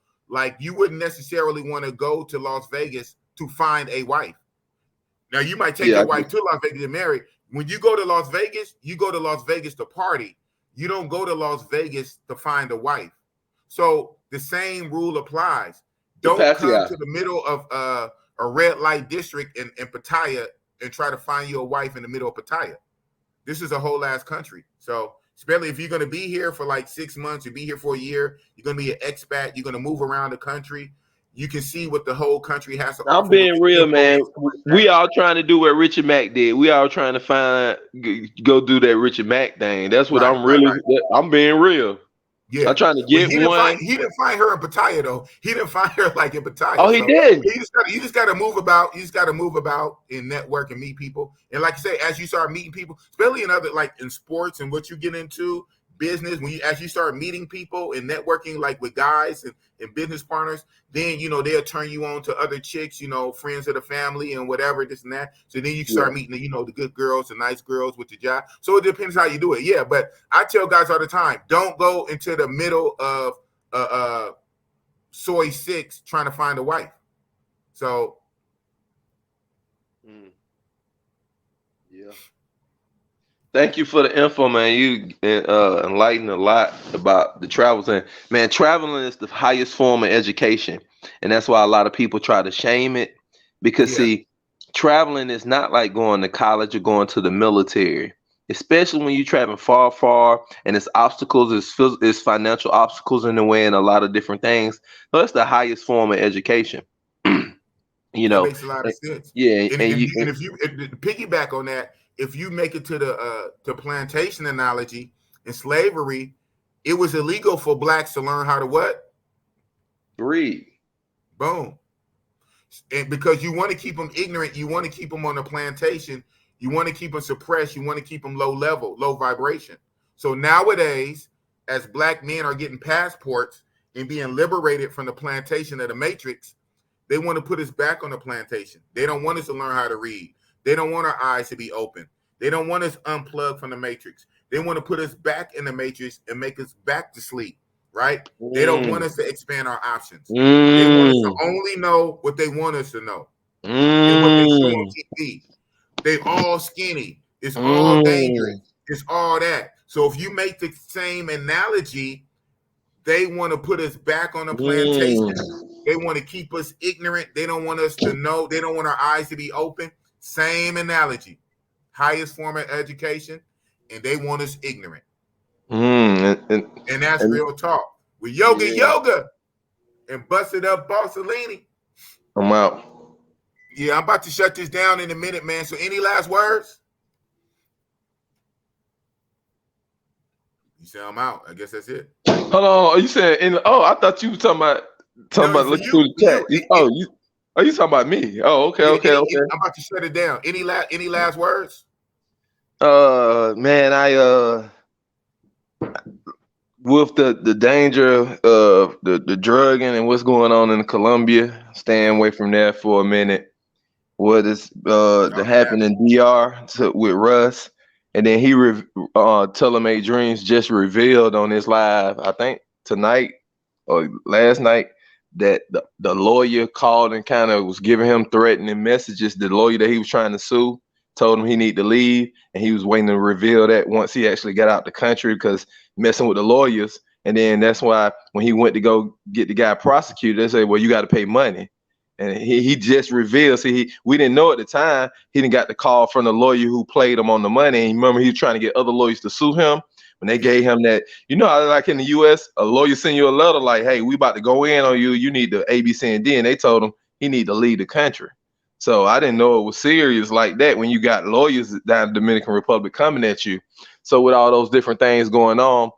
you wouldn't necessarily want to go to Las Vegas to find a wife. Now you might take your wife to Las Vegas to marry. When you go to Las Vegas, you go to Las Vegas to party. You don't go to Las Vegas to find a wife. So the same rule applies. Don't come to the middle of a red light district in Pattaya and try to find you a wife in the middle of Pattaya. This is a whole ass country. So especially if you're going to be here for 6 months, you'll be here for a year, you're going to be an expat, you're going to move around the country. You can see what the whole country has to offer. I'm being real, man. We all trying to do what Richard Mack did. We all trying to go do that Richard Mack thing. That's what I'm being real. Yeah, I'm trying to get one. He didn't find her in Pattaya though. He didn't find her in Pattaya. Oh, he did. You just got to move about. You just got to move about and network and meet people. And like you say, as you start meeting people, especially in other in sports and what you get into, business, as you start meeting people and networking, like with guys and business partners, then they'll turn you on to other chicks, friends of the family and whatever, this and that. So then you start meeting the good girls, the nice girls with the job. So it depends how you do it. Yeah, but I tell guys all the time, don't go into the middle of soy 6 trying to find a wife. So yeah. Thank you for the info, man. You enlightened a lot about the travels. And man, traveling is the highest form of education. And that's why a lot of people try to shame it. Because see, traveling is not like going to college or going to the military. Especially when you're traveling far, and it's obstacles, it's financial obstacles in the way and a lot of different things. So it's the highest form of education. That makes a lot of sense. Yeah. And if you piggyback on that, if you make it to the plantation analogy in slavery, it was illegal for blacks to learn how to what? Read. Boom. And because you want to keep them ignorant, you want to keep them on the plantation, you want to keep them suppressed, you want to keep them low level, low vibration. So nowadays, as black men are getting passports and being liberated from the plantation of the matrix, they want to put us back on the plantation. They don't want us to learn how to read. They don't want our eyes to be open. They don't want us unplugged from the matrix. They want to put us back in the matrix and make us back to sleep, right? They don't want us to expand our options. They want us to only know what they want us to know. And what they show on TV. They all skinny. It's all dangerous. It's all that. So if you make the same analogy, they want to put us back on the plantation. They want to keep us ignorant. They don't want us to know. They don't want our eyes to be open. Same analogy. Highest form of education, and they want us ignorant. And that's real talk. With yoga, and busted up Bossellini. I'm out. Yeah, I'm about to shut this down in a minute, man. So any last words? You say I'm out. I guess that's it. Hold on. Are you saying I thought you were talking about looking through the chat. Are you talking about me? Oh, okay. I'm about to shut it down. Any last words? Man, I with the danger of the drugging and what's going on in Colombia, staying away from there for a minute. What is that happened in DR with Russ, and then he Telemate Dreams just revealed on his live, I think tonight or last night, that the lawyer called and kind of was giving him threatening messages. The lawyer that he was trying to sue told him he needed to leave, and he was waiting to reveal that once he actually got out the country, because messing with the lawyers. And then that's why when he went to go get the guy prosecuted, they say, well, you got to pay money. And he just revealed. See, we didn't know at the time. He didn't got the call from the lawyer who played him on the money. And remember, he was trying to get other lawyers to sue him. When they gave him that, like in the U.S., a lawyer send you a letter like, hey, we about to go in on you. You need the A, B, C, and D. And they told him he need to leave the country. So I didn't know it was serious like that when you got lawyers down in the Dominican Republic coming at you. So with all those different things going on,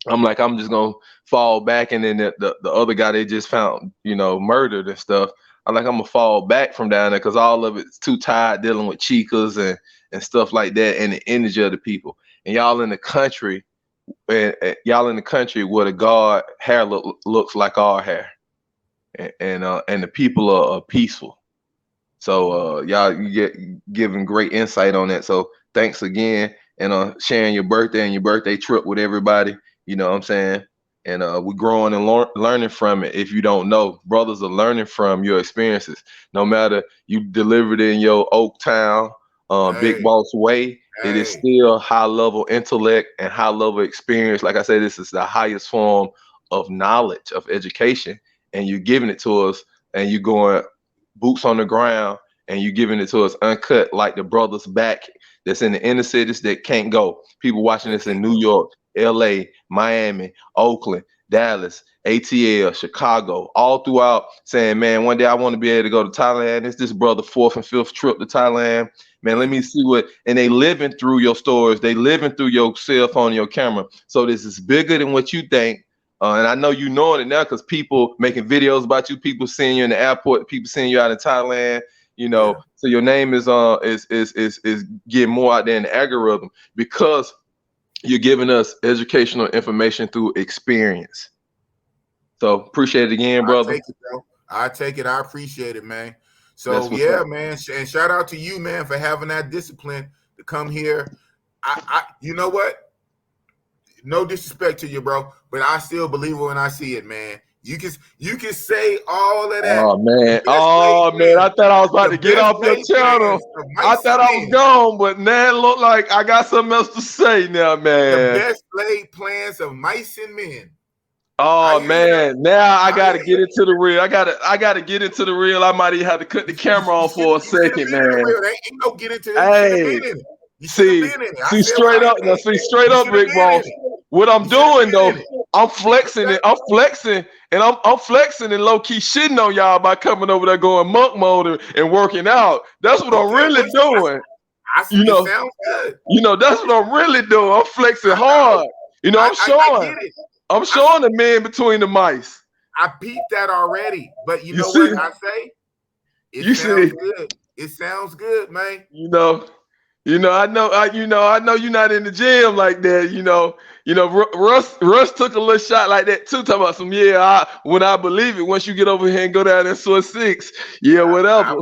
I'm like, I'm just going to fall back. And then the other guy they just found, murdered and stuff. I'm like, I'm going to fall back from down there because all of it's too tired dealing with chicas and stuff like that, and the energy of the people. And y'all in the country where the guard hair looks like our hair. And the people are peaceful. So y'all, you get giving great insight on that. So thanks again, and sharing your birthday and your birthday trip with everybody. You know what I'm saying? And we're growing and learning from it. If you don't know, brothers are learning from your experiences. No matter you delivered in your Oak Town, Big Boss way, it is still high level intellect and high level experience. Like I said, this is the highest form of knowledge, of education, and you're giving it to us, and you're going boots on the ground, and you're giving it to us uncut, like the brothers back that's in the inner cities that can't go. People watching this in New York, LA, Miami, Oakland, Dallas, ATL, Chicago, all throughout, saying, man, one day I want to be able to go to Thailand. It's this brother 4th and 5th trip to Thailand. Man, let me see what, and they living through your stories. They living through your cell phone, your camera. So this is bigger than what you think. And I know you knowing it now because people making videos about you, people seeing you in the airport, people seeing you out in Thailand, so your name is getting more out there in the algorithm because you're giving us educational information through experience. So appreciate it again, brother. I take it, bro. I take it. I appreciate it, man. So yeah, up, man. And shout out to you, man, for having that discipline to come here. You know what? No disrespect to you, bro, but I still believe it when I see it, man. You can say all of that. Oh man, I thought I was about to get off your channel. I thought I was gone, but now it look like I got something else to say now, man. The best laid plans of mice and men. Oh man, now I gotta get into the real. I gotta get into the real. I might even have to cut the camera on for a second, man. Ain't no get into it. See straight up, Big Boss. What I'm doing though, I'm flexing it. I'm flexing, and I'm flexing and low key shitting on y'all by coming over there going monk mode and working out. That's what I'm really doing. You know, that's what I'm really doing. I'm flexing hard. You know, I'm showing. I'm showing the man between the mice. I peeped that already, but you know what I say? It sounds good. It sounds good, man. I know you're not in the gym like that. Russ took a little shot like that too. Talking about when I believe it. Once you get over here and go down and sort 6, whatever.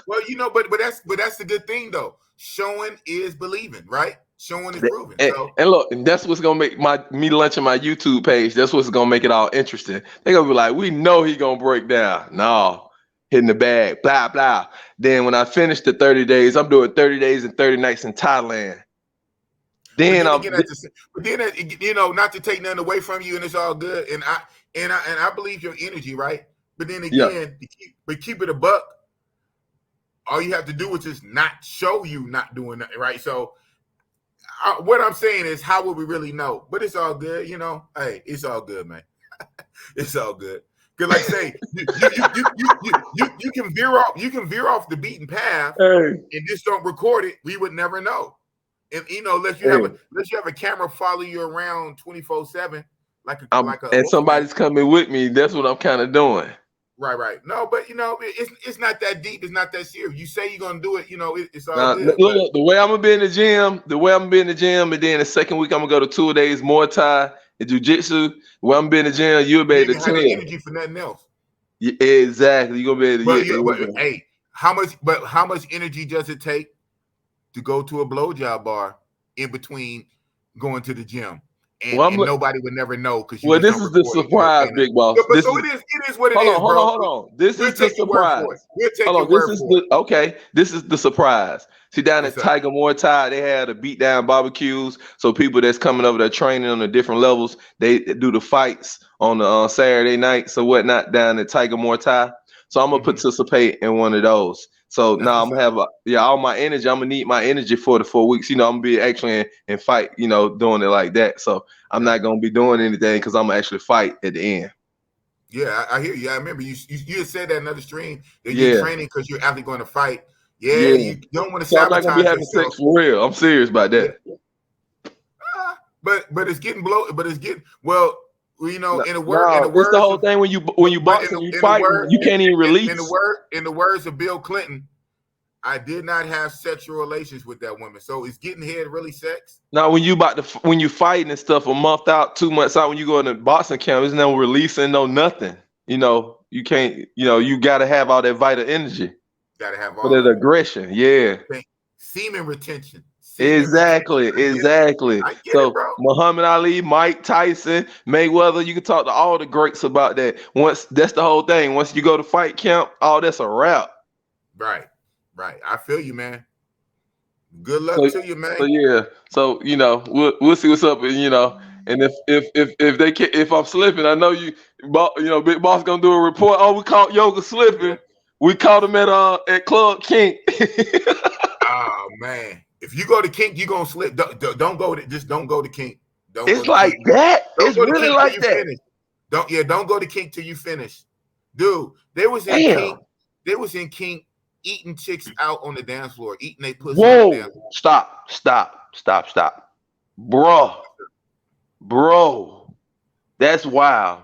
Well, but that's the good thing though. Showing is believing, right? Showing is proving. And look, and that's what's gonna make me launching my YouTube page. That's what's gonna make it all interesting. They're gonna be like, we know he gonna break down. No, hitting the bag, blah blah. Then when I finish the 30 days, I'm doing 30 days and 30 nights in Thailand. Then not to take nothing away from you, and it's all good. And I believe your energy, right? But then again, keep it a buck. All you have to do is just not show you not doing that, right? So. What I'm saying is, how would we really know? But it's all good, Hey, it's all good, man. It's all good. Cause like say, you can veer off. You can veer off the beaten path and just don't record it. We would never know. And unless you have a camera follow you around 24/7, and somebody's coming with me. That's what I'm kind of doing. Right. No, but it's not that deep. It's not that serious. You say you're gonna do it. It's all good. Look, the way I'm gonna be in the gym, and then the second week I'm gonna go to 2 days Muay Thai and Jiu-Jitsu. Where I'm gonna be in the gym, you'll be able to tell. Energy for nothing else. Yeah, exactly. You're gonna be able to. Hey, how much energy does it take to go to a blowjob bar in between going to the gym? And nobody would never know because this is the surprise, Big Boss. It is what it is. Hold on. This is the surprise. This is the surprise. See, down at Tiger Muay Thai, they had a beat down barbecues. So people that's coming over there training on the different levels, they do the fights on the Saturday nights or whatnot down at Tiger Muay Thai. So I'm gonna participate in one of those. So now I'm gonna have all my energy. I'm gonna need my energy for the 4 weeks. I'm gonna be actually in fight, doing it like that. So I'm not gonna be doing anything because I'm gonna actually fight at the end. Yeah, I hear you. I remember you had said that in another stream that you're training because you're actually going to fight. Yeah. You don't want to sabotage. I'm not gonna be having sex for real. I'm serious about that. Yeah. But it's getting in the word. It's the whole thing when you box and you fight, you can't even release. In the words of Bill Clinton, I did not have sexual relations with that woman. So is getting head really sex? Now, when you fighting and stuff, a month out, 2 months out, when you go in the boxing camp, there's no releasing, no nothing. You can't. You got to have all that vital energy. Got to have all that aggression. Yeah. Semen retention. Exactly. So Muhammad Ali, Mike Tyson, Mayweather, you can talk to all the greats about that. That's the whole thing. Once you go to fight camp, all that's a wrap. Right. I feel you, man. Good luck to you, man. So we'll see what's up, and if I'm slipping, I know Big Boss gonna do a report. Oh, we caught Yoga slipping. We caught him at Club Kink. Oh man. If you go to Kink, you're gonna slip. Don't go to Kink. It's like that. It's really like that. Don't go to Kink till you finish. Dude, they was in Kink eating chicks out on the dance floor, eating their pussy. Whoa. On the dance floor. Stop. Bro. That's wild.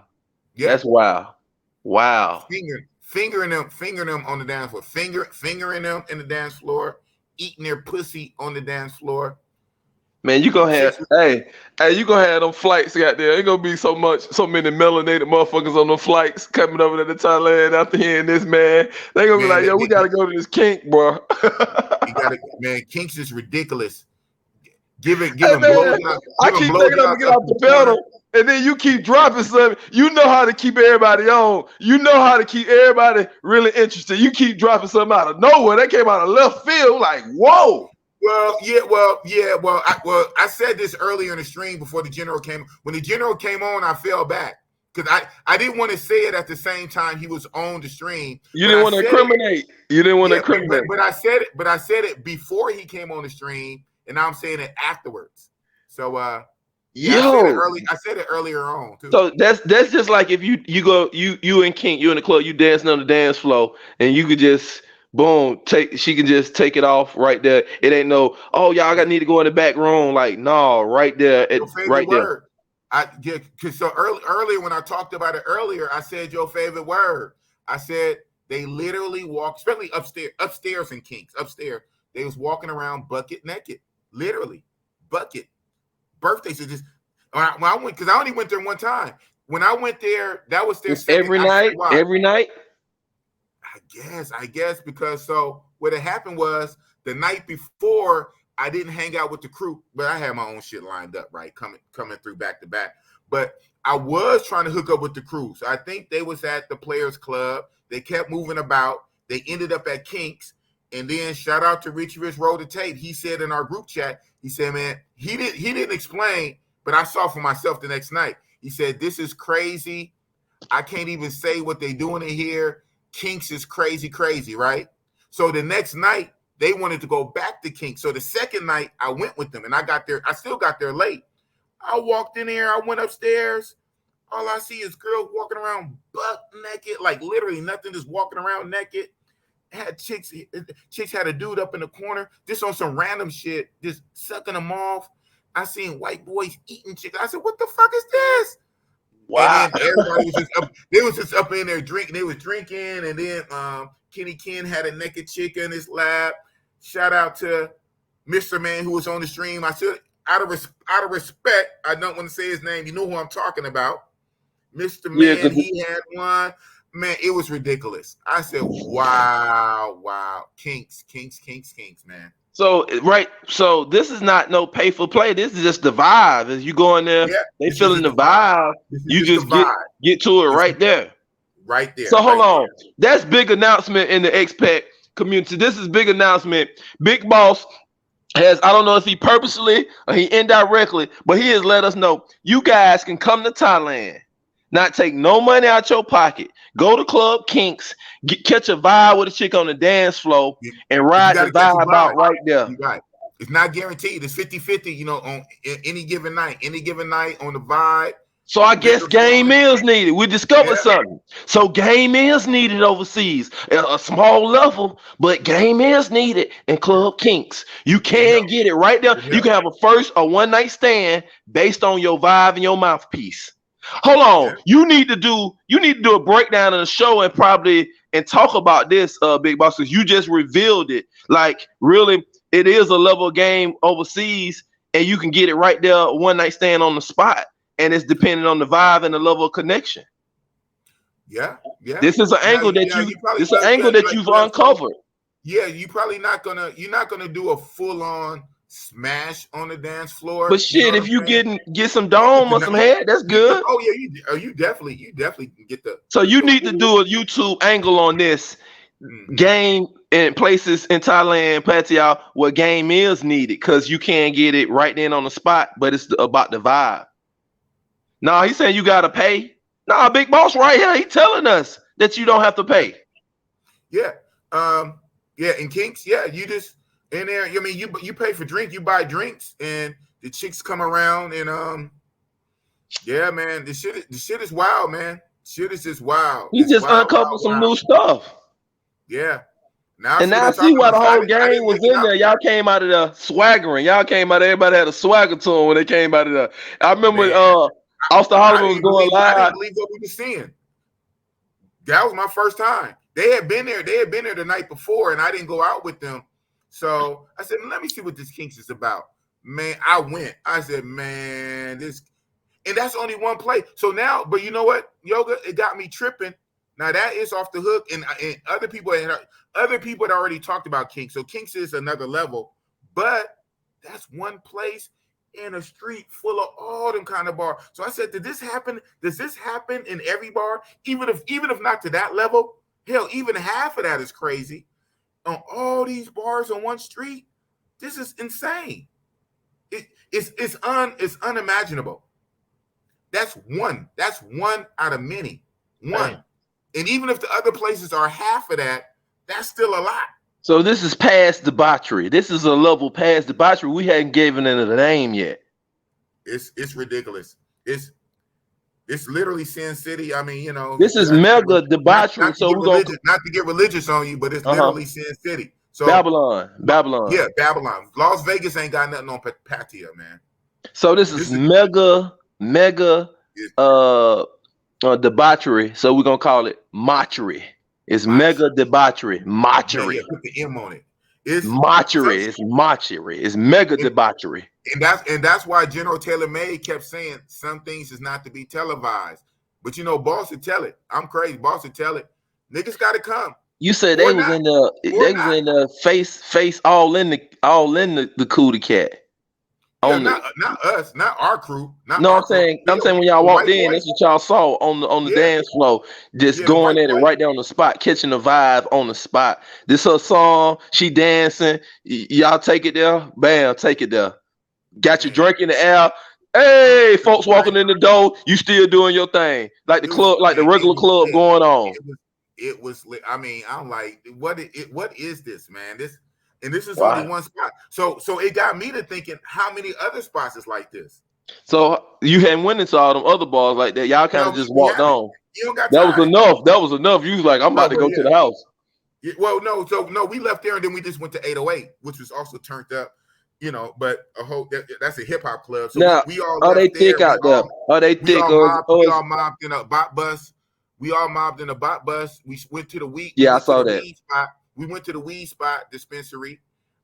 Yeah. That's wild. Wow. Fingering them on the dance floor. Fingering them in the dance floor. Eating their pussy on the dance floor. Man, you gonna have you gonna have them flights out there. Ain't gonna be so many melanated motherfuckers on them flights coming over to Thailand after hearing this, man. They gonna be like, yo, we gotta go to this kink, bro. You gotta, man, kinks is ridiculous. Give him man, blowjobs. I keep thinking I'm gonna get off the pedal, and then you keep dropping something. You know how to keep everybody on. You know how to keep everybody really interested. You keep dropping something out of nowhere. That came out of left field, like, whoa. Well, I said this earlier in the stream before the general came. When the general came on, I fell back because I didn't want to say it at the same time he was on the stream. You didn't want to incriminate. You didn't want to incriminate. But I said it before he came on the stream, and now I'm saying it afterwards. So I said it earlier on too. So that's just like if you and King, you in the club, you dancing on the dance floor, and you could just boom, she can just take it off right there. It ain't no, oh y'all need to go in the back room. Like, no, right there. Right word. Cause so earlier when I talked about it earlier, I said your favorite word. I said they literally walk, especially upstairs in kinks, upstairs. They was walking around bucket naked. Literally. Bucket. Birthdays are just when I went, because I only went there one time. When I went there, that was their every night. I guess because so what had happened was the night before I didn't hang out with the crew, but I had my own shit lined up, right? Coming through back to back. But I was trying to hook up with the crew. So I think they was at the Players Club. They kept moving about. They ended up at Kinks. And then shout out to Richie Rich Roll the Tape. He said in our group chat, he said, man, he didn't explain, but I saw for myself the next night. He said, this is crazy. I can't even say what they doing in here. Kinks is crazy, right? So the next night, they wanted to go back to Kinks. So the second night, I went with them, and I still got there late. I walked in there. I went upstairs. All I see is girls walking around butt naked, like literally nothing, just walking around naked. Had chicks had a dude up in the corner, just on some random shit, just sucking them off. I seen white boys eating chicks. I said, what the fuck is this? Wow. And then everybody was just up, they was just up in there drinking. They was drinking, and then Kenny Ken had a naked chick in his lap. Shout out to Mr. Man who was on the stream. I should, out of respect, I don't want to say his name. You know who I'm talking about. Mr. Man, he had one. Man, it was ridiculous. I said, wow. Kinks, man. So, right. So this is not no pay for play. This is just the vibe. As you go in there, they feeling the vibe. You just get to it right there. Right there. So hold on. That's big announcement in the expat community. This is big announcement. Big Boss has, I don't know if he purposely or he indirectly, but he has let us know you guys can come to Thailand, not take no money out your pocket. Go to Club Kinks, catch a vibe with a chick on the dance floor, and ride the vibe out right there. Right. It's not guaranteed. It's 50-50, you know, on any given night on the vibe. So I guess game is needed. We discovered something. So game is needed overseas at a small level, but game is needed in Club Kinks. You can get it right there. You can have a first or one night stand based on your vibe and your mouthpiece. Hold on. You need to do a breakdown of the show and talk about this, Big Boss, because you just revealed it. Like, really, it is a level game overseas, and you can get it right there, one night stand on the spot, and it's depending on the vibe and the level of connection. Yeah. This is an angle that you've uncovered. Yeah, you're not gonna do a full on smash on the dance floor. But shit, if you get some dome or some head, that's good. Oh yeah, you definitely can get the. So you need to do a YouTube angle on this game in places in Thailand, Pattaya, where game is needed, because you can't get it right then on the spot, but it's about the vibe. No, he's saying you gotta pay. Nah, Big Boss right here, he telling us that you don't have to pay. Yeah, in Kinks, you just in there. I mean, you pay for drink, you buy drinks, and the chicks come around, and yeah, man, the shit is wild, man. Shit is just wild. You just uncovered some new stuff. Yeah. Now I see why the whole game was in there. Y'all came out of the swaggering. Everybody had a swagger to them when they came out of there. I remember Austin Hollywood was going live. I didn't believe what we were seeing. That was my first time. They had been there the night before, and I didn't go out with them. So I said, let me see what this Kinks is about. Man, I went. I said, man, and that's only one play. So now, but you know what, Yoga, it got me tripping. Now that is off the hook, and other people had already talked about Kinks. So Kinks is another level, but that's one place in a street full of all them kind of bars. So I said, did this happen? Does this happen in every bar? Even if not to that level, hell, even half of that is crazy. On all these bars on one street, this is insane. It's unimaginable. That's one. That's one out of many. One. And even if the other places are half of that, that's still a lot. So this is past debauchery. This is a level past debauchery. We hadn't given it a name yet. It's ridiculous. It's literally Sin City. I mean, you know, this is mega debauchery. Not to get religious on you, but it's literally Sin City. So Babylon. Yeah, Babylon. Las Vegas ain't got nothing on Patia, man. So this is mega debauchery. So we're gonna call it mockery. It's mega debauchery. Mockery. Yeah, put the M on it. It's mockery. It's mockery. It's mega debauchery. And that's why General Taylor May kept saying some things is not to be televised. But you know, Boss would tell it. I'm crazy. Boss would tell it. Niggas gotta come. You said they was in the face all in the cootie cat. Yeah, not us, not our crew. I'm saying when y'all walked in, that's what y'all saw on the dance floor, just going at it right there on the spot, catching the vibe on the spot. This her song, she dancing. Y'all take it there, bam, take it there. Got your drink in the air. Hey, folks walking in the door, you still doing your thing, like the club, like the regular club going on. It was. I mean, I'm like, what is this, man? This is only one spot. So it got me to thinking, how many other spots is like this? So you hadn't went into all them other bars like that. Y'all kind of just walked on. You don't got that was enough. That was enough. You was like, I'm about to go to the house. Yeah, well, no, we left there and then we just went to 808, which was also turned up. You know, but that's a hip hop club. So now, we all are they thick out there? Are they thick? We all mobbed in a bot bus. We went to the weed. Yeah, I saw that. We went to the weed spot dispensary.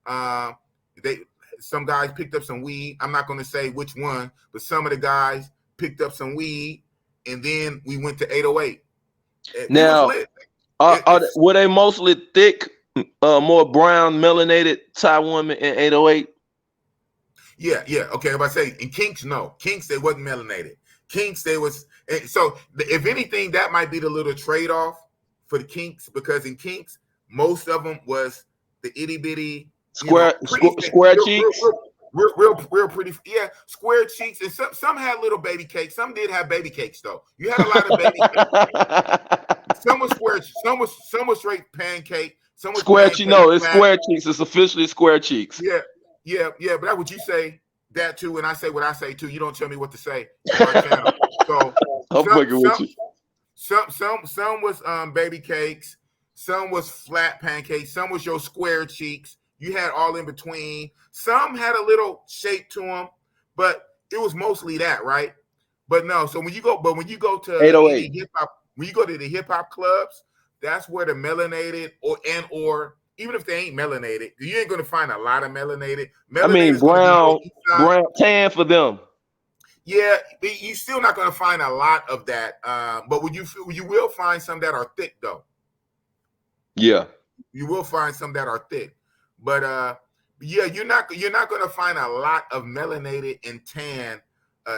Some guys picked up some weed. I'm not going to say which one, but some of the guys picked up some weed, and then we went to 808. Now, were they mostly thick, more brown, melanated Thai women in 808? Yeah. Okay, if I say in Kinks, no. Kinks, they wasn't melanated. Kinks, they was. So if anything, that might be the little trade-off for the Kinks, because in Kinks, most of them was the itty bitty square cheeks, real pretty. Yeah, square cheeks, and some had little baby cakes. Some did have baby cakes though. You had a lot of baby cakes. Some was square. Some was straight pancake. Some was square cheeks. No, it's square cheeks. It's officially square cheeks. Yeah. But that's what you say that too, and I say what I say too. You don't tell me what to say on my channel. So I'm fucking with you. Some was baby cakes. Some was flat pancakes. Some was your square cheeks. You had all in between. Some had a little shape to them, but it was mostly that, right? But no. So when you go to 808 hip hop, when you go to the hip hop clubs, that's where the melanated or even if they ain't melanated, you ain't gonna find a lot of melanated. I mean, brown, tan for them. Yeah, you're still not gonna find a lot of that. But you will find some that are thick though. Yeah, you will find some that are thick, but yeah, you're not gonna find a lot of melanated and tan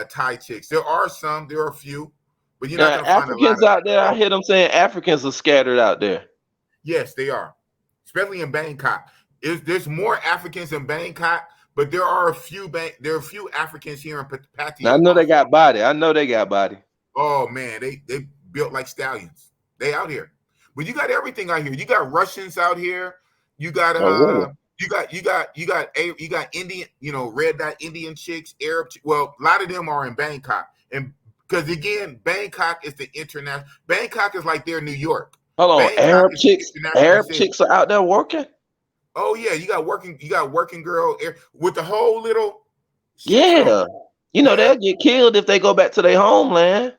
Thai chicks. There are a few, but you're not gonna Africans find a lot out there. I hear them saying Africans are scattered out there. Yes, they are, especially in Bangkok. There's more Africans in Bangkok, but there are a few Africans here in Pattaya. I know they got body. Oh man, they built like stallions. They out here. But you got everything out here. You got Russians out here. You got you got Indian, red dye Indian chicks, Arab. Well, a lot of them are in Bangkok, and because again, Bangkok is the international. Bangkok is like their New York. Hold on, Bangkok Arab chicks are out there working. Oh yeah, you got working girl with the whole little. Yeah, they'll get killed if they go back to their homeland.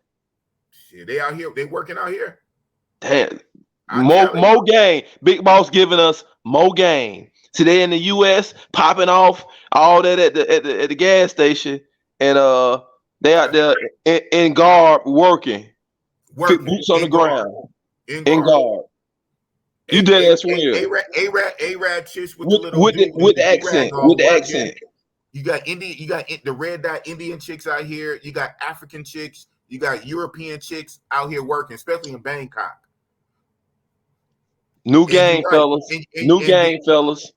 Shit, they out here. They working out here. Damn. More game. Big Boss giving us more game. See, they in the U.S. popping off all that at the gas station, and they out there in guard working, boots on the in guard, ground, in in guard. guard. You did that's real. A-Rad chicks with the little With with the the do-rag accent, on with the working. accent. You got the red dot Indian chicks out here. You got African chicks. You got European chicks out here working, especially in Bangkok. New And you're game, right. fellas. And New game, fellas.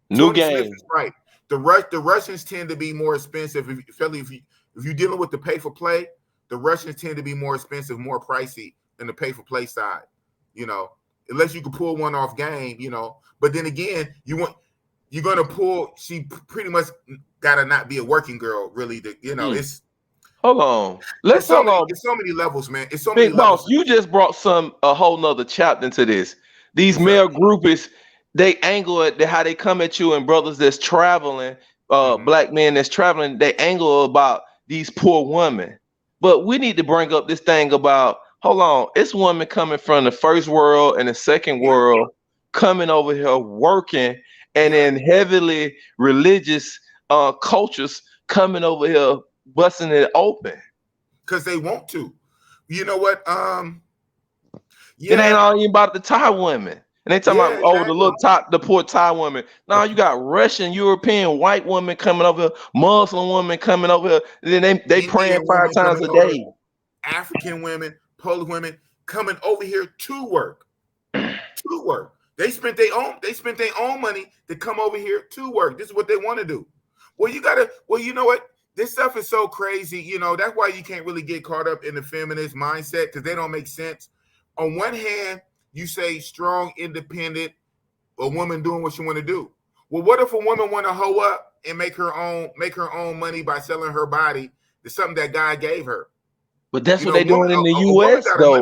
New Tony Smith game. is right. The Russians tend to be more expensive. If you're dealing with the pay for play, the Russians tend to be more expensive, more pricey than the pay for play side. You know, unless you can pull one off game. You know, but then again, you're gonna pull. She pretty much gotta not be a working girl, really. It's hold on. Let's hold on. It's so many levels, man. It's so Big many levels. Boss, you just brought a whole nother chapter into this. These What's male up? groupies, they angle it how they come at you, and brothers that's traveling, black men that's traveling, they angle about these poor women. But we need to bring up this thing about, hold on, it's women coming from the first world and the second world coming over here working, and in heavily religious cultures coming over here busting it open. Because they want to. You know what? It ain't all even about the Thai women. And they talking about the poor Thai women. Now you got Russian, European, white women coming over here, Muslim women coming over here. And then they praying 5 times a day. African women, Polish women coming over here to work. To work. They spent their own money to come over here to work. This is what they want to do. Well, you know what? This stuff is so crazy. You know, that's why you can't really get caught up in the feminist mindset, because they don't make sense. On one hand, you say strong, independent, a woman doing what she want to do. Well, what if a woman want to hoe up and make her own money by selling her body to something that God gave her? But that's what they're doing in the U.S. though.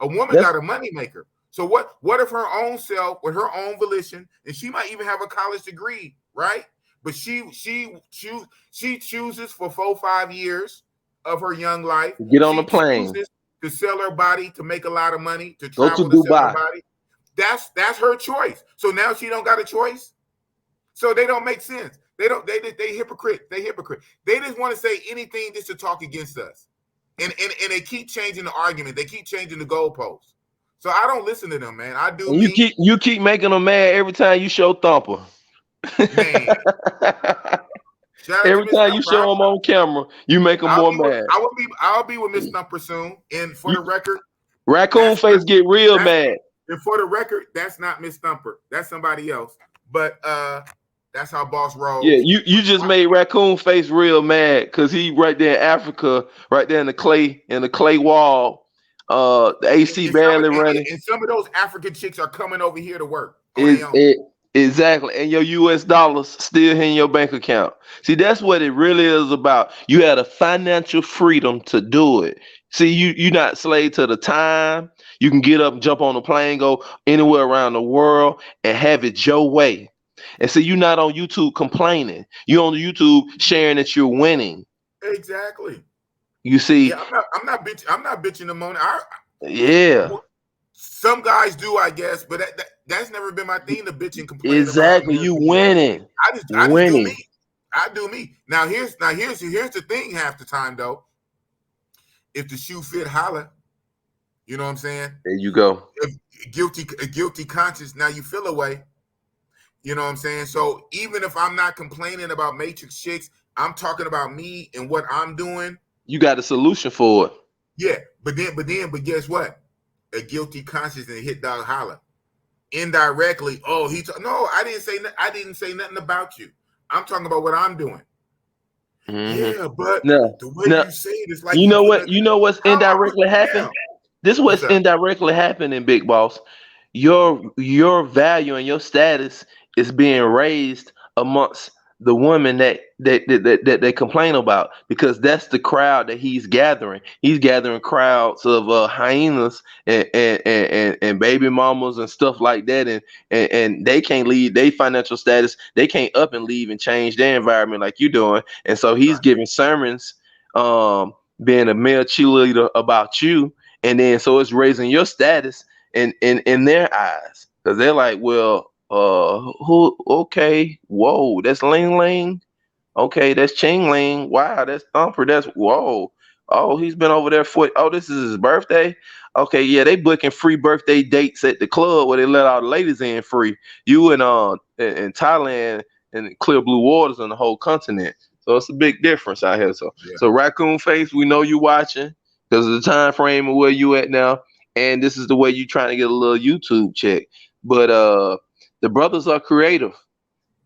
A woman got a money maker. So what if her own self, with her own volition, and she might even have a college degree, right? But she chooses for 4-5 years of her young life. Get on the plane. To sell her body, to make a lot of money, to go travel to to sell Dubai. her body. That's her choice. So now she don't got a choice. So they don't make sense. They hypocrite. They just want to say anything just to talk against us. And they keep changing the argument. They keep changing the goalposts. So I don't listen to them, man. I do. And you keep making them mad every time you show Thumper. Man. Every time you show them on camera, you make them more mad. I'll be with Miss Thumper soon. And for the record, Raccoon Face get real mad. And for the record, that's not Miss Thumper. That's somebody else. But that's how Boss rolls. Yeah, you just made Raccoon Face real mad because he right there in Africa, right there in the clay wall. The AC barely running. And some of those African chicks are coming over here to work. Exactly, and your US dollars still in your bank account. See, that's what it really is about. You had a financial freedom to do it. See, you're not slave to the time. You can get up, jump on a plane, go anywhere around the world, and have it your way. And see, you're not on YouTube complaining. You're on YouTube sharing that you're winning. Exactly. You see, yeah, I'm not bitching the money. Yeah. Some guys do, I guess, but that's never been my thing to bitch and complain. Exactly, you winning. I just do me. I do me. Now here's the thing. Half the time though, if the shoe fit, holla. You know what I'm saying? There you go. If guilty conscience. Now you feel away. You know what I'm saying? So even if I'm not complaining about Matrix chicks, I'm talking about me and what I'm doing. You got a solution for it. Yeah, but guess what? A guilty conscience and hit dog holler. Indirectly, no, I didn't say nothing about you. I'm talking about what I'm doing. Mm-hmm. Yeah, but the way you say it is like you know what's indirectly happening? This is what's indirectly happening, Big Boss. Your value and your status is being raised amongst the women that they complain about, because that's the crowd that he's gathering. He's gathering crowds of hyenas and baby mamas and stuff like that, and they can't leave their financial status. They can't up and leave and change their environment like you're doing. And so he's giving sermons, being a male cheerleader about you, and then so it's raising your status in their eyes, because they're like, well, who? Okay, whoa, that's Ling Ling. Okay, that's Ching Ling. Wow, that's Thumper. That's whoa. Oh, he's been over there for. Oh, this is his birthday. Okay, yeah, they booking free birthday dates at the club where they let all the ladies in free. You and in Thailand and clear blue waters on the whole continent. So it's a big difference out here. So Yeah. so Raccoon Face, we know you watching because of the time frame of where you at now, and this is the way you trying to get a little YouTube check. But the brothers are creative.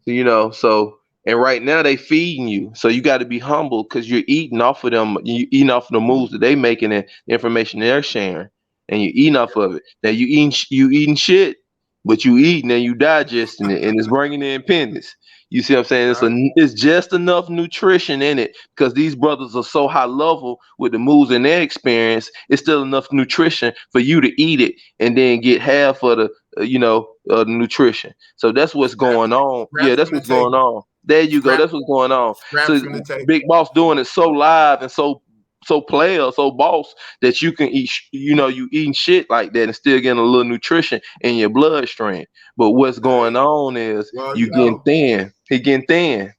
So and right now they feeding you, so you got to be humble because you're eating off of them. You eating off of the moves that they making and the information they're sharing, and you eating off of it. Now you eating shit, but you eating and you digesting it, and it's bringing the independence. You see what I'm saying? It's just enough nutrition in it because these brothers are so high level with the moves and their experience. It's still enough nutrition for you to eat it and then get half of the nutrition. So that's what's going on. Yeah, Scraps that's from the what's going table. on. There you go. Scrap, That's what's going on. scraps So from the table. Big Boss doing it so live and so player, so boss that you can eat. You eating shit like that and still getting a little nutrition in your bloodstream. But what's going on is Well, you getting thin. He getting thin.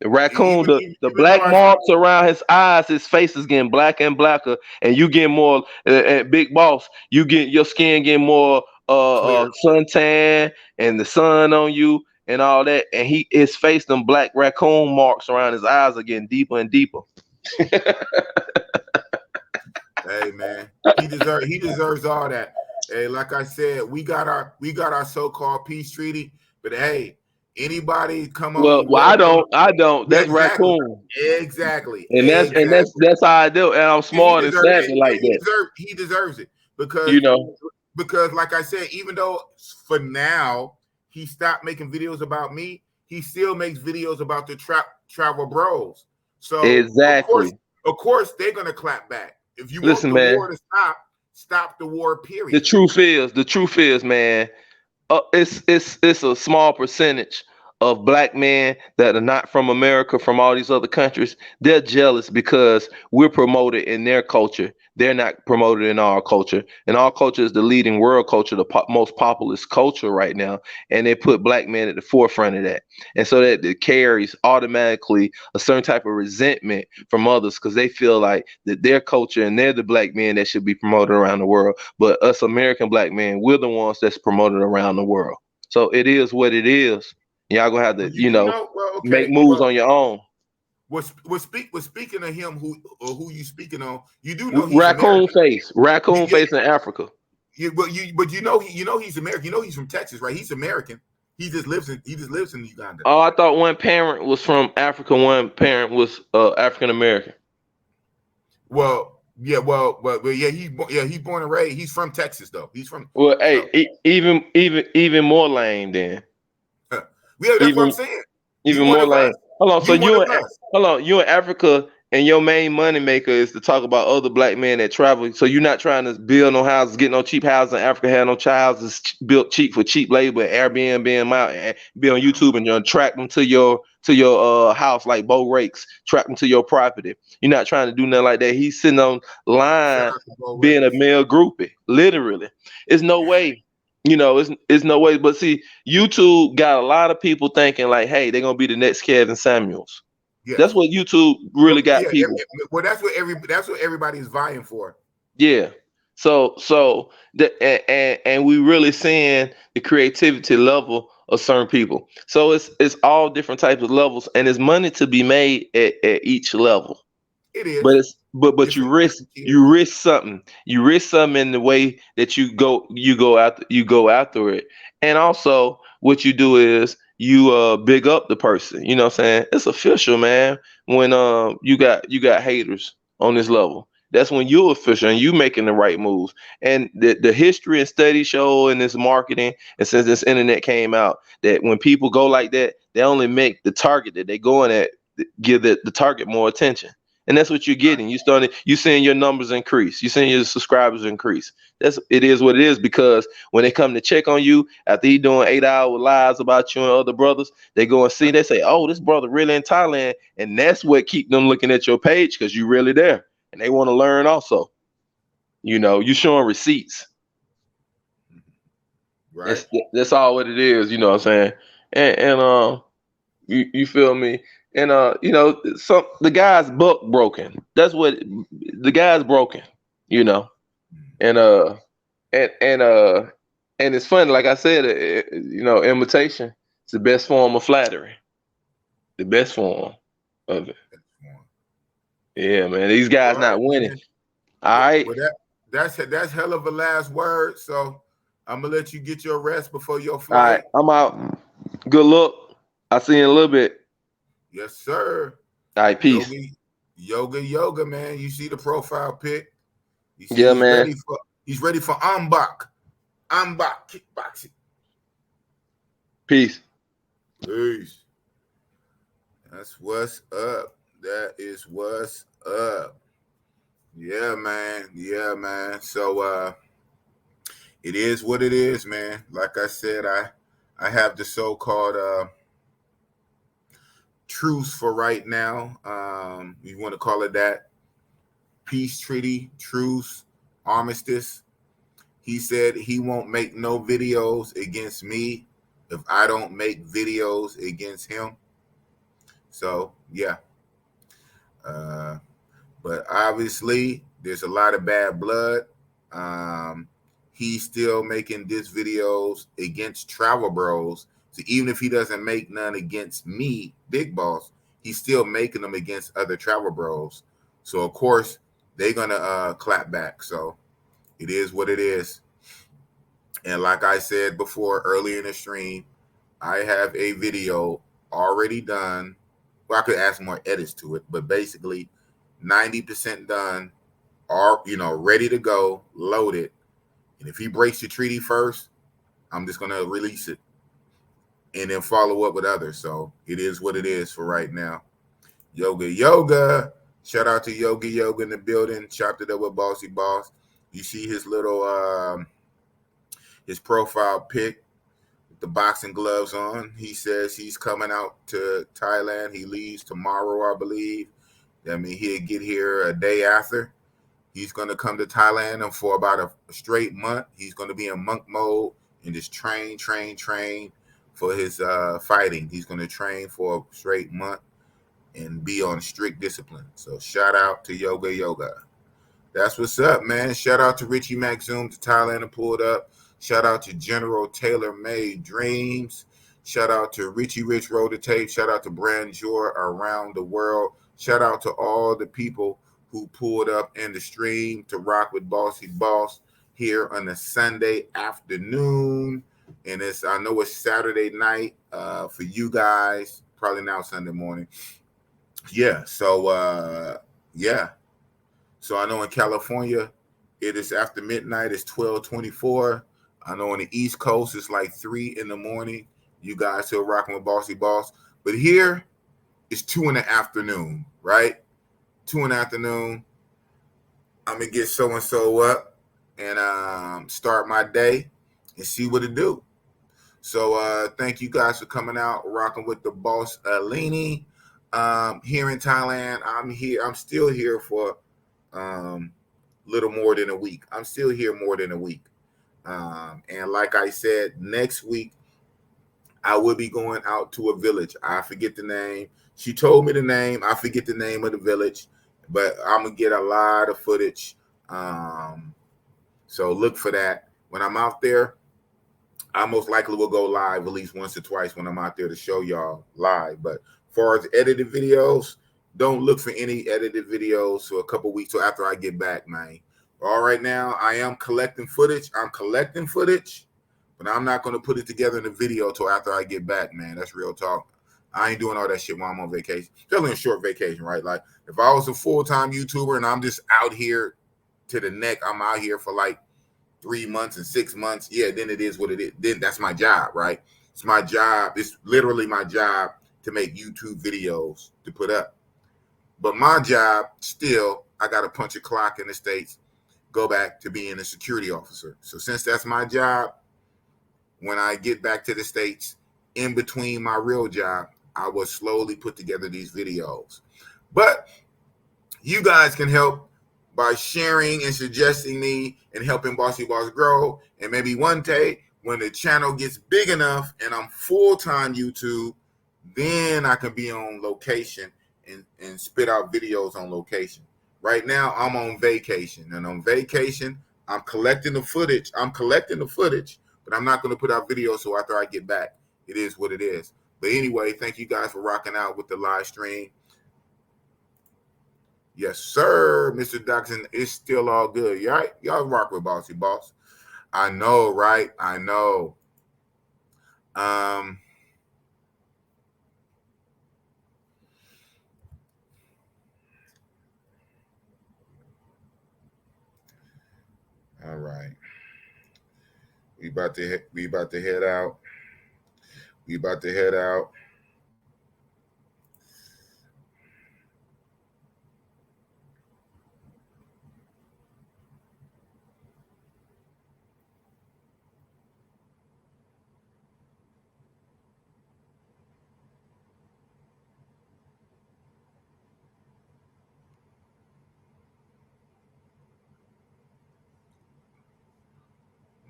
The raccoon, the even though black marks around his eyes, his face is getting blacker and blacker, and you get more. Big Boss, you get your skin getting more clear. suntan and the sun on you and all that, and his face, them black raccoon marks around his eyes are getting deeper and deeper. Hey man, he deserves all that. Hey, like I said, we got our so-called peace treaty, but hey, anybody come Well, on I with don't. I don't. yeah, That's raccoon, and that's how I do. And I'm And he smart and deserves savvy like that. he deserves it You because know. like I said, even though for now he stopped making videos about me, he still makes videos about the travel bros. So Exactly. of course they're gonna clap back. If you want Listen, the man. war to stop the war, The period. truth is, man, it's a small percentage of black men that are not from America, from all these other countries. They're jealous because we're promoted in their culture. They're not promoted in our culture, and our culture is the leading world culture, the most populous culture right now, and they put black men at the forefront of that, and so that it carries automatically a certain type of resentment from others because they feel like that their culture and they're the black men that should be promoted around the world, but us American black men, we're the ones that's promoted around the world. So it is what it is. Y'all gonna have to, Well, make okay. moves Well, on your own. speaking of him, who you speaking on, you do know he's Raccoon American. face, raccoon Yeah, face in Africa. but he's American. You know he's from Texas, right? He's American. He just lives in Uganda. Oh, I thought one parent was from Africa, one parent was African American. Well, yeah, he's born and raised. He's from Texas though. He's from Well, hey, so even more lame then. yeah, that's what I'm Even saying. You Even one more of lame. us. Hold on. So You one of you us. in Africa, and your main money maker is to talk about other black men that travel. So you're not trying to build no houses, get no cheap houses in Africa, have no houses built cheap for cheap labor, Airbnb them out, and be on YouTube and you track them to your house like Bo Rakes, track them to your property. You're not trying to do nothing like that. He's sitting on Shout line out to Bo being a Rex. male groupie. Literally. It's no way. It's no way. But see, YouTube got a lot of people thinking like, hey, they're gonna be the next Kevin Samuels. That's Yes. what YouTube really got Yeah. people. Well, that's what everybody's vying for. Yeah. So and we really seeing the creativity level of certain people. So it's all different types of levels, and there's money to be made at each level. It But is. it's but It's a you risk something. You risk something in the way that you go after it. And also what you do is you big up the person. You know what I'm saying? It's official, man. When you got haters on this level. That's when you're official and you making the right moves. And the history and study show and this marketing, and since this internet came out, that when people go like that, they only make the target that they going at give the target more attention. And that's what you're getting. You seeing your numbers increase. You seeing your subscribers increase. It is what it is because when they come to check on you after he doing 8 hour lives about you and other brothers, they go and see. They say, "Oh, this brother really in Thailand," and that's what keep them looking at your page because you really there, and they want to learn also. You showing receipts. right? That's all what it is. You know what I'm saying? And you feel me? And the guy's buck broken. That's what the guy's broken. You know, and and and uh and it's funny. Like I said, imitation is the best form of flattery. The best form of it. Yeah, man. These guys All right, not winning. man. All right. Well, that's hell of a last word. So I'm gonna let you get your rest before your All right. flight. I'm out. Good luck. I'll see you in a little bit. Yes, sir. All right. Peace. Yoga, man. You see the profile pic. You see Yeah, man. he's ready for Ambak kickboxing. Peace. Peace. That's what's up. That is what's up. Yeah, man. Yeah, man. So it is what it is, man. Like I said, I have the so-called truce for right now. You want to call it that. Peace treaty, truce, armistice. He said he won't make no videos against me if I don't make videos against him. So yeah. But obviously there's a lot of bad blood. He's still making diss videos against Travel Bros. So even if he doesn't make none against me, Big Boss, he's still making them against other Travel Bros. So of course they're gonna clap back. So it is what it is. And like I said before earlier in the stream, I have a video already done. Well, I could add some more edits to it, but basically 90% done, or ready to go, loaded. And if he breaks the treaty first, I'm just gonna release it and then follow up with others. So it is what it is for right now. Yoga. Shout out to Yoga in the building. Chopped it up with Bossy-Boss. You see his little his profile pic with the boxing gloves on. He says he's coming out to Thailand. He leaves tomorrow, I believe. I mean, he'll get here a day after. He's going to come to Thailand, and for about a straight month, he's going to be in monk mode and just train for his fighting. He's going to train for a straight month and be on strict discipline. So shout out to Yoga. That's what's up, man. Shout out to Richie Mac Zoom to Thailand and pulled up. Shout out to General Taylor Made Dreams. Shout out to Richie Rich Road to Tape. Shout out to Brand Jor around the world. Shout out to all the people who pulled up in the stream to rock with Bossy-Boss here on a Sunday afternoon. And I know it's Saturday night for you guys, probably now Sunday morning. Yeah, so yeah. So I know in California, it is after midnight, it's 12:24. I know on the East Coast, it's like 3 in the morning. You guys still rocking with Bossy-Boss. But here, it's 2 in the afternoon, right? 2 in the afternoon. I'm going to get so-and-so up and start my day and see what it do. So thank you guys for coming out, rocking with the boss, Alini. Here in Thailand, I'm still here for little more than a week. I'm still here more than a week. And like I said, next week, I will be going out to a village. I forget the name. She told me the name. I forget the name of the village, but I'm going to get a lot of footage. So look for that. When I'm out there, I most likely will go live at least once or twice when I'm out there to show y'all live. But as far as edited videos, don't look for any edited videos for a couple weeks or after I get back, man. All right, now I am collecting footage. But I'm not going to put it together in a video till after I get back, man. That's real talk. I ain't doing all that shit while I'm on vacation. Especially a short vacation, right? Like if I was a full-time YouTuber and I'm just out here to the neck, I'm out here for like 3 months and 6 months. Yeah, then it is what it is. Then that's my job, right? It's my job. It's literally my job to make YouTube videos to put up. But my job still, I got to punch a clock in the States, go back to being a security officer. So since that's my job, when I get back to the States, in between my real job, I will slowly put together these videos. But you guys can help by sharing and suggesting me and helping Bossy-Boss grow. And maybe one day when the channel gets big enough and I'm full-time YouTube, then I can be on location and spit out videos on location. Right now, I'm on vacation. And on vacation, I'm collecting the footage. But I'm not going to put out videos so after I get back. It is what it is. But anyway, thank you guys for rocking out with the live stream. Yes, sir, Mr. Doxson. It's still all good. Y'all rock with Bossy-Boss. I know, right? I know. All right. We about to head out.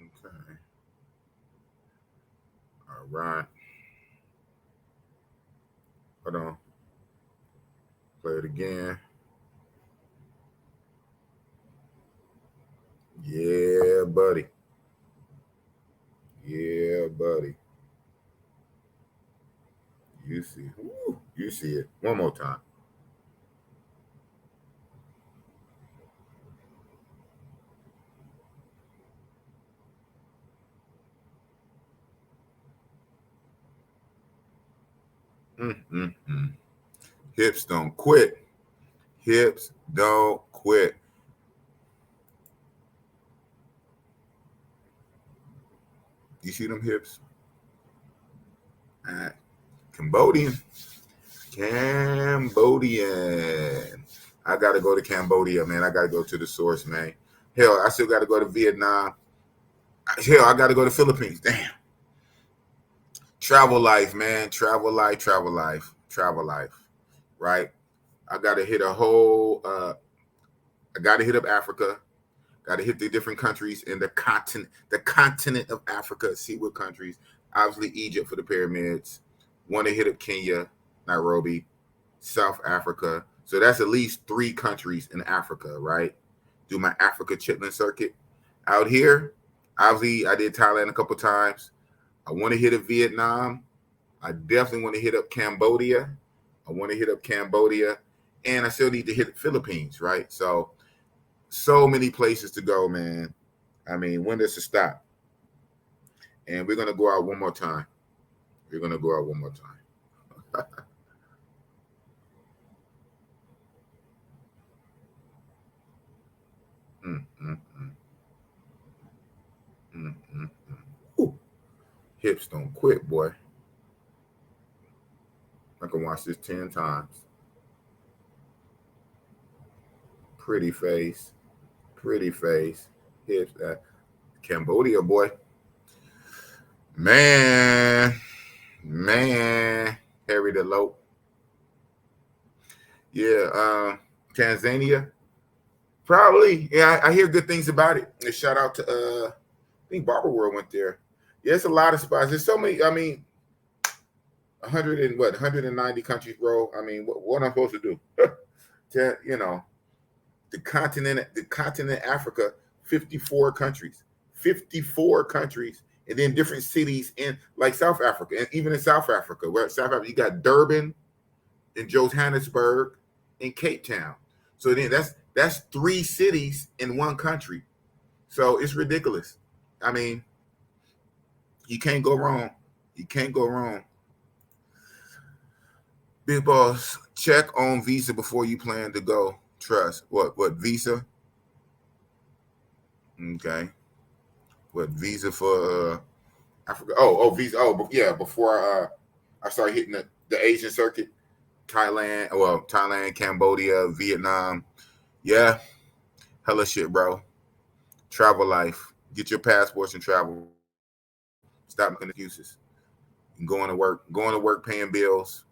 Okay. All right. Hold on. Play it again. Yeah, buddy. You see. Woo, you see it. One more time. Hips don't quit. Hips don't quit. You see them hips? Cambodian. I got to go to Cambodia, man. I got to go to the source, man. Hell, I still got to go to Vietnam. Hell, I got to go to Philippines. Damn. Travel life, man. Travel life. Right? I got to hit I got to hit up Africa. Got to hit the different countries in the continent of Africa. See what countries. Obviously, Egypt for the pyramids. Want to hit up Kenya, Nairobi, South Africa. So that's at least 3 countries in Africa, right? Do my Africa chitlin circuit. Out here, obviously, I did Thailand a couple times. I want to hit up Vietnam. I definitely want to hit up Cambodia. And I still need to hit the Philippines, right? So many places to go, man. I mean, when does it stop? And we're going to go out one more time. Ooh. Hips don't quit, boy. I can watch this 10 times. Pretty face. Hips. Cambodia, boy. Man. Harry the Lope. Yeah. Tanzania. Probably. Yeah, I hear good things about it. And shout out to I think Barber World went there. Yeah, it's a lot of spots. There's so many. I mean, 190 countries, bro. I mean, what am I supposed to do? The continent Africa, 54 countries, and then different cities in like South Africa, and even in South Africa, you got Durban, and Johannesburg, and Cape Town. So then that's 3 cities in one country. So it's ridiculous. I mean, you can't go wrong. Big Boss, check on Visa before you plan to go. Trust. What Visa? Okay. What Visa for Africa? Oh, Visa. Oh, yeah, before I start hitting the Asian circuit. Thailand, Cambodia, Vietnam. Yeah. Hella shit, bro. Travel life. Get your passports and travel. Stop making excuses. Going to work, paying bills.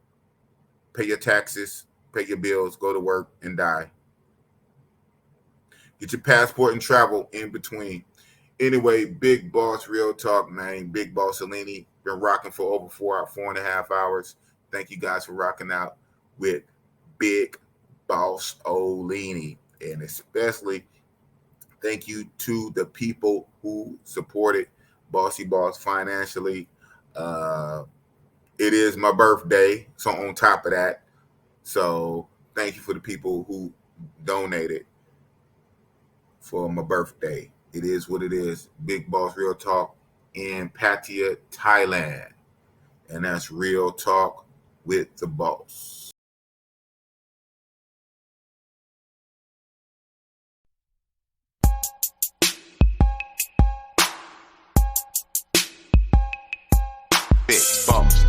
Pay your taxes, pay your bills, go to work, and die. Get your passport and travel in between. Anyway, Big Boss Real Talk, man. Big Boss Alini been rocking for over 4.5 hours. Thank you guys for rocking out with Big Boss Olini. And especially thank you to the people who supported Bossy-Boss financially. It is my birthday, so on top of that, so thank you for the people who donated for my birthday. It is what it is. Big Boss Real Talk in Pattaya, Thailand. And that's Real Talk with the Boss. Big Boss.